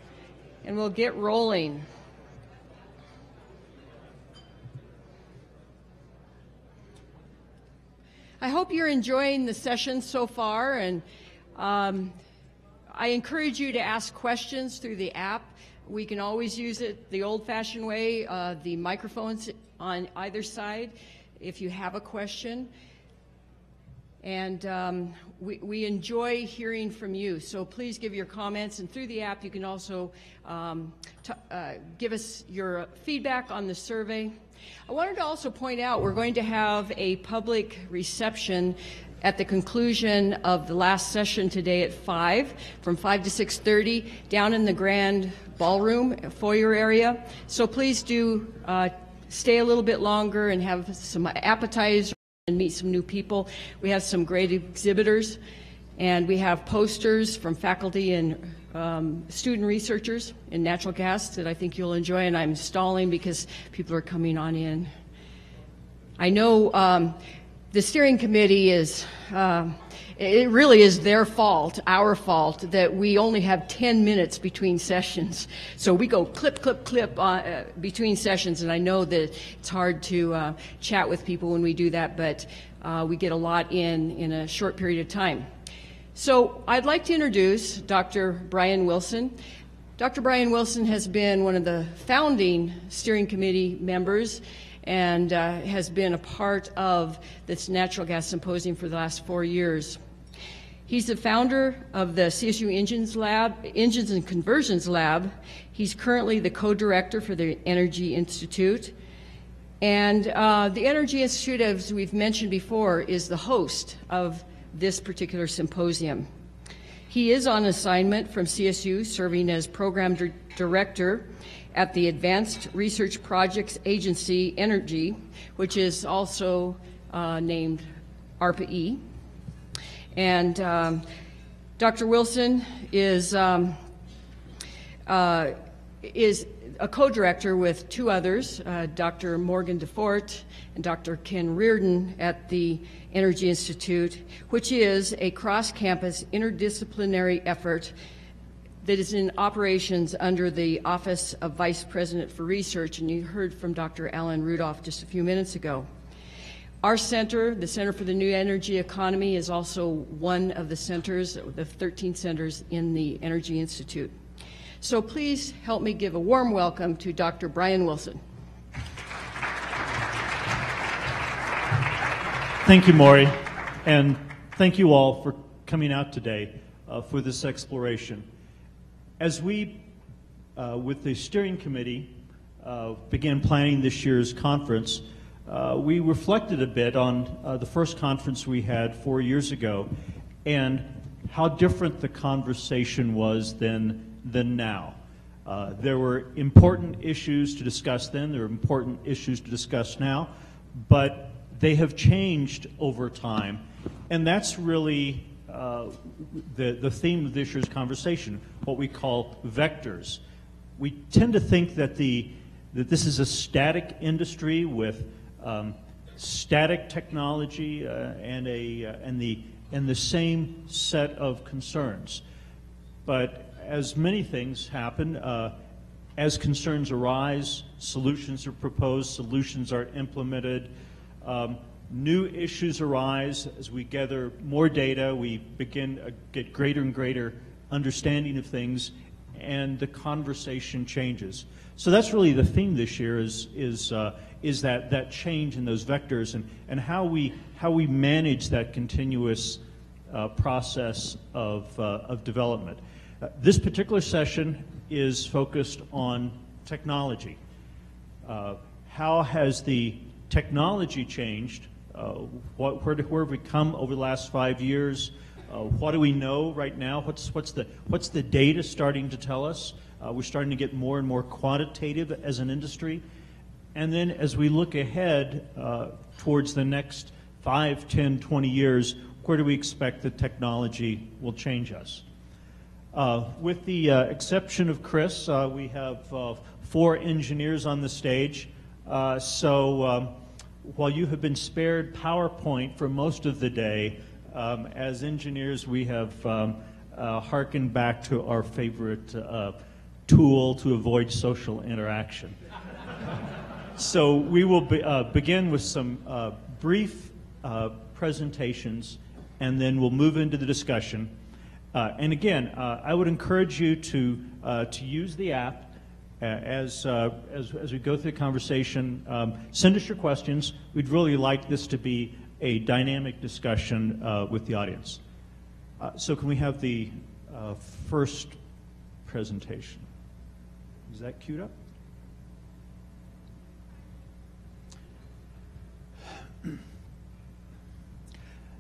and we'll get rolling. I hope you're enjoying the session so far, and I encourage you to ask questions through the app. We can always use it the old-fashioned way, the microphones on either side if you have a question. And we enjoy hearing from you, so please give your comments. And through the app, you can also give us your feedback on the survey. I wanted to also point out we're going to have a public reception at the conclusion of the last session today at 5, from 5 to 6:30, down in the Grand Ballroom foyer area. So please do stay a little bit longer and have some appetizers and meet some new people. We have some great exhibitors, and we have posters from faculty and student researchers in natural gas that I think you'll enjoy, and I'm stalling because people are coming on in. I know the steering committee is, it really is their fault, our fault, that we only have 10 minutes between sessions. So we go clip, clip, clip between sessions, and I know that it's hard to chat with people when we do that, but we get a lot in a short period of time. So I'd like to introduce Dr. Brian Wilson. Dr. Brian Wilson has been one of the founding steering committee members and has been a part of this Natural Gas Symposium for the last 4 years. He's the founder of the CSU Engines and Conversions Lab. He's currently the co-director for the Energy Institute. And the Energy Institute, as we've mentioned before, is the host of this particular symposium. He is on assignment from CSU, serving as program director at the Advanced Research Projects Agency Energy, which is also named ARPA-E. And Dr. Wilson is a co-director with 2 others, Dr. Morgan DeFort and Dr. Ken Reardon at the Energy Institute, which is a cross-campus interdisciplinary effort that is in operations under the Office of Vice President for Research, and you heard from Dr. Alan Rudolph just a few minutes ago. Our center, the Center for the New Energy Economy, is also one of the centers, the 13 centers in the Energy Institute. So please help me give a warm welcome to Dr. Brian Wilson. Thank you, Maury, and thank you all for coming out today for this exploration. As we, with the steering committee, began planning this year's conference, we reflected a bit on the first conference we had 4 years ago and how different the conversation was than now. There were important issues to discuss then, there are important issues to discuss now, but they have changed over time, and that's really the theme of this year's conversation, what we call vectors. We tend to think that that this is a static industry with static technology and the same set of concerns. But as many things happen, as concerns arise, solutions are proposed, solutions are implemented, new issues arise. As we gather more data, we begin to get greater and greater understanding of things, and the conversation changes. So that's really the theme this year is that change in those vectors and how we manage that continuous process of development. This particular session is focused on technology. How has the technology changed? Where have we come over the last 5 years? What do we know right now? What's the data starting to tell us? We're starting to get more and more quantitative as an industry. And then as we look ahead towards the next 5, 10, 20 years, where do we expect that technology will change us? With the exception of Chris, we have 4 engineers on the stage. So while you have been spared PowerPoint for most of the day, as engineers we have hearkened back to our favorite tool to avoid social interaction. So we will begin with some brief presentations, and then we'll move into the discussion. And again, I would encourage you to use the app as we go through the conversation. Send us your questions. We'd really like this to be a dynamic discussion with the audience. So can we have the first presentation? Is that queued up?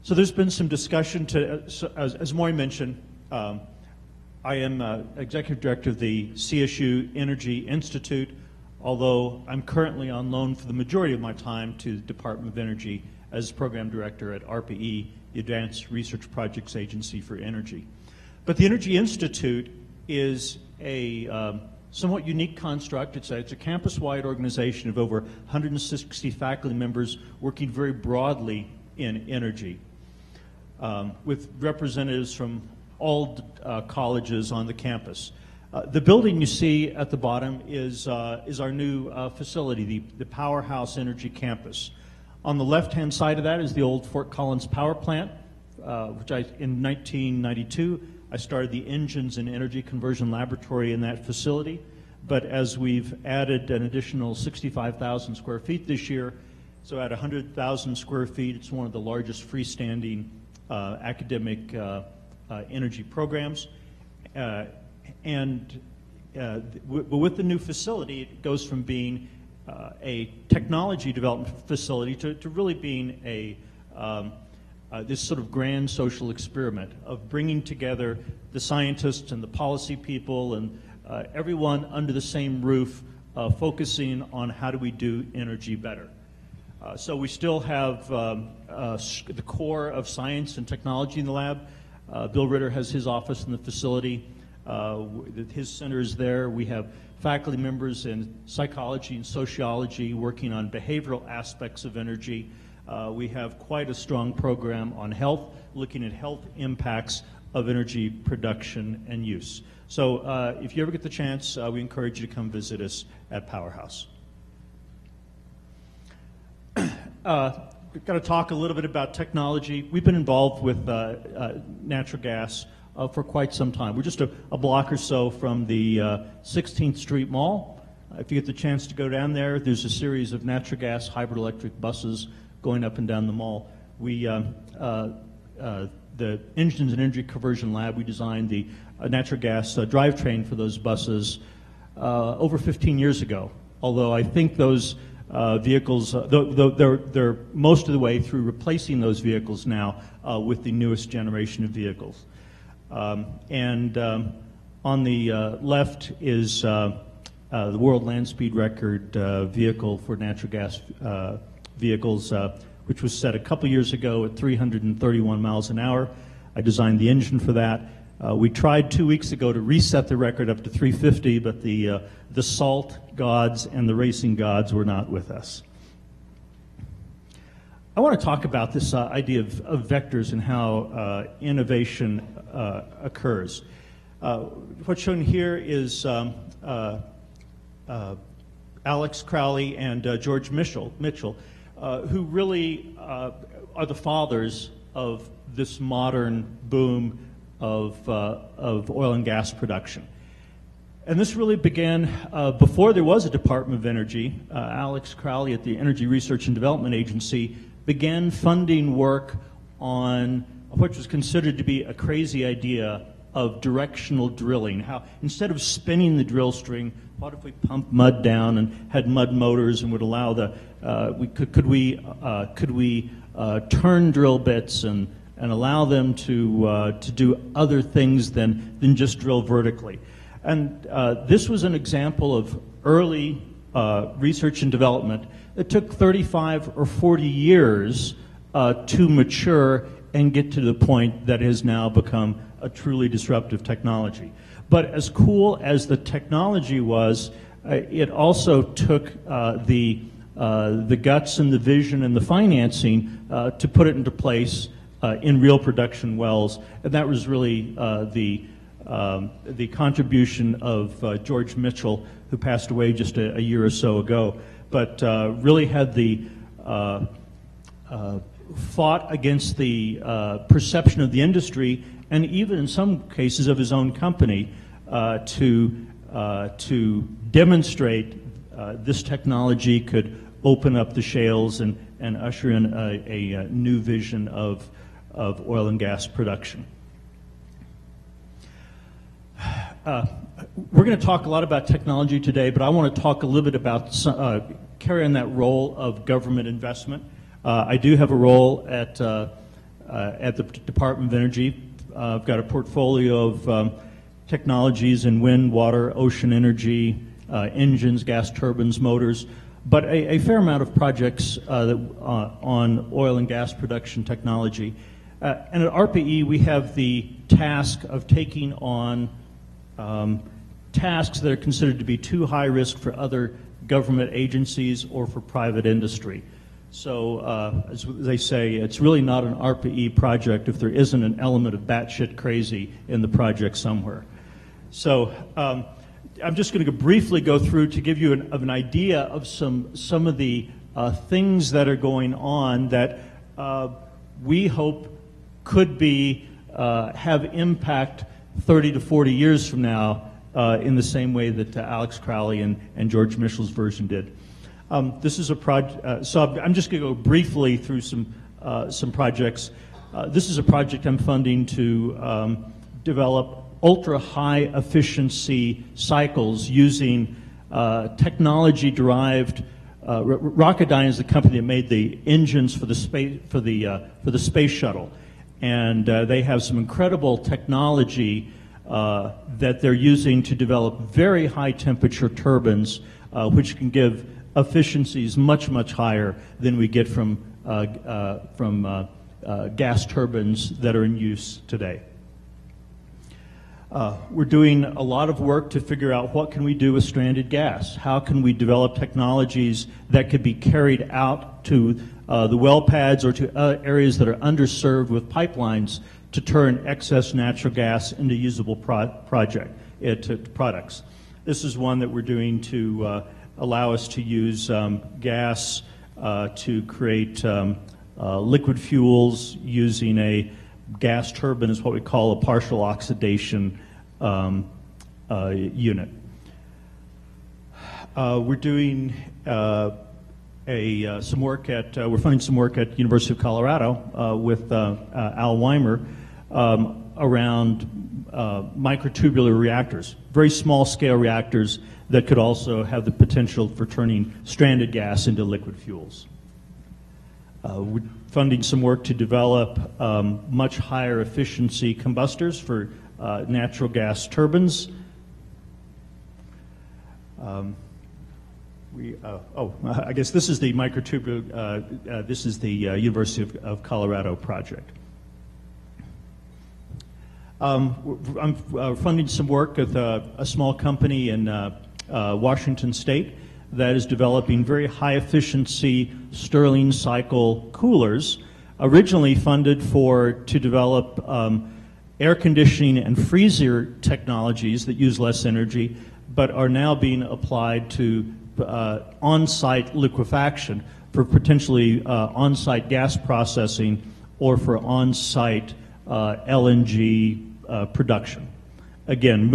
So there's been some discussion as Maury mentioned, I am Executive Director of the CSU Energy Institute, although I'm currently on loan for the majority of my time to the Department of Energy as Program Director at RPE, the Advanced Research Projects Agency for Energy. But the Energy Institute is a somewhat unique construct. It's a campus-wide organization of over 160 faculty members working very broadly in energy, with representatives from all colleges on the campus. The building you see at the bottom is our new facility, the Powerhouse Energy Campus. On the left-hand side of that is the old Fort Collins Power Plant, which in 1992, I started the Engines and Energy Conversion Laboratory in that facility. But as we've added an additional 65,000 square feet this year, so at 100,000 square feet, it's one of the largest freestanding academic energy programs. But with the new facility, it goes from being a technology development facility to really being this sort of grand social experiment of bringing together the scientists and the policy people and everyone under the same roof, focusing on how do we do energy better. So we still have the core of science and technology in the lab. Bill Ritter has his office in the facility. His center is there. We have faculty members in psychology and sociology working on behavioral aspects of energy. We have quite a strong program on health, looking at health impacts of energy production and use. So if you ever get the chance, we encourage you to come visit us at Powerhouse. We've got to talk a little bit about technology. We've been involved with natural gas for quite some time. We're just a block or so from the 16th Street Mall. If you get the chance to go down there, there's a series of natural gas hybrid electric buses going up and down the mall. We, the Engines and Energy Conversion Lab, we designed the natural gas drivetrain for those buses over 15 years ago. Although I think those vehicles, they're most of the way through replacing those vehicles now with the newest generation of vehicles. On the left is the world land speed record vehicle for natural gas vehicles, which was set a couple years ago at 331 miles an hour. I designed the engine for that. We tried 2 weeks ago to reset the record up to 350, but the salt gods and the racing gods were not with us. I want to talk about this idea of vectors and how innovation occurs. What's shown here is Alex Crowley and George Mitchell, who really are the fathers of this modern boom of oil and gas production. And this really began before there was a Department of Energy. Alex Crowley at the Energy Research and Development Agency began funding work on what was considered to be a crazy idea of directional drilling. How instead of spinning the drill string, what if we pumped mud down and had mud motors and would allow the could we turn drill bits and allow them to do other things than just drill vertically. And this was an example of early research and development that took 35 or 40 years to mature and get to the point that has now become a truly disruptive technology. But as cool as the technology was, it also took the the guts and the vision and the financing to put it into place in real production wells. And that was really the contribution of George Mitchell, who passed away just a year or so ago, but really had the fought against the perception of the industry, and even in some cases of his own company, to demonstrate this technology could open up the shales and usher in a new vision of oil and gas production. We're going to talk a lot about technology today, but I want to talk a little bit about carrying that role of government investment. I do have a role at the Department of Energy. I've got a portfolio of technologies in wind, water, ocean energy, engines, gas turbines, motors, but a fair amount of projects on oil and gas production technology. And at RPE, we have the task of taking on tasks that are considered to be too high risk for other government agencies or for private industry. So, as they say, it's really not an RPE project if there isn't an element of batshit crazy in the project somewhere. So, I'm just going to briefly go through to give you an idea of some of the things that are going on that we hope could be have impact 30 to 40 years from now in the same way that Alex Crowley and George Mitchell's version did. This is a project, so I'm just going to go briefly through some projects. This is a project I'm funding to develop ultra-high efficiency cycles using technology-derived. Rocketdyne is the company that made the engines for the space shuttle, and they have some incredible technology that they're using to develop very high temperature turbines, which can give efficiencies much higher than we get from gas turbines that are in use today. We're doing a lot of work to figure out what can we do with stranded gas. How can we develop technologies that could be carried out to the well pads or to areas that are underserved with pipelines to turn excess natural gas into usable products. This is one that we're doing to allow us to use gas to create liquid fuels using a gas turbine, is what we call a partial oxidation unit. We're doing some work at, we're funding some work at University of Colorado with Al Weimer around microtubular reactors, very small scale reactors that could also have the potential for turning stranded gas into liquid fuels. We're funding some work to develop much higher efficiency combustors for natural gas turbines. I guess this is the microtubular, this is the University of Colorado project. I'm funding some work with a small company in Washington State that is developing very high efficiency Stirling cycle coolers, originally funded to develop air conditioning and freezer technologies that use less energy, but are now being applied to on-site liquefaction for potentially on-site gas processing or for on-site LNG production. Again,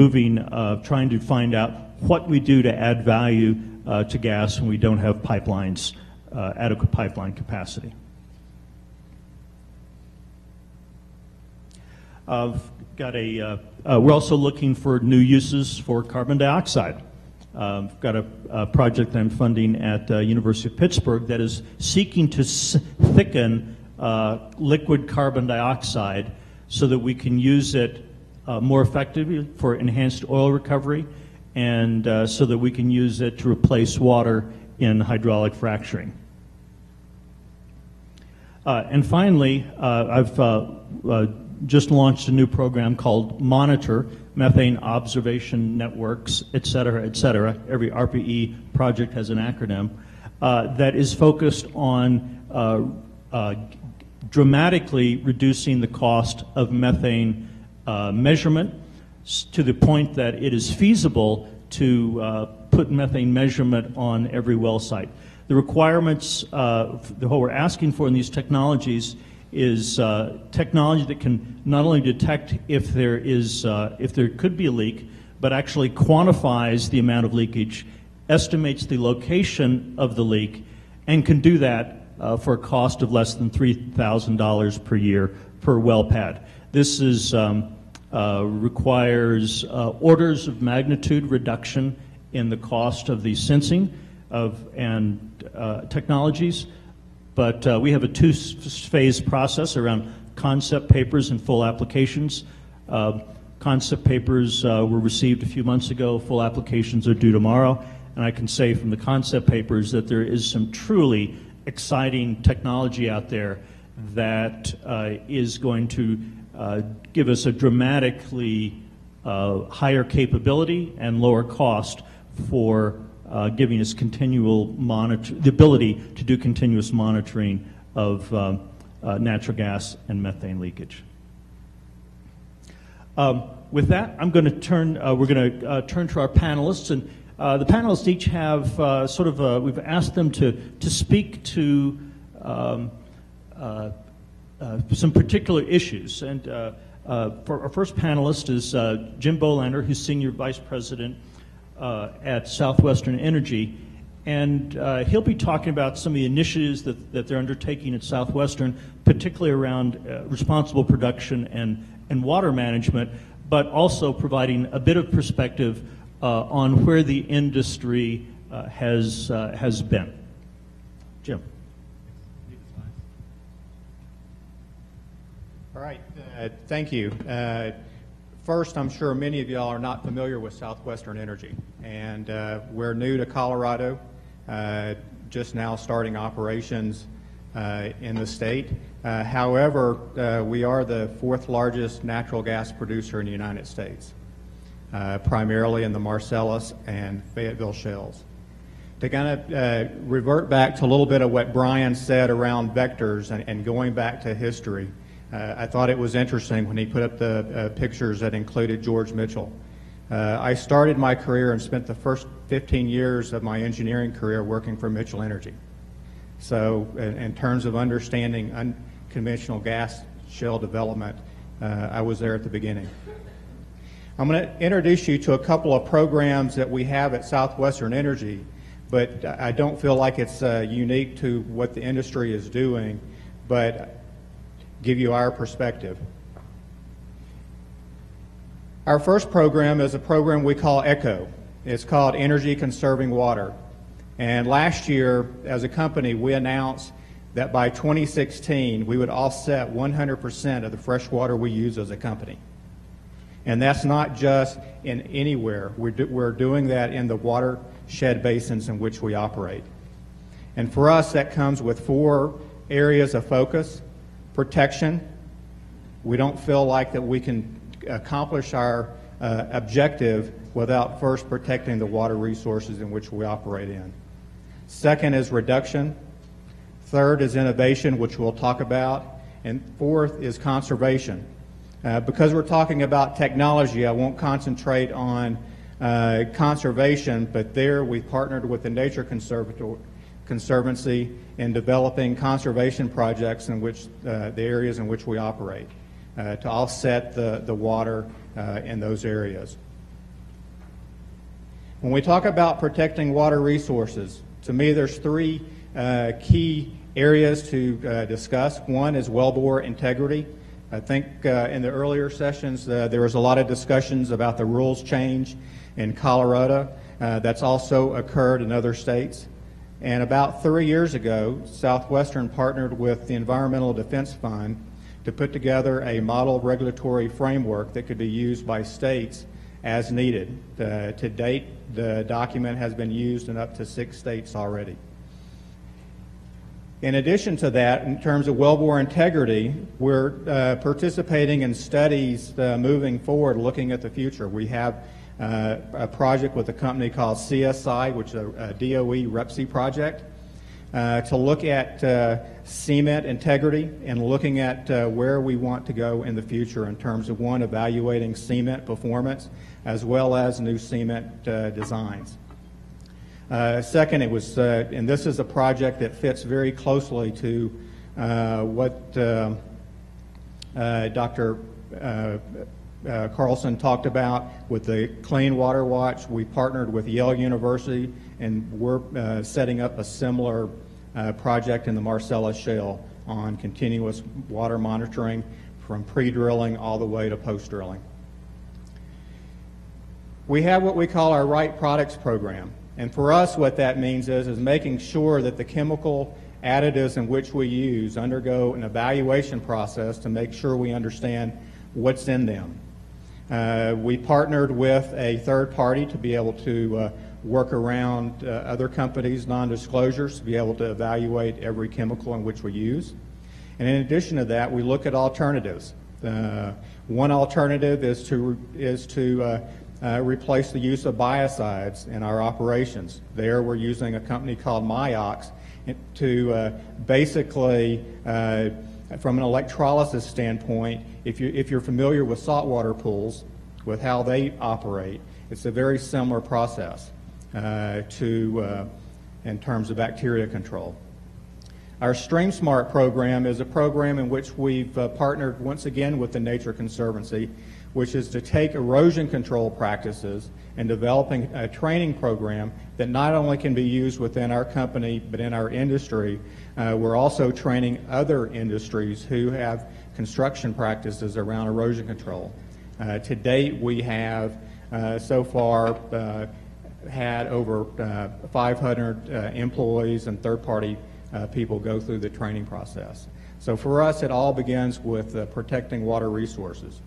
trying to find out what we do to add value to gas when we don't have pipelines, adequate pipeline capacity. We're also looking for new uses for carbon dioxide. I've got a project I'm funding at University of Pittsburgh that is seeking to thicken liquid carbon dioxide so that we can use it more effectively for enhanced oil recovery, and so that we can use it to replace water in hydraulic fracturing. And finally, I've just launched a new program called Monitor, Methane Observation Networks, et cetera, et cetera. Every RPE project has an acronym, that is focused on dramatically reducing the cost of methane measurement to the point that it is feasible to put methane measurement on every well site. The requirements, what we're asking for in these technologies is technology that can not only detect if there could be a leak, but actually quantifies the amount of leakage, estimates the location of the leak, and can do that for a cost of less than $3,000 per year per well pad. This is requires orders of magnitude reduction in the cost of the sensing and technologies, but we have a two-phase process around concept papers and full applications. Concept papers were received a few months ago. Full applications are due tomorrow, and I can say from the concept papers that there is some truly exciting technology out there that is going to give us a dramatically higher capability and lower cost for giving us the ability to do continuous monitoring of natural gas and methane leakage. With that, I'm going to turn. We're going to turn to our panelists, and the panelists each have we've asked them to speak to some particular issues. And for our first panelist is Jim Bolander, who's Senior Vice President at Southwestern Energy. And he'll be talking about some of the initiatives that they're undertaking at Southwestern, particularly around responsible production and water management, but also providing a bit of perspective on where the industry has been. Jim. All right, thank you. First, I'm sure many of y'all are not familiar with Southwestern Energy, and we're new to Colorado, just now starting operations in the state. However, we are the fourth largest natural gas producer in the United States, primarily in the Marcellus and Fayetteville shales. To kind of revert back to a little bit of what Brian said around vectors and going back to history, I thought it was interesting when he put up the pictures that included George Mitchell. I started my career and spent the first 15 years of my engineering career working for Mitchell Energy. So in terms of understanding unconventional gas shale development, I was there at the beginning. I'm going to introduce you to a couple of programs that we have at Southwestern Energy, but I don't feel like it's unique to what the industry is doing, but give you our perspective. Our first program is a program we call ECHO. It's called Energy Conserving Water. And last year, as a company, we announced that by 2016, we would offset 100% of the fresh water we use as a company. And that's not just in anywhere. We're doing that in the watershed basins in which we operate. And for us, that comes with 4 areas of focus. Protection. We don't feel like that we can accomplish our objective without first protecting the water resources in which we operate in. Second is reduction. Third is innovation, which we'll talk about. And fourth is conservation. Because we're talking about technology, I won't concentrate on conservation, but there we partnered with the Nature Conservancy in developing conservation projects in which the areas in which we operate to offset the water in those areas. When we talk about protecting water resources, to me there's 3 key areas to discuss. One is wellbore integrity. I think in the earlier sessions there was a lot of discussions about the rules change in Colorado. That's also occurred in other states. And about 3 years ago, Southwestern partnered with the Environmental Defense Fund to put together a model regulatory framework that could be used by states as needed. To date, the document has been used in up to 6 states already. In addition to that, in terms of wellbore integrity, we're participating in studies moving forward, looking at the future. We have a project with a company called CSI, which is a DOE REPSI project, to look at cement integrity and looking at where we want to go in the future in terms of, one, evaluating cement performance as well as new cement designs. Second, it was, and this is a project that fits very closely to what Dr. Carlson talked about with the Clean Water Watch. We partnered with Yale University, and we're setting up a similar project in the Marcellus Shale on continuous water monitoring from pre-drilling all the way to post-drilling. We have what we call our Right Products program, and for us what that means is making sure that the chemical additives in which we use undergo an evaluation process to make sure we understand what's in them. We partnered with a third party to be able to work around other companies' non-disclosures to be able to evaluate every chemical in which we use. And in addition to that, we look at alternatives. One alternative is to replace the use of biocides in our operations. There we're using a company called Myox to basically, from an electrolysis standpoint, if you're familiar with saltwater pools, with how they operate, it's a very similar process in terms of bacteria control. Our Stream Smart program is a program in which we've partnered once again with the Nature Conservancy, which is to take erosion control practices and developing a training program that not only can be used within our company but in our industry. We're also training other industries who have construction practices around erosion control. To date, we have so far had over 500 employees and third-party people go through the training process. So for us, it all begins with protecting water resources.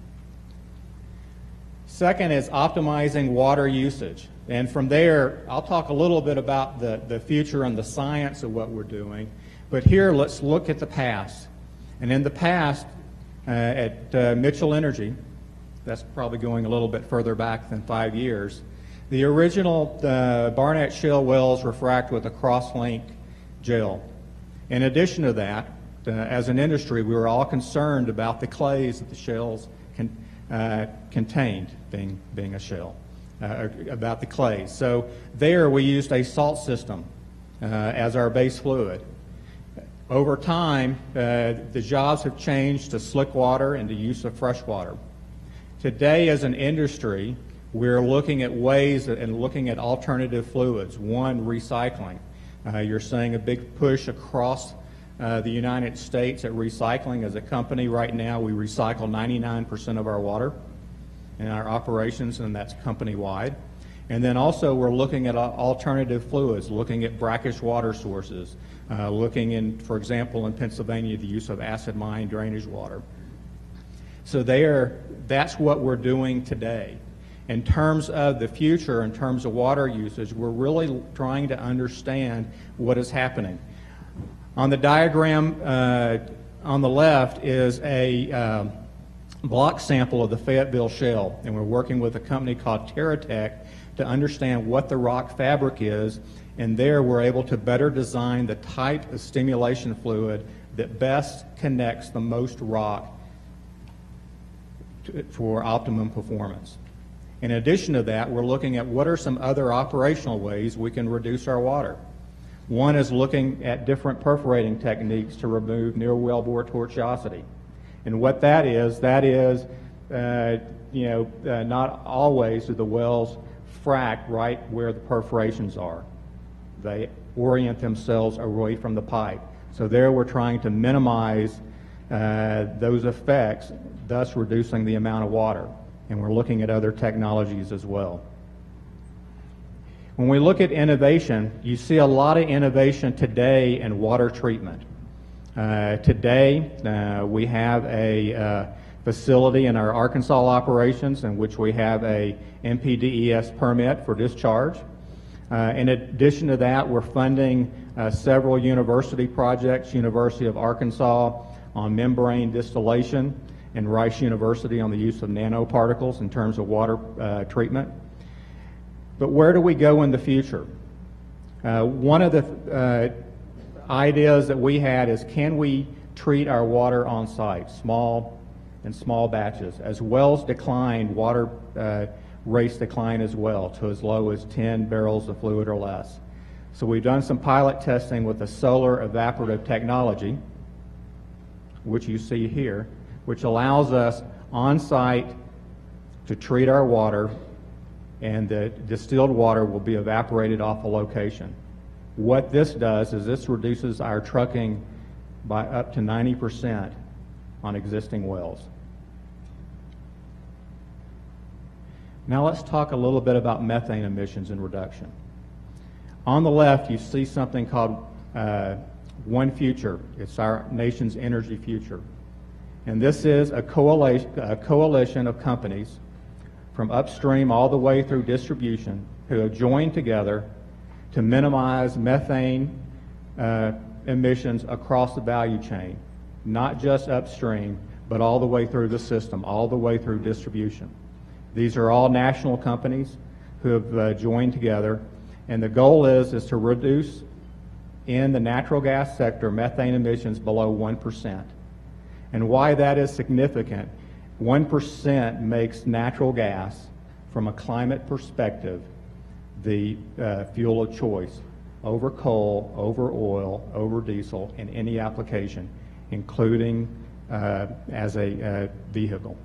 Second is optimizing water usage. And from there, I'll talk a little bit about the future and the science of what we're doing. But here, let's look at the past. And in the past, at Mitchell Energy, that's probably going a little bit further back than 5 years, the original Barnett Shale wells were fracked with a cross-link gel. In addition to that, as an industry, we were all concerned about the clays that the shales contained, being a shale, about the clays. So there we used a salt system as our base fluid. Over time, the jobs have changed to slick water and to use of fresh water. Today, as an industry, we're looking at ways and looking at alternative fluids. One, recycling. You're seeing a big push across the United States at recycling. As a company right now, we recycle 99% of our water in our operations, and that's company-wide. And then also we're looking at alternative fluids, looking at brackish water sources, looking in, for example, in Pennsylvania, the use of acid mine drainage water. So that's what we're doing today. In terms of the future, in terms of water usage, we're really trying to understand what is happening. On the diagram on the left is a block sample of the Fayetteville Shale, and we're working with a company called TerraTech to understand what the rock fabric is, and there we're able to better design the type of stimulation fluid that best connects the most rock for optimum performance. In addition to that, we're looking at what are some other operational ways we can reduce our water. One is looking at different perforating techniques to remove near wellbore tortuosity. And what that is not always do the wells frack right where the perforations are. They orient themselves away from the pipe. So there we're trying to minimize those effects, thus reducing the amount of water. And we're looking at other technologies as well. When we look at innovation, you see a lot of innovation today in water treatment. Today, we have a facility in our Arkansas operations in which we have a MPDES permit for discharge. In addition to that, we're funding several university projects, University of Arkansas on membrane distillation, and Rice University on the use of nanoparticles in terms of water treatment. But where do we go in the future? One of the ideas that we had is, can we treat our water on site, small batches? As wells decline, water rates decline as well to as low as 10 barrels of fluid or less. So we've done some pilot testing with the solar evaporative technology, which you see here, which allows us on site to treat our water, and the distilled water will be evaporated off the location. What this does is this reduces our trucking by up to 90% on existing wells. Now let's talk a little bit about methane emissions and reduction. On the left, you see something called One Future. It's our nation's energy future. And this is a coalition of companies from upstream all the way through distribution who have joined together to minimize methane emissions across the value chain, not just upstream, but all the way through the system, all the way through distribution. These are all national companies who have joined together, and the goal is to reduce in the natural gas sector methane emissions below 1%. And why that is significant, 1% makes natural gas, from a climate perspective, the fuel of choice over coal, over oil, over diesel in any application, including as a vehicle.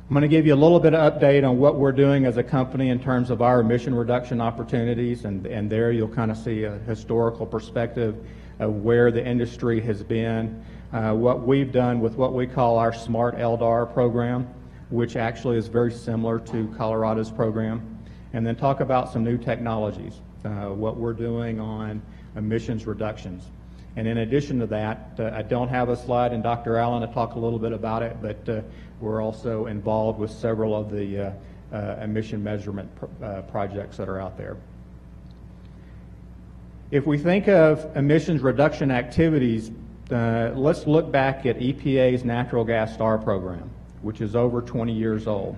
I'm going to give you a little bit of update on what we're doing as a company in terms of our emission reduction opportunities, and there you'll kind of see a historical perspective of where the industry has been, what we've done with what we call our Smart LDAR program, which actually is very similar to Colorado's program, and then talk about some new technologies, what we're doing on emissions reductions. And in addition to that, I don't have a slide, and Dr. Allen will talk a little bit about it, but we're also involved with several of the emission measurement projects that are out there. If we think of emissions reduction activities, let's look back at EPA's Natural Gas STAR program, which is over 20 years old,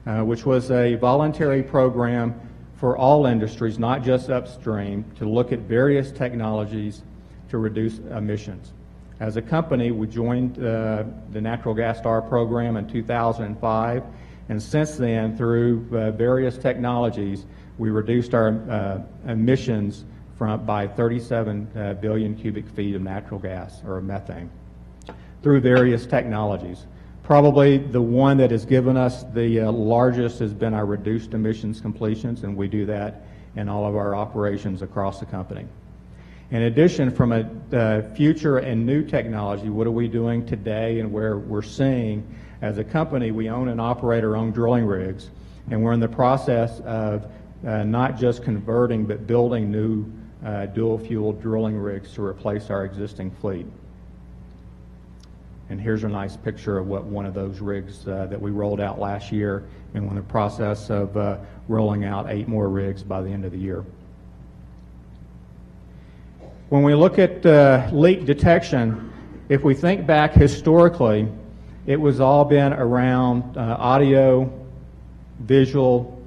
which was a voluntary program for all industries, not just upstream, to look at various technologies to reduce emissions. As a company, we joined the Natural Gas STAR program in 2005, and since then, through various technologies, we reduced our emissions by 37 billion cubic feet of natural gas, or methane, through various technologies. Probably the one that has given us the largest has been our reduced emissions completions, and we do that in all of our operations across the company. In addition, from a future and new technology, what are we doing today, and where we're seeing, as a company, we own and operate our own drilling rigs, and we're in the process of not just converting, but building new dual-fuel drilling rigs to replace our existing fleet. And here's a nice picture of what one of those rigs that we rolled out last year, and we're in the process of rolling out 8 more rigs by the end of the year. When we look at leak detection, if we think back historically, it was all been around audio, visual,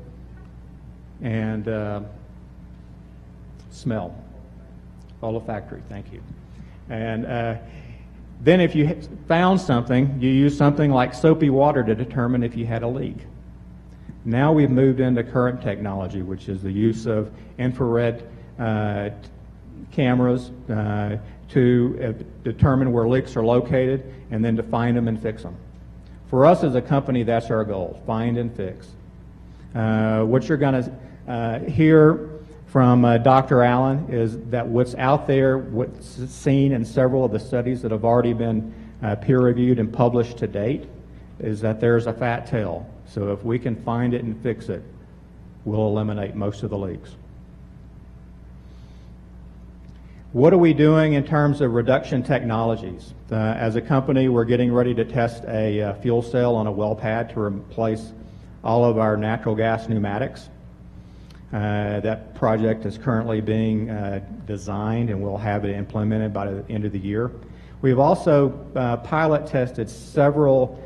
and smell. Olfactory, thank you. And then if you found something, you use something like soapy water to determine if you had a leak. Now we've moved into current technology, which is the use of infrared cameras to determine where leaks are located, and then to find them and fix them. For us as a company, that's our goal, find and fix. What you're going to hear from Dr. Allen is that what's out there, what's seen in several of the studies that have already been peer-reviewed and published to date, is that there's a fat tail. So if we can find it and fix it, we'll eliminate most of the leaks. What are we doing in terms of reduction technologies? As a company, we're getting ready to test a fuel cell on a well pad to replace all of our natural gas pneumatics. That project is currently being designed, and we'll have it implemented by the end of the year. We've also pilot tested several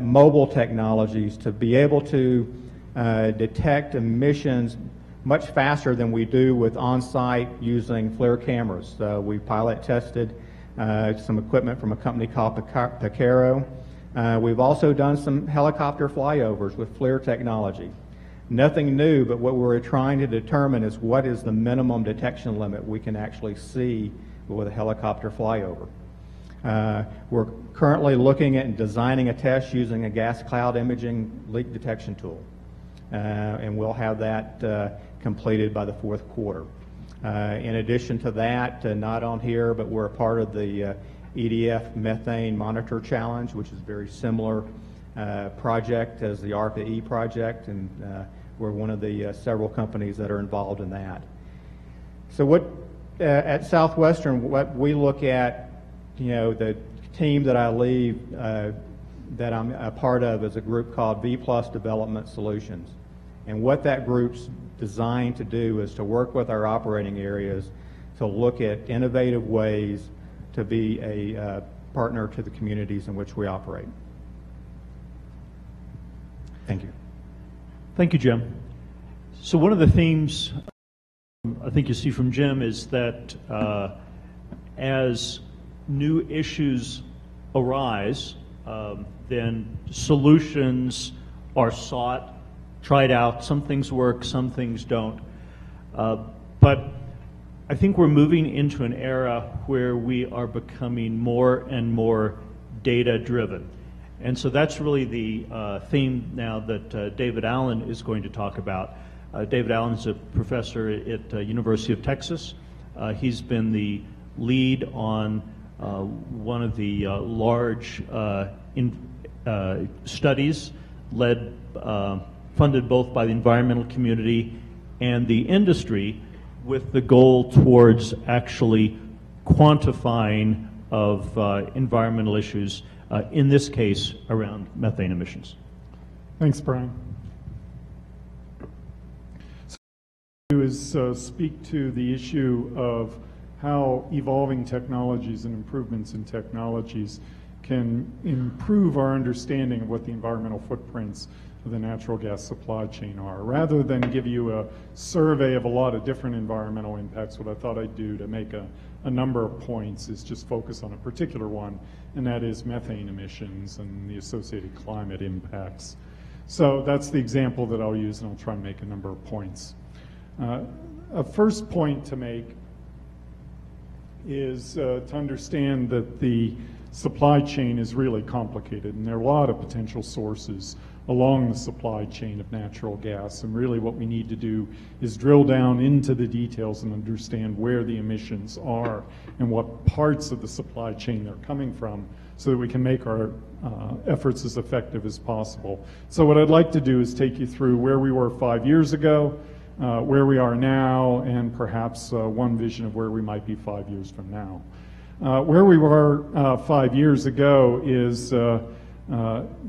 mobile technologies to be able to detect emissions much faster than we do with on-site using FLIR cameras. We pilot tested some equipment from a company called Picaro. We've also done some helicopter flyovers with FLIR technology. Nothing new, but what we're trying to determine is what is the minimum detection limit we can actually see with a helicopter flyover. We're currently looking at designing a test using a gas cloud imaging leak detection tool, and we'll have that completed by the fourth quarter. In addition to that, not on here, but we're a part of the EDF Methane Monitor Challenge, which is a very similar project as the ARPA-E project, and we're one of the several companies that are involved in that. So what at Southwestern, what we look at, the team that I lead, that I'm a part of, is a group called V+ Development Solutions. And what that group's designed to do is to work with our operating areas to look at innovative ways to be a partner to the communities in which we operate. Thank you. Thank you, Jim. So one of the themes I think you see from Jim is that as new issues arise, then solutions are sought, tried out. Some things work, some things don't. But I think we're moving into an era where we are becoming more and more data-driven. And so that's really the theme now that David Allen is going to talk about. David Allen is a professor at University of Texas. He's been the lead on one of the large studies funded both by the environmental community and the industry, with the goal towards actually quantifying of environmental issues, in this case around methane emissions. Thanks, Brian. So speak to the issue of how evolving technologies and improvements in technologies can improve our understanding of what the environmental footprints of the natural gas supply chain are. Rather than give you a survey of a lot of different environmental impacts, what I thought I'd do to make a number of points is just focus on a particular one, and that is methane emissions and the associated climate impacts. So that's the example that I'll use, and I'll try and make a number of points. A first point to make is to understand that the supply chain is really complicated, and there are a lot of potential sources along the supply chain of natural gas, and really what we need to do is drill down into the details and understand where the emissions are and what parts of the supply chain they're coming from, so that we can make our efforts as effective as possible. So what I'd like to do is take you through where we were 5 years ago, where we are now, and perhaps one vision of where we might be 5 years from now. Where we were 5 years ago is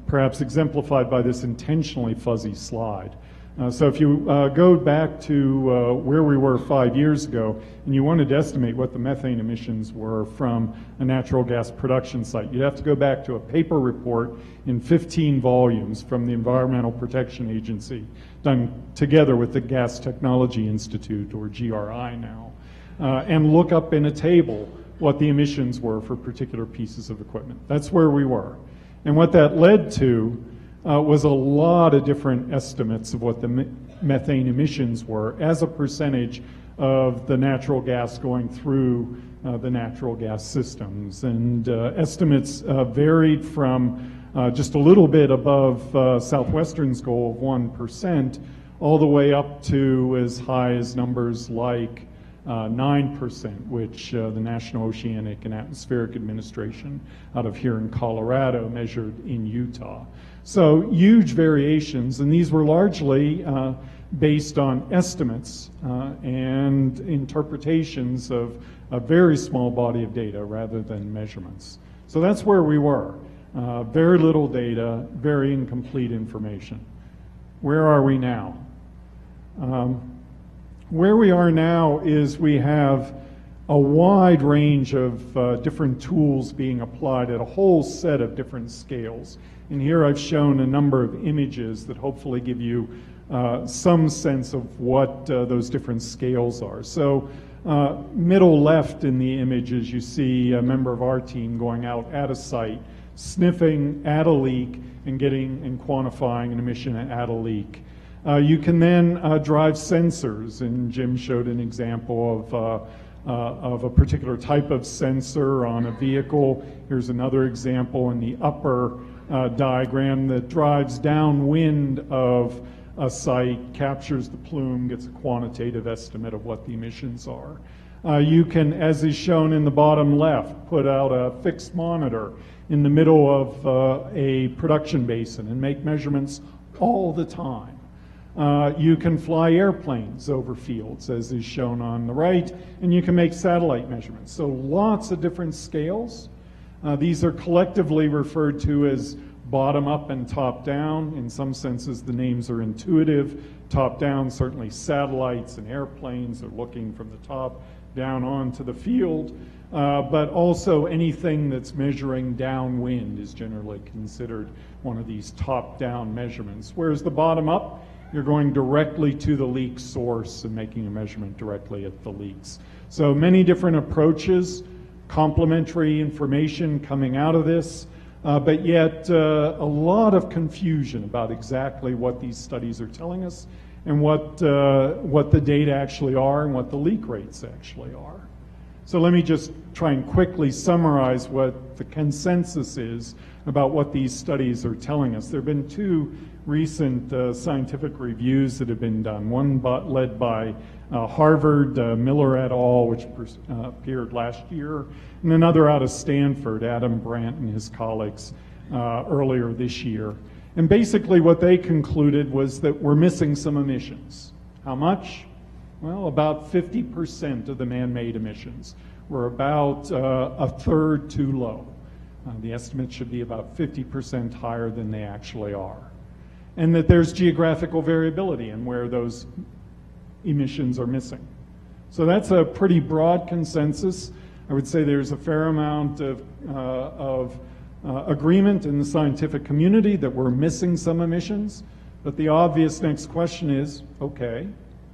perhaps exemplified by this intentionally fuzzy slide. So if you go back to where we were 5 years ago, and you wanted to estimate what the methane emissions were from a natural gas production site, you'd have to go back to a paper report in 15 volumes from the Environmental Protection Agency, done together with the Gas Technology Institute, or GRI now, and look up in a table what the emissions were for particular pieces of equipment. That's where we were. And what that led to was a lot of different estimates of what the methane emissions were as a percentage of the natural gas going through the natural gas systems. And estimates varied from just a little bit above Southwestern's goal of 1% all the way up to as high as numbers like 9%, which the National Oceanic and Atmospheric Administration out of here in Colorado measured in Utah. So huge variations, and these were largely based on estimates and interpretations of a very small body of data rather than measurements. So that's where we were. Very little data, very incomplete information. Where are we now? Where we are now is we have a wide range of different tools being applied at a whole set of different scales. And here I've shown a number of images that hopefully give you some sense of what those different scales are. So middle left in the images, you see a member of our team going out at a site, sniffing at a leak and getting and quantifying an emission at a leak. You can then drive sensors, and Jim showed an example of a particular type of sensor on a vehicle. Here's another example in the upper diagram that drives downwind of a site, captures the plume, gets a quantitative estimate of what the emissions are. You can, as is shown in the bottom left, put out a fixed monitor in the middle of a production basin and make measurements all the time. You can fly airplanes over fields, as is shown on the right, and you can make satellite measurements. So lots of different scales. These are collectively referred to as bottom-up and top-down. In some senses, the names are intuitive. Top-down, certainly satellites and airplanes are looking from the top down onto the field. But also anything that's measuring downwind is generally considered one of these top-down measurements. Whereas the bottom-up, you're going directly to the leak source and making a measurement directly at the leaks. So many different approaches, complementary information coming out of this, but yet a lot of confusion about exactly what these studies are telling us and what the data actually are and what the leak rates actually are. So let me just try and quickly summarize what the consensus is about what these studies are telling us. There have been two recent scientific reviews that have been done, one led by Harvard, Miller et al., which appeared last year, and another out of Stanford, Adam Brandt and his colleagues, earlier this year. And basically what they concluded was that we're missing some emissions. How much? Well, about 50% of the man-made emissions. We're about a third too low. The estimate should be about 50% higher than they actually are. And that there's geographical variability in where those emissions are missing. So that's a pretty broad consensus. I would say there's a fair amount of agreement in the scientific community that we're missing some emissions. But the obvious next question is, okay,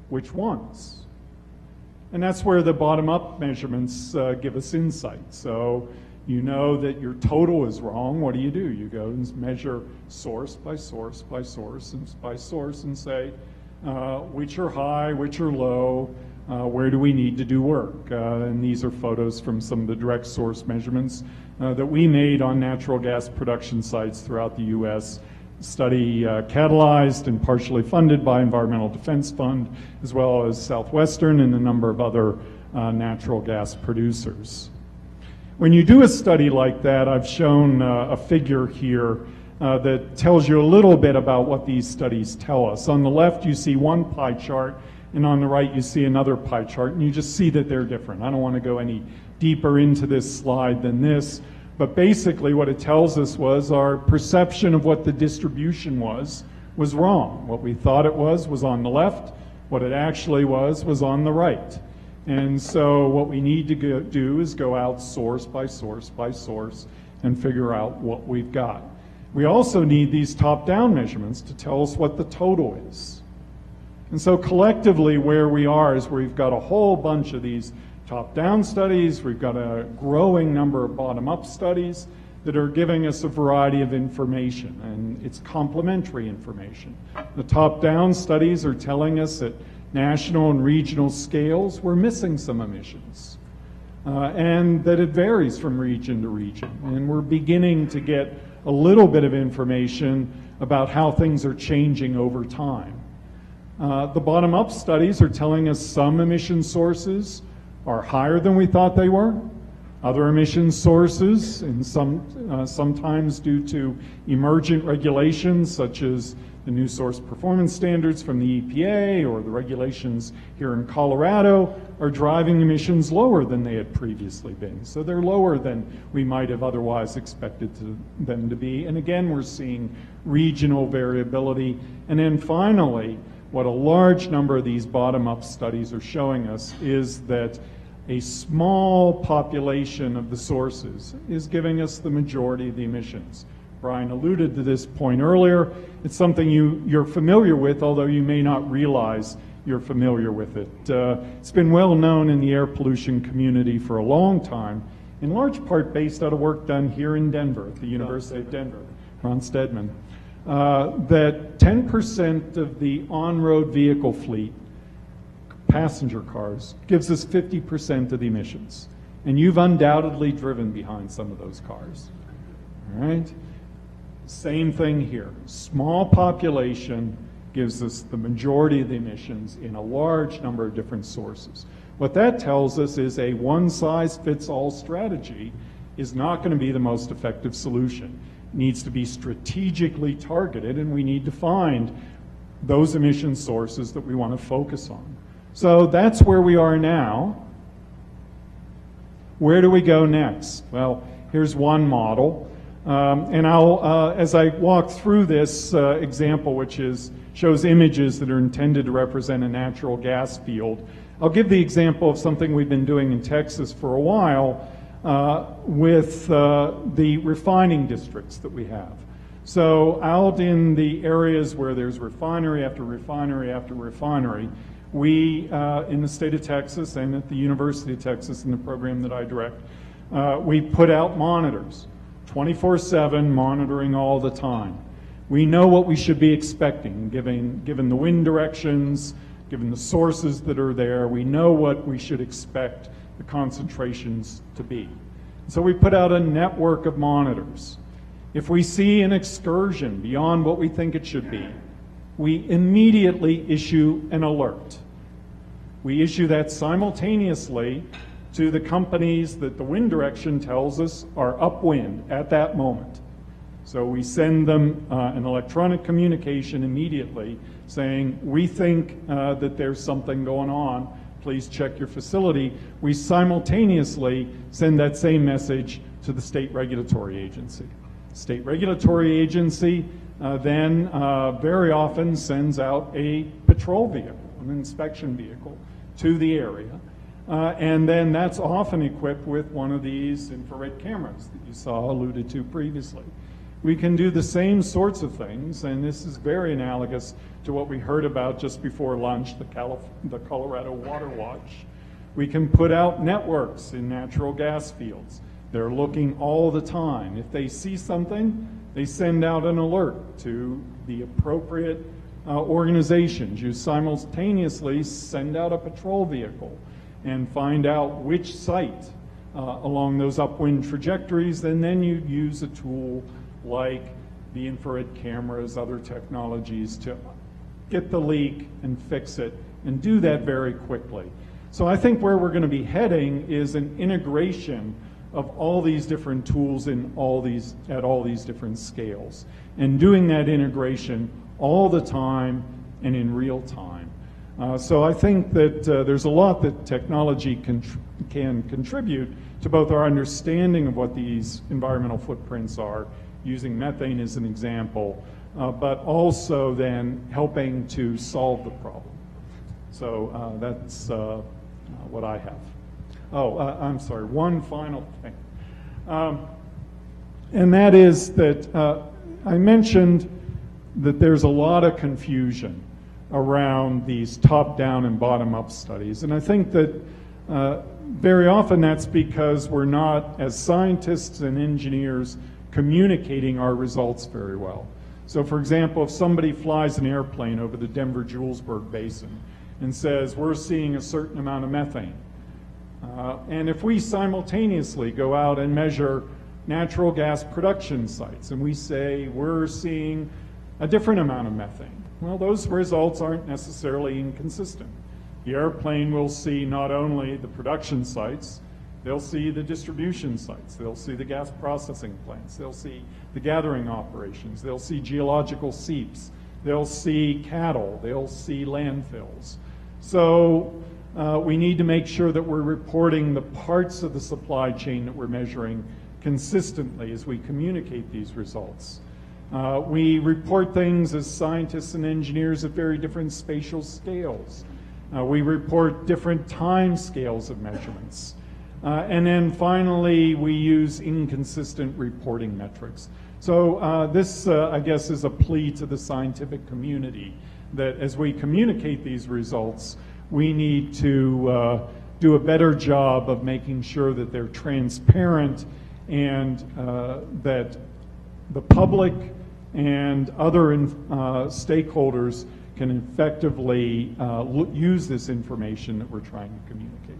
which ones? And that's where the bottom-up measurements give us insight. So you know that your total is wrong. What do? You go and measure source by source by source and by source and say, which are high, which are low, where do we need to do work? And these are photos from some of the direct source measurements that we made on natural gas production sites throughout the U.S. Study catalyzed and partially funded by Environmental Defense Fund, as well as Southwestern and a number of other natural gas producers. When you do a study like that, I've shown a figure here that tells you a little bit about what these studies tell us. On the left, you see one pie chart, and on the right, you see another pie chart, and you just see that they're different. I don't want to go any deeper into this slide than this, but basically what it tells us was our perception of what the distribution was wrong. What we thought it was on the left. What it actually was on the right. And so what we need to do is go out source by source by source and figure out what we've got. We also need these top-down measurements to tell us what the total is. And so collectively where we are is we've got a whole bunch of these top-down studies, we've got a growing number of bottom-up studies that are giving us a variety of information, and it's complementary information. The top-down studies are telling us that national and regional scales, we're missing some emissions, and that it varies from region to region. And we're beginning to get a little bit of information about how things are changing over time. The bottom-up studies are telling us some emission sources are higher than we thought they were. Other emission sources, and sometimes due to emergent regulations such as the new source performance standards from the EPA or the regulations here in Colorado, are driving emissions lower than they had previously been. So they're lower than we might have otherwise expected them to be. And again, we're seeing regional variability. And then finally, what a large number of these bottom-up studies are showing us is that a small population of the sources is giving us the majority of the emissions. Brian alluded to this point earlier. It's something you're familiar with, although you may not realize you're familiar with it. It's been well known in the air pollution community for a long time, in large part based out of work done here in Denver, at the University of Denver, Ron Stedman, that 10% of the on-road vehicle fleet, passenger cars, gives us 50% of the emissions. And you've undoubtedly driven behind some of those cars. All right? Same thing here. Small population gives us the majority of the emissions in a large number of different sources. What that tells us is a one-size-fits-all strategy is not going to be the most effective solution. It needs to be strategically targeted, and we need to find those emission sources that we want to focus on. So that's where we are now. Where do we go next? Well, here's one model. And I'll, as I walk through this example, which shows images that are intended to represent a natural gas field, I'll give the example of something we've been doing in Texas for a while with the refining districts that we have. So out in the areas where there's refinery after refinery after refinery, we, in the state of Texas and at the University of Texas in the program that I direct, we put out monitors. 24/7 monitoring all the time. We know what we should be expecting, given the wind directions, given the sources that are there. We know what we should expect the concentrations to be. So we put out a network of monitors. If we see an excursion beyond what we think it should be, we immediately issue an alert. We issue that simultaneously to the companies that the wind direction tells us are upwind at that moment. So we send them an electronic communication immediately saying, we think that there's something going on, please check your facility. We simultaneously send that same message to the state regulatory agency. State regulatory agency then very often sends out a patrol vehicle, an inspection vehicle, to the area. And then that's often equipped with one of these infrared cameras that you saw alluded to previously. We can do the same sorts of things, and this is very analogous to what we heard about just before lunch, the Colorado Water Watch. We can put out networks in natural gas fields. They're looking all the time. If they see something, they send out an alert to the appropriate organizations. You simultaneously send out a patrol vehicle and find out which site along those upwind trajectories, and then you use a tool like the infrared cameras, other technologies to get the leak and fix it, and do that very quickly. So I think where we're going to be heading is an integration of all these different tools at all these different scales, and doing that integration all the time and in real time. So I think that there's a lot that technology can contribute to both our understanding of what these environmental footprints are, using methane as an example, but also then helping to solve the problem. So that's what I have. Oh, I'm sorry, one final thing. And that is that I mentioned that there's a lot of confusion around these top-down and bottom-up studies. And I think that very often that's because we're not, as scientists and engineers, communicating our results very well. So for example, if somebody flies an airplane over the Denver-Julesburg Basin and says, we're seeing a certain amount of methane, and if we simultaneously go out and measure natural gas production sites and we say we're seeing a different amount of methane, well, those results aren't necessarily inconsistent. The airplane will see not only the production sites, they'll see the distribution sites, they'll see the gas processing plants, they'll see the gathering operations, they'll see geological seeps, they'll see cattle, they'll see landfills. So we need to make sure that we're reporting the parts of the supply chain that we're measuring consistently as we communicate these results. We report things as scientists and engineers at very different spatial scales. We report different time scales of measurements. And then finally, we use inconsistent reporting metrics. So this, I guess, is a plea to the scientific community that as we communicate these results, we need to do a better job of making sure that they're transparent and that the public and other stakeholders can effectively use this information that we're trying to communicate.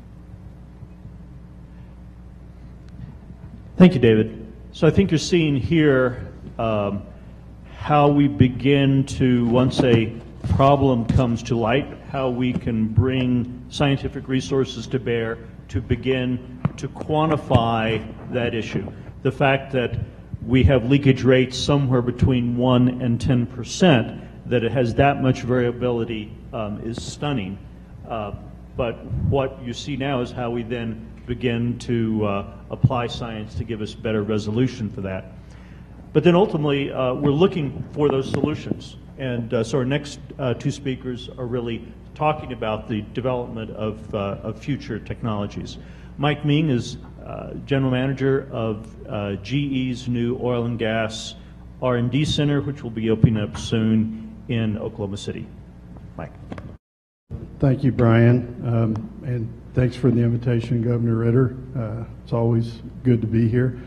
Thank you, David. So I think you're seeing here how we begin to, once a problem comes to light, how we can bring scientific resources to bear to begin to quantify that issue. The fact that we have leakage rates somewhere between 1 and 10%, that it has that much variability is stunning. But what you see now is how we then begin to apply science to give us better resolution for that. But then ultimately, we're looking for those solutions. And so our next two speakers are really talking about the development of future technologies. Mike Ming is General Manager of GE's new oil and gas R&D Center, which will be opening up soon in Oklahoma City. Mike. Thank you, Brian, and thanks for the invitation, Governor Ritter. It's always good to be here.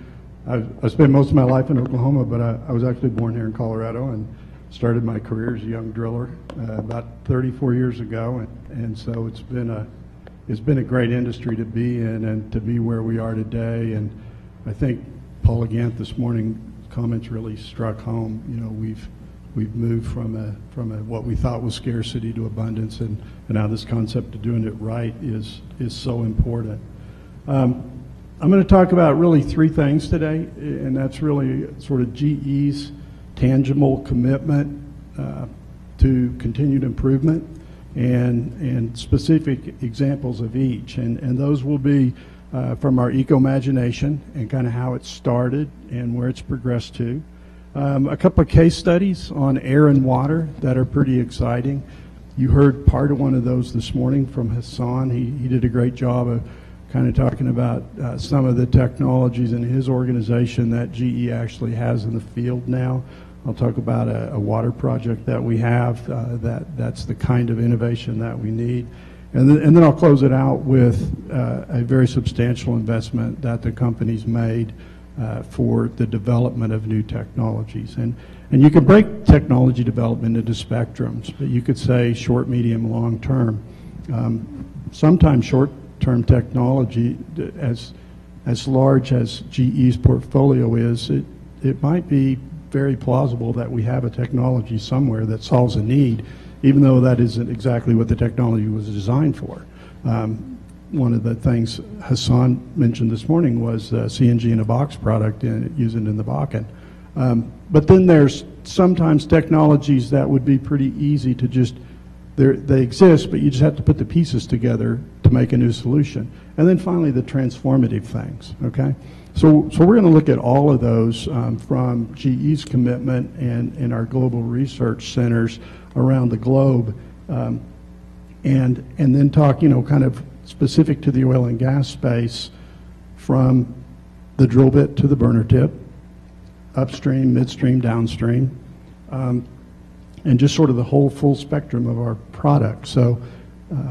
I spent most of my life in Oklahoma, but I was actually born here in Colorado and started my career as a young driller about 34 years ago, and so it's been a great industry to be in and to be where we are today. And I think Paul Gant this morning comments really struck home. You know, we've moved from what we thought was scarcity to abundance, and now this concept of doing it right is so important. I'm going to talk about really three things today, and that's really sort of GE's tangible commitment to continued improvement and specific examples of each. And those will be from our eco-imagination and kind of how it started and where it's progressed to. A couple of case studies on air and water that are pretty exciting. You heard part of one of those this morning from Hassan. He did a great job of kind of talking about some of the technologies in his organization that GE actually has in the field now. I'll talk about a water project that we have that's the kind of innovation that we need. And then I'll close it out with a very substantial investment that the company's made for the development of new technologies. And you can break technology development into spectrums, but you could say short, medium, long term. Sometimes short-term technology, as large as GE's portfolio is, it might be very plausible that we have a technology somewhere that solves a need, even though that isn't exactly what the technology was designed for. One of the things Hassan mentioned this morning was CNG in a box product using in the Bakken. But then there's sometimes technologies that would be pretty easy to just, they exist, but you just have to put the pieces together to make a new solution. And then finally, the transformative things, okay? So we're going to look at all of those from GE's commitment and our global research centers around the globe, and then talk, you know, kind of specific to the oil and gas space, from the drill bit to the burner tip, upstream, midstream, downstream, and just sort of the whole full spectrum of our products. So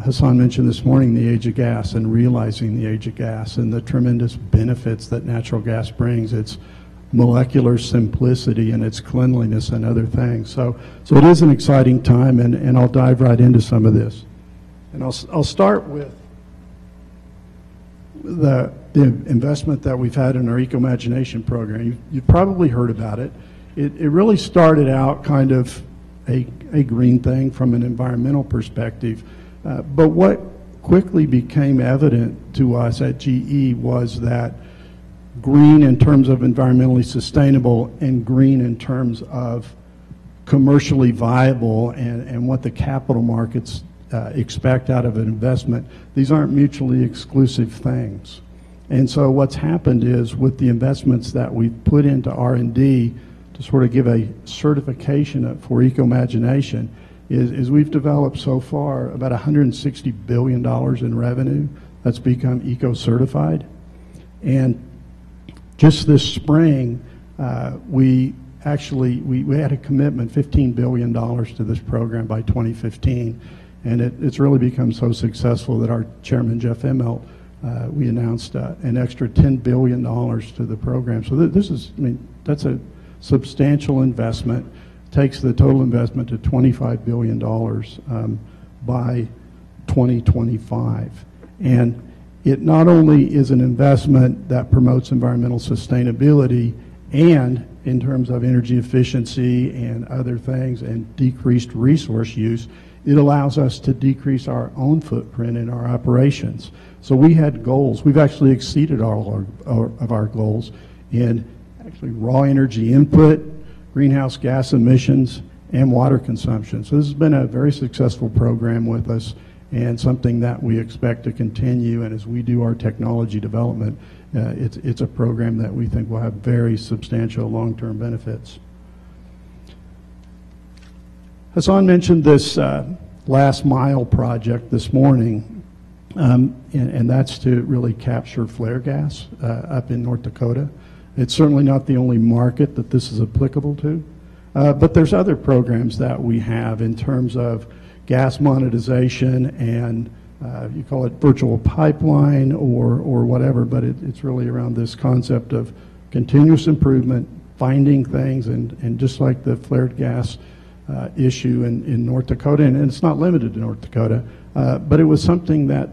Hassan mentioned this morning the age of gas and realizing the age of gas and the tremendous benefits that natural gas brings. Its molecular simplicity and its cleanliness and other things. So it is an exciting time, and I'll dive right into some of this. And I'll start with the investment that we've had in our Eco-Imagination program. You've probably heard about it. It really started out kind of a green thing from an environmental perspective. But what quickly became evident to us at GE was that green in terms of environmentally sustainable and green in terms of commercially viable and what the capital markets expect out of an investment, these aren't mutually exclusive things. And so what's happened is, with the investments that we've put into R&D to sort of give a certification for Eco-Imagination, is we've developed so far about $160 billion in revenue that's become eco-certified. And just this spring, we had a commitment, $15 billion to this program by 2015, and it's really become so successful that our chairman, Jeff Immelt, we announced an extra $10 billion to the program. So this is, that's a substantial investment. Takes the total investment to $25 billion by 2025. And it not only is an investment that promotes environmental sustainability and in terms of energy efficiency and other things and decreased resource use, it allows us to decrease our own footprint in our operations. So we had goals. We've actually exceeded all of our goals in actually raw energy input, greenhouse gas emissions, and water consumption. So this has been a very successful program with us and something that we expect to continue. And as we do our technology development, it's a program that we think will have very substantial long-term benefits. Hassan mentioned this last mile project this morning, and that's to really capture flare gas up in North Dakota. It's certainly not the only market that this is applicable to, but there's other programs that we have in terms of gas monetization and you call it virtual pipeline or whatever, but it's really around this concept of continuous improvement, finding things, and just like the flared gas issue in North Dakota, and it's not limited to North Dakota, but it was something that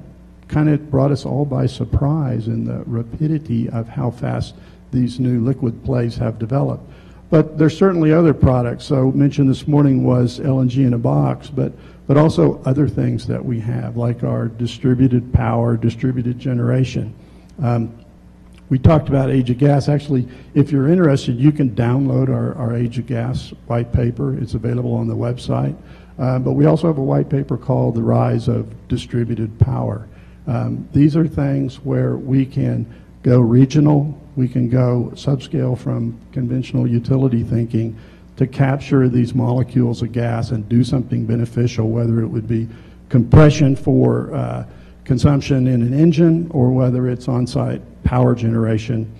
kind of brought us all by surprise in the rapidity of how fast these new liquid plays have developed. But there's certainly other products. So mentioned this morning was LNG in a box, but also other things that we have, like our distributed power, distributed generation. We talked about Age of Gas. Actually, if you're interested, you can download our Age of Gas white paper. It's available on the website. But we also have a white paper called The Rise of Distributed Power. These are things where we can go regional, we can go subscale from conventional utility thinking to capture these molecules of gas and do something beneficial, whether it would be compression for consumption in an engine or whether it's on-site power generation.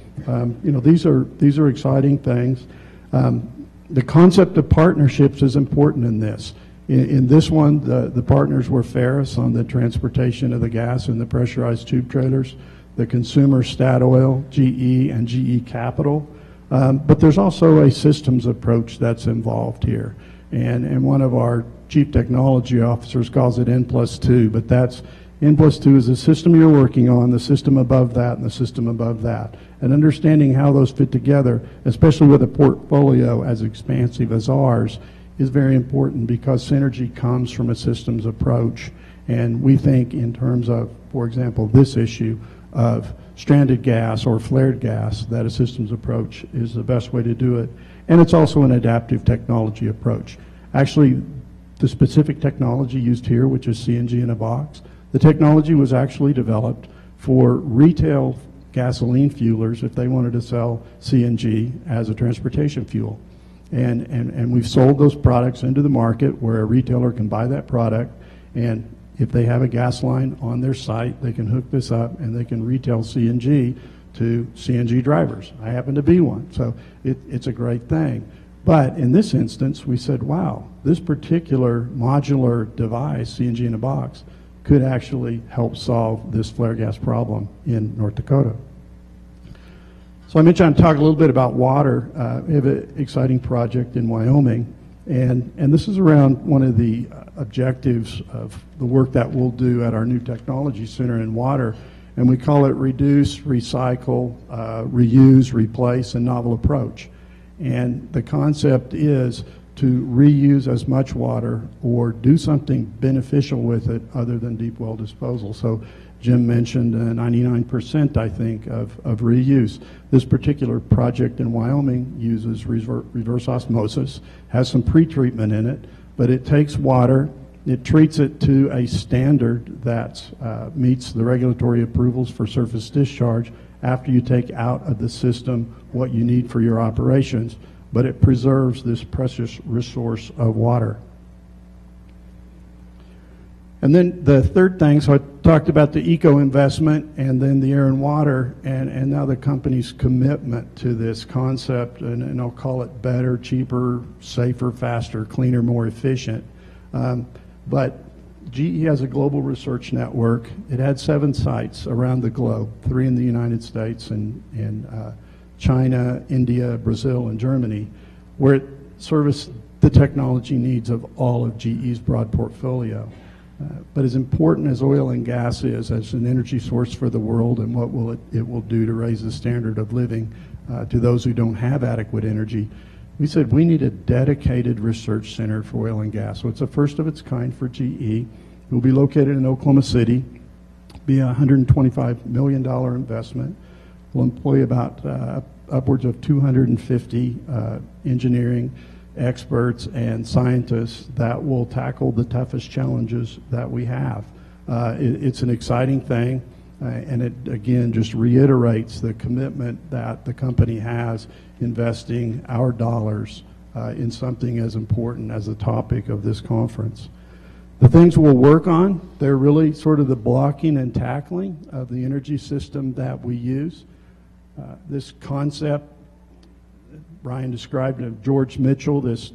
These are exciting things. The concept of partnerships is important in this. In this one, the partners were Ferris on the transportation of the gas in the pressurized tube trailers, the consumer Statoil, GE, and GE Capital. But there's also a systems approach that's involved here. And one of our chief technology officers calls it N+2, but that's N+2 is the system you're working on, the system above that, and the system above that. And understanding how those fit together, especially with a portfolio as expansive as ours, is very important because synergy comes from a systems approach. And we think in terms of, for example, this issue of stranded gas or flared gas, that a systems approach is the best way to do it. And it's also an adaptive technology approach. Actually, the specific technology used here, which is CNG in a box, the technology was actually developed for retail gasoline fuelers if they wanted to sell CNG as a transportation fuel. And we've sold those products into the market where a retailer can buy that product, and if they have a gas line on their site, they can hook this up and they can retail CNG to CNG drivers. I happen to be one, so it's a great thing. But in this instance, we said, wow, this particular modular device, CNG in a box, could actually help solve this flare gas problem in North Dakota. So I mentioned I'd talk a little bit about water. We have an exciting project in Wyoming, and this is around one of the objectives of the work that we'll do at our new technology center in water, and we call it reduce, recycle, reuse, replace, and novel approach. And the concept is to reuse as much water or do something beneficial with it other than deep well disposal. So Jim mentioned 99%, I think, of reuse. This particular project in Wyoming uses reverse osmosis, has some pretreatment in it, but it takes water, it treats it to a standard that meets the regulatory approvals for surface discharge after you take out of the system what you need for your operations, but it preserves this precious resource of water. And then the third thing, so I talked about the eco investment and then the air and water, and now the company's commitment to this concept, and I'll call it better, cheaper, safer, faster, cleaner, more efficient. But GE has a global research network. It had 7 sites around the globe, 3 in the United States and China, India, Brazil, and Germany, where it serviced the technology needs of all of GE's broad portfolio. But as important as oil and gas is as an energy source for the world and what it will do to raise the standard of living to those who don't have adequate energy, we said we need a dedicated research center for oil and gas. So it's a first of its kind for GE. It will be located in Oklahoma City, be a $125 million investment. We'll employ about upwards of 250 engineering experts and scientists that will tackle the toughest challenges that we have. It's an exciting thing, and it again just reiterates the commitment that the company has investing our dollars in something as important as the topic of this conference. The things we'll work on, they're really sort of the blocking and tackling of the energy system that we use. This concept Brian described of George Mitchell, this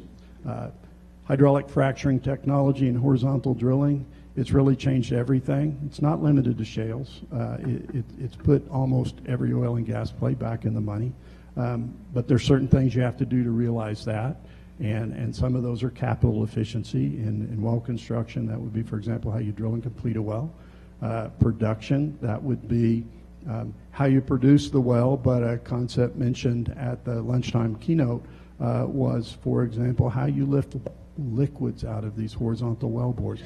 hydraulic fracturing technology and horizontal drilling, it's really changed everything. It's not limited to shales. It's put almost every oil and gas play back in the money. But there's certain things you have to do to realize that. And some of those are capital efficiency in well construction. That would be, for example, how you drill and complete a well. Production, that would be how you produce the well, but a concept mentioned at the lunchtime keynote was, for example, how you lift liquids out of these horizontal well bores.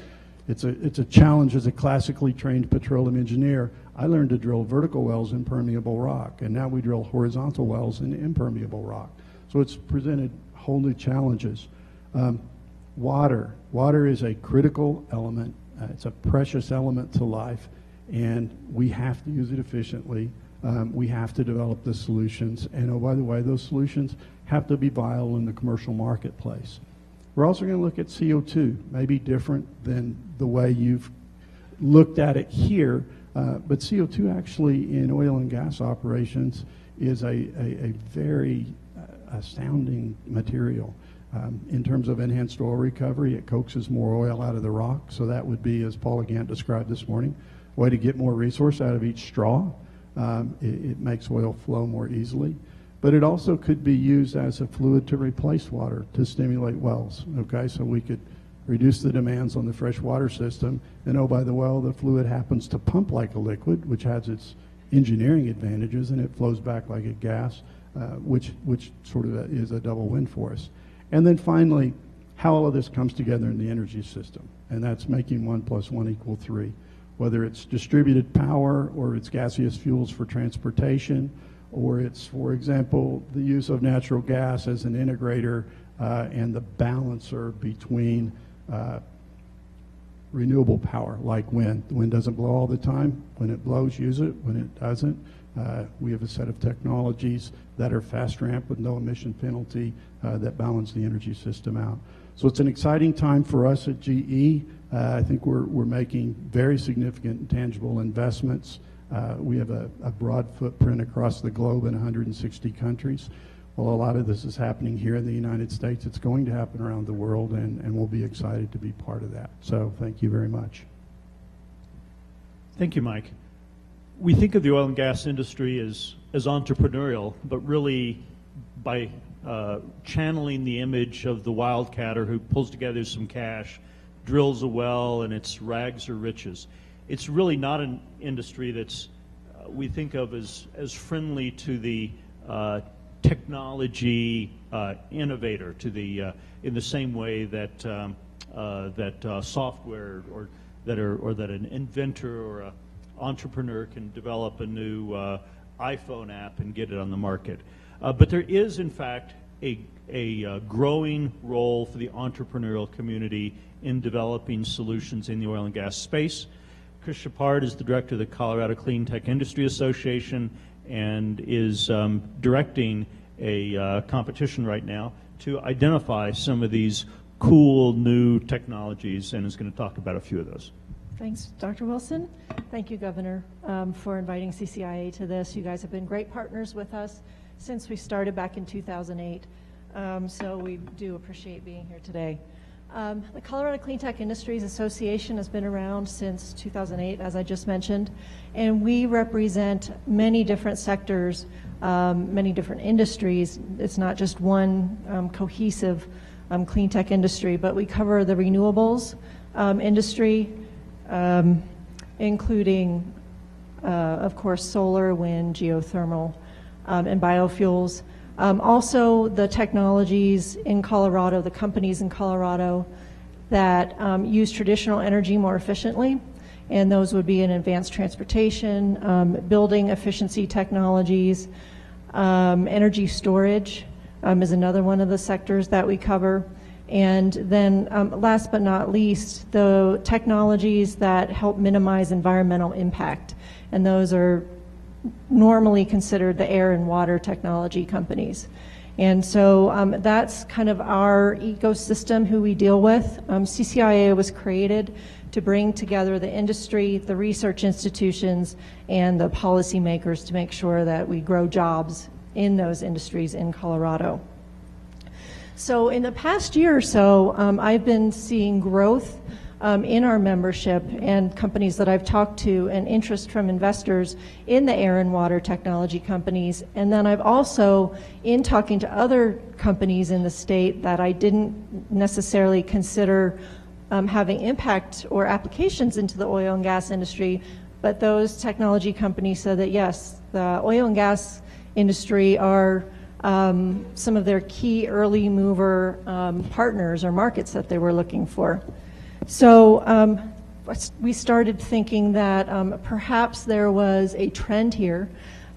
It's a challenge as a classically trained petroleum engineer. I learned to drill vertical wells in permeable rock, and now we drill horizontal wells in impermeable rock. So it's presented whole new challenges. Water. Water is a critical element. It's a precious element to life, and we have to use it efficiently. We have to develop the solutions, and oh, by the way, those solutions have to be viable in the commercial marketplace. We're also going to look at CO2, maybe different than the way you've looked at it here, but CO2 actually in oil and gas operations is a very astounding material. In terms of enhanced oil recovery, it coaxes more oil out of the rock, so that would be, as Paula Gant described this morning, a way to get more resource out of each straw. It makes oil flow more easily. But it also could be used as a fluid to replace water to stimulate wells, okay? So we could reduce the demands on the fresh water system, and oh, by the way, the fluid happens to pump like a liquid, which has its engineering advantages, and it flows back like a gas, which sort of is a double win for us. And then finally, how all of this comes together in the energy system, and that's making 1 + 1 = 3. Whether it's distributed power or it's gaseous fuels for transportation, or it's, for example, the use of natural gas as an integrator and the balancer between renewable power, like wind. The wind doesn't blow all the time. When it blows, use it. When it doesn't, we have a set of technologies that are fast ramp with no emission penalty that balance the energy system out. So it's an exciting time for us at GE. I think we're making very significant and tangible investments. We have a broad footprint across the globe in 160 countries. Well, a lot of this is happening here in the United States. It's going to happen around the world, and we'll be excited to be part of that. So thank you very much. Thank you, Mike. We think of the oil and gas industry as entrepreneurial, but really by channeling the image of the wildcatter who pulls together some cash, drills a well, and it's rags or riches. It's really not an industry that's we think of as friendly to the technology innovator, to the in the same way that software or that an inventor or an entrepreneur can develop a new iPhone app and get it on the market. But there is, in fact, a growing role for the entrepreneurial community in developing solutions in the oil and gas space. Chris Shepard is the director of the Colorado Clean Tech Industry Association and is directing a competition right now to identify some of these cool new technologies, and is going to talk about a few of those. Thanks, Dr. Wilson. Thank you, Governor, for inviting CCIA to this. You guys have been great partners with us since we started back in 2008. So we do appreciate being here today. The Colorado Clean Tech Industries Association has been around since 2008, as I just mentioned, and we represent many different sectors, many different industries. It's not just one cohesive clean tech industry, but we cover the renewables industry, including, of course, solar, wind, geothermal, and biofuels. Also, the technologies in Colorado, the companies in Colorado that use traditional energy more efficiently, and those would be in advanced transportation, building efficiency technologies, energy storage is another one of the sectors that we cover. And then last but not least, the technologies that help minimize environmental impact. And those are normally considered the air and water technology companies. And so that's kind of our ecosystem who we deal with. CCIA was created to bring together the industry, the research institutions, and the policymakers to make sure that we grow jobs in those industries in Colorado. So in the past year or so, I've been seeing growth in our membership and companies that I've talked to, and interest from investors in the air and water technology companies. And then I've also, in talking to other companies in the state that I didn't necessarily consider having impact or applications into the oil and gas industry, but those technology companies said that yes, the oil and gas industry are some of their key early mover partners or markets that they were looking for. So we started thinking that perhaps there was a trend here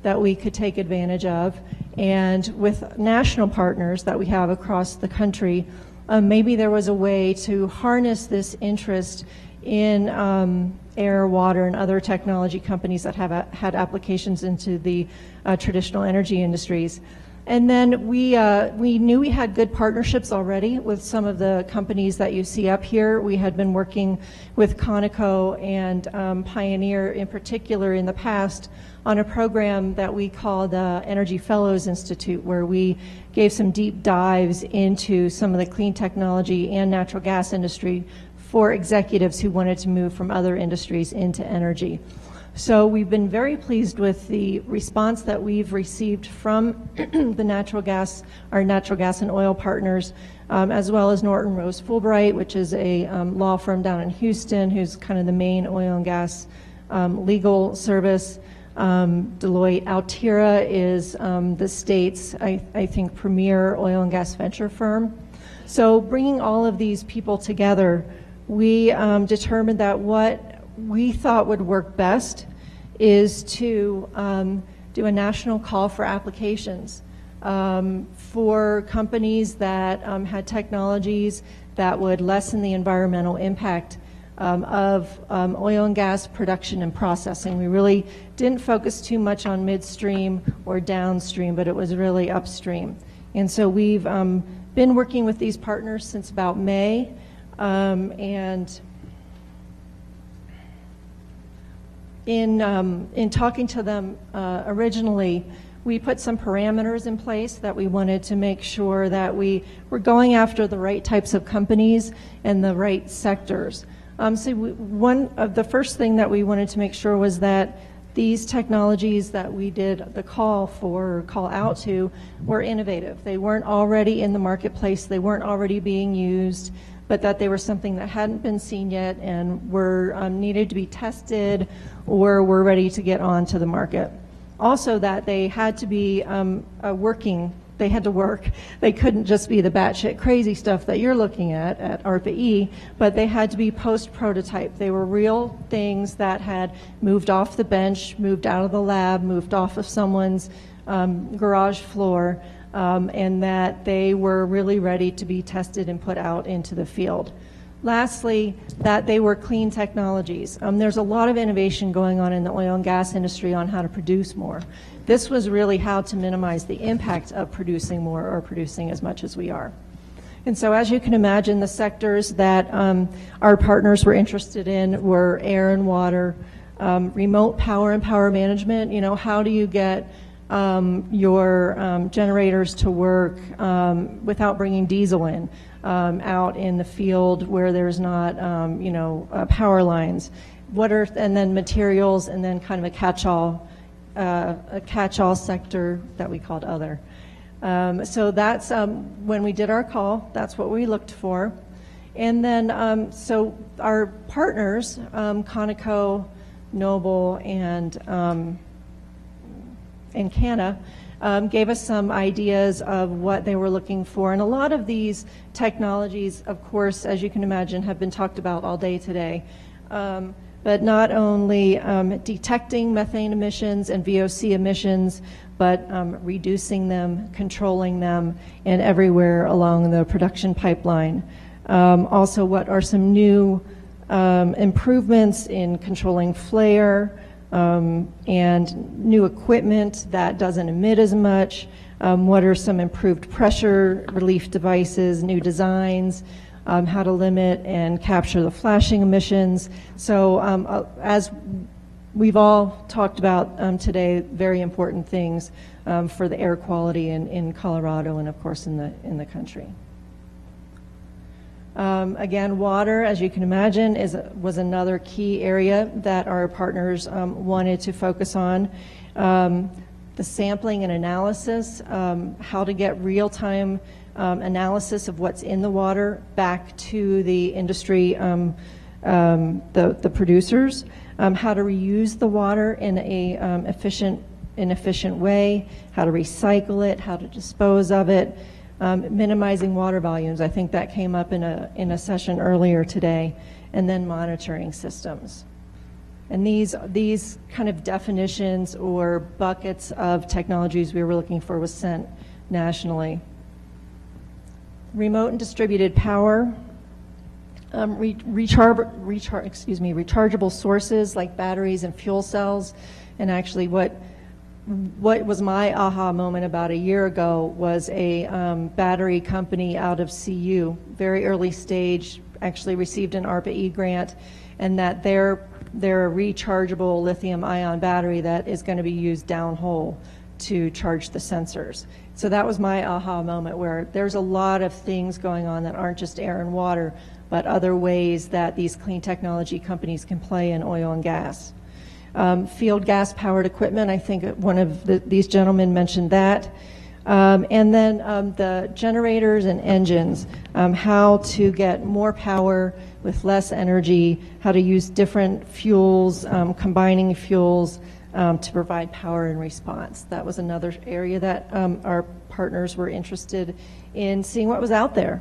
that we could take advantage of, and with national partners that we have across the country, maybe there was a way to harness this interest in air, water, and other technology companies that have had applications into the traditional energy industries. And then we knew we had good partnerships already with some of the companies that you see up here. We had been working with Conoco and Pioneer in particular in the past on a program that we call the Energy Fellows Institute, where we gave some deep dives into some of the clean technology and natural gas industry for executives who wanted to move from other industries into energy. So we've been very pleased with the response that we've received from the natural gas and oil partners, as well as Norton Rose Fulbright, which is a law firm down in Houston, who's kind of the main oil and gas legal service. Deloitte Altera is the state's, I think, premier oil and gas venture firm. So bringing all of these people together, we determined that what we thought would work best is to do a national call for applications for companies that had technologies that would lessen the environmental impact of oil and gas production and processing. We really didn't focus too much on midstream or downstream, but it was really upstream. And so we've been working with these partners since about May, and in talking to them originally, we put some parameters in place that we wanted to make sure that we were going after the right types of companies and the right sectors. The first thing that we wanted to make sure was that these technologies that we did the call out to were innovative. They weren't already in the marketplace, they weren't already being used, but that they were something that hadn't been seen yet and were needed to be tested or were ready to get onto the market. Also, that they had to be they had to work. They couldn't just be the batshit crazy stuff that you're looking at ARPA-E, but they had to be post-prototype. They were real things that had moved off the bench, moved out of the lab, moved off of someone's garage floor, and that they were really ready to be tested and put out into the field. Lastly, that they were clean technologies. There's a lot of innovation going on in the oil and gas industry on how to produce more. This was really how to minimize the impact of producing more or producing as much as we are. And so as you can imagine, the sectors that our partners were interested in were air and water, remote power and power management. You know, how do you get your generators to work without bringing diesel in out in the field where there's not, power lines? And then materials, and then kind of a catch-all sector that we called other. So that's when we did our call, that's what we looked for. And then, so our partners, Conoco, Noble, and Canna, gave us some ideas of what they were looking for. And a lot of these technologies, of course, as you can imagine, have been talked about all day today. But not only detecting methane emissions and VOC emissions, but reducing them, controlling them, and everywhere along the production pipeline. Also, what are some new improvements in controlling flare and new equipment that doesn't emit as much? What are some improved pressure relief devices, new designs? How to limit and capture the flashing emissions. So as we've all talked about today, very important things for the air quality in Colorado and of course in the country. Again, water, as you can imagine, was another key area that our partners wanted to focus on. The sampling and analysis, how to get real-time analysis of what's in the water back to the industry, the producers, how to reuse the water in a efficient way, how to recycle it, how to dispose of it, minimizing water volumes. I think that came up in a session earlier today, and then monitoring systems. And these kind of definitions or buckets of technologies we were looking for was sent nationally. Remote and distributed power, rechargeable sources like batteries and fuel cells. And actually what was my aha moment about a year ago was a battery company out of CU, very early stage, actually received an ARPA-E grant, and that they're a rechargeable lithium-ion battery that is going to be used downhole to charge the sensors. So that was my aha moment, where there's a lot of things going on that aren't just air and water, but other ways that these clean technology companies can play in oil and gas. Field gas-powered equipment, I think one of these gentlemen mentioned that. And then the generators and engines, how to get more power with less energy, how to use different fuels, combining fuels, to provide power and response. That was another area that our partners were interested in seeing what was out there.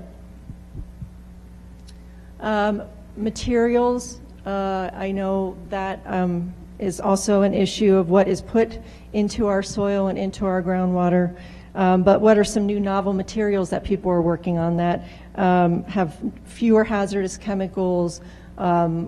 Materials, I know that is also an issue of what is put into our soil and into our groundwater. But what are some new novel materials that people are working on that have fewer hazardous chemicals, that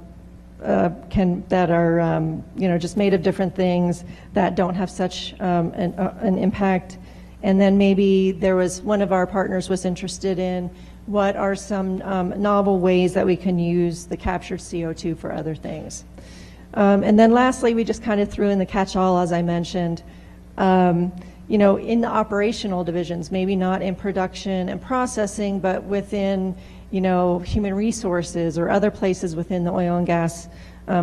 are just made of different things that don't have such an impact. And then maybe there was one of our partners was interested in what are some novel ways that we can use the captured CO2 for other things. And then lastly, we just kind of threw in the catch-all, as I mentioned. In the operational divisions, maybe not in production and processing, but within human resources or other places within the oil and gas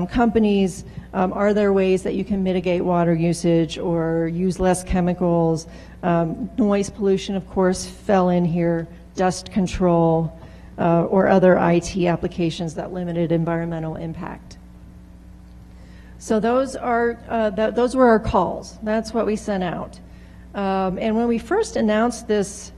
companies, are there ways that you can mitigate water usage or use less chemicals? Noise pollution, of course, fell in here, dust control, or other IT applications that limited environmental impact. So those were our calls. That's what we sent out. And when we first announced this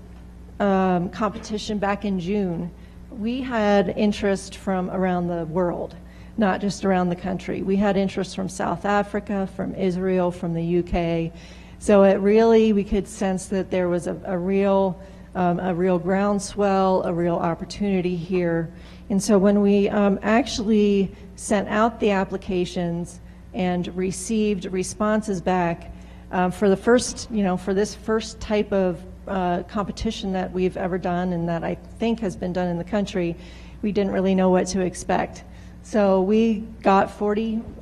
competition back in June, we had interest from around the world, not just around the country. We had interest from South Africa, from Israel, from the UK. So we could sense that there was a real groundswell, a real opportunity here. And so when we actually sent out the applications and received responses back for the first, for this first type of competition that we've ever done and that I think has been done in the country, we didn't really know what to expect. So we got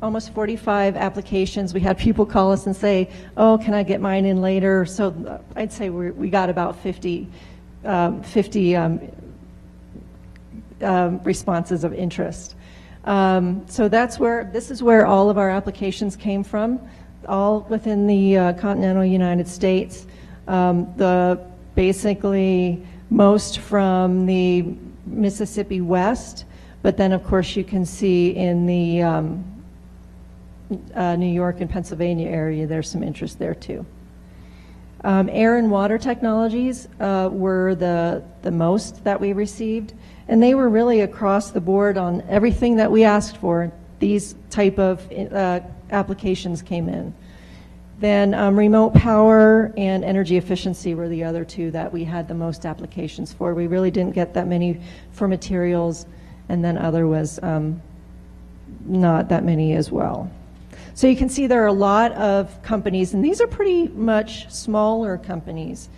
almost 45 applications. We had people call us and say, oh, can I get mine in later? So I'd say we got about 50 responses of interest. So this is where all of our applications came from, all within the continental United States. Basically most from the Mississippi West, but then of course you can see in the New York and Pennsylvania area there's some interest there too. Air and water technologies were the most that we received, and they were really across the board on everything that we asked for. These type of applications came in. Then remote power and energy efficiency were the other two that we had the most applications for. We really didn't get that many for materials, and then other was not that many as well. So you can see there are a lot of companies, and these are pretty much smaller companies,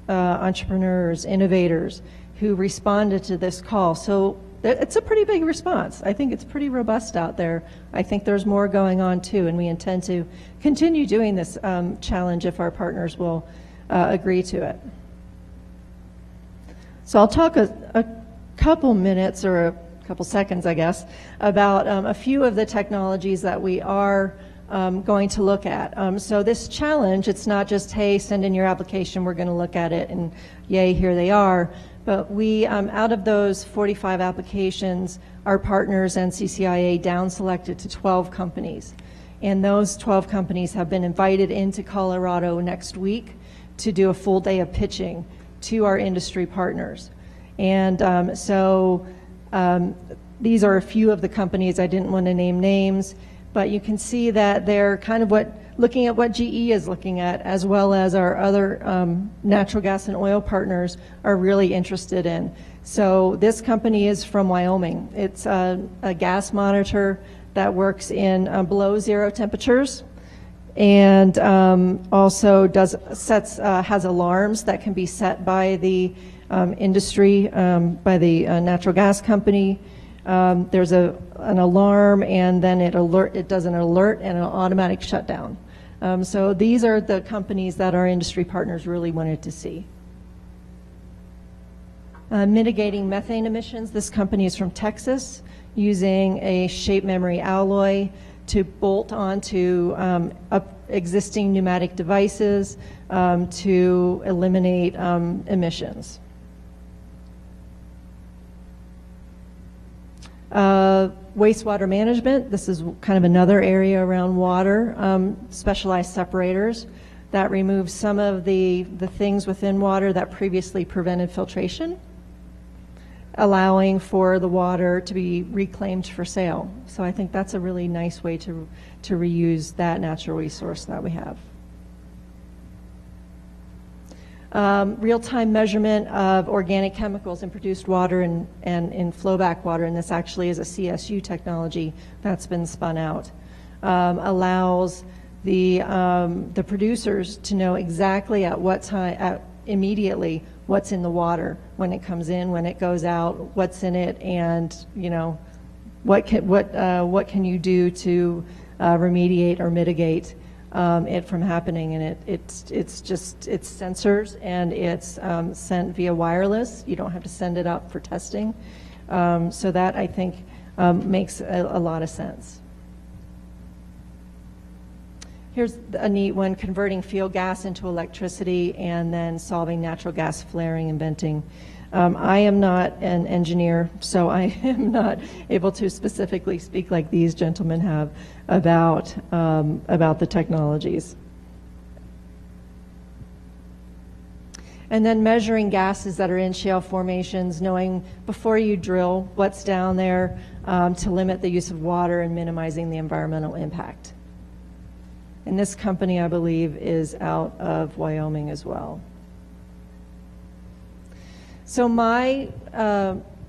entrepreneurs, innovators, who responded to this call. So it's a pretty big response. I think it's pretty robust out there. I think there's more going on too, and we intend to continue doing this challenge if our partners will agree to it. So I'll talk a couple minutes, or a couple seconds, I guess, about a few of the technologies that we are going to look at. So this challenge, it's not just, hey, send in your application, we're going to look at it, and yay, here they are. But we, out of those 45 applications, our partners and CCIA down-selected to 12 companies. And those 12 companies have been invited into Colorado next week to do a full day of pitching to our industry partners. And these are a few of the companies. I didn't want to name names, but you can see that they're kind of looking at what GE is looking at, as well as our other natural gas and oil partners are really interested in. So this company is from Wyoming. It's a gas monitor that works in below zero temperatures, and also has alarms that can be set by the industry, by the natural gas company. There's an alarm, and then it does an alert and an automatic shutdown. So these are the companies that our industry partners really wanted to see. Mitigating methane emissions. This company is from Texas, using a shape memory alloy to bolt onto existing pneumatic devices to eliminate emissions. Wastewater management. This is kind of another area around water. Specialized separators that remove some of the things within water that previously prevented filtration, allowing for the water to be reclaimed for sale. So I think that's a really nice way to reuse that natural resource that we have. Real-time measurement of organic chemicals in produced water and in flowback water, and this actually is a CSU technology that's been spun out. Allows the producers to know exactly at what time, immediately, what's in the water when it comes in, when it goes out, what's in it, and what can you do to remediate or mitigate it from happening. And it's sensors, and it's sent via wireless. You don't have to send it up for testing. So that, I think, makes a lot of sense. Here's a neat one: converting field gas into electricity and then solving natural gas flaring and venting. I am not an engineer, so I am not able to specifically speak like these gentlemen have about the technologies. And then measuring gases that are in shale formations, knowing before you drill what's down there to limit the use of water and minimizing the environmental impact. And this company, I believe, is out of Wyoming as well. So my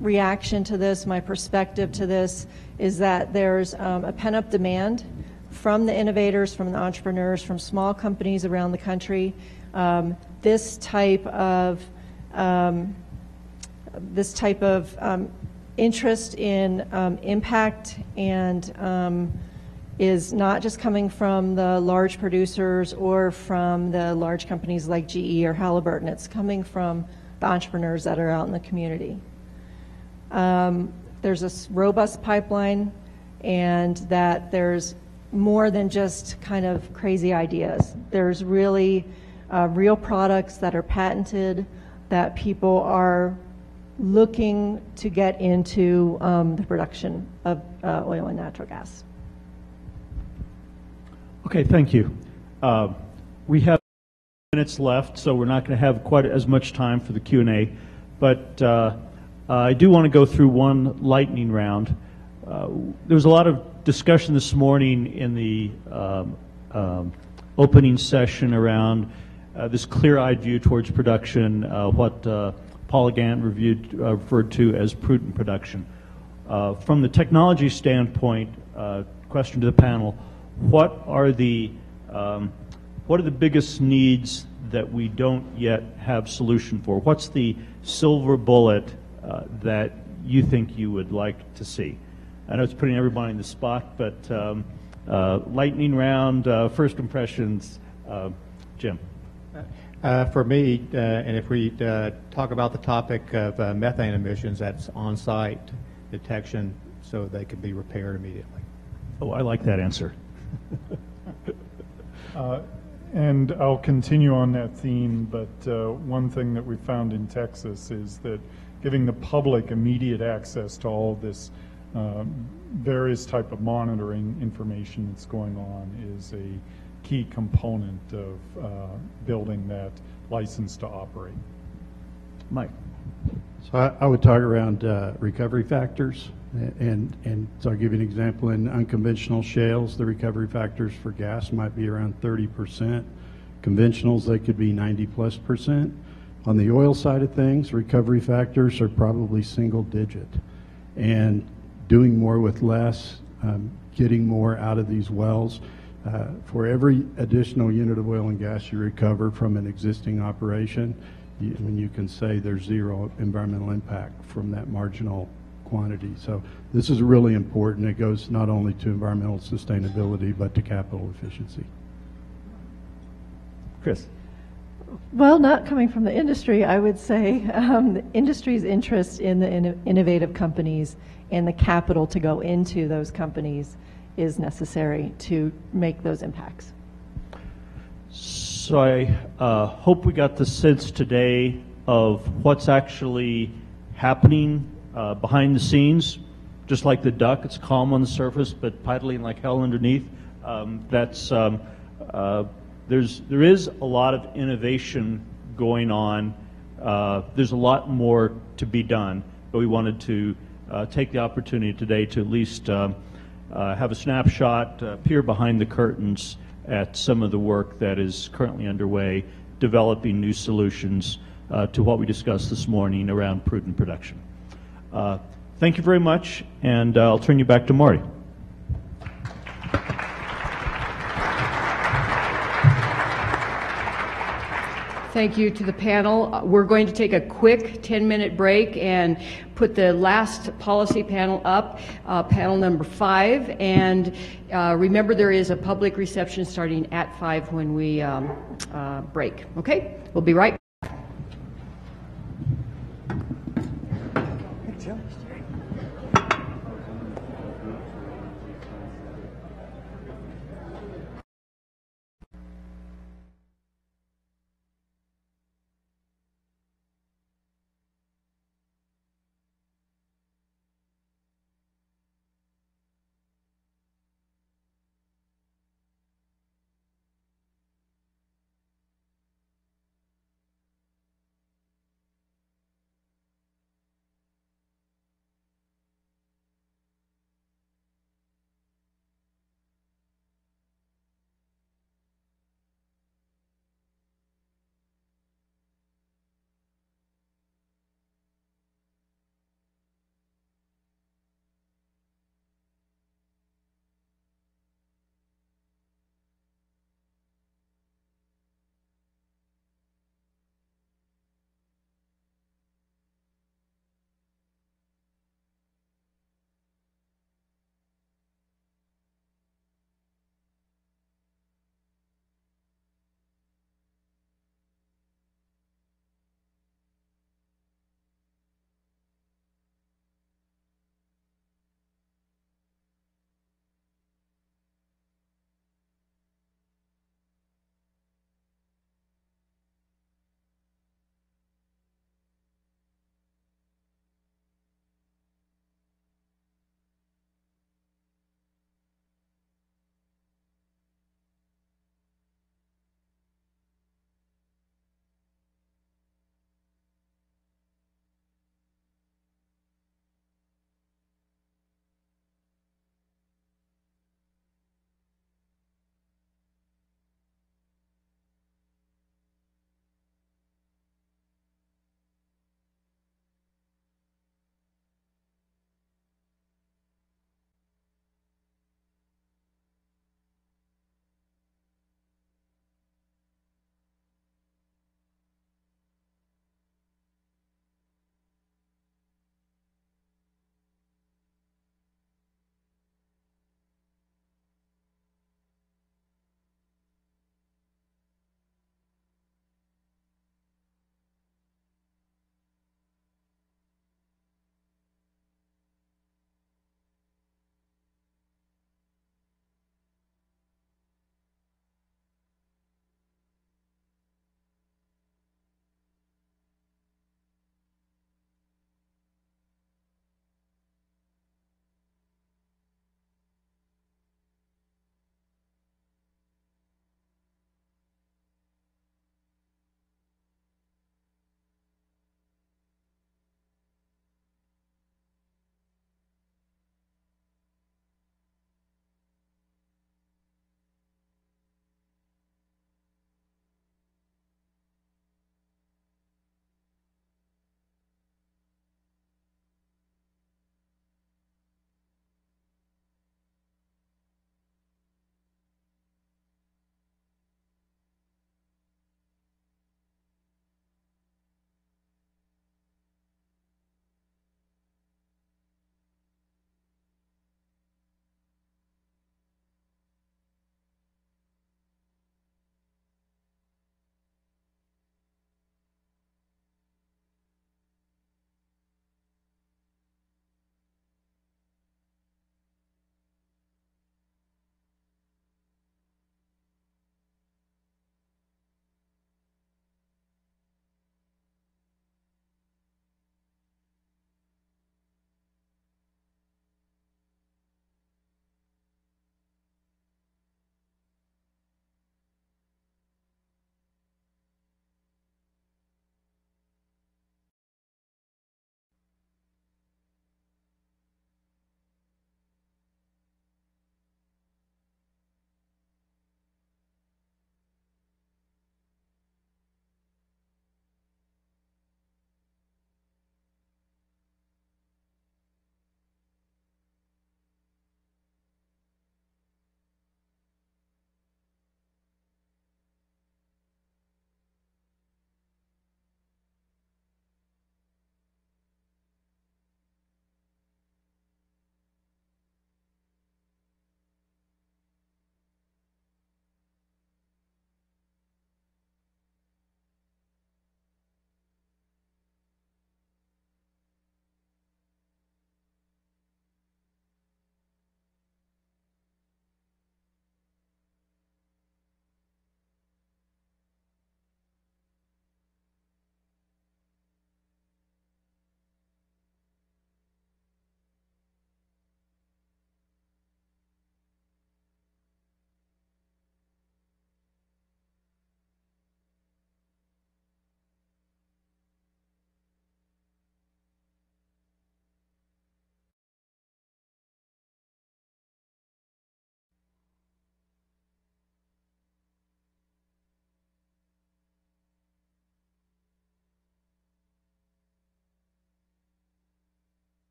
reaction to this, my perspective to this, is that there's a pent-up demand from the innovators, from the entrepreneurs, from small companies around the country. this type of interest in impact and is not just coming from the large producers or from the large companies like GE or Halliburton. It's coming from the entrepreneurs that are out in the community. There's a robust pipeline, and that there's more than just kind of crazy ideas. There's really real products that are patented, that people are looking to get into the production of oil and natural gas. Okay, thank you. We have minutes left, so we're not going to have quite as much time for the Q&A, but I do want to go through one lightning round. There was a lot of discussion this morning in the opening session around this clear-eyed view towards production, what Paula Gant referred to as prudent production. From the technology standpoint, question to the panel, what are the biggest needs that we don't yet have solution for? What's the silver bullet that you think you would like to see? I know it's putting everybody in the spot, but lightning round, first impressions, Jim. For me, and if we talk about the topic of methane emissions, that's on-site detection so they can be repaired immediately. Oh, I like that answer. And I'll continue on that theme, but one thing that we found in Texas is that giving the public immediate access to all this various type of monitoring information that's going on is a key component of building that license to operate. Mike. So I would talk around recovery factors, and so I'll give you an example. In unconventional shales, the recovery factors for gas might be around 30%. Conventionals, they could be 90+%. On the oil side of things, recovery factors are probably single digit. And doing more with less, getting more out of these wells. For every additional unit of oil and gas you recover from an existing operation, you can say there's zero environmental impact from that marginal quantity. So this is really important. It goes not only to environmental sustainability, but to capital efficiency. Chris. Well, not coming from the industry, I would say the industry's interest in the innovative companies and the capital to go into those companies is necessary to make those impacts. So I hope we got the sense today of what's actually happening behind the scenes. Just like the duck, it's calm on the surface, but paddling like hell underneath. There is a lot of innovation going on. There's a lot more to be done, but we wanted to take the opportunity today to at least have a snapshot, peer behind the curtains at some of the work that is currently underway, developing new solutions to what we discussed this morning around prudent production. Thank you very much, and I'll turn you back to Maury. Thank you to the panel. We're going to take a quick 10-minute break and put the last policy panel up, panel number 5. And remember, there is a public reception starting at 5 when we break. Okay? We'll be right back.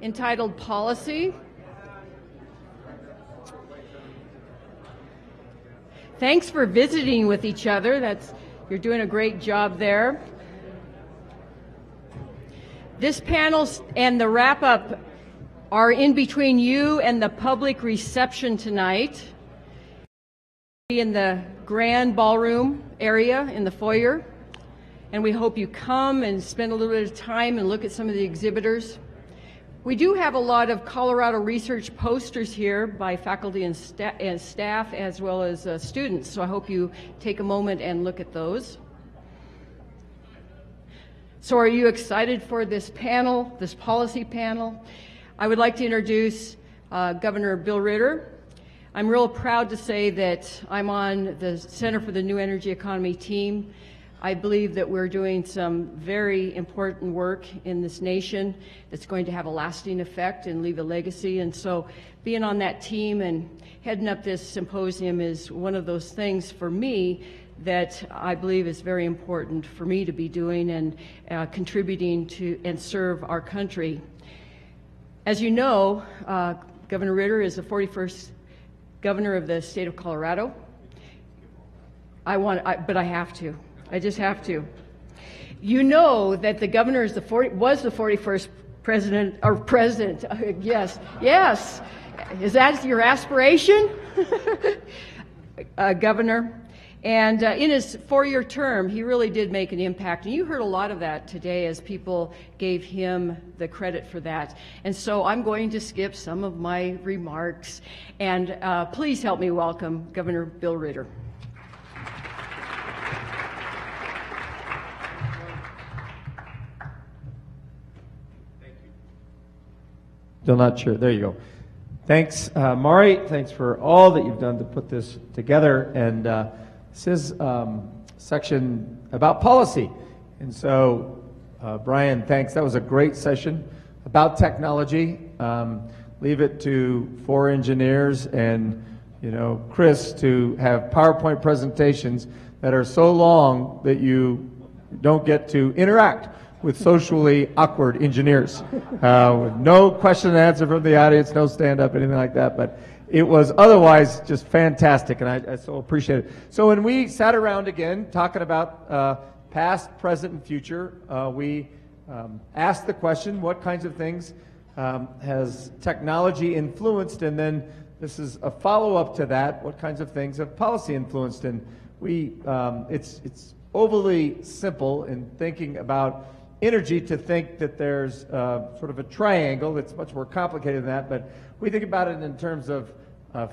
entitled Policy. Thanks for visiting with each other. You're doing a great job there. This panel and the wrap-up are in between you and the public reception tonight in the grand ballroom area in the foyer. And we hope you come and spend a little bit of time and look at some of the exhibitors. We do have a lot of Colorado research posters here by faculty and staff as well as students, so I hope you take a moment and look at those. So are you excited for this panel, this policy panel? I would like to introduce Governor Bill Ritter. I'm real proud to say that I'm on the Center for the New Energy Economy team. I believe that we're doing some very important work in this nation that's going to have a lasting effect and leave a legacy. And so being on that team and heading up this symposium is one of those things for me that I believe is very important for me to be doing and contributing to and serve our country. As you know, Governor Ritter is the 41st governor of the state of Colorado. But I have to. I just have to. You know that the governor was the 41st president. Yes, yes. Is that your aspiration, Governor? And in his 4-year term, he really did make an impact. And you heard a lot of that today as people gave him the credit for that. And so I'm going to skip some of my remarks. And please help me welcome Governor Bill Ritter. Still not sure. There you go. Thanks, Maury. Thanks for all that you've done to put this together. And this is section about policy. And so, Brian, thanks. That was a great session about technology. Leave it to 4 engineers and, Chris to have PowerPoint presentations that are so long that you don't get to interact with socially awkward engineers, with no question and answer from the audience, no stand-up, anything like that. But it was otherwise just fantastic, and I so appreciate it. So when we sat around again talking about past, present, and future, we asked the question, what kinds of things has technology influenced? And then this is a follow-up to that, what kinds of things have policy influenced? And it's overly simple in thinking about energy to think that there's sort of a triangle. It's much more complicated than that, but we think about it in terms of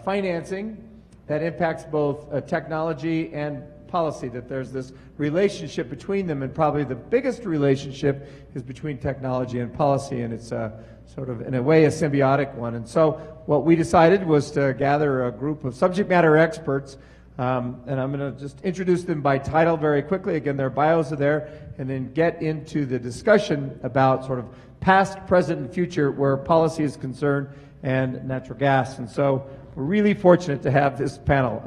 financing that impacts both technology and policy, that there's this relationship between them, and probably the biggest relationship is between technology and policy, and it's sort of, in a way, a symbiotic one. And so what we decided was to gather a group of subject matter experts, and I'm going to just introduce them by title very quickly. Again, their bios are there, and then get into the discussion about sort of past, present, and future where policy is concerned and natural gas. And so we're really fortunate to have this panel.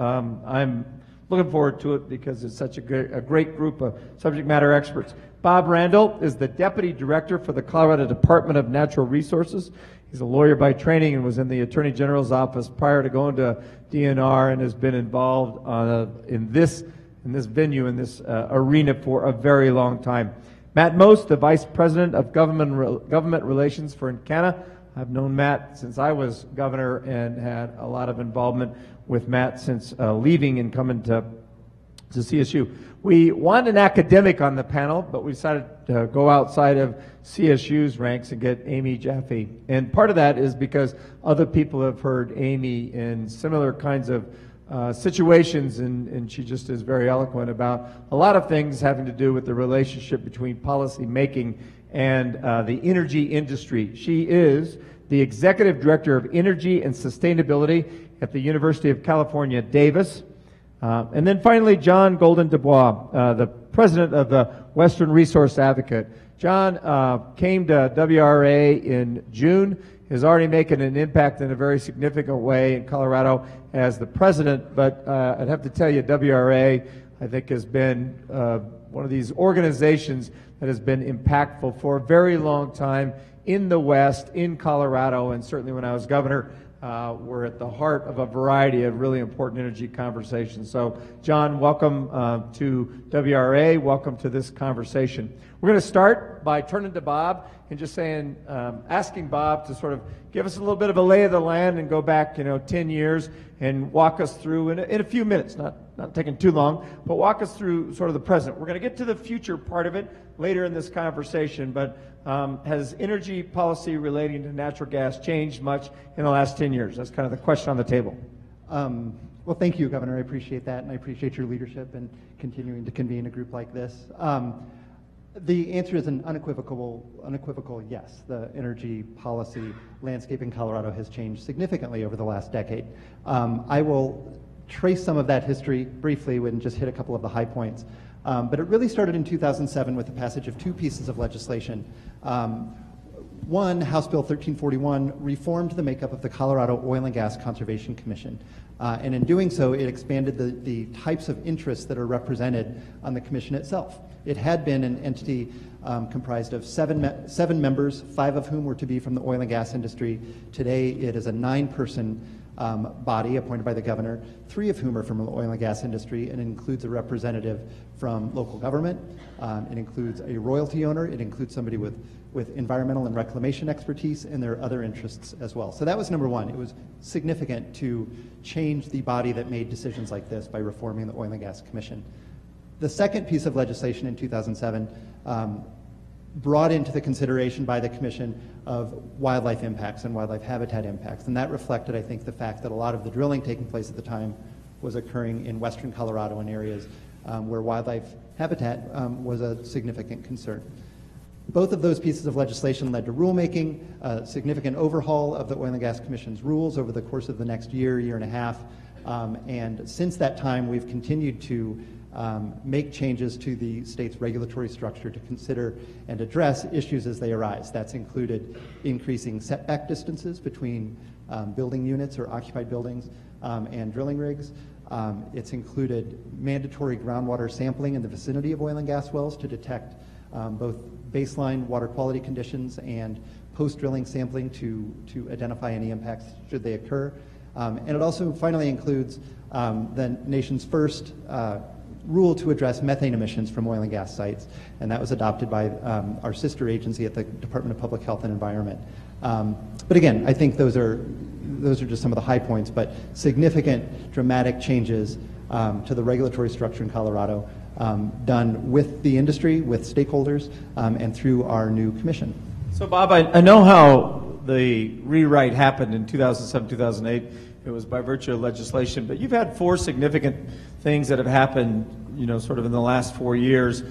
I'm looking forward to it because it's such a great group of subject matter experts. Bob Randall is the Deputy Director for the Colorado Department of Natural Resources. He's a lawyer by training and was in the Attorney General's office prior to going to DNR, and has been involved in this venue, in this arena for a very long time. Matt Most, the Vice President of Government Relations for Encana. I've known Matt since I was governor and had a lot of involvement with Matt since leaving and coming to CSU. We wanted an academic on the panel, but we decided to go outside of CSU's ranks and get Amy Jaffe. And part of that is because other people have heard Amy in similar kinds of situations, and she just is very eloquent about a lot of things having to do with the relationship between policy making and the energy industry. She is the Executive Director of Energy and Sustainability at the University of California, Davis. And then finally, John Golden Dubois, the President of the Western Resource Advocate. John came to WRA in June, is already making an impact in a very significant way in Colorado as the President, but I'd have to tell you, WRA, I think, has been one of these organizations that has been impactful for a very long time in the West, in Colorado, and certainly when I was governor, were at the heart of a variety of really important energy conversations. So, John, welcome to WRA. Welcome to this conversation. We're going to start by turning to Bob and just saying, asking Bob to sort of give us a little bit of a lay of the land and go back, 10 years and walk us through in a few minutes, not taking too long, but walk us through sort of the present. We're going to get to the future part of it later in this conversation, but has energy policy relating to natural gas changed much in the last 10 years? That's kind of the question on the table. Well, thank you, Governor. I appreciate that, and I appreciate your leadership in continuing to convene a group like this. The answer is an unequivocal yes. The energy policy landscape in Colorado has changed significantly over the last decade. I will trace some of that history briefly and just hit a couple of the high points. But it really started in 2007 with the passage of two pieces of legislation. One, House Bill 1341, reformed the makeup of the Colorado Oil and Gas Conservation Commission. And in doing so, it expanded the types of interests that are represented on the commission itself. It had been an entity comprised of seven members, 5 of whom were to be from the oil and gas industry. Today, it is a 9-person body appointed by the governor, 3 of whom are from the oil and gas industry, and it includes a representative from local government. It includes a royalty owner. It includes somebody with environmental and reclamation expertise, and there are other interests as well. So that was number one. It was significant to change the body that made decisions like this by reforming the Oil and Gas Commission. The second piece of legislation in 2007 brought into the consideration by the Commission of wildlife impacts and wildlife habitat impacts. And that reflected, I think, the fact that a lot of the drilling taking place at the time was occurring in western Colorado in areas where wildlife habitat was a significant concern. Both of those pieces of legislation led to rulemaking, a significant overhaul of the Oil and Gas Commission's rules over the course of the next year and a half. And since that time, we've continued to make changes to the state's regulatory structure to consider and address issues as they arise. That's included increasing setback distances between building units or occupied buildings and drilling rigs. It's included mandatory groundwater sampling in the vicinity of oil and gas wells to detect both baseline water quality conditions and post-drilling sampling to identify any impacts should they occur. And it also finally includes the nation's first rule to address methane emissions from oil and gas sites, and that was adopted by our sister agency at the Department of Public Health and Environment. But again, I think those are just some of the high points, but significant, dramatic changes to the regulatory structure in Colorado done with the industry, with stakeholders, and through our new commission. So, Bob, I know how the rewrite happened in 2007, 2008. It was by virtue of legislation, but you've had 4 significant things that have happened, sort of in the last 4 years,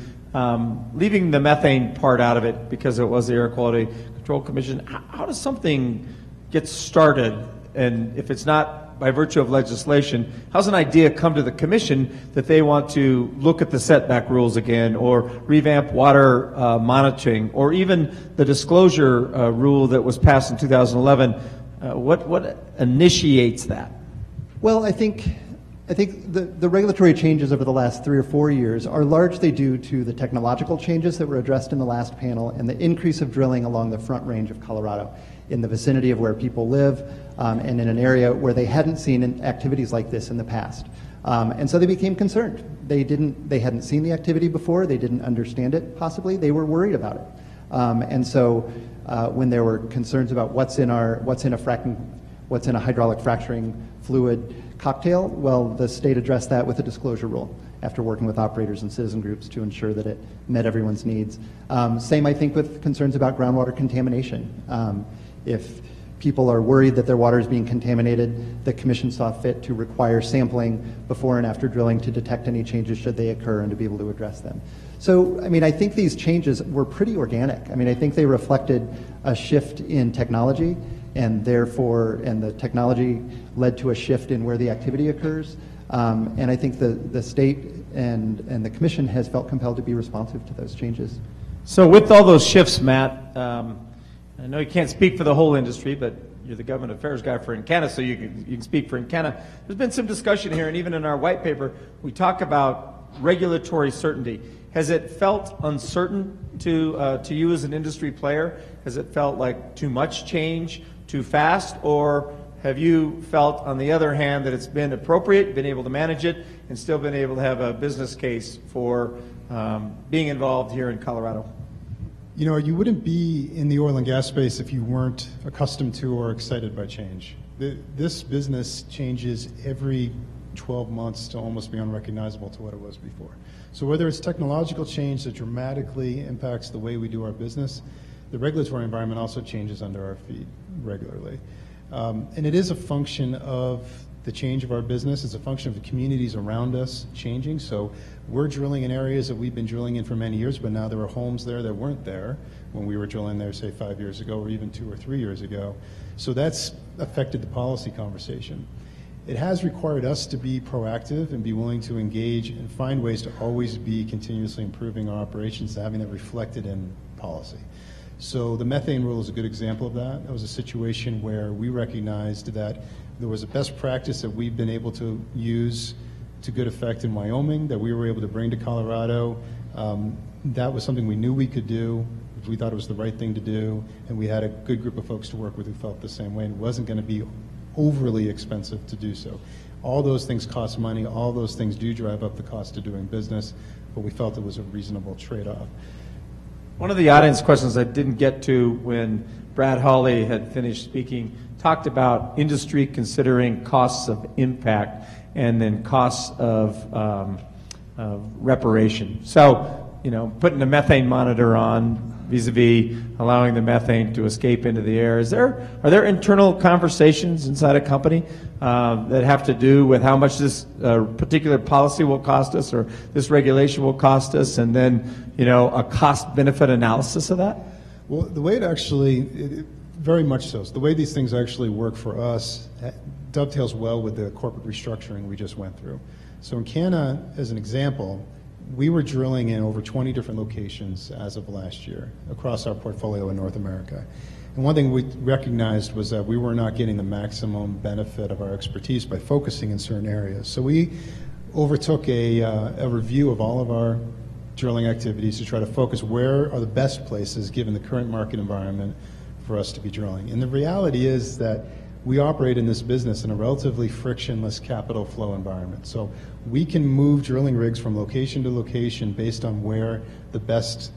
leaving the methane part out of it because it was the Air Quality Control Commission. How does something get started, and if it's not by virtue of legislation, how's an idea come to the commission that they want to look at the setback rules again, or revamp water monitoring, or even the disclosure rule that was passed in 2011? What initiates that? Well, I think the regulatory changes over the last 3 or 4 years are largely due to the technological changes that were addressed in the last panel and the increase of drilling along the Front Range of Colorado in the vicinity of where people live and in an area where they hadn't seen activities like this in the past. And so they became concerned. They hadn't seen the activity before. They didn't understand it, possibly. They were worried about it. And so when there were concerns about what's in a hydraulic fracturing fluid cocktail, well, the state addressed that with a disclosure rule after working with operators and citizen groups to ensure that it met everyone's needs. Same, I think, with concerns about groundwater contamination. If people are worried that their water is being contaminated, the commission saw fit to require sampling before and after drilling to detect any changes should they occur and to be able to address them. So, I think these changes were pretty organic. I think they reflected a shift in technology, and the technology led to a shift in where the activity occurs. And I think the state and the commission has felt compelled to be responsive to those changes. So with all those shifts, Matt, I know you can't speak for the whole industry, but you're the government affairs guy for Encana, so you can speak for Encana. There's been some discussion here, and even in our white paper, we talk about regulatory certainty. Has it felt uncertain to you as an industry player? Has it felt like too much change, too fast, or have you felt, on the other hand, that it's been appropriate, been able to manage it, and still been able to have a business case for being involved here in Colorado? You know, you wouldn't be in the oil and gas space if you weren't accustomed to or excited by change. This business changes every 12 months to almost be unrecognizable to what it was before. So whether it's technological change that dramatically impacts the way we do our business, the regulatory environment also changes under our feet regularly. And it is a function of the change of our business. It's a function of the communities around us changing. So we're drilling in areas that we've been drilling in for many years, but now there are homes there that weren't there when we were drilling there, say, 5 years ago or even 2 or 3 years ago. So that's affected the policy conversation. It has required us to be proactive and be willing to engage and find ways to always be continuously improving our operations, having that reflected in policy. So the methane rule is a good example of that. That was a situation where we recognized that there was a best practice that we've been able to use to good effect in Wyoming that we were able to bring to Colorado. That was something we knew we could do. We thought it was the right thing to do, and we had a good group of folks to work with who felt the same way, and it wasn't going to be overly expensive to do so. All those things cost money. All those things do drive up the cost of doing business, but we felt it was a reasonable trade-off. One of the audience questions I didn't get to when Brad Hawley had finished speaking talked about industry considering costs of impact and then costs of reparation. So, you know, putting a methane monitor on vis-a-vis allowing the methane to escape into the air. Are there internal conversations inside a company that have to do with how much this particular policy will cost us or this regulation will cost us, and then, you know, a cost-benefit analysis of that? Well, the way very much so. So the way these things actually work for us dovetails well with the corporate restructuring we just went through. So in Canada, as an example, we were drilling in over 20 different locations as of last year across our portfolio in North America. And one thing we recognized was that we were not getting the maximum benefit of our expertise by focusing in certain areas. So we overtook a review of all of our drilling activities to try to focus where are the best places given the current market environment for us to be drilling. And the reality is that we operate in this business in a relatively frictionless capital flow environment. So we can move drilling rigs from location to location based on where the best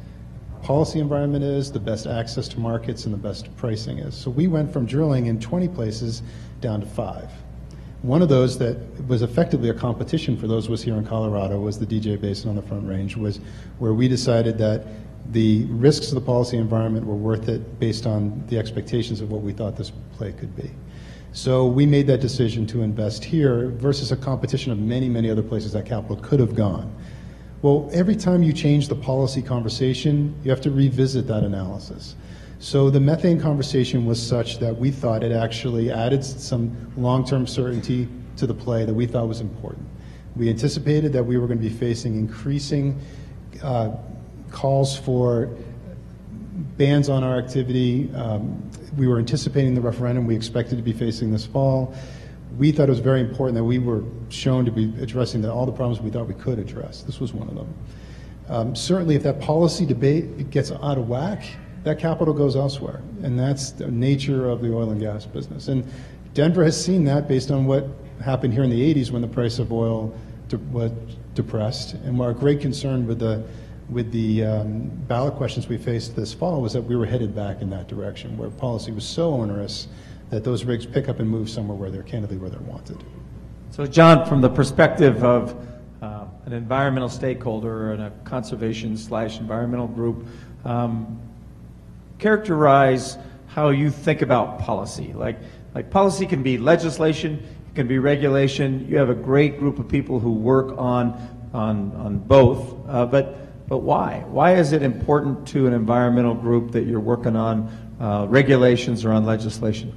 policy environment is, the best access to markets, and the best pricing is. So we went from drilling in 20 places down to 5. One of those that was effectively a competition for those was here in Colorado, was the DJ Basin on the Front Range, was where we decided that the risks of the policy environment were worth it based on the expectations of what we thought this play could be. So we made that decision to invest here versus a competition of many, many other places that capital could have gone. Well, every time you change the policy conversation, you have to revisit that analysis. So the methane conversation was such that we thought it actually added some long-term certainty to the play that we thought was important. We anticipated that we were going to be facing increasing calls for bans on our activity. We were anticipating the referendum we expected to be facing this fall. We thought it was very important that we were shown to be addressing all the problems we thought we could address. This was one of them. Certainly, if that policy debate gets out of whack, that capital goes elsewhere, and that's the nature of the oil and gas business. And Denver has seen that based on what happened here in the 80s when the price of oil was depressed. And our great concern with the ballot questions we faced this fall was that we were headed back in that direction, where policy was so onerous that those rigs pick up and move somewhere where they're candidly where they're wanted. So, John, from the perspective of an environmental stakeholder and a conservation/environmental group, characterize how you think about policy. Like policy can be legislation, it can be regulation. You have a great group of people who work on both, but why? Why is it important to an environmental group that you're working on regulations or on legislation?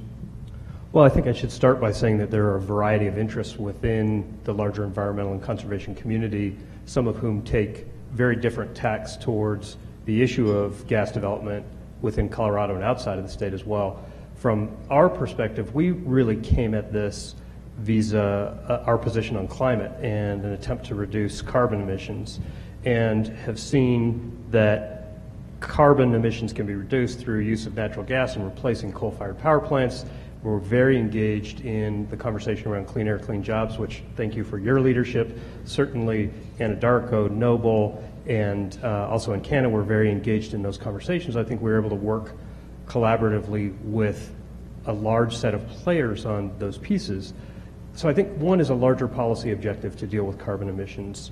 Well, I think I should start by saying that there are a variety of interests within the larger environmental and conservation community, some of whom take very different tacks towards the issue of gas development within Colorado and outside of the state as well. From our perspective, we really came at this vis-a our position on climate and an attempt to reduce carbon emissions. and have seen that carbon emissions can be reduced through use of natural gas and replacing coal-fired power plants. We're very engaged in the conversation around clean air, clean jobs, which thank you for your leadership. Certainly Anadarko, Noble, and also in Canada, we're very engaged in those conversations. I think we're able to work collaboratively with a large set of players on those pieces. So I think one is a larger policy objective to deal with carbon emissions.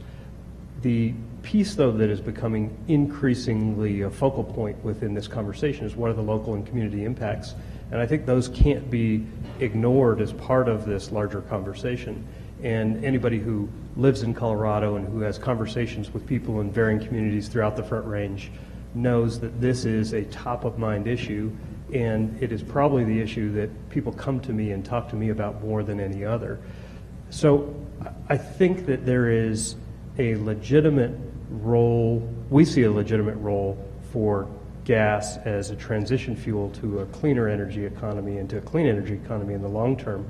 The piece, though, that is becoming increasingly a focal point within this conversation is what are the local and community impacts. And I think those can't be ignored as part of this larger conversation. And anybody who lives in Colorado and who has conversations with people in varying communities throughout the Front Range knows that this is a top-of-mind issue, and it is probably the issue that people come to me and talk to me about more than any other. So I think that there is a legitimate role, we see a legitimate role for gas as a transition fuel to a cleaner energy economy and to a clean energy economy in the long term.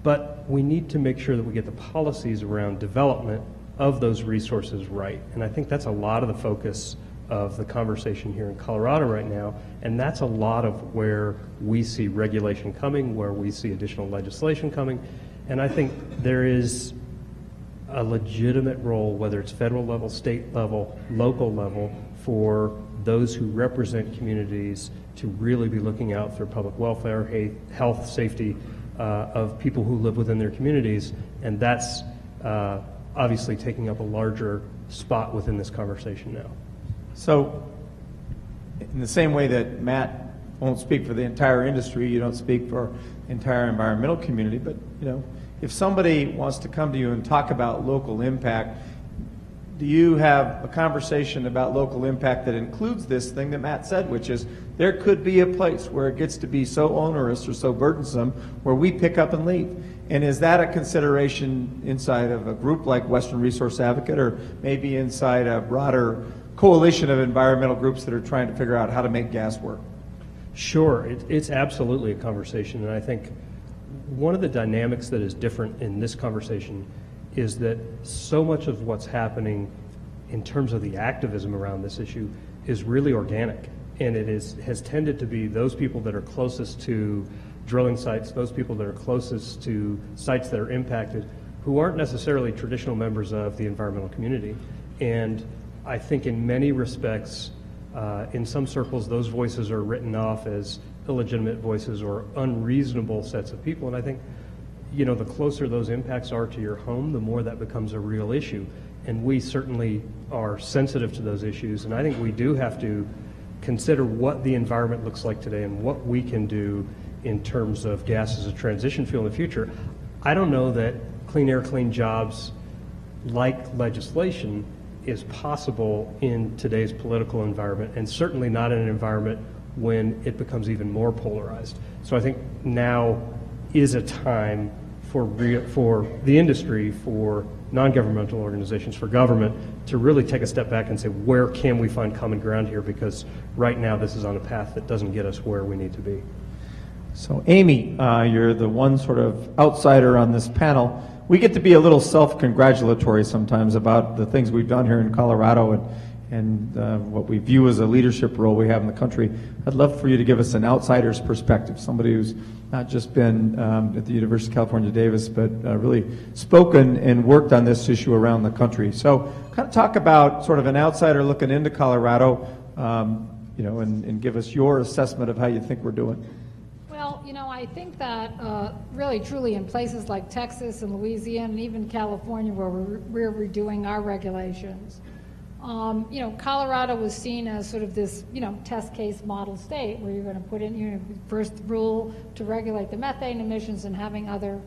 But we need to make sure that we get the policies around development of those resources right. And I think that's a lot of the focus of the conversation here in Colorado right now, and that's a lot of where we see regulation coming, where we see additional legislation coming, and I think there is a legitimate role, whether it's federal level, state level, local level, for those who represent communities to really be looking out for public welfare, health, safety of people who live within their communities, and that's obviously taking up a larger spot within this conversation now. So, in the same way that Matt won't speak for the entire industry, you don't speak for the entire environmental community, but if somebody wants to come to you and talk about local impact, do you have a conversation about local impact that includes this thing that Matt said, which is there could be a place where it gets to be so onerous or so burdensome where we pick up and leave? And is that a consideration inside of a group like Western Resource Advocate, or maybe inside a broader coalition of environmental groups that are trying to figure out how to make gas work? Sure, it's absolutely a conversation, and I think one of the dynamics that is different in this conversation is that so much of what's happening in terms of the activism around this issue is really organic, and it has tended to be those people that are closest to drilling sites, those people that are closest to sites that are impacted, who aren't necessarily traditional members of the environmental community. And I think in many respects, in some circles, those voices are written off as illegitimate voices or unreasonable sets of people. And I think, the closer those impacts are to your home, the more that becomes a real issue. And we certainly are sensitive to those issues. And I think we do have to consider what the environment looks like today and what we can do in terms of gas as a transition fuel in the future. I don't know that clean air, clean jobs like legislation is possible in today's political environment, and certainly not in an environment when it becomes even more polarized. So I think now is a time for the industry, for non-governmental organizations, for government to really take a step back and say, where can we find common ground here? Because right now this is on a path that doesn't get us where we need to be. So Amy, you're the one sort of outsider on this panel. We get to be a little self-congratulatory sometimes about the things we've done here in Colorado and what we view as a leadership role we have in the country. I'd love for you to give us an outsider's perspective, somebody who's not just been at the University of California, Davis, but really spoken and worked on this issue around the country. So kind of talk about sort of an outsider looking into Colorado, and give us your assessment of how you think we're doing. Well, I think that really, truly in places like Texas and Louisiana and even California where we're redoing our regulations, Colorado was seen as sort of this, test case model state where you're going to put in your first rule to regulate the methane emissions and having other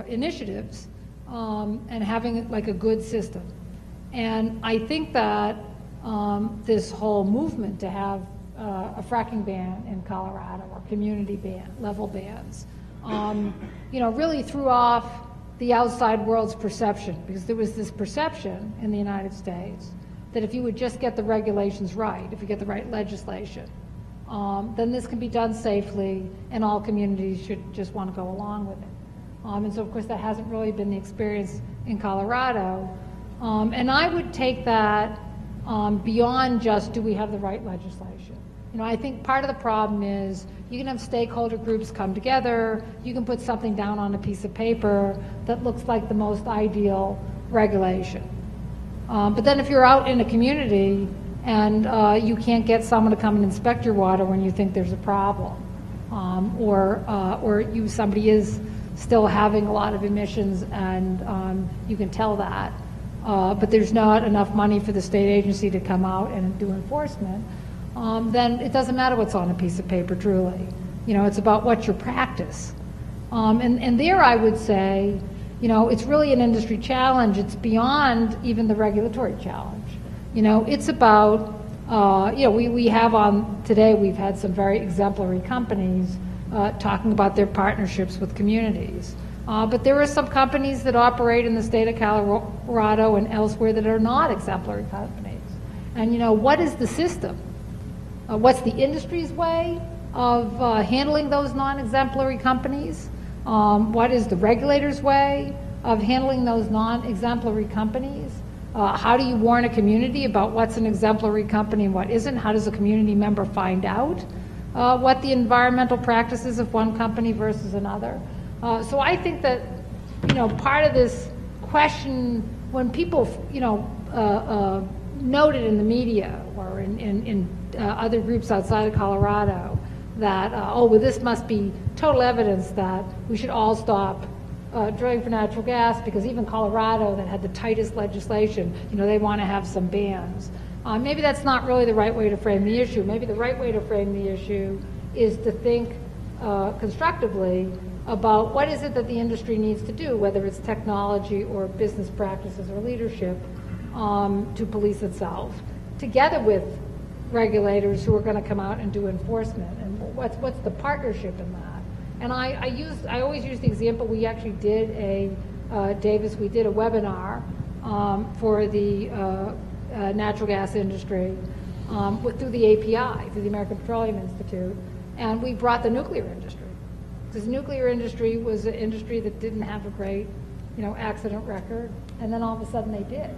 initiatives and having like a good system. And I think that this whole movement to have a fracking ban in Colorado or community level bans, really threw off the outside world's perception, because there was this perception in the United States that if you would just get the regulations right, if you get the right legislation, then this can be done safely and all communities should just want to go along with it. And so of course that hasn't really been the experience in Colorado. And I would take that beyond just do we have the right legislation. You know, I think part of the problem is you can have stakeholder groups come together, you can put something down on a piece of paper that looks like the most ideal regulation. But then if you're out in a community and you can't get someone to come and inspect your water when you think there's a problem, or somebody is still having a lot of emissions and you can tell that, but there's not enough money for the state agency to come out and do enforcement, then it doesn't matter what's on a piece of paper, truly. You know, it's about what's your practice. And there I would say, you know, it's really an industry challenge. It's beyond even the regulatory challenge. You know, it's about, you know, we have on today, we've had some very exemplary companies talking about their partnerships with communities. But there are some companies that operate in the state of Colorado and elsewhere that are not exemplary companies. And, you know, what is the system? What's the industry's way of handling those non-exemplary companies? What is the regulator's way of handling those non-exemplary companies? How do you warn a community about what's an exemplary company and what isn't? How does a community member find out what the environmental practices of one company versus another? So I think that, you know, part of this question, when people, you know, noted in the media or in other groups outside of Colorado that, oh, well, this must be total evidence that we should all stop drilling for natural gas, because even Colorado, that had the tightest legislation, you know, they want to have some bans. Maybe that's not really the right way to frame the issue. Maybe the right way to frame the issue is to think constructively about what is it that the industry needs to do, whether it's technology or business practices or leadership, to police itself, together with regulators who are going to come out and do enforcement, and what's the partnership in that. And I always use the example, we actually did we did a webinar for the natural gas industry through the API, through the American Petroleum Institute, and we brought the nuclear industry. Because the nuclear industry was an industry that didn't have a great, you know, accident record, and then all of a sudden they did,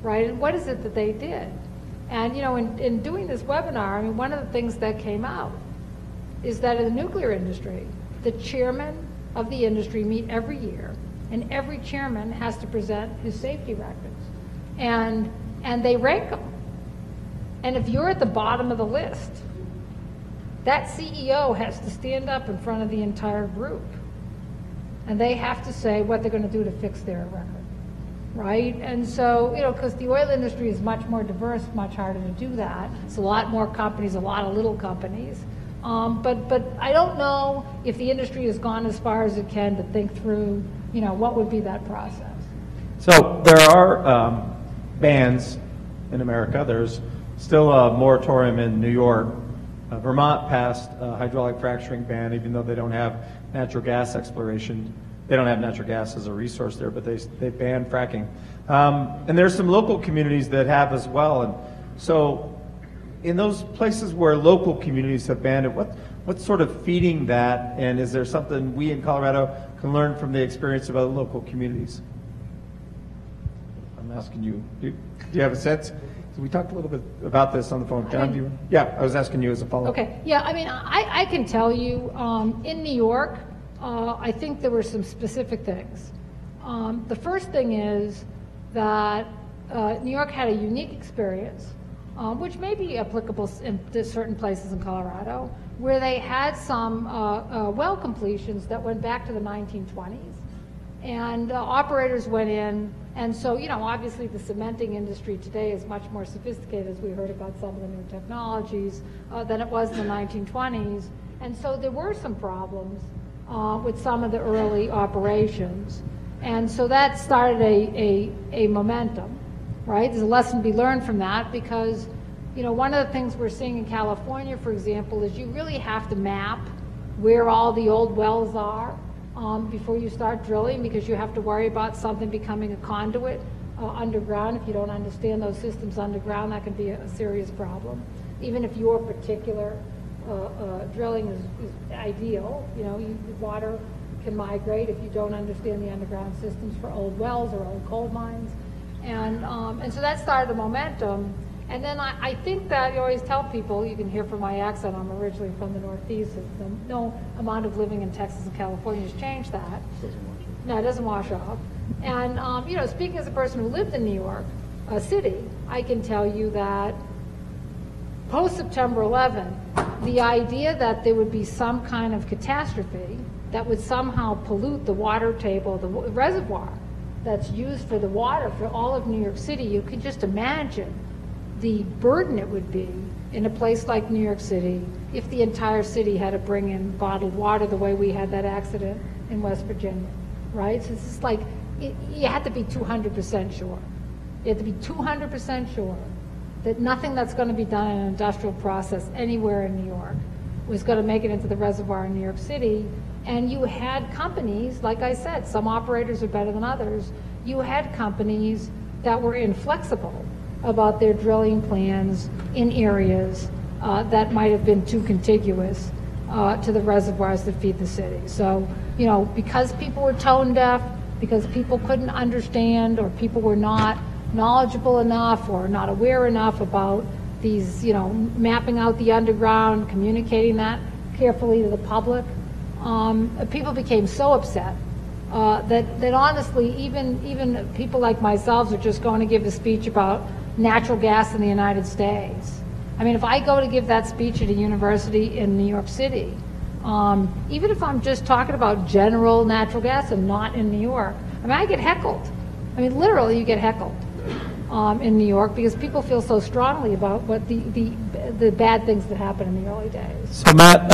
right? And what is it that they did? And, you know, in doing this webinar, I mean, one of the things that came out is that in the nuclear industry, the chairman of the industry meet every year, and every chairman has to present his safety records. And they rank them. And if you're at the bottom of the list, that CEO has to stand up in front of the entire group. And they have to say what they're going to do to fix their record. Right? And so, you know, because the oil industry is much more diverse, much harder to do that. It's a lot more companies, a lot of little companies. But I don't know if the industry has gone as far as it can to think through, you know, what would be that process. So there are bans in America. There's still a moratorium in New York. Vermont passed a hydraulic fracturing ban, even though they don't have natural gas exploration. They don't have natural gas as a resource there, but they banned fracking. And there's some local communities that have as well. And so in those places where local communities have banned it, what's sort of feeding that? And is there something we in Colorado can learn from the experience of other local communities? I'm asking you, do you have a sense? We talked a little bit about this on the phone. John, yeah, I was asking you as a follow-up. Okay, yeah, I mean, I can tell you, in New York, I think there were some specific things. The first thing is that New York had a unique experience, which may be applicable to certain places in Colorado, where they had some well completions that went back to the 1920s. And operators went in, and so, you know, obviously the cementing industry today is much more sophisticated, as we heard about some of the new technologies, than it was in the 1920s. And so there were some problems with some of the early operations. And so that started a momentum, right? There's a lesson to be learned from that, because, you know, one of the things we're seeing in California, for example, is you really have to map where all the old wells are before you start drilling, because you have to worry about something becoming a conduit underground. If you don't understand those systems underground, that can be a serious problem. Even if your particular drilling is ideal, you know, water can migrate if you don't understand the underground systems for old wells or old coal mines. And so that started a momentum. And then I think that you always tell people, you can hear from my accent, I'm originally from the Northeast, and no amount of living in Texas and California has changed that. No, it doesn't wash off. And, you know, speaking as a person who lived in New York City, I can tell you that post-September 11, the idea that there would be some kind of catastrophe that would somehow pollute the water table, the reservoir that's used for the water for all of New York City, you could just imagine the burden it would be in a place like New York City if the entire city had to bring in bottled water the way we had that accident in West Virginia, right? So it's just like, you had to be 200% sure. You had to be 200% sure that nothing that's going to be done in an industrial process anywhere in New York was going to make it into the reservoir in New York City. And you had companies, like I said, some operators are better than others. You had companies that were inflexible about their drilling plans in areas that might have been too contiguous to the reservoirs that feed the city. So, you know, because people were tone deaf, because people couldn't understand, or people were not knowledgeable enough or not aware enough about these, you know, mapping out the underground, communicating that carefully to the public, people became so upset that honestly, even people like myself are just going to give a speech about natural gas in the United States. I mean, if I go to give that speech at a university in New York City, even if I'm just talking about general natural gas and not in New York, I mean, I get heckled. I mean, literally, you get heckled in New York because people feel so strongly about what the bad things that happened in the early days. So Matt,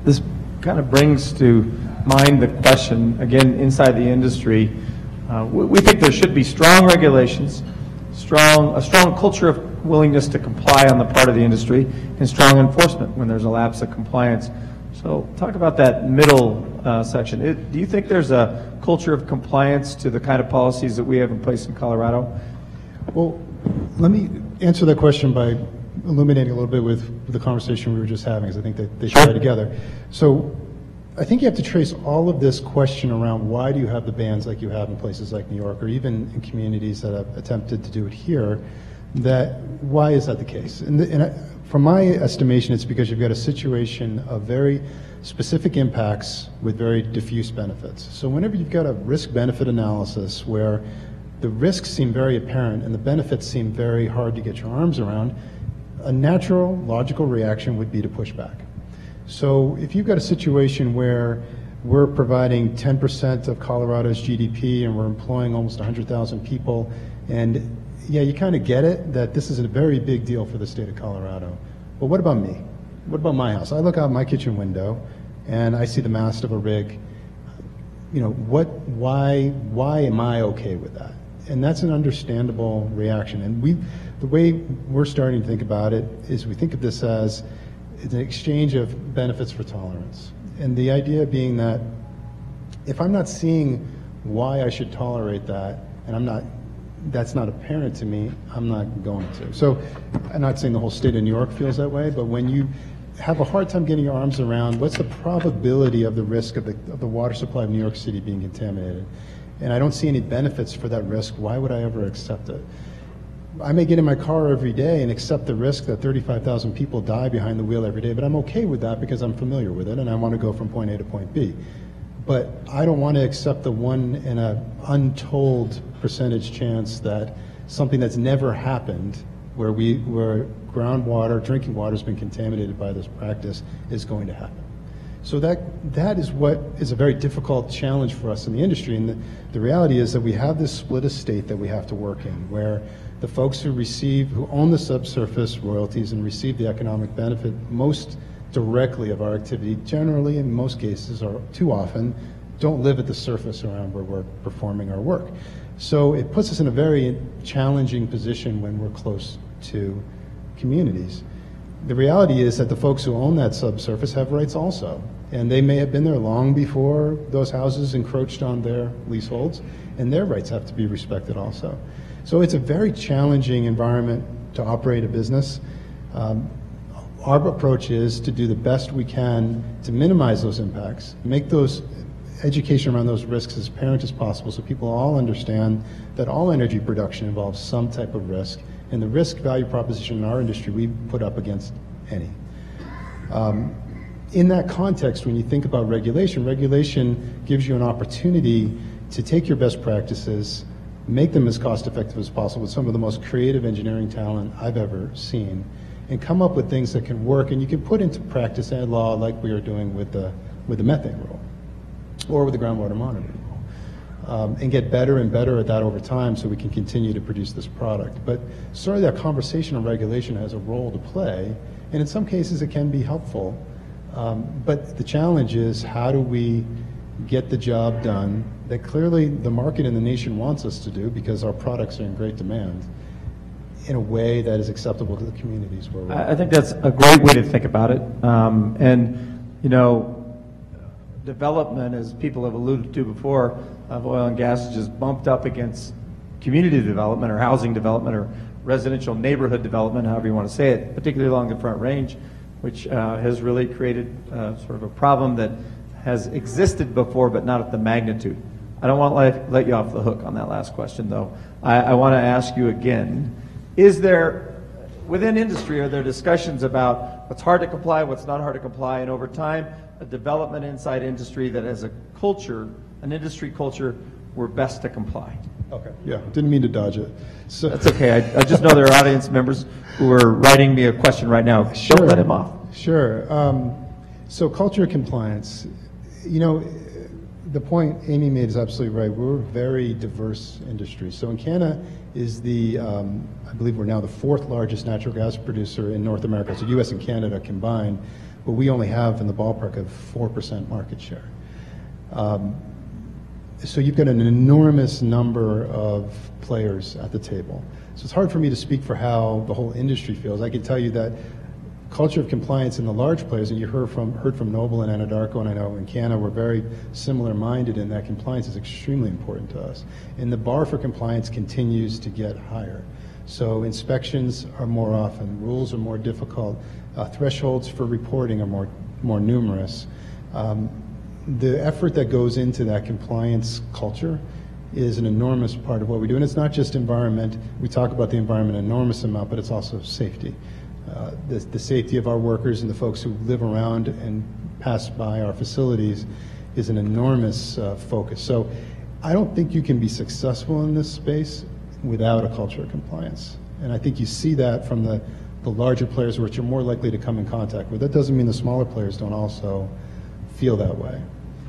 this kind of brings to mind the question, again, inside the industry, we think there should be strong regulations, a strong culture of willingness to comply on the part of the industry, and strong enforcement when there's a lapse of compliance. So talk about that middle section. Do you think there's a culture of compliance to the kind of policies that we have in place in Colorado? Well, let me answer that question by illuminating a little bit with the conversation we were just having, because I think that they tie together. So I think you have to trace all of this question around why do you have the bans like you have in places like New York, or even in communities that have attempted to do it here, why is that the case? And from my estimation, it's because you've got a situation of very specific impacts with very diffuse benefits. So whenever you've got a risk-benefit analysis where the risks seem very apparent and the benefits seem very hard to get your arms around, a natural, logical reaction would be to push back. So if you've got a situation where we're providing 10% of Colorado's GDP and we're employing almost 100,000 people, and yeah, you kind of get it that this is a very big deal for the state of Colorado. But what about me? What about my house? I look out my kitchen window and I see the mast of a rig. You know, why am I okay with that? And that's an understandable reaction. And the way we're starting to think about it is we think of this as it's an exchange of benefits for tolerance. And the idea being that if I'm not seeing why I should tolerate that, and that's not apparent to me, I'm not going to. So I'm not saying the whole state of New York feels that way, but when you have a hard time getting your arms around what's the probability of the risk of the water supply of New York City being contaminated, and I don't see any benefits for that risk, why would I ever accept it? I may get in my car every day and accept the risk that 35,000 people die behind the wheel every day, but I'm okay with that because I'm familiar with it and I want to go from point A to point B. But I don't want to accept the one in an untold percentage chance that something that's never happened where groundwater, drinking water has been contaminated by this practice is going to happen. So that is what is a very difficult challenge for us in the industry. And the reality is that we have this split estate that we have to work in, where the folks who own the subsurface royalties and receive the economic benefit most directly of our activity, generally in most cases, or too often, don't live at the surface around where we're performing our work. So it puts us in a very challenging position when we're close to communities. The reality is that the folks who own that subsurface have rights also, and they may have been there long before those houses encroached on their leaseholds, and their rights have to be respected also. So it's a very challenging environment to operate a business. Our approach is to do the best we can to minimize those impacts, make those education around those risks as apparent as possible so people all understand that all energy production involves some type of risk, and the risk value proposition in our industry we put up against any. In that context, when you think about regulation, regulation gives you an opportunity to take your best practices, make them as cost effective as possible with some of the most creative engineering talent I've ever seen, and come up with things that can work and you can put into practice and law like we are doing with the methane rule or with the groundwater monitoring rule, and get better and better at that over time so we can continue to produce this product. But sort of that conversation on regulation has a role to play, and in some cases it can be helpful. But the challenge is, how do we get the job done that clearly the market and the nation wants us to do because our products are in great demand, in a way that is acceptable to the communities where we're I think that's a great way to think about it. And, you know, development, as people have alluded to before, of oil and gas is just bumped up against community development or housing development or residential neighborhood development, however you want to say it, particularly along the Front Range, which has really created sort of a problem that has existed before, but not at the magnitude. I don't want to let you off the hook on that last question, though. I want to ask you again, is there, within industry, are there discussions about what's hard to comply, what's not hard to comply, and over time, a development inside industry that has a culture, an industry culture, where best to comply? Okay, yeah, didn't mean to dodge it. So that's okay. I just know there are audience members who are writing me a question right now. Sure. Don't let him off. Sure. So culture of compliance, you know, the point Amy made is absolutely right. We're a very diverse industry. So Encana is the, I believe we're now the 4th largest natural gas producer in North America, so U.S. and Canada combined, but we only have in the ballpark of 4% market share. So you've got an enormous number of players at the table. So it's hard for me to speak for how the whole industry feels. I can tell you that culture of compliance in the large players, and you heard from Noble and Anadarko, and I know Encana were very similar minded in that compliance is extremely important to us. And the bar for compliance continues to get higher. So inspections are more often, rules are more difficult, thresholds for reporting are more numerous. The effort that goes into that compliance culture is an enormous part of what we do. And it's not just environment. We talk about the environment an enormous amount, but it's also safety. The safety of our workers and the folks who live around and pass by our facilities is an enormous focus. So I don't think you can be successful in this space without a culture of compliance. And I think you see that from the larger players, which you're more likely to come in contact with. That doesn't mean the smaller players don't also feel that way.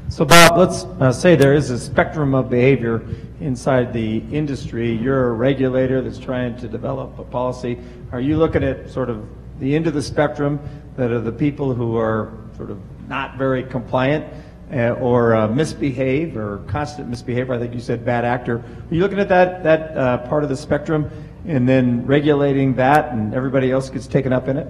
So Bob, let's say there is a spectrum of behavior inside the industry. You're a regulator that's trying to develop a policy. Are you looking at sort of the end of the spectrum that are the people who are sort of not very compliant or misbehave or constant misbehavior? I think you said bad actor. Are you looking at that part of the spectrum and then regulating that and everybody else gets taken up in it?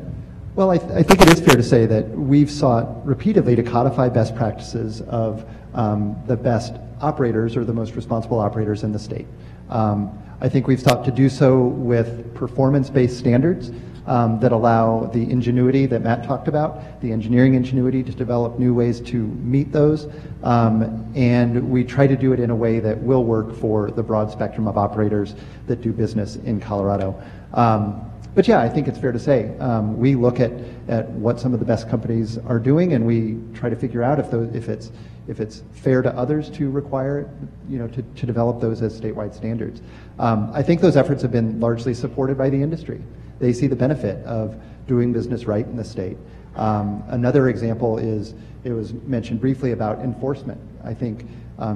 Well, I think it is fair to say that we've sought repeatedly to codify best practices of the best operators or the most responsible operators in the state. I think we've sought to do so with performance-based standards that allow the ingenuity that Matt talked about, the engineering ingenuity to develop new ways to meet those, and we try to do it in a way that will work for the broad spectrum of operators that do business in Colorado. But yeah, I think it's fair to say we look at what some of the best companies are doing, and we try to figure out if it's fair to others to require, to develop those as statewide standards. I think those efforts have been largely supported by the industry. They see the benefit of doing business right in the state. Another example is, it was mentioned briefly about enforcement. I think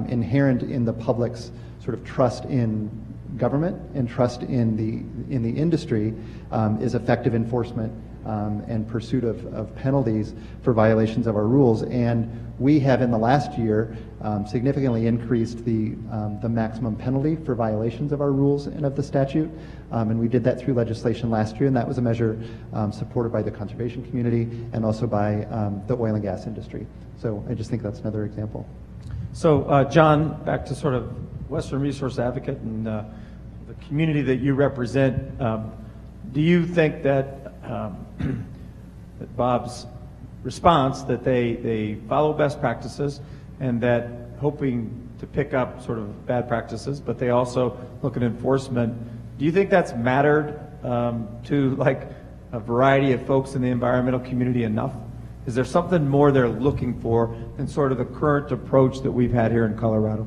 inherent in the public's sort of trust in government and trust in the industry is effective enforcement and pursuit of penalties for violations of our rules. And we have in the last year significantly increased the maximum penalty for violations of our rules and of the statute. And we did that through legislation last year, and that was a measure supported by the conservation community and also by the oil and gas industry. So I just think that's another example. So John, back to sort of Western Resource Advocate and the community that you represent, do you think that that Bob's response, that they follow best practices and that hoping to pick up sort of bad practices, but they also look at enforcement. Do you think that's mattered to like a variety of folks in the environmental community enough? Is there something more they're looking for than sort of the current approach that we've had here in Colorado?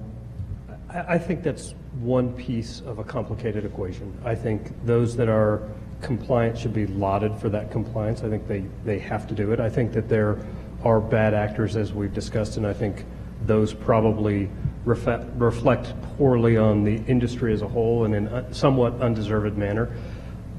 I think that's one piece of a complicated equation. I think those that are compliant should be lauded for that compliance. I think they have to do it. I think that there are bad actors, as we've discussed, and I think those probably reflect poorly on the industry as a whole and in a somewhat undeserved manner.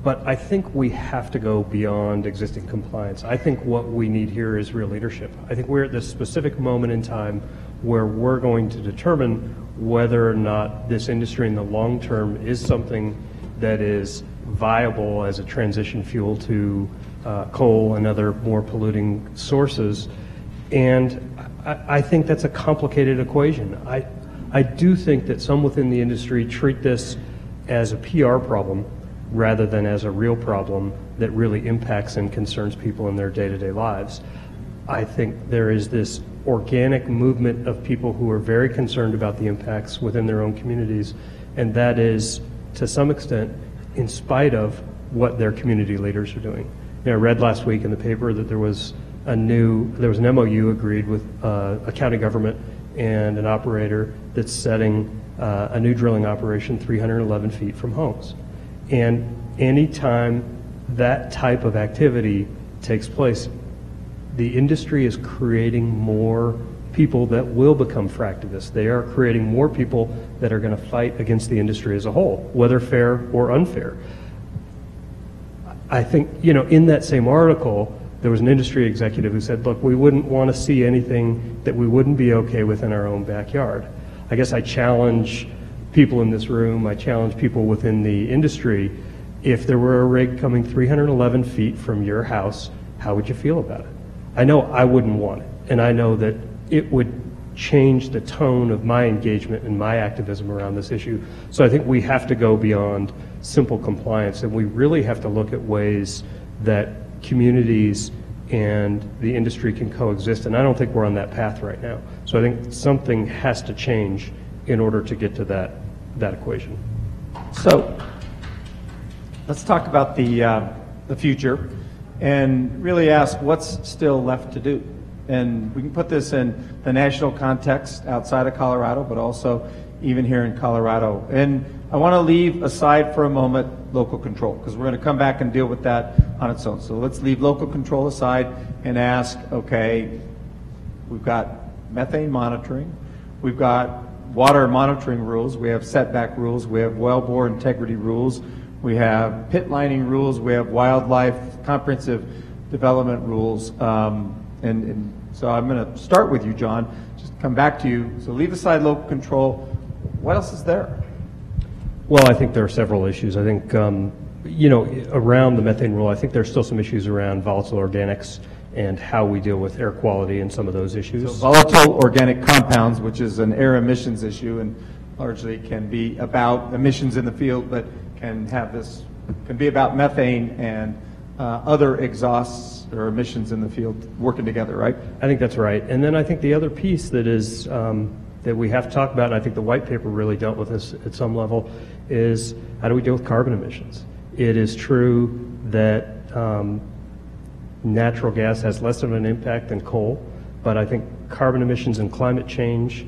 But I think we have to go beyond existing compliance. I think what we need here is real leadership. I think we're at this specific moment in time where we're going to determine whether or not this industry in the long term is something that is viable as a transition fuel to coal and other more polluting sources. And I think that's a complicated equation. I do think that some within the industry treat this as a PR problem rather than as a real problem that really impacts and concerns people in their day-to-day lives. I think there is this organic movement of people who are very concerned about the impacts within their own communities, and that is, to some extent, in spite of what their community leaders are doing. You know, I read last week in the paper that there was an MOU agreed with a county government and an operator that's setting a new drilling operation 311 feet from homes. And anytime that type of activity takes place, the industry is creating more people that will become fractivists. They are creating more people that are going to fight against the industry as a whole, whether fair or unfair. I think, you know, in that same article, there was an industry executive who said, look, we wouldn't want to see anything that we wouldn't be okay with in our own backyard. I guess I challenge people in this room, I challenge people within the industry, if there were a rig coming 311 feet from your house, how would you feel about it? I know I wouldn't want it, and I know that it would change the tone of my engagement and my activism around this issue. So I think we have to go beyond simple compliance, and we really have to look at ways that communities and the industry can coexist, and I don't think we're on that path right now. So I think something has to change in order to get to that equation. So let's talk about the future and really ask what's still left to do. And we can put this in the national context outside of Colorado, but also even here in Colorado. And I want to leave aside for a moment local control, because we're going to come back and deal with that on its own. So let's leave local control aside and ask, okay, we've got methane monitoring, we've got water monitoring rules, we have setback rules, we have wellbore integrity rules, we have pit lining rules, we have wildlife comprehensive development rules. And so I'm going to start with you, John, just come back to you. So leave aside local control. What else is there? Well, I think there are several issues. I think, you know, around the methane rule, I think there's still some issues around volatile organics and how we deal with air quality and some of those issues. So volatile organic compounds, which is an air emissions issue and largely can be about emissions in the field, but can be about methane and other exhausts or emissions in the field working together, right? I think that's right. And then I think the other piece that is that we have to talk about, and I think the white paper really dealt with this at some level, is how do we deal with carbon emissions? It is true that natural gas has less of an impact than coal, but I think carbon emissions and climate change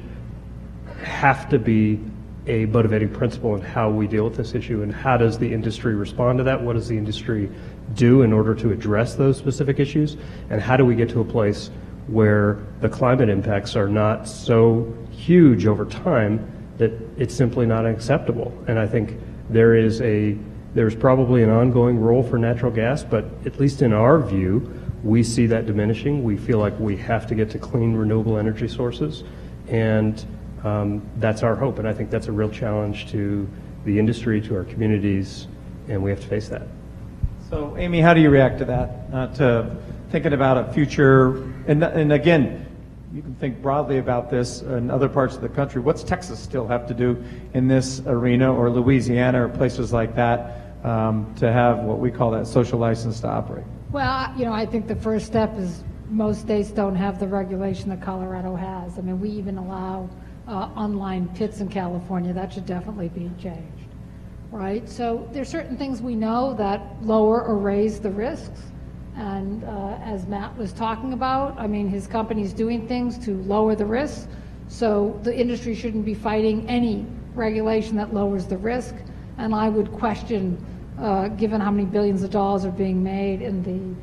have to be a motivating principle in how we deal with this issue, and how does the industry respond to that? What does the industry do in order to address those specific issues? And how do we get to a place where the climate impacts are not so huge over time that it's simply not acceptable? And I think there's probably an ongoing role for natural gas, but at least in our view, we see that diminishing. We feel like we have to get to clean, renewable energy sources, and that's our hope. And I think that's a real challenge to the industry, to our communities, and we have to face that. So, Amy, how do you react to that? To thinking about a future, and again, you can think broadly about this in other parts of the country. What's Texas still have to do in this arena, or Louisiana, or places like that, to have what we call that social license to operate? Well, you know, I think the first step is most states don't have the regulation that Colorado has. I mean, we even allow unlined pits in California. That should definitely be changed, right? So there's certain things we know that lower or raise the risks. And as Matt was talking about, I mean, his company's doing things to lower the risks. So the industry shouldn't be fighting any regulation that lowers the risk. And I would question, given how many billions of dollars are being made in the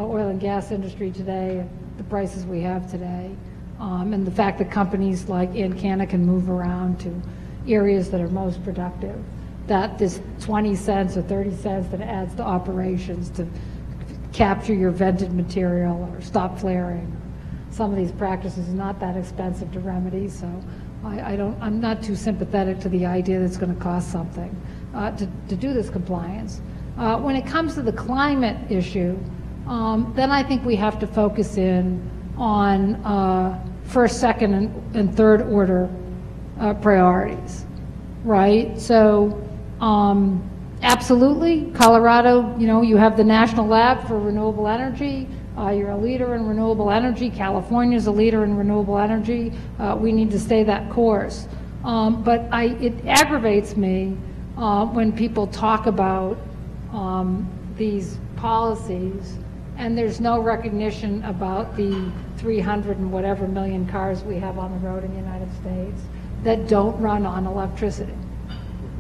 oil and gas industry today, the prices we have today, and the fact that companies like Encana can move around to areas that are most productive, that this 20 cents or 30 cents that adds to operations to capture your vented material or stop flaring, some of these practices are not that expensive to remedy, so I'm not too sympathetic to the idea that it's going to cost something to do this compliance. When it comes to the climate issue, then I think we have to focus in on first, second, and third order priorities, right? So absolutely, Colorado, you have the National Lab for Renewable Energy. You're a leader in renewable energy. California's a leader in renewable energy. We need to stay that course. But it aggravates me when people talk about these policies and there's no recognition about the 300 and whatever million cars we have on the road in the United States that don't run on electricity,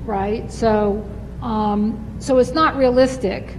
right? So it's not realistic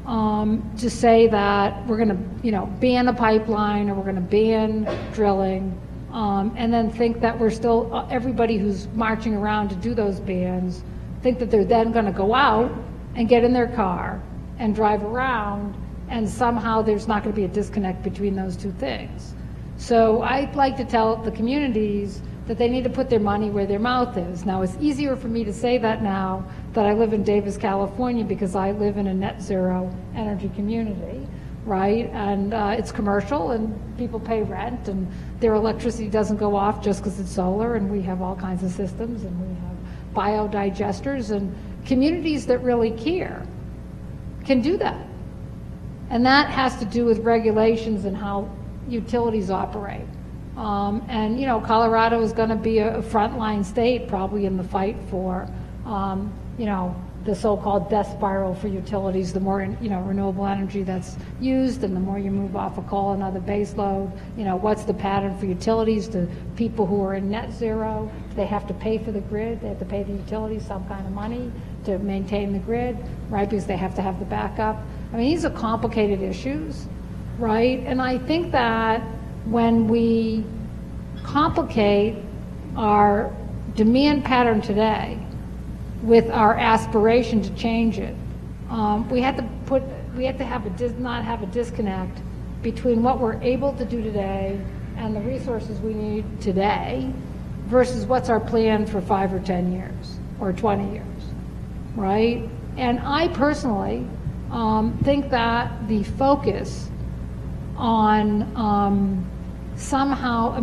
to say that we're going to, ban a pipeline or we're going to ban drilling, and then think that we're still, everybody who's marching around to do those bans, think that they're then going to go out and get in their car and drive around, and somehow there's not going to be a disconnect between those two things. So I'd like to tell the communities that they need to put their money where their mouth is. Now, it's easier for me to say that now that I live in Davis, California, because I live in a net zero energy community, right? And it's commercial, and people pay rent, and their electricity doesn't go off just because it's solar, and we have all kinds of systems, and we have biodigesters, and communities that really care can do that. And that has to do with regulations and how utilities operate. And Colorado is going to be a frontline state probably in the fight for, the so-called death spiral for utilities. The more, renewable energy that's used, and the more you move off of coal and other base load, what's the pattern for utilities? To people who are in net zero, they have to pay for the grid. They have to pay the utilities some kind of money to maintain the grid, right? Because they have to have the backup. I mean, these are complicated issues, right? And I think that when we complicate our demand pattern today with our aspiration to change it, we have to not have a disconnect between what we're able to do today and the resources we need today versus what's our plan for 5 or 10 years or 20 years, right? And I personally think that the focus on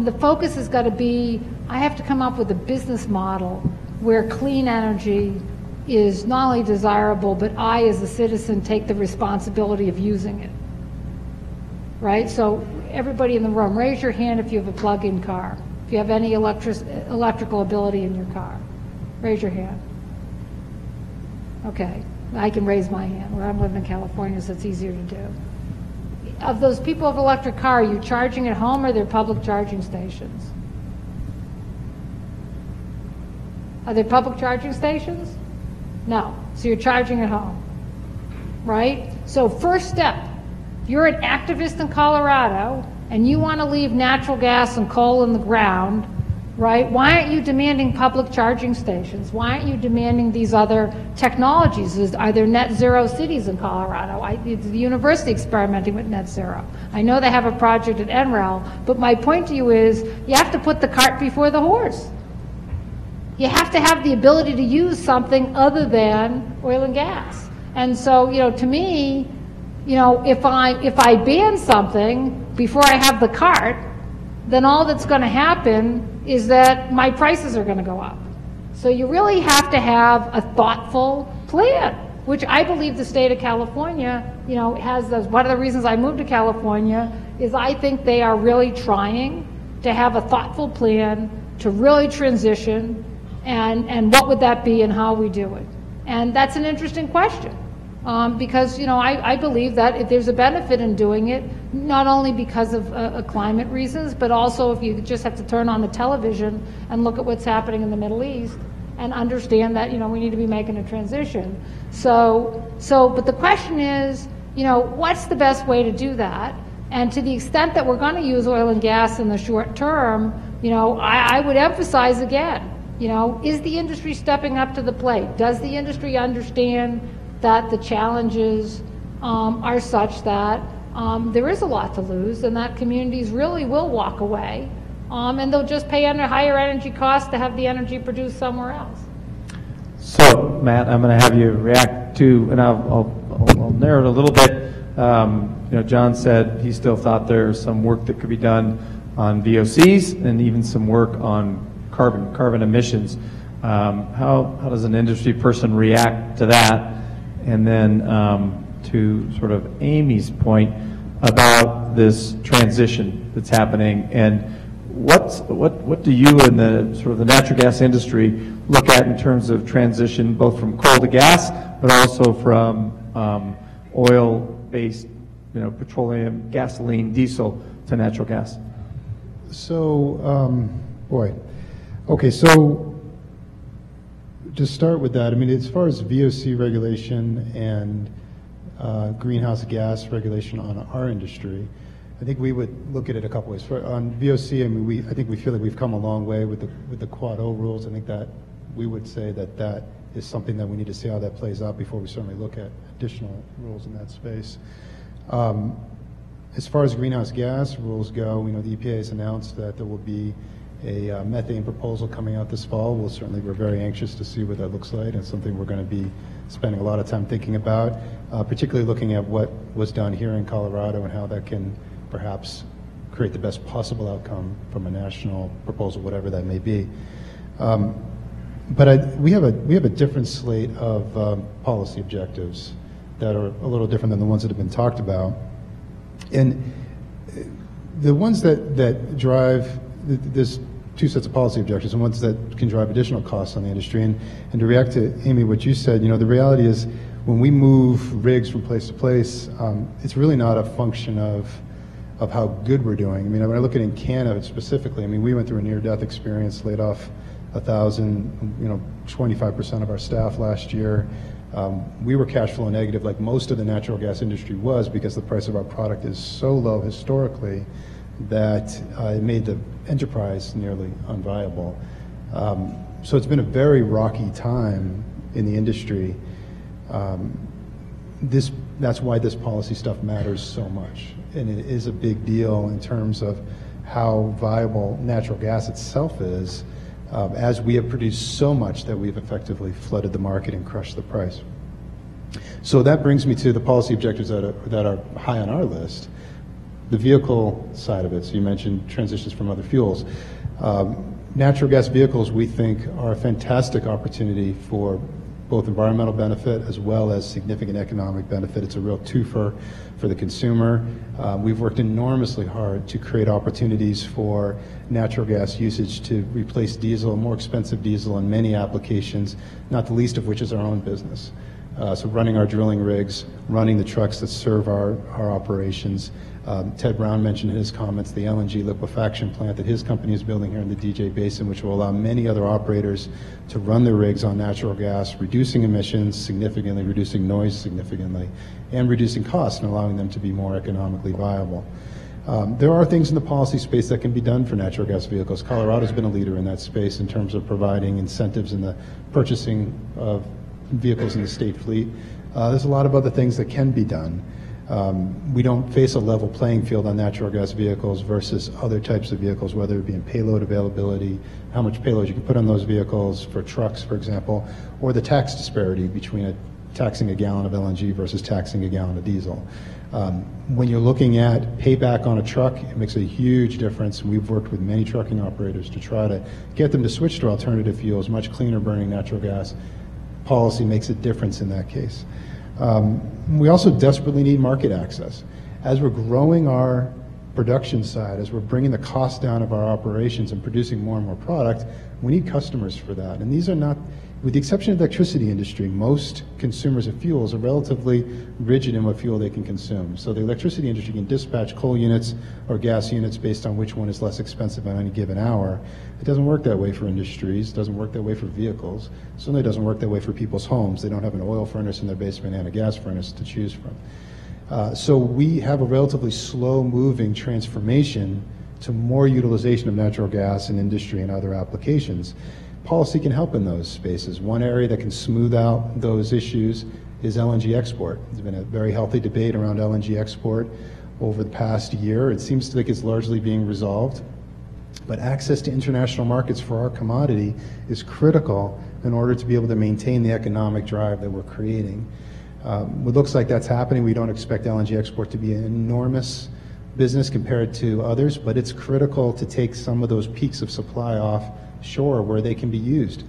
the focus has got to be, I have to come up with a business model where clean energy is not only desirable, but I as a citizen take the responsibility of using it, right? So everybody in the room, raise your hand if you have a plug-in car, if you have any electrical ability in your car. Raise your hand. Okay, I can raise my hand. Well, I'm living in California, so it's easier to do. Of those people with electric car, are you charging at home or are there public charging stations? Are there public charging stations? No. So you're charging at home, right? So first step, if you're an activist in Colorado and you want to leave natural gas and coal in the ground, right? Why aren't you demanding public charging stations? Why aren't you demanding these other technologies? Are there net zero cities in Colorado? The university experimenting with net zero. I know they have a project at NREL, but my point to you is you have to put the cart before the horse. You have to have the ability to use something other than oil and gas. And so, to me, if I ban something before I have the cart, then all that's going to happen is that my prices are going to go up. So you really have to have a thoughtful plan, which I believe the state of California, has those. One of the reasons I moved to California is I think they are really trying to have a thoughtful plan to really transition, and what would that be and how we do it? And that's an interesting question. Because, you know, I believe that if there's a benefit in doing it, not only because of climate reasons, but also if you just have to turn on the television and look at what's happening in the Middle East and understand that, you know, we need to be making a transition. But the question is, you know, what's the best way to do that? And to the extent that we're going to use oil and gas in the short term, you know, I would emphasize again, you know, is the industry stepping up to the plate? Does the industry understand that the challenges are such that there is a lot to lose, and that communities really will walk away, and they'll just pay under higher energy costs to have the energy produced somewhere else? So, Matt, I'm going to have you react to, and I'll narrow it a little bit. You know, John said he still thought there's some work that could be done on VOCs and even some work on carbon emissions. How does an industry person react to that? And then to sort of Amy's point about this transition that's happening, and what do you in the sort of the natural gas industry look at in terms of transition, both from coal to gas, but also from oil-based, you know, petroleum, gasoline, diesel to natural gas? So, okay, so to start with that, I mean, as far as VOC regulation and greenhouse gas regulation on our industry, I think we would look at it a couple ways. On VOC, I mean, I think we feel like we've come a long way with the Quad O rules. I think that we would say that is something that we need to see how that plays out before we certainly look at additional rules in that space. As far as greenhouse gas rules go, you know, the EPA has announced that there will be a methane proposal coming out this fall. We're very anxious to see what that looks like, and it's something we're going to be spending a lot of time thinking about, particularly looking at what was done here in Colorado and how that can perhaps create the best possible outcome from a national proposal, whatever that may be. But we have a different slate of policy objectives that are a little different than the ones that have been talked about. And the ones that drive, there's two sets of policy objectives, and ones that can drive additional costs on the industry. And to react to, Amy, what you said, you know, the reality is when we move rigs from place to place, it's really not a function of how good we're doing. I mean, when I look at in Canada specifically, I mean, we went through a near-death experience, laid off 1,000, you know, 25% of our staff last year. We were cash flow negative like most of the natural gas industry was, because the price of our product is so low historically that it made the enterprise nearly unviable. So it's been a very rocky time in the industry. That's why this policy stuff matters so much, and it is a big deal in terms of how viable natural gas itself is, as we have produced so much that we've effectively flooded the market and crushed the price. So that brings me to the policy objectives that are high on our list. The vehicle side of it, so you mentioned transitions from other fuels. Natural gas vehicles, we think, are a fantastic opportunity for both environmental benefit as well as significant economic benefit. It's a real twofer for the consumer. We've worked enormously hard to create opportunities for natural gas usage to replace diesel, more expensive diesel in many applications, not the least of which is our own business. So running our drilling rigs, running the trucks that serve our operations. Ted Brown mentioned in his comments the LNG liquefaction plant that his company is building here in the DJ Basin, which will allow many other operators to run their rigs on natural gas, reducing emissions significantly, reducing noise significantly, and reducing costs and allowing them to be more economically viable. There are things in the policy space that can be done for natural gas vehicles. Colorado's been a leader in that space in terms of providing incentives in the purchasing of vehicles in the state fleet. There's a lot of other things that can be done. We don't face a level playing field on natural gas vehicles versus other types of vehicles, whether it be in payload availability, how much payload you can put on those vehicles for trucks, for example, or the tax disparity between taxing a gallon of LNG versus taxing a gallon of diesel. When you're looking at payback on a truck, it makes a huge difference. We've worked with many trucking operators to try to get them to switch to alternative fuels, much cleaner burning natural gas. Policy makes a difference in that case. We also desperately need market access. As we're growing our production side, as we're bringing the cost down of our operations and producing more and more product, we need customers for that. And these are not, with the exception of the electricity industry, most consumers of fuels are relatively rigid in what fuel they can consume. So the electricity industry can dispatch coal units or gas units based on which one is less expensive on any given hour. It doesn't work that way for industries, it doesn't work that way for vehicles, certainly doesn't work that way for people's homes. They don't have an oil furnace in their basement and a gas furnace to choose from. So we have a relatively slow-moving transformation to more utilization of natural gas in industry and other applications. Policy can help in those spaces. One area that can smooth out those issues is LNG export. There's been a very healthy debate around LNG export over the past year. It seems to think it's largely being resolved. But access to international markets for our commodity is critical in order to be able to maintain the economic drive that we're creating. It looks like that's happening. We don't expect LNG export to be an enormous business compared to others, but it's critical to take some of those peaks of supply offshore where they can be used.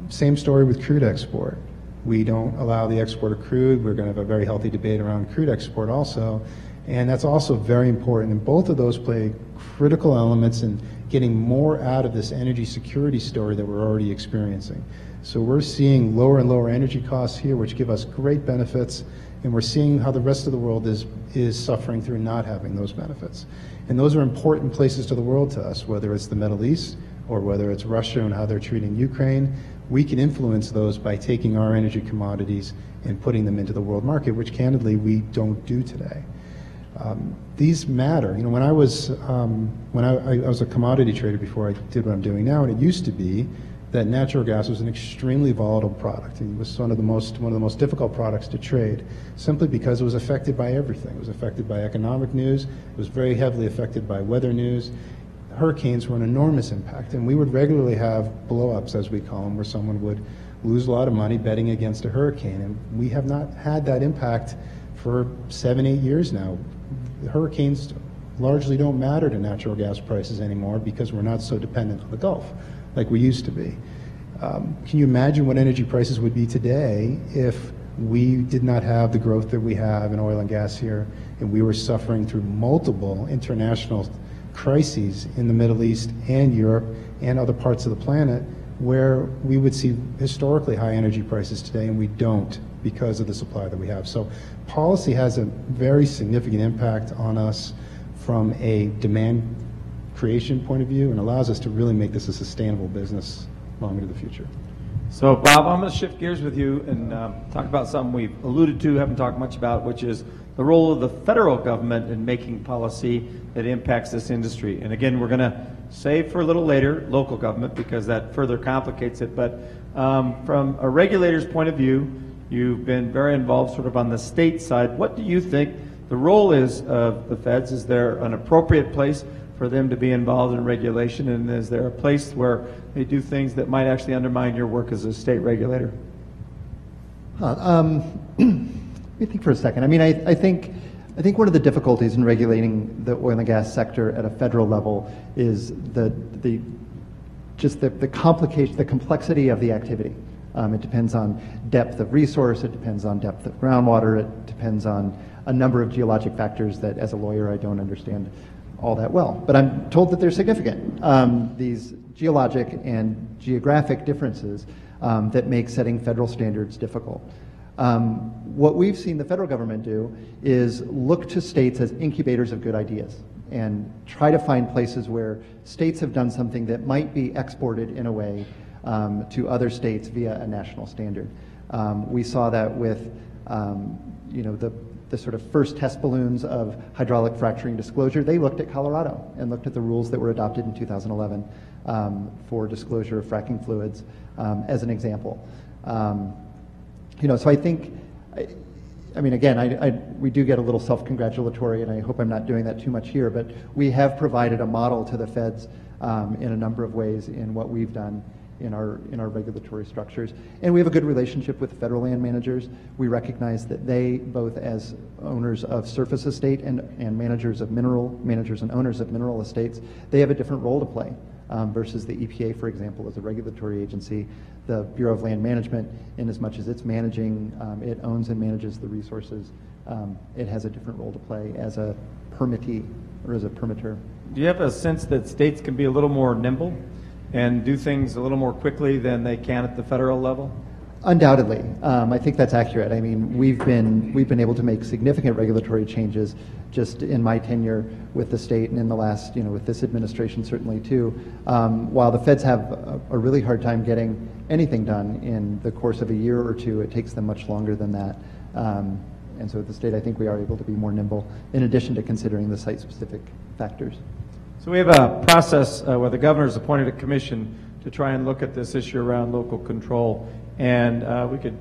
Same story with crude export. We don't allow the export of crude. We're going to have a very healthy debate around crude export also, and that's also very important. And both of those play critical elements in getting more out of this energy security story that we're already experiencing. So we're seeing lower and lower energy costs here, which give us great benefits, and we're seeing how the rest of the world is suffering through not having those benefits. And those are important places to the world to us, whether it's the Middle East or whether it's Russia and how they're treating Ukraine. We can influence those by taking our energy commodities and putting them into the world market, which candidly we don't do today. These matter. You know, when I was a commodity trader before I did what I'm doing now, and it used to be that natural gas was an extremely volatile product. It was one of the most difficult products to trade, simply because it was affected by everything. It was affected by economic news. It was very heavily affected by weather news. Hurricanes were an enormous impact, and we would regularly have blow-ups, as we call them, where someone would lose a lot of money betting against a hurricane. And we have not had that impact for 7-8 years now. Hurricanes largely don't matter to natural gas prices anymore because we're not so dependent on the Gulf like we used to be. Can you imagine what energy prices would be today if we did not have the growth that we have in oil and gas here, and we were suffering through multiple international crises in the Middle East and Europe and other parts of the planet where we would see historically high energy prices today, and we don't because of the supply that we have. So policy has a very significant impact on us from a demand creation point of view, and allows us to really make this a sustainable business long into the future. So, Bob, I'm going to shift gears with you and talk about something we've alluded to, haven't talked much about, which is the role of the federal government in making policy that impacts this industry. And again, we're going to save for a little later local government because that further complicates it. But from a regulator's point of view, you've been very involved sort of on the state side. What do you think the role is of the feds? Is there an appropriate place for them to be involved in regulation, and is there a place where they do things that might actually undermine your work as a state regulator? Let me think for a second. I mean, I think one of the difficulties in regulating the oil and gas sector at a federal level is the complication, the complexity of the activity. It depends on depth of resource, it depends on depth of groundwater, it depends on a number of geologic factors that, as a lawyer, I don't understand all that well. But I'm told that they're significant. These geologic and geographic differences that make setting federal standards difficult. What we've seen the federal government do is look to states as incubators of good ideas and try to find places where states have done something that might be exported in a way to other states via a national standard. We saw that with the sort of first test balloons of hydraulic fracturing disclosure. They looked at Colorado and looked at the rules that were adopted in 2011 for disclosure of fracking fluids as an example. So I think, I mean, again, we do get a little self-congratulatory, and I hope I'm not doing that too much here, but we have provided a model to the feds in a number of ways in what we've done in our regulatory structures. And we have a good relationship with federal land managers. We recognize that they, both as owners of surface estate and managers and owners of mineral estates, they have a different role to play versus the EPA, for example, as a regulatory agency. The Bureau of Land Management, in as much as it's managing, it owns and manages the resources, it has a different role to play as a permittee or as a permitter. Do you have a sense that states can be a little more nimble and do things a little more quickly than they can at the federal level? Undoubtedly, I think that's accurate. I mean, we've been able to make significant regulatory changes just in my tenure with the state and in the last, with this administration certainly too. While the feds have a really hard time getting anything done in the course of a year or two, it takes them much longer than that. And so at the state, I think we are able to be more nimble in addition to considering the site-specific factors. So we have a process where the governor has appointed a commission to try and look at this issue around local control. And we could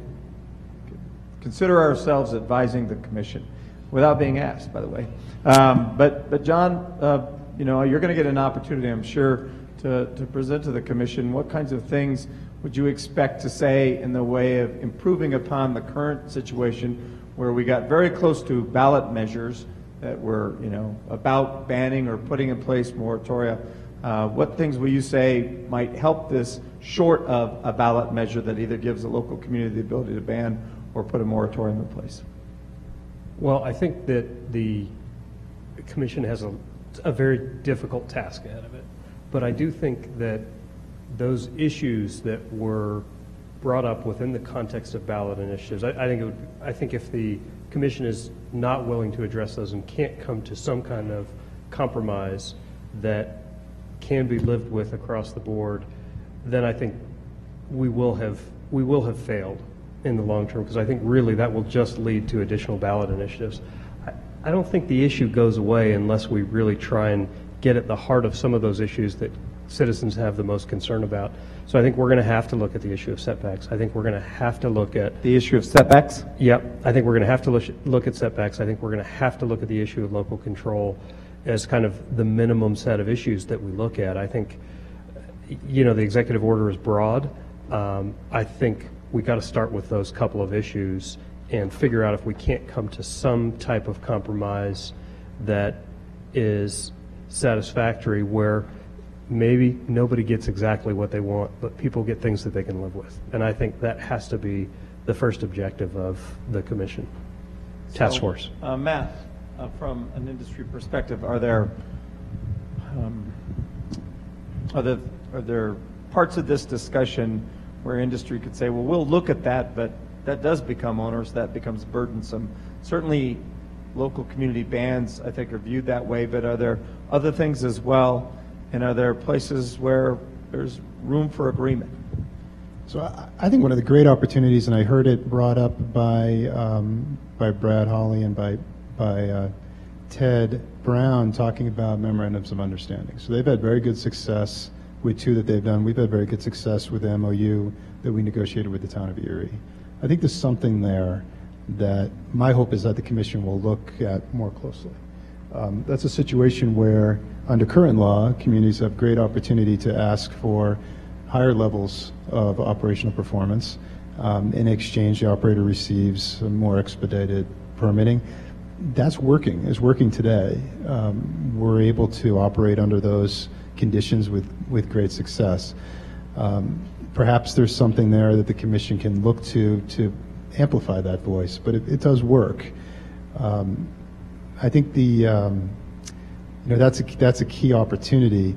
consider ourselves advising the commission without being asked, by the way. But John, you're going to get an opportunity, I'm sure, to present to the commission. What kinds of things would you expect to say in the way of improving upon the current situation where we got very close to ballot measures that were, about banning or putting in place moratoria? What things will you say might help this short of a ballot measure that either gives the local community the ability to ban or put a moratorium in place? Well, I think that the commission has a very difficult task ahead of it. But I do think that those issues that were brought up within the context of ballot initiatives, I think if the commission is not willing to address those and can't come to some kind of compromise that can be lived with across the board, then I think we will have failed in the long term, because I think really that will just lead to additional ballot initiatives. I don't think the issue goes away unless we really try and get at the heart of some of those issues that citizens have the most concern about. So I think we're going to have to look at the issue of setbacks. I think we're going to have to look at the issue of setbacks. Yep. I think we're going to have to look at setbacks. I think we're going to have to look at the issue of local control as kind of the minimum set of issues that we look at. I think, the executive order is broad. I think we got to start with those couple of issues and figure out if we can't come to some type of compromise that is satisfactory, where maybe nobody gets exactly what they want, but people get things that they can live with. And I think that has to be the first objective of the commission. Task force. Matt, from an industry perspective, are there parts of this discussion where industry could say, well, we'll look at that, but that does become onerous, that becomes burdensome? Certainly local community bans, I think, are viewed that way, but are there other things as well? And are there places where there's room for agreement? So I think one of the great opportunities, and I heard it brought up by Brad Hawley and by Ted Brown talking about memorandums of understanding. So they've had very good success with two that they've done. We've had very good success with the MOU that we negotiated with the town of Erie. I think there's something there that my hope is that the commission will look at more closely. That's a situation where, under current law, communities have great opportunity to ask for higher levels of operational performance. In exchange, the operator receives a more expedited permitting. That's working. It's working today. We're able to operate under those conditions with great success. Perhaps there's something there that the commission can look to amplify that voice, but it does work. I think that's a key opportunity.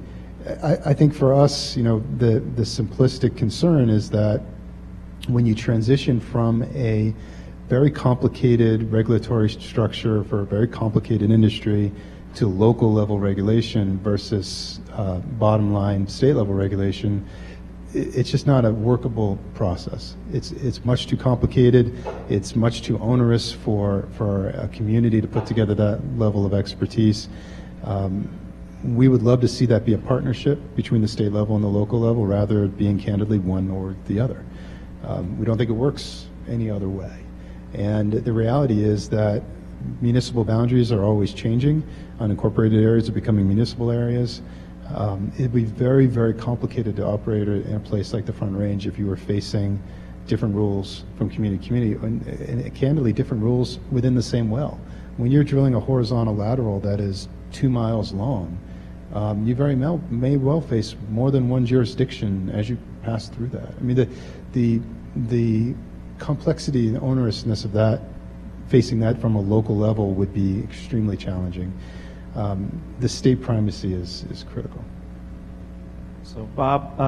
I think for us, the simplistic concern is that when you transition from a very complicated regulatory structure for a very complicated industry to local level regulation versus bottom line state level regulation, it's just not a workable process. It's much too complicated. It's much too onerous for a community to put together that level of expertise. We would love to see that be a partnership between the state level and the local level, rather than being candidly one or the other. We don't think it works any other way. And the reality is that municipal boundaries are always changing. Unincorporated areas are becoming municipal areas. It'd be very, very complicated to operate in a place like the Front Range if you were facing different rules from community to community, and candidly different rules within the same well. When you're drilling a horizontal lateral that is 2 miles long, you may well face more than one jurisdiction as you pass through that. I mean, the complexity and onerousness of that, facing that from a local level, would be extremely challenging. The state primacy is critical. So, Bob,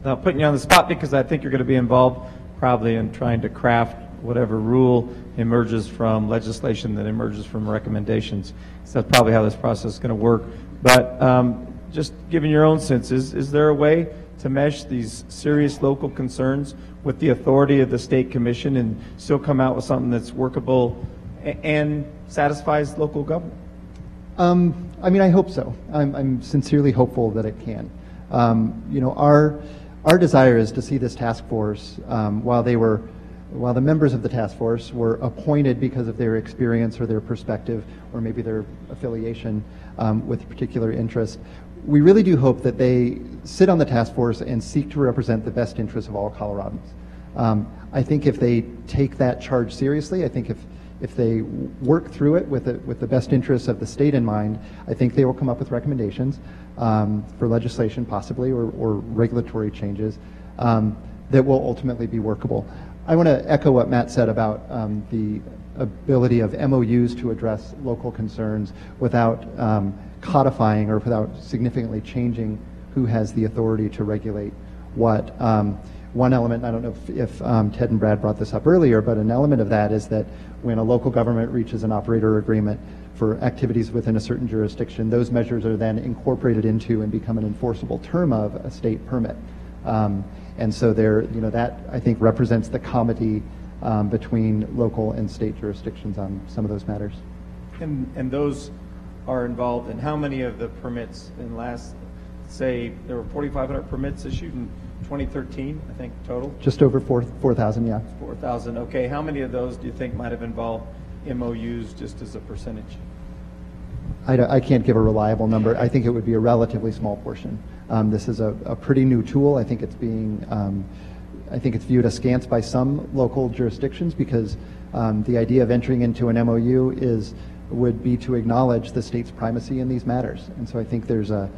now putting you on the spot because I think you're going to be involved probably in trying to craft whatever rule emerges from legislation that emerges from recommendations. So that's probably how this process is going to work. But just given your own sense, is there a way to mesh these serious local concerns with the authority of the state commission and still come out with something that's workable and satisfies local government? I mean, I hope so. I'm sincerely hopeful that it can. You know, our desire is to see this task force, while the members of the task force were appointed because of their experience or their perspective or maybe their affiliation with a particular interest, we really do hope that they sit on the task force and seek to represent the best interests of all Coloradans. I think if they take that charge seriously, I think if they work through it with the best interests of the state in mind, I think they will come up with recommendations for legislation possibly or regulatory changes that will ultimately be workable. I want to echo what Matt said about the ability of MOUs to address local concerns without codifying or without significantly changing who has the authority to regulate what. One element, I don't know if Ted and Brad brought this up earlier, but an element of that is that when a local government reaches an operator agreement for activities within a certain jurisdiction, those measures are then incorporated into and become an enforceable term of a state permit. And so there, you know, that I think represents the comity between local and state jurisdictions on some of those matters. And those are involved in how many of the permits in last, say, there were 4,500 permits issued in 2013, I think, total? Just over 4,000, yeah. 4,000, okay. How many of those do you think might have involved MOUs just as a percentage? I can't give a reliable number. I think it would be a relatively small portion. This is a pretty new tool. I think it's viewed askance by some local jurisdictions because the idea of entering into an MOU would be to acknowledge the state's primacy in these matters. And so I think there's a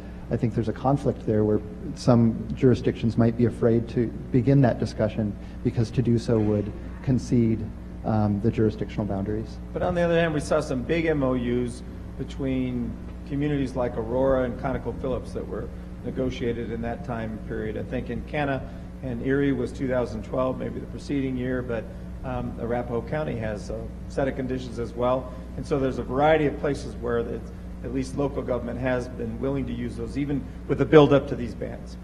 conflict there where some jurisdictions might be afraid to begin that discussion because to do so would concede the jurisdictional boundaries. But on the other hand, we saw some big MOUs between communities like Aurora and ConocoPhillips that were negotiated in that time period. I think Encana and Erie was 2012, maybe the preceding year, but Arapahoe County has a set of conditions as well. And so there's a variety of places where at least local government has been willing to use those, even with the build-up to these bans.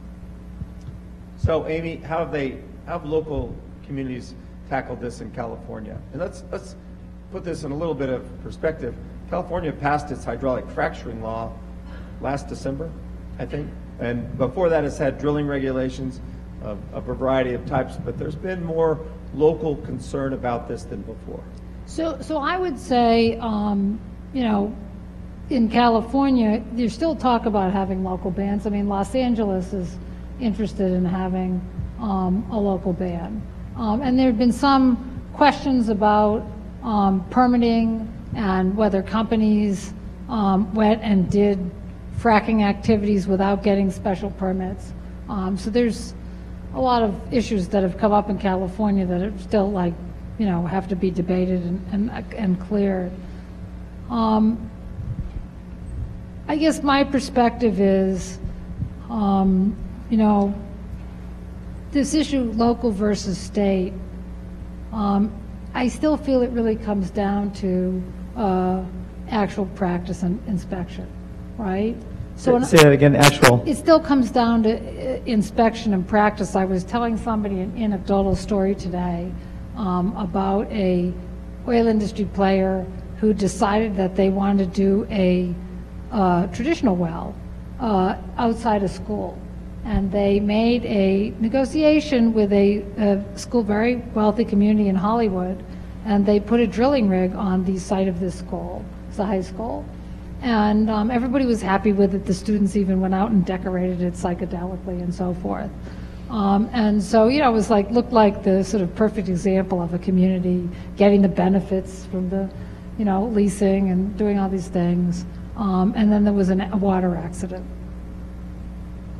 So, Amy, how have local communities tackled this in California? And let's put this in a little bit of perspective. California passed its hydraulic fracturing law last December, I think, and before that it's had drilling regulations of a variety of types, but there's been more local concern about this than before. So I would say, you know, in California, there's still talk about having local bans. I mean, Los Angeles is interested in having a local ban. And there have been some questions about permitting and whether companies went and did fracking activities without getting special permits. So there's a lot of issues that have come up in California that are still, like, you know, have to be debated and cleared. I guess my perspective is, you know, this issue, local versus state, I still feel it really comes down to actual practice and inspection, right? So say that again, actual. It still comes down to inspection and practice. I was telling somebody an anecdotal story today about a oil industry player who decided that they wanted to do a traditional well outside of school. And they made a negotiation with a school, very wealthy community in Hollywood, and they put a drilling rig on the site of this school. It's a high school. And everybody was happy with it. The students even went out and decorated it psychedelically and so forth. And so, you know, it was like, looked like the sort of perfect example of a community getting the benefits from the, you know, leasing and doing all these things. and then there was a water accident,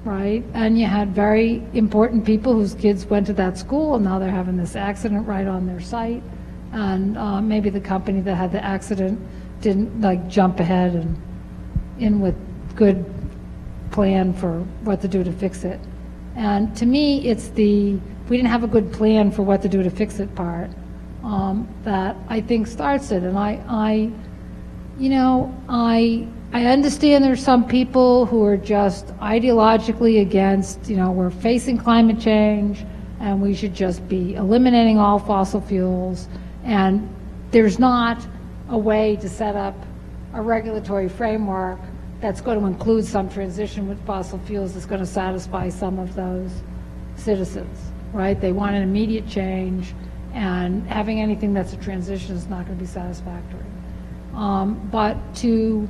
right? And you had very important people whose kids went to that school, and now they're having this accident right on their site. And maybe the company that had the accident didn't like jump ahead and in with good plan for what to do to fix it. And to me, it's we didn't have a good plan for what to do to fix it part that I think starts it. And I understand there's some people who are just ideologically against, we're facing climate change and we should just be eliminating all fossil fuels. And there's not a way to set up a regulatory framework that's going to include some transition with fossil fuels that's going to satisfy some of those citizens, right? They want an immediate change, and having anything that's a transition is not going to be satisfactory. But to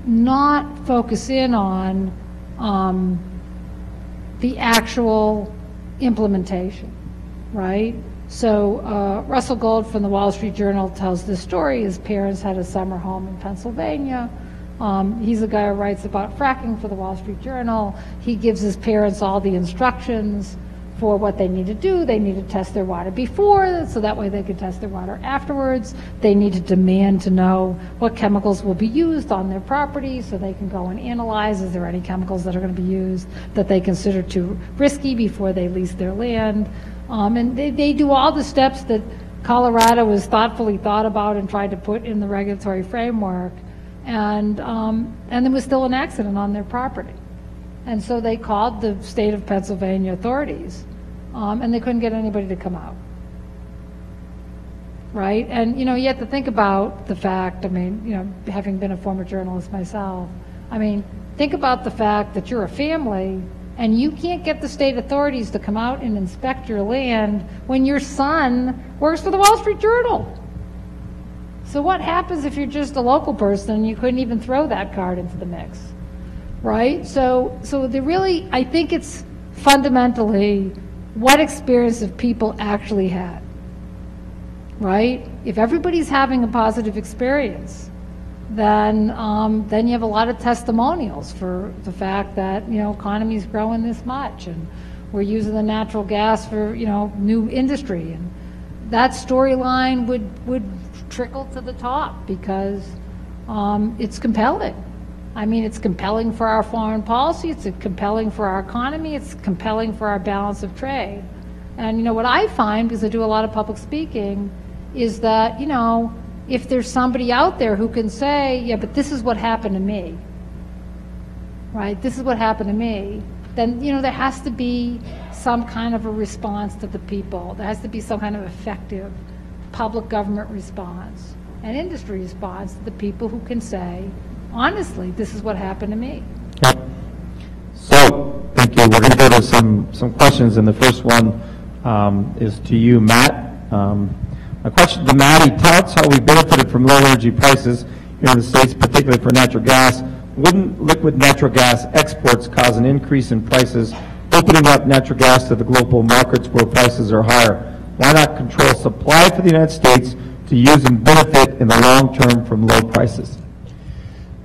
not focus in on the actual implementation, right? So Russell Gold from the Wall Street Journal tells this story. His parents had a summer home in Pennsylvania. He's a guy who writes about fracking for the Wall Street Journal. He gives his parents all the instructions for what they need to do. They need to test their water before, so that way they can test their water afterwards. They need to demand to know what chemicals will be used on their property, so they can go and analyze, is there any chemicals that are going to be used that they consider too risky before they lease their land. And they do all the steps that Colorado has thoughtfully thought about and tried to put in the regulatory framework. And there was still an accident on their property. And so they called the state of Pennsylvania authorities, and they couldn't get anybody to come out. Right? And, you have to think about the fact, having been a former journalist myself, think about the fact that you're a family and you can't get the state authorities to come out and inspect your land when your son works for the Wall Street Journal. So what happens if you're just a local person and you couldn't even throw that card into the mix? Right? So I think it's fundamentally what experience have people actually had, right? If everybody's having a positive experience, then you have a lot of testimonials for the fact that, economy's growing this much and we're using the natural gas for, new industry. And that storyline would trickle to the top because it's compelling. It's compelling for our foreign policy, it's compelling for our economy, it's compelling for our balance of trade. And what I find, because I do a lot of public speaking, is that, if there's somebody out there who can say, yeah, but this is what happened to me, right? This is what happened to me, then, there has to be some kind of a response to the people. There has to be some kind of effective public government response and industry response to the people who can say, honestly, this is what happened to me. Yep. So, thank you. We're going to go to some questions, and the first one is to you, Matt. A question to Matty: tell us how we benefited from low energy prices here in the States, particularly for natural gas. Wouldn't liquid natural gas exports cause an increase in prices, opening up natural gas to the global markets where prices are higher? Why not control supply for the United States to use and benefit in the long term from low prices?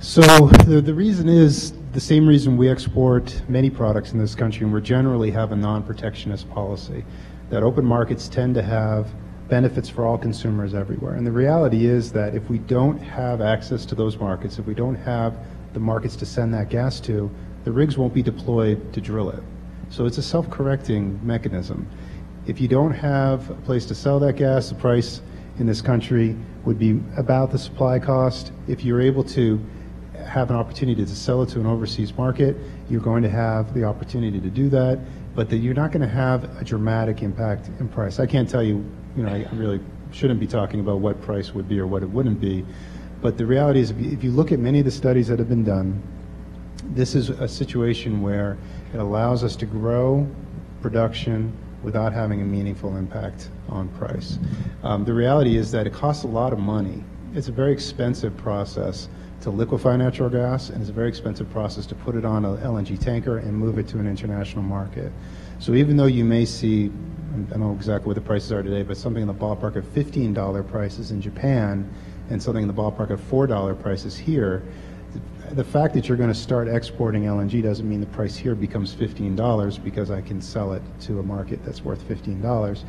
So the reason is the same reason we export many products in this country, and we generally have a non-protectionist policy, that open markets tend to have benefits for all consumers everywhere. And the reality is that if we don't have access to those markets, if we don't have the markets to send that gas to, the rigs won't be deployed to drill it. So it's a self-correcting mechanism. If you don't have a place to sell that gas, the price in this country would be about the supply cost. If you're able to have an opportunity to sell it to an overseas market, you're going to have the opportunity to do that, but that you're not going to have a dramatic impact in price. I can't tell you, I really shouldn't be talking about what price would be or what it wouldn't be, but the reality is if you look at many of the studies that have been done, this is a situation where it allows us to grow production without having a meaningful impact on price. The reality is that it costs a lot of money. It's a very expensive process to liquefy natural gas, and it's a very expensive process to put it on an LNG tanker and move it to an international market. So even though you may see, I don't know exactly what the prices are today, but something in the ballpark of $15 prices in Japan, and something in the ballpark of $4 prices here, the fact that you're going to start exporting LNG doesn't mean the price here becomes $15 because I can sell it to a market that's worth $15.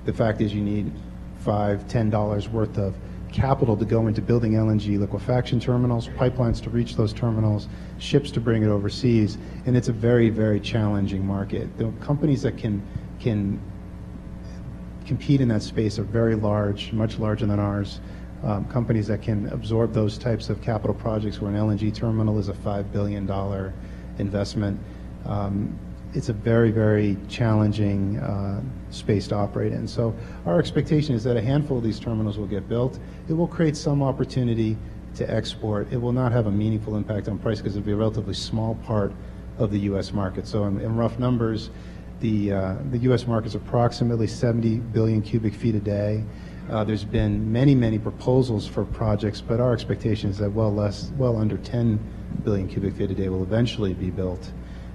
The fact is you need $5, $10 worth of capital to go into building LNG liquefaction terminals, pipelines to reach those terminals, ships to bring it overseas, and it's a very, very challenging market. The companies that can compete in that space are very large, much larger than ours. Companies that can absorb those types of capital projects where an LNG terminal is a $5 billion investment. It's a very, very challenging space to operate in. So our expectation is that a handful of these terminals will get built. It will create some opportunity to export. It will not have a meaningful impact on price because it will be a relatively small part of the U.S. market. So in rough numbers, the U.S. market is approximately 70 billion cubic feet a day. There's been many, many proposals for projects, but our expectation is that well under 10 billion cubic feet a day will eventually be built,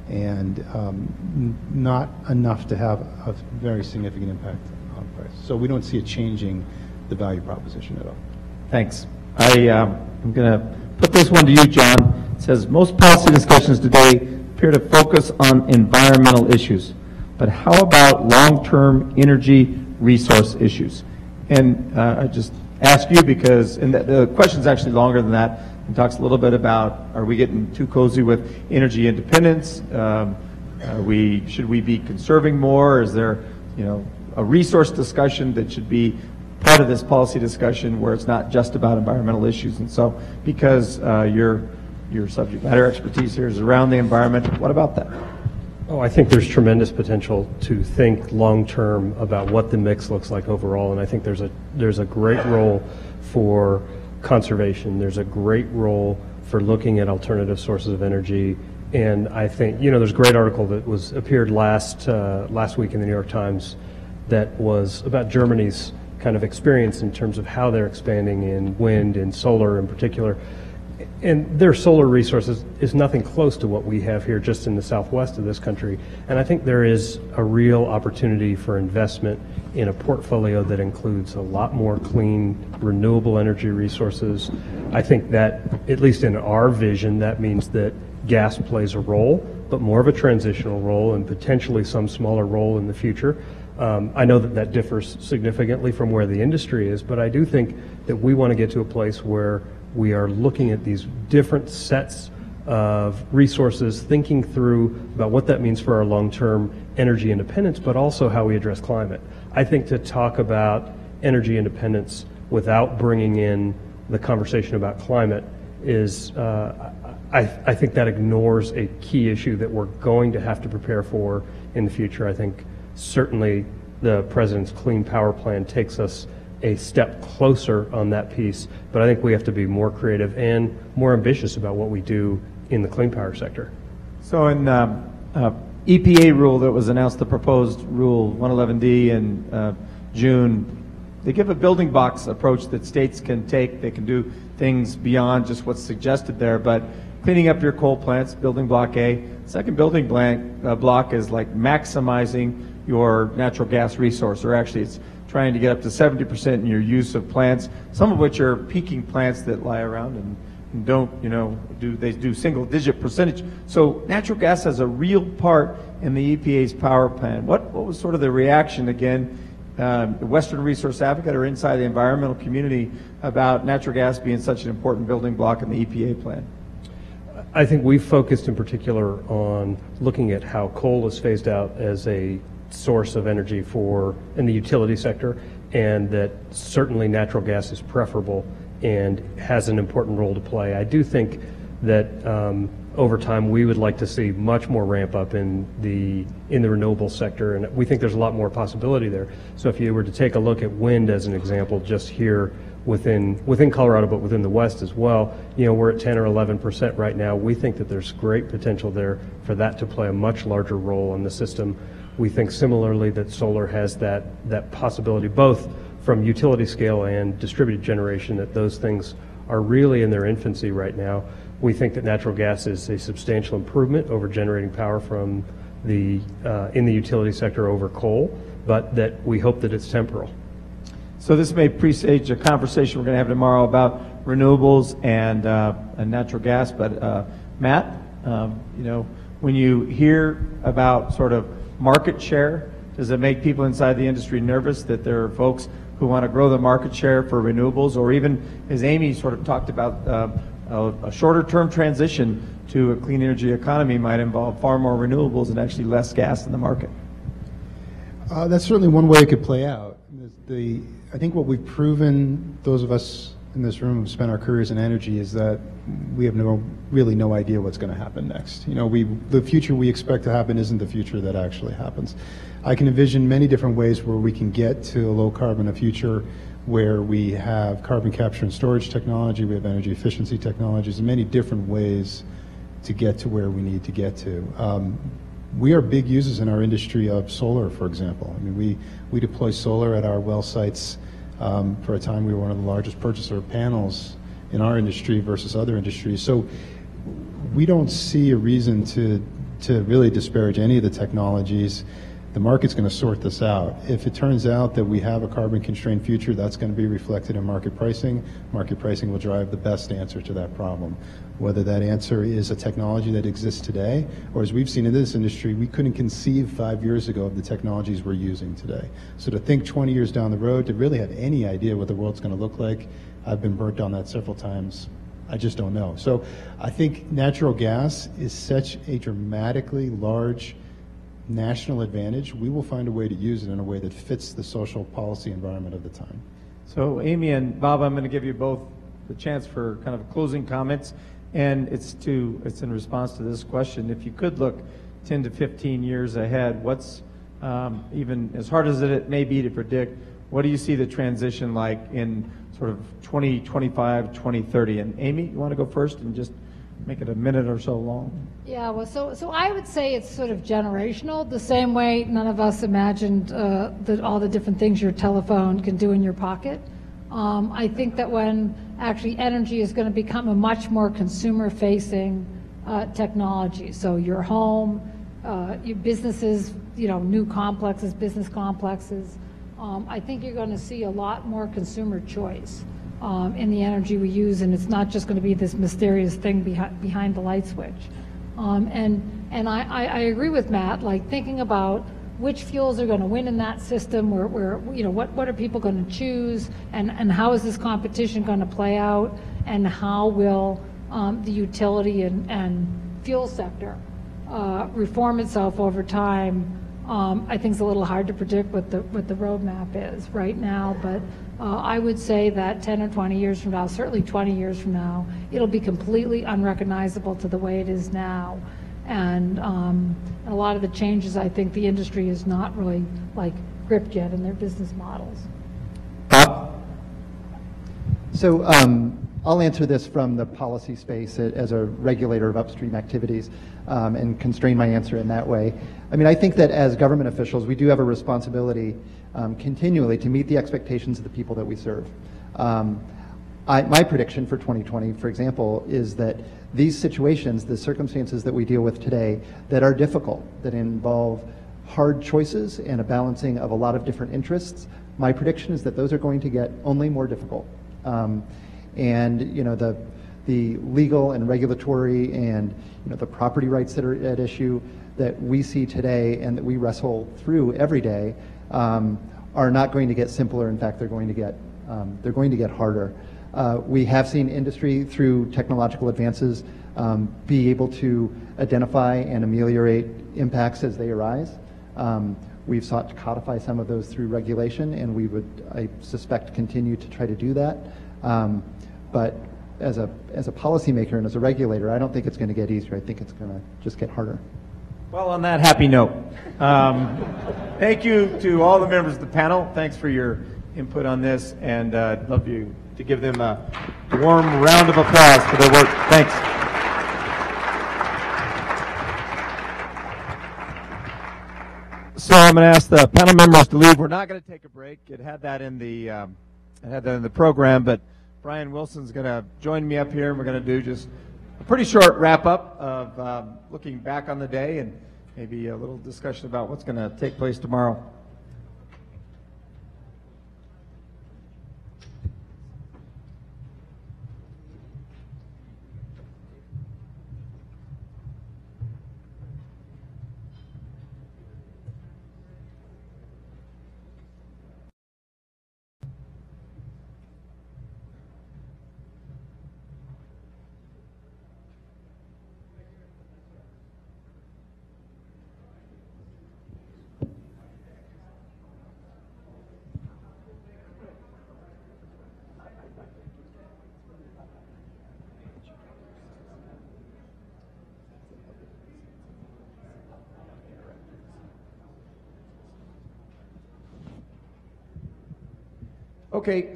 and not enough to have a very significant impact on price. So we don't see it changing the value proposition at all. Thanks. I'm going to put this one to you, John. It says, most policy discussions today appear to focus on environmental issues, but how about long-term energy resource issues? And I just ask you because, and the question's actually longer than that. It talks a little bit about, are we getting too cozy with energy independence? Should we be conserving more? Is there, a resource discussion that should be part of this policy discussion where it's not just about environmental issues? And so, because your subject matter expertise here is around the environment, what about that? Oh, I think there's tremendous potential to think long-term about what the mix looks like overall, and I think there's a great role for conservation. There's a great role for looking at alternative sources of energy, and I think, there's a great article that appeared last week in the New York Times that was about Germany's kind of experience in terms of how they're expanding in wind and solar in particular. And their solar resources is nothing close to what we have here just in the southwest of this country. And I think there is a real opportunity for investment in a portfolio that includes a lot more clean, renewable energy resources. I think that, at least in our vision, that means that gas plays a role, but more of a transitional role and potentially some smaller role in the future. I know that differs significantly from where the industry is, but I do think that we want to get to a place where we are looking at these different sets of resources, thinking through about what that means for our long-term energy independence, but also how we address climate. I think to talk about energy independence without bringing in the conversation about climate is, I think that ignores a key issue that we're going to have to prepare for in the future. I think certainly the President's Clean Power Plan takes us a step closer on that piece, but I think we have to be more creative and more ambitious about what we do in the clean power sector. So in EPA rule that was announced, the proposed Rule 111D in June, they give a building blocks approach that states can take. They can do things beyond just what's suggested there, but cleaning up your coal plants, building block A. Second building block is like maximizing your natural gas resource, or actually it's trying to get up to 70% in your use of plants, some of which are peaking plants that lie around and don't, they do single-digit percentage. So natural gas has a real part in the EPA's power plan. What was sort of the reaction, again, the Western Resource Advocate or inside the environmental community about natural gas being such an important building block in the EPA plan? I think we've focused in particular on looking at how coal is phased out as a source of energy in the utility sector, and that certainly natural gas is preferable and has an important role to play. I do think that over time we would like to see much more ramp up in the renewable sector, and we think there's a lot more possibility there. So if you were to take a look at wind as an example, just here within Colorado, but within the West as well, we're at 10 or 11% right now. We think that there's great potential there for that to play a much larger role in the system. We think similarly that solar has that possibility, both from utility scale and distributed generation, that those things are really in their infancy right now. We think that natural gas is a substantial improvement over generating power from in the utility sector over coal, but that we hope that it's temporal. So this may presage a conversation we're going to have tomorrow about renewables and natural gas. But Matt, you know, when you hear about sort of market share, does it make people inside the industry nervous that there are folks who want to grow the market share for renewables, or even, as Amy sort of talked about, a shorter-term transition to a clean energy economy might involve far more renewables and actually less gas in the market? That's certainly one way it could play out. I think what we've proven, those of us in this room who've spent our careers in energy, is that we have really no idea what's going to happen next. You know, the future we expect to happen isn't the future that actually happens. I can envision many different ways where we can get to a low carbon future, where we have carbon capture and storage technology, we have energy efficiency technologies, and many different ways to get to where we need to get to. We are big users in our industry of solar, for example. I mean, we deploy solar at our well sites. For a time, we were one of the largest purchaser of panels in our industry versus other industries. So we don't see a reason to really disparage any of the technologies. The market's going to sort this out. If it turns out that we have a carbon-constrained future, that's going to be reflected in market pricing. Market pricing will drive the best answer to that problem. Whether that answer is a technology that exists today, or as we've seen in this industry, we couldn't conceive 5 years ago of the technologies we're using today. So to think 20 years down the road, to really have any idea what the world's going to look like, I've been burnt on that several times. I just don't know. So I think natural gas is such a dramatically large national advantage. We will find a way to use it in a way that fits the social policy environment of the time. So Amy and Bob, I'm going to give you both the chance for kind of closing comments, and it's in response to this question. If you could look 10 to 15 years ahead, what's even as hard as it may be to predict, what do you see the transition like in sort of 2025, 2030? And Amy, you want to go first and just make it a minute or so long? Yeah, well, so I would say it's sort of generational, the same way none of us imagined all the different things your telephone can do in your pocket. I think that when actually energy is going to become a much more consumer-facing technology, so your home, your businesses, you know, new complexes, business complexes, I think you're going to see a lot more consumer choice in the energy we use, and it's not just going to be this mysterious thing behind the light switch. And I agree with Matt, like thinking about which fuels are going to win in that system, where you know, what are people going to choose, and how is this competition going to play out, and how will the utility and fuel sector reform itself over time. I think it's a little hard to predict what the roadmap is right now, but I would say that 10 or 20 years from now, certainly 20 years from now, it'll be completely unrecognizable to the way it is now. And a lot of the changes, I think the industry is not really like gripped yet in their business models. So I'll answer this from the policy space as a regulator of upstream activities and constrain my answer in that way. I mean, I think that as government officials, we do have a responsibility continually to meet the expectations of the people that we serve. My prediction for 2020, for example, is that these situations, the circumstances that we deal with today that are difficult, that involve hard choices and a balancing of a lot of different interests, my prediction is that those are going to get only more difficult. And you know, the legal and regulatory and you know, the property rights that are at issue that we see today and that we wrestle through every day are not going to get simpler. In fact, they're going to get harder. We have seen industry through technological advances be able to identify and ameliorate impacts as they arise. We've sought to codify some of those through regulation, and we would, I suspect, continue to try to do that. But as a policymaker and as a regulator, I don't think it's going to get easier. I think it's going to just get harder. Well, on that happy note, thank you to all the members of the panel. Thanks for your input on this, and I'd love you to give them a warm round of applause for their work. Thanks. So I'm going to ask the panel members to leave. We're not going to take a break. It had that in the program, but Brian Wilson's going to join me up here, and we're going to do just a pretty short wrap-up of looking back on the day and maybe a little discussion about what's going to take place tomorrow. Okay,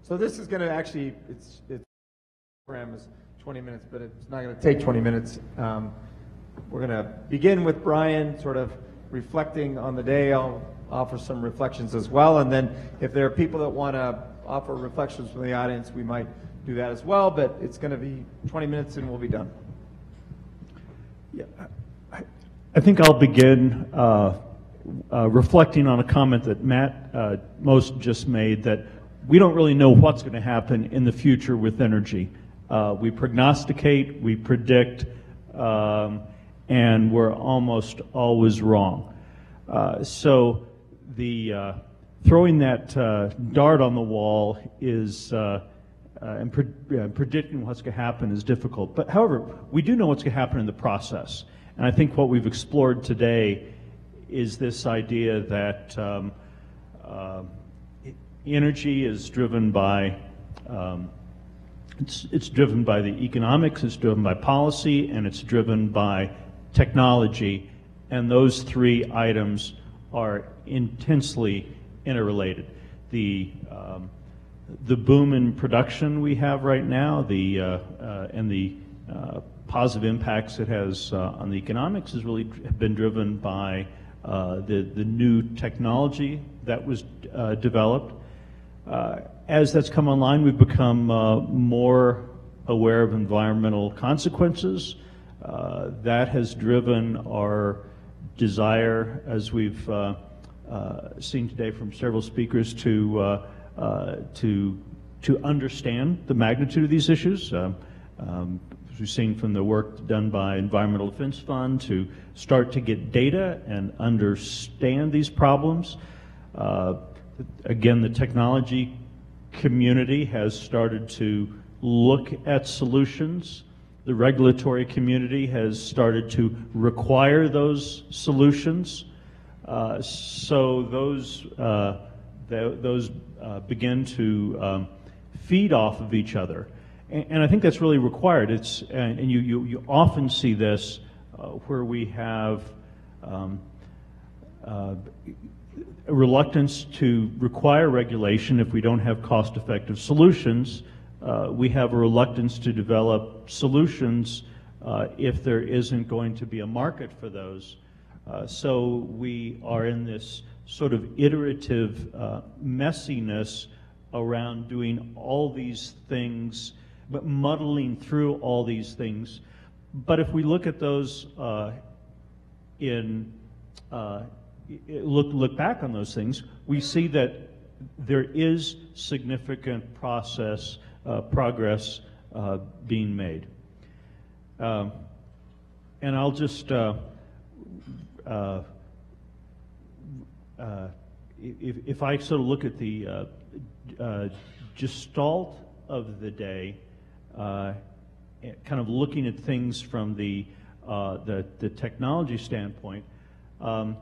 so this is going to actually, the program is 20 minutes, but it's not going to take 20 minutes. We're going to begin with Brian sort of reflecting on the day. I'll offer some reflections as well, and then if there are people that want to offer reflections from the audience, we might do that as well, but it's going to be 20 minutes and we'll be done. Yeah, I think I'll begin reflecting on a comment that Matt Most just made, that we don't really know what's going to happen in the future with energy. We prognosticate, we predict, and we're almost always wrong. So the throwing that dart on the wall is and predicting what's going to happen is difficult. But however, we do know what's going to happen in the process. And I think what we've explored today is this idea that energy is driven by it's driven by the economics, it's driven by policy, and it's driven by technology, and those three items are intensely interrelated. The boom in production we have right now, and the positive impacts it has on the economics has really been driven by the new technology that was developed. As that's come online, we've become more aware of environmental consequences. That has driven our desire, as we've seen today from several speakers, to understand the magnitude of these issues. As we've seen from the work done by Environmental Defense Fund, to start to get data and understand these problems. Again, the technology community has started to look at solutions. The regulatory community has started to require those solutions. So those begin to feed off of each other. And I think that's really required. And you often see this where we have a reluctance to require regulation if we don't have cost-effective solutions. We have a reluctance to develop solutions if there isn't going to be a market for those. So we are in this sort of iterative messiness around doing all these things, but muddling through all these things. But if we look at those look back on those things, we see that there is significant progress being made. And I'll just if I sort of look at the gestalt of the day, kind of looking at things from the technology standpoint, I'm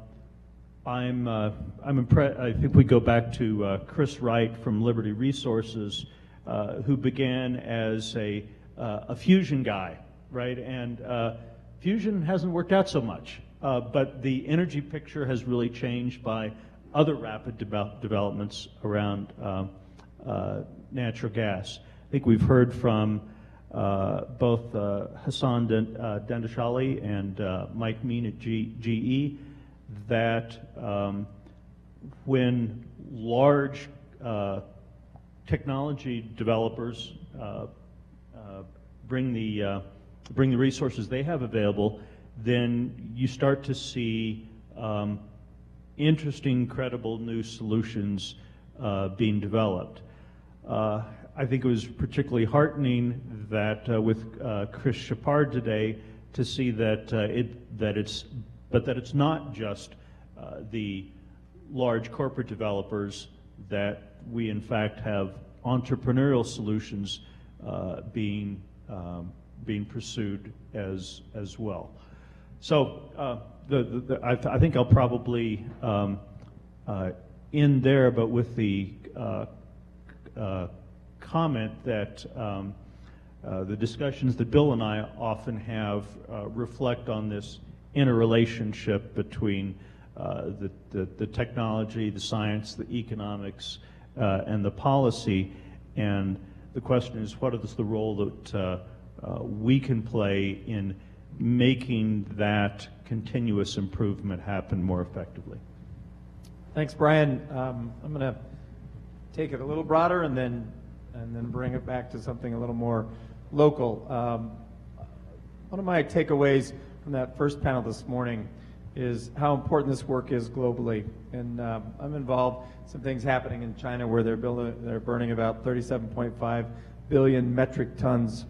impressed. I think we go back to Chris Wright from Liberty Resources, who began as a fusion guy, right? And fusion hasn't worked out so much, but the energy picture has really changed by other rapid developments around natural gas. I think we've heard from both Hassan Dandashali and Mike Mean at GE that when large technology developers bring the resources they have available, then you start to see interesting, credible new solutions being developed. I think it was particularly heartening that with Chris Shepard today to see that it's not just the large corporate developers, that we in fact have entrepreneurial solutions being pursued as well. So I think I'll probably end there, but with the comment that the discussions that Bill and I often have reflect on this interrelationship between the technology, the science, the economics, and the policy. And the question is, what is the role that we can play in making that continuous improvement happen more effectively? Thanks, Brian. I'm going to take it a little broader and then bring it back to something a little more local. One of my takeaways from that first panel this morning is how important this work is globally. And I'm involved in some things happening in China where they're burning about 37.5 billion metric tons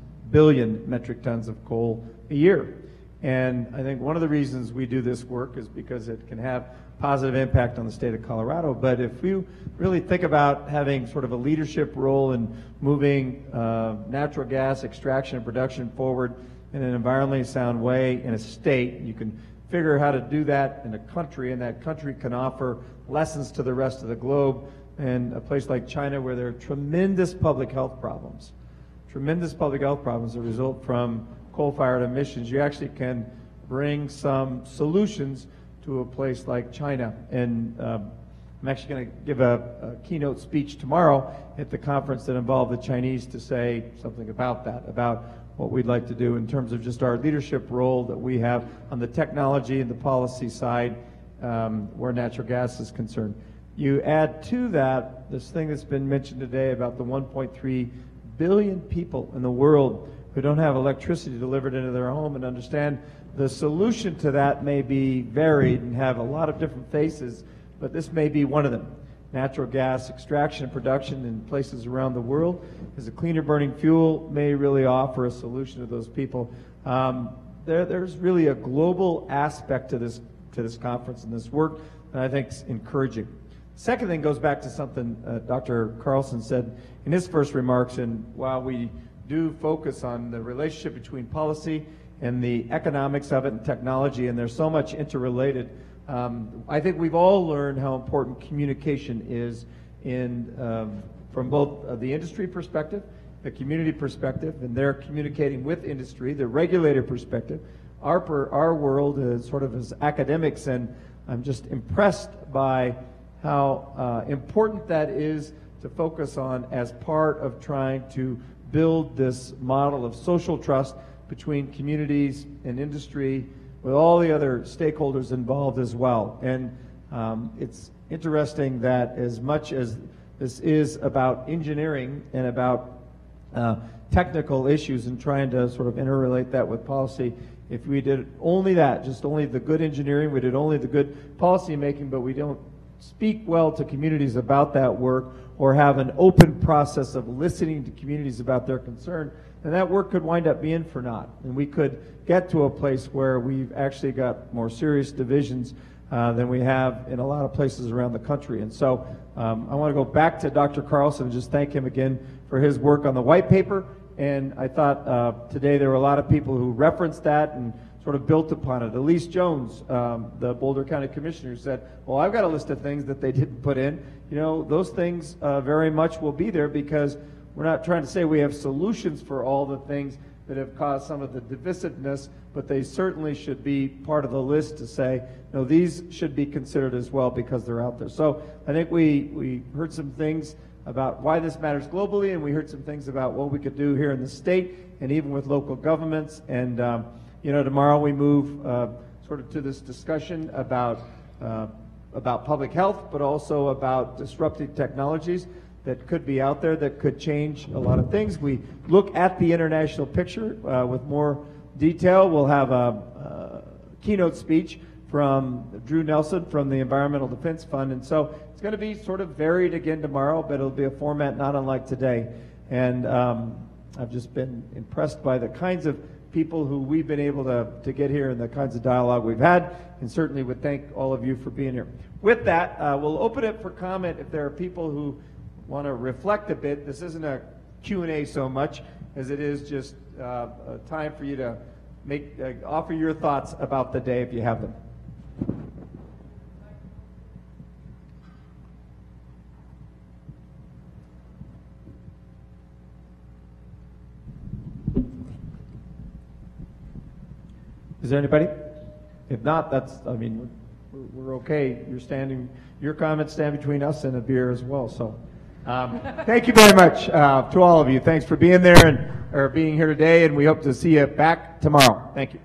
of coal a year. And I think one of the reasons we do this work is because it can have positive impact on the state of Colorado. But if you really think about having sort of a leadership role in moving natural gas extraction and production forward in an environmentally sound way in a state, you can figure how to do that in a country, and that country can offer lessons to the rest of the globe. And a place like China where there are tremendous public health problems that result from coal-fired emissions, you actually can bring some solutions to a place like China. And I'm actually going to give a keynote speech tomorrow at the conference that involved the Chinese to say something about that, about what we'd like to do in terms of just our leadership role that we have on the technology and the policy side where natural gas is concerned. You add to that this thing that's been mentioned today about the 1.3 billion people in the world who don't have electricity delivered into their home, and understand the solution to that may be varied and have a lot of different faces, but this may be one of them. Natural gas extraction and production in places around the world as a cleaner burning fuel may really offer a solution to those people. There's really a global aspect to this conference and this work that I think is encouraging. Second thing goes back to something Dr. Carlson said in his first remarks, and while we do focus on the relationship between policy and the economics of it and technology, and they're so much interrelated, I think we've all learned how important communication is from both the industry perspective, the community perspective, and they're communicating with industry, the regulator perspective. Our world is sort of as academics, and I'm just impressed by how important that is to focus on as part of trying to build this model of social trust between communities and industry with all the other stakeholders involved as well. And it's interesting that as much as this is about engineering and about technical issues and trying to sort of interrelate that with policy, if we did only that, just only the good engineering, we did only the good policy making, but we don't speak well to communities about that work or have an open process of listening to communities about their concern, then that work could wind up being for naught. And we could get to a place where we've actually got more serious divisions than we have in a lot of places around the country. And so I want to go back to Dr. Carlson and just thank him again for his work on the white paper. And I thought today there were a lot of people who referenced that and sort of built upon it. Elise Jones, the Boulder County Commissioner, said, well, I've got a list of things that they didn't put in. You know, those things very much will be there because we're not trying to say we have solutions for all the things that have caused some of the divisiveness, but they certainly should be part of the list to say, no, these should be considered as well because they're out there. So I think we heard some things about why this matters globally, and we heard some things about what we could do here in the state and even with local governments. And you know, tomorrow we move sort of to this discussion about public health, but also about disruptive technologies that could be out there that could change a lot of things. We look at the international picture with more detail. We'll have a keynote speech from Drew Nelson from the Environmental Defense Fund. And so it's going to be sort of varied again tomorrow, but it'll be a format not unlike today. And I've just been impressed by the kinds of people who we've been able to get here and the kinds of dialogue we've had, and certainly would thank all of you for being here. With that, we'll open it for comment if there are people who want to reflect a bit. This isn't a Q&A so much as it is just a time for you to offer your thoughts about the day if you have them. Is there anybody? If not, we're okay. Your comments stand between us and a beer as well. So Thank you very much to all of you. Thanks for being there and being here today, and we hope to see you back tomorrow. Thank you.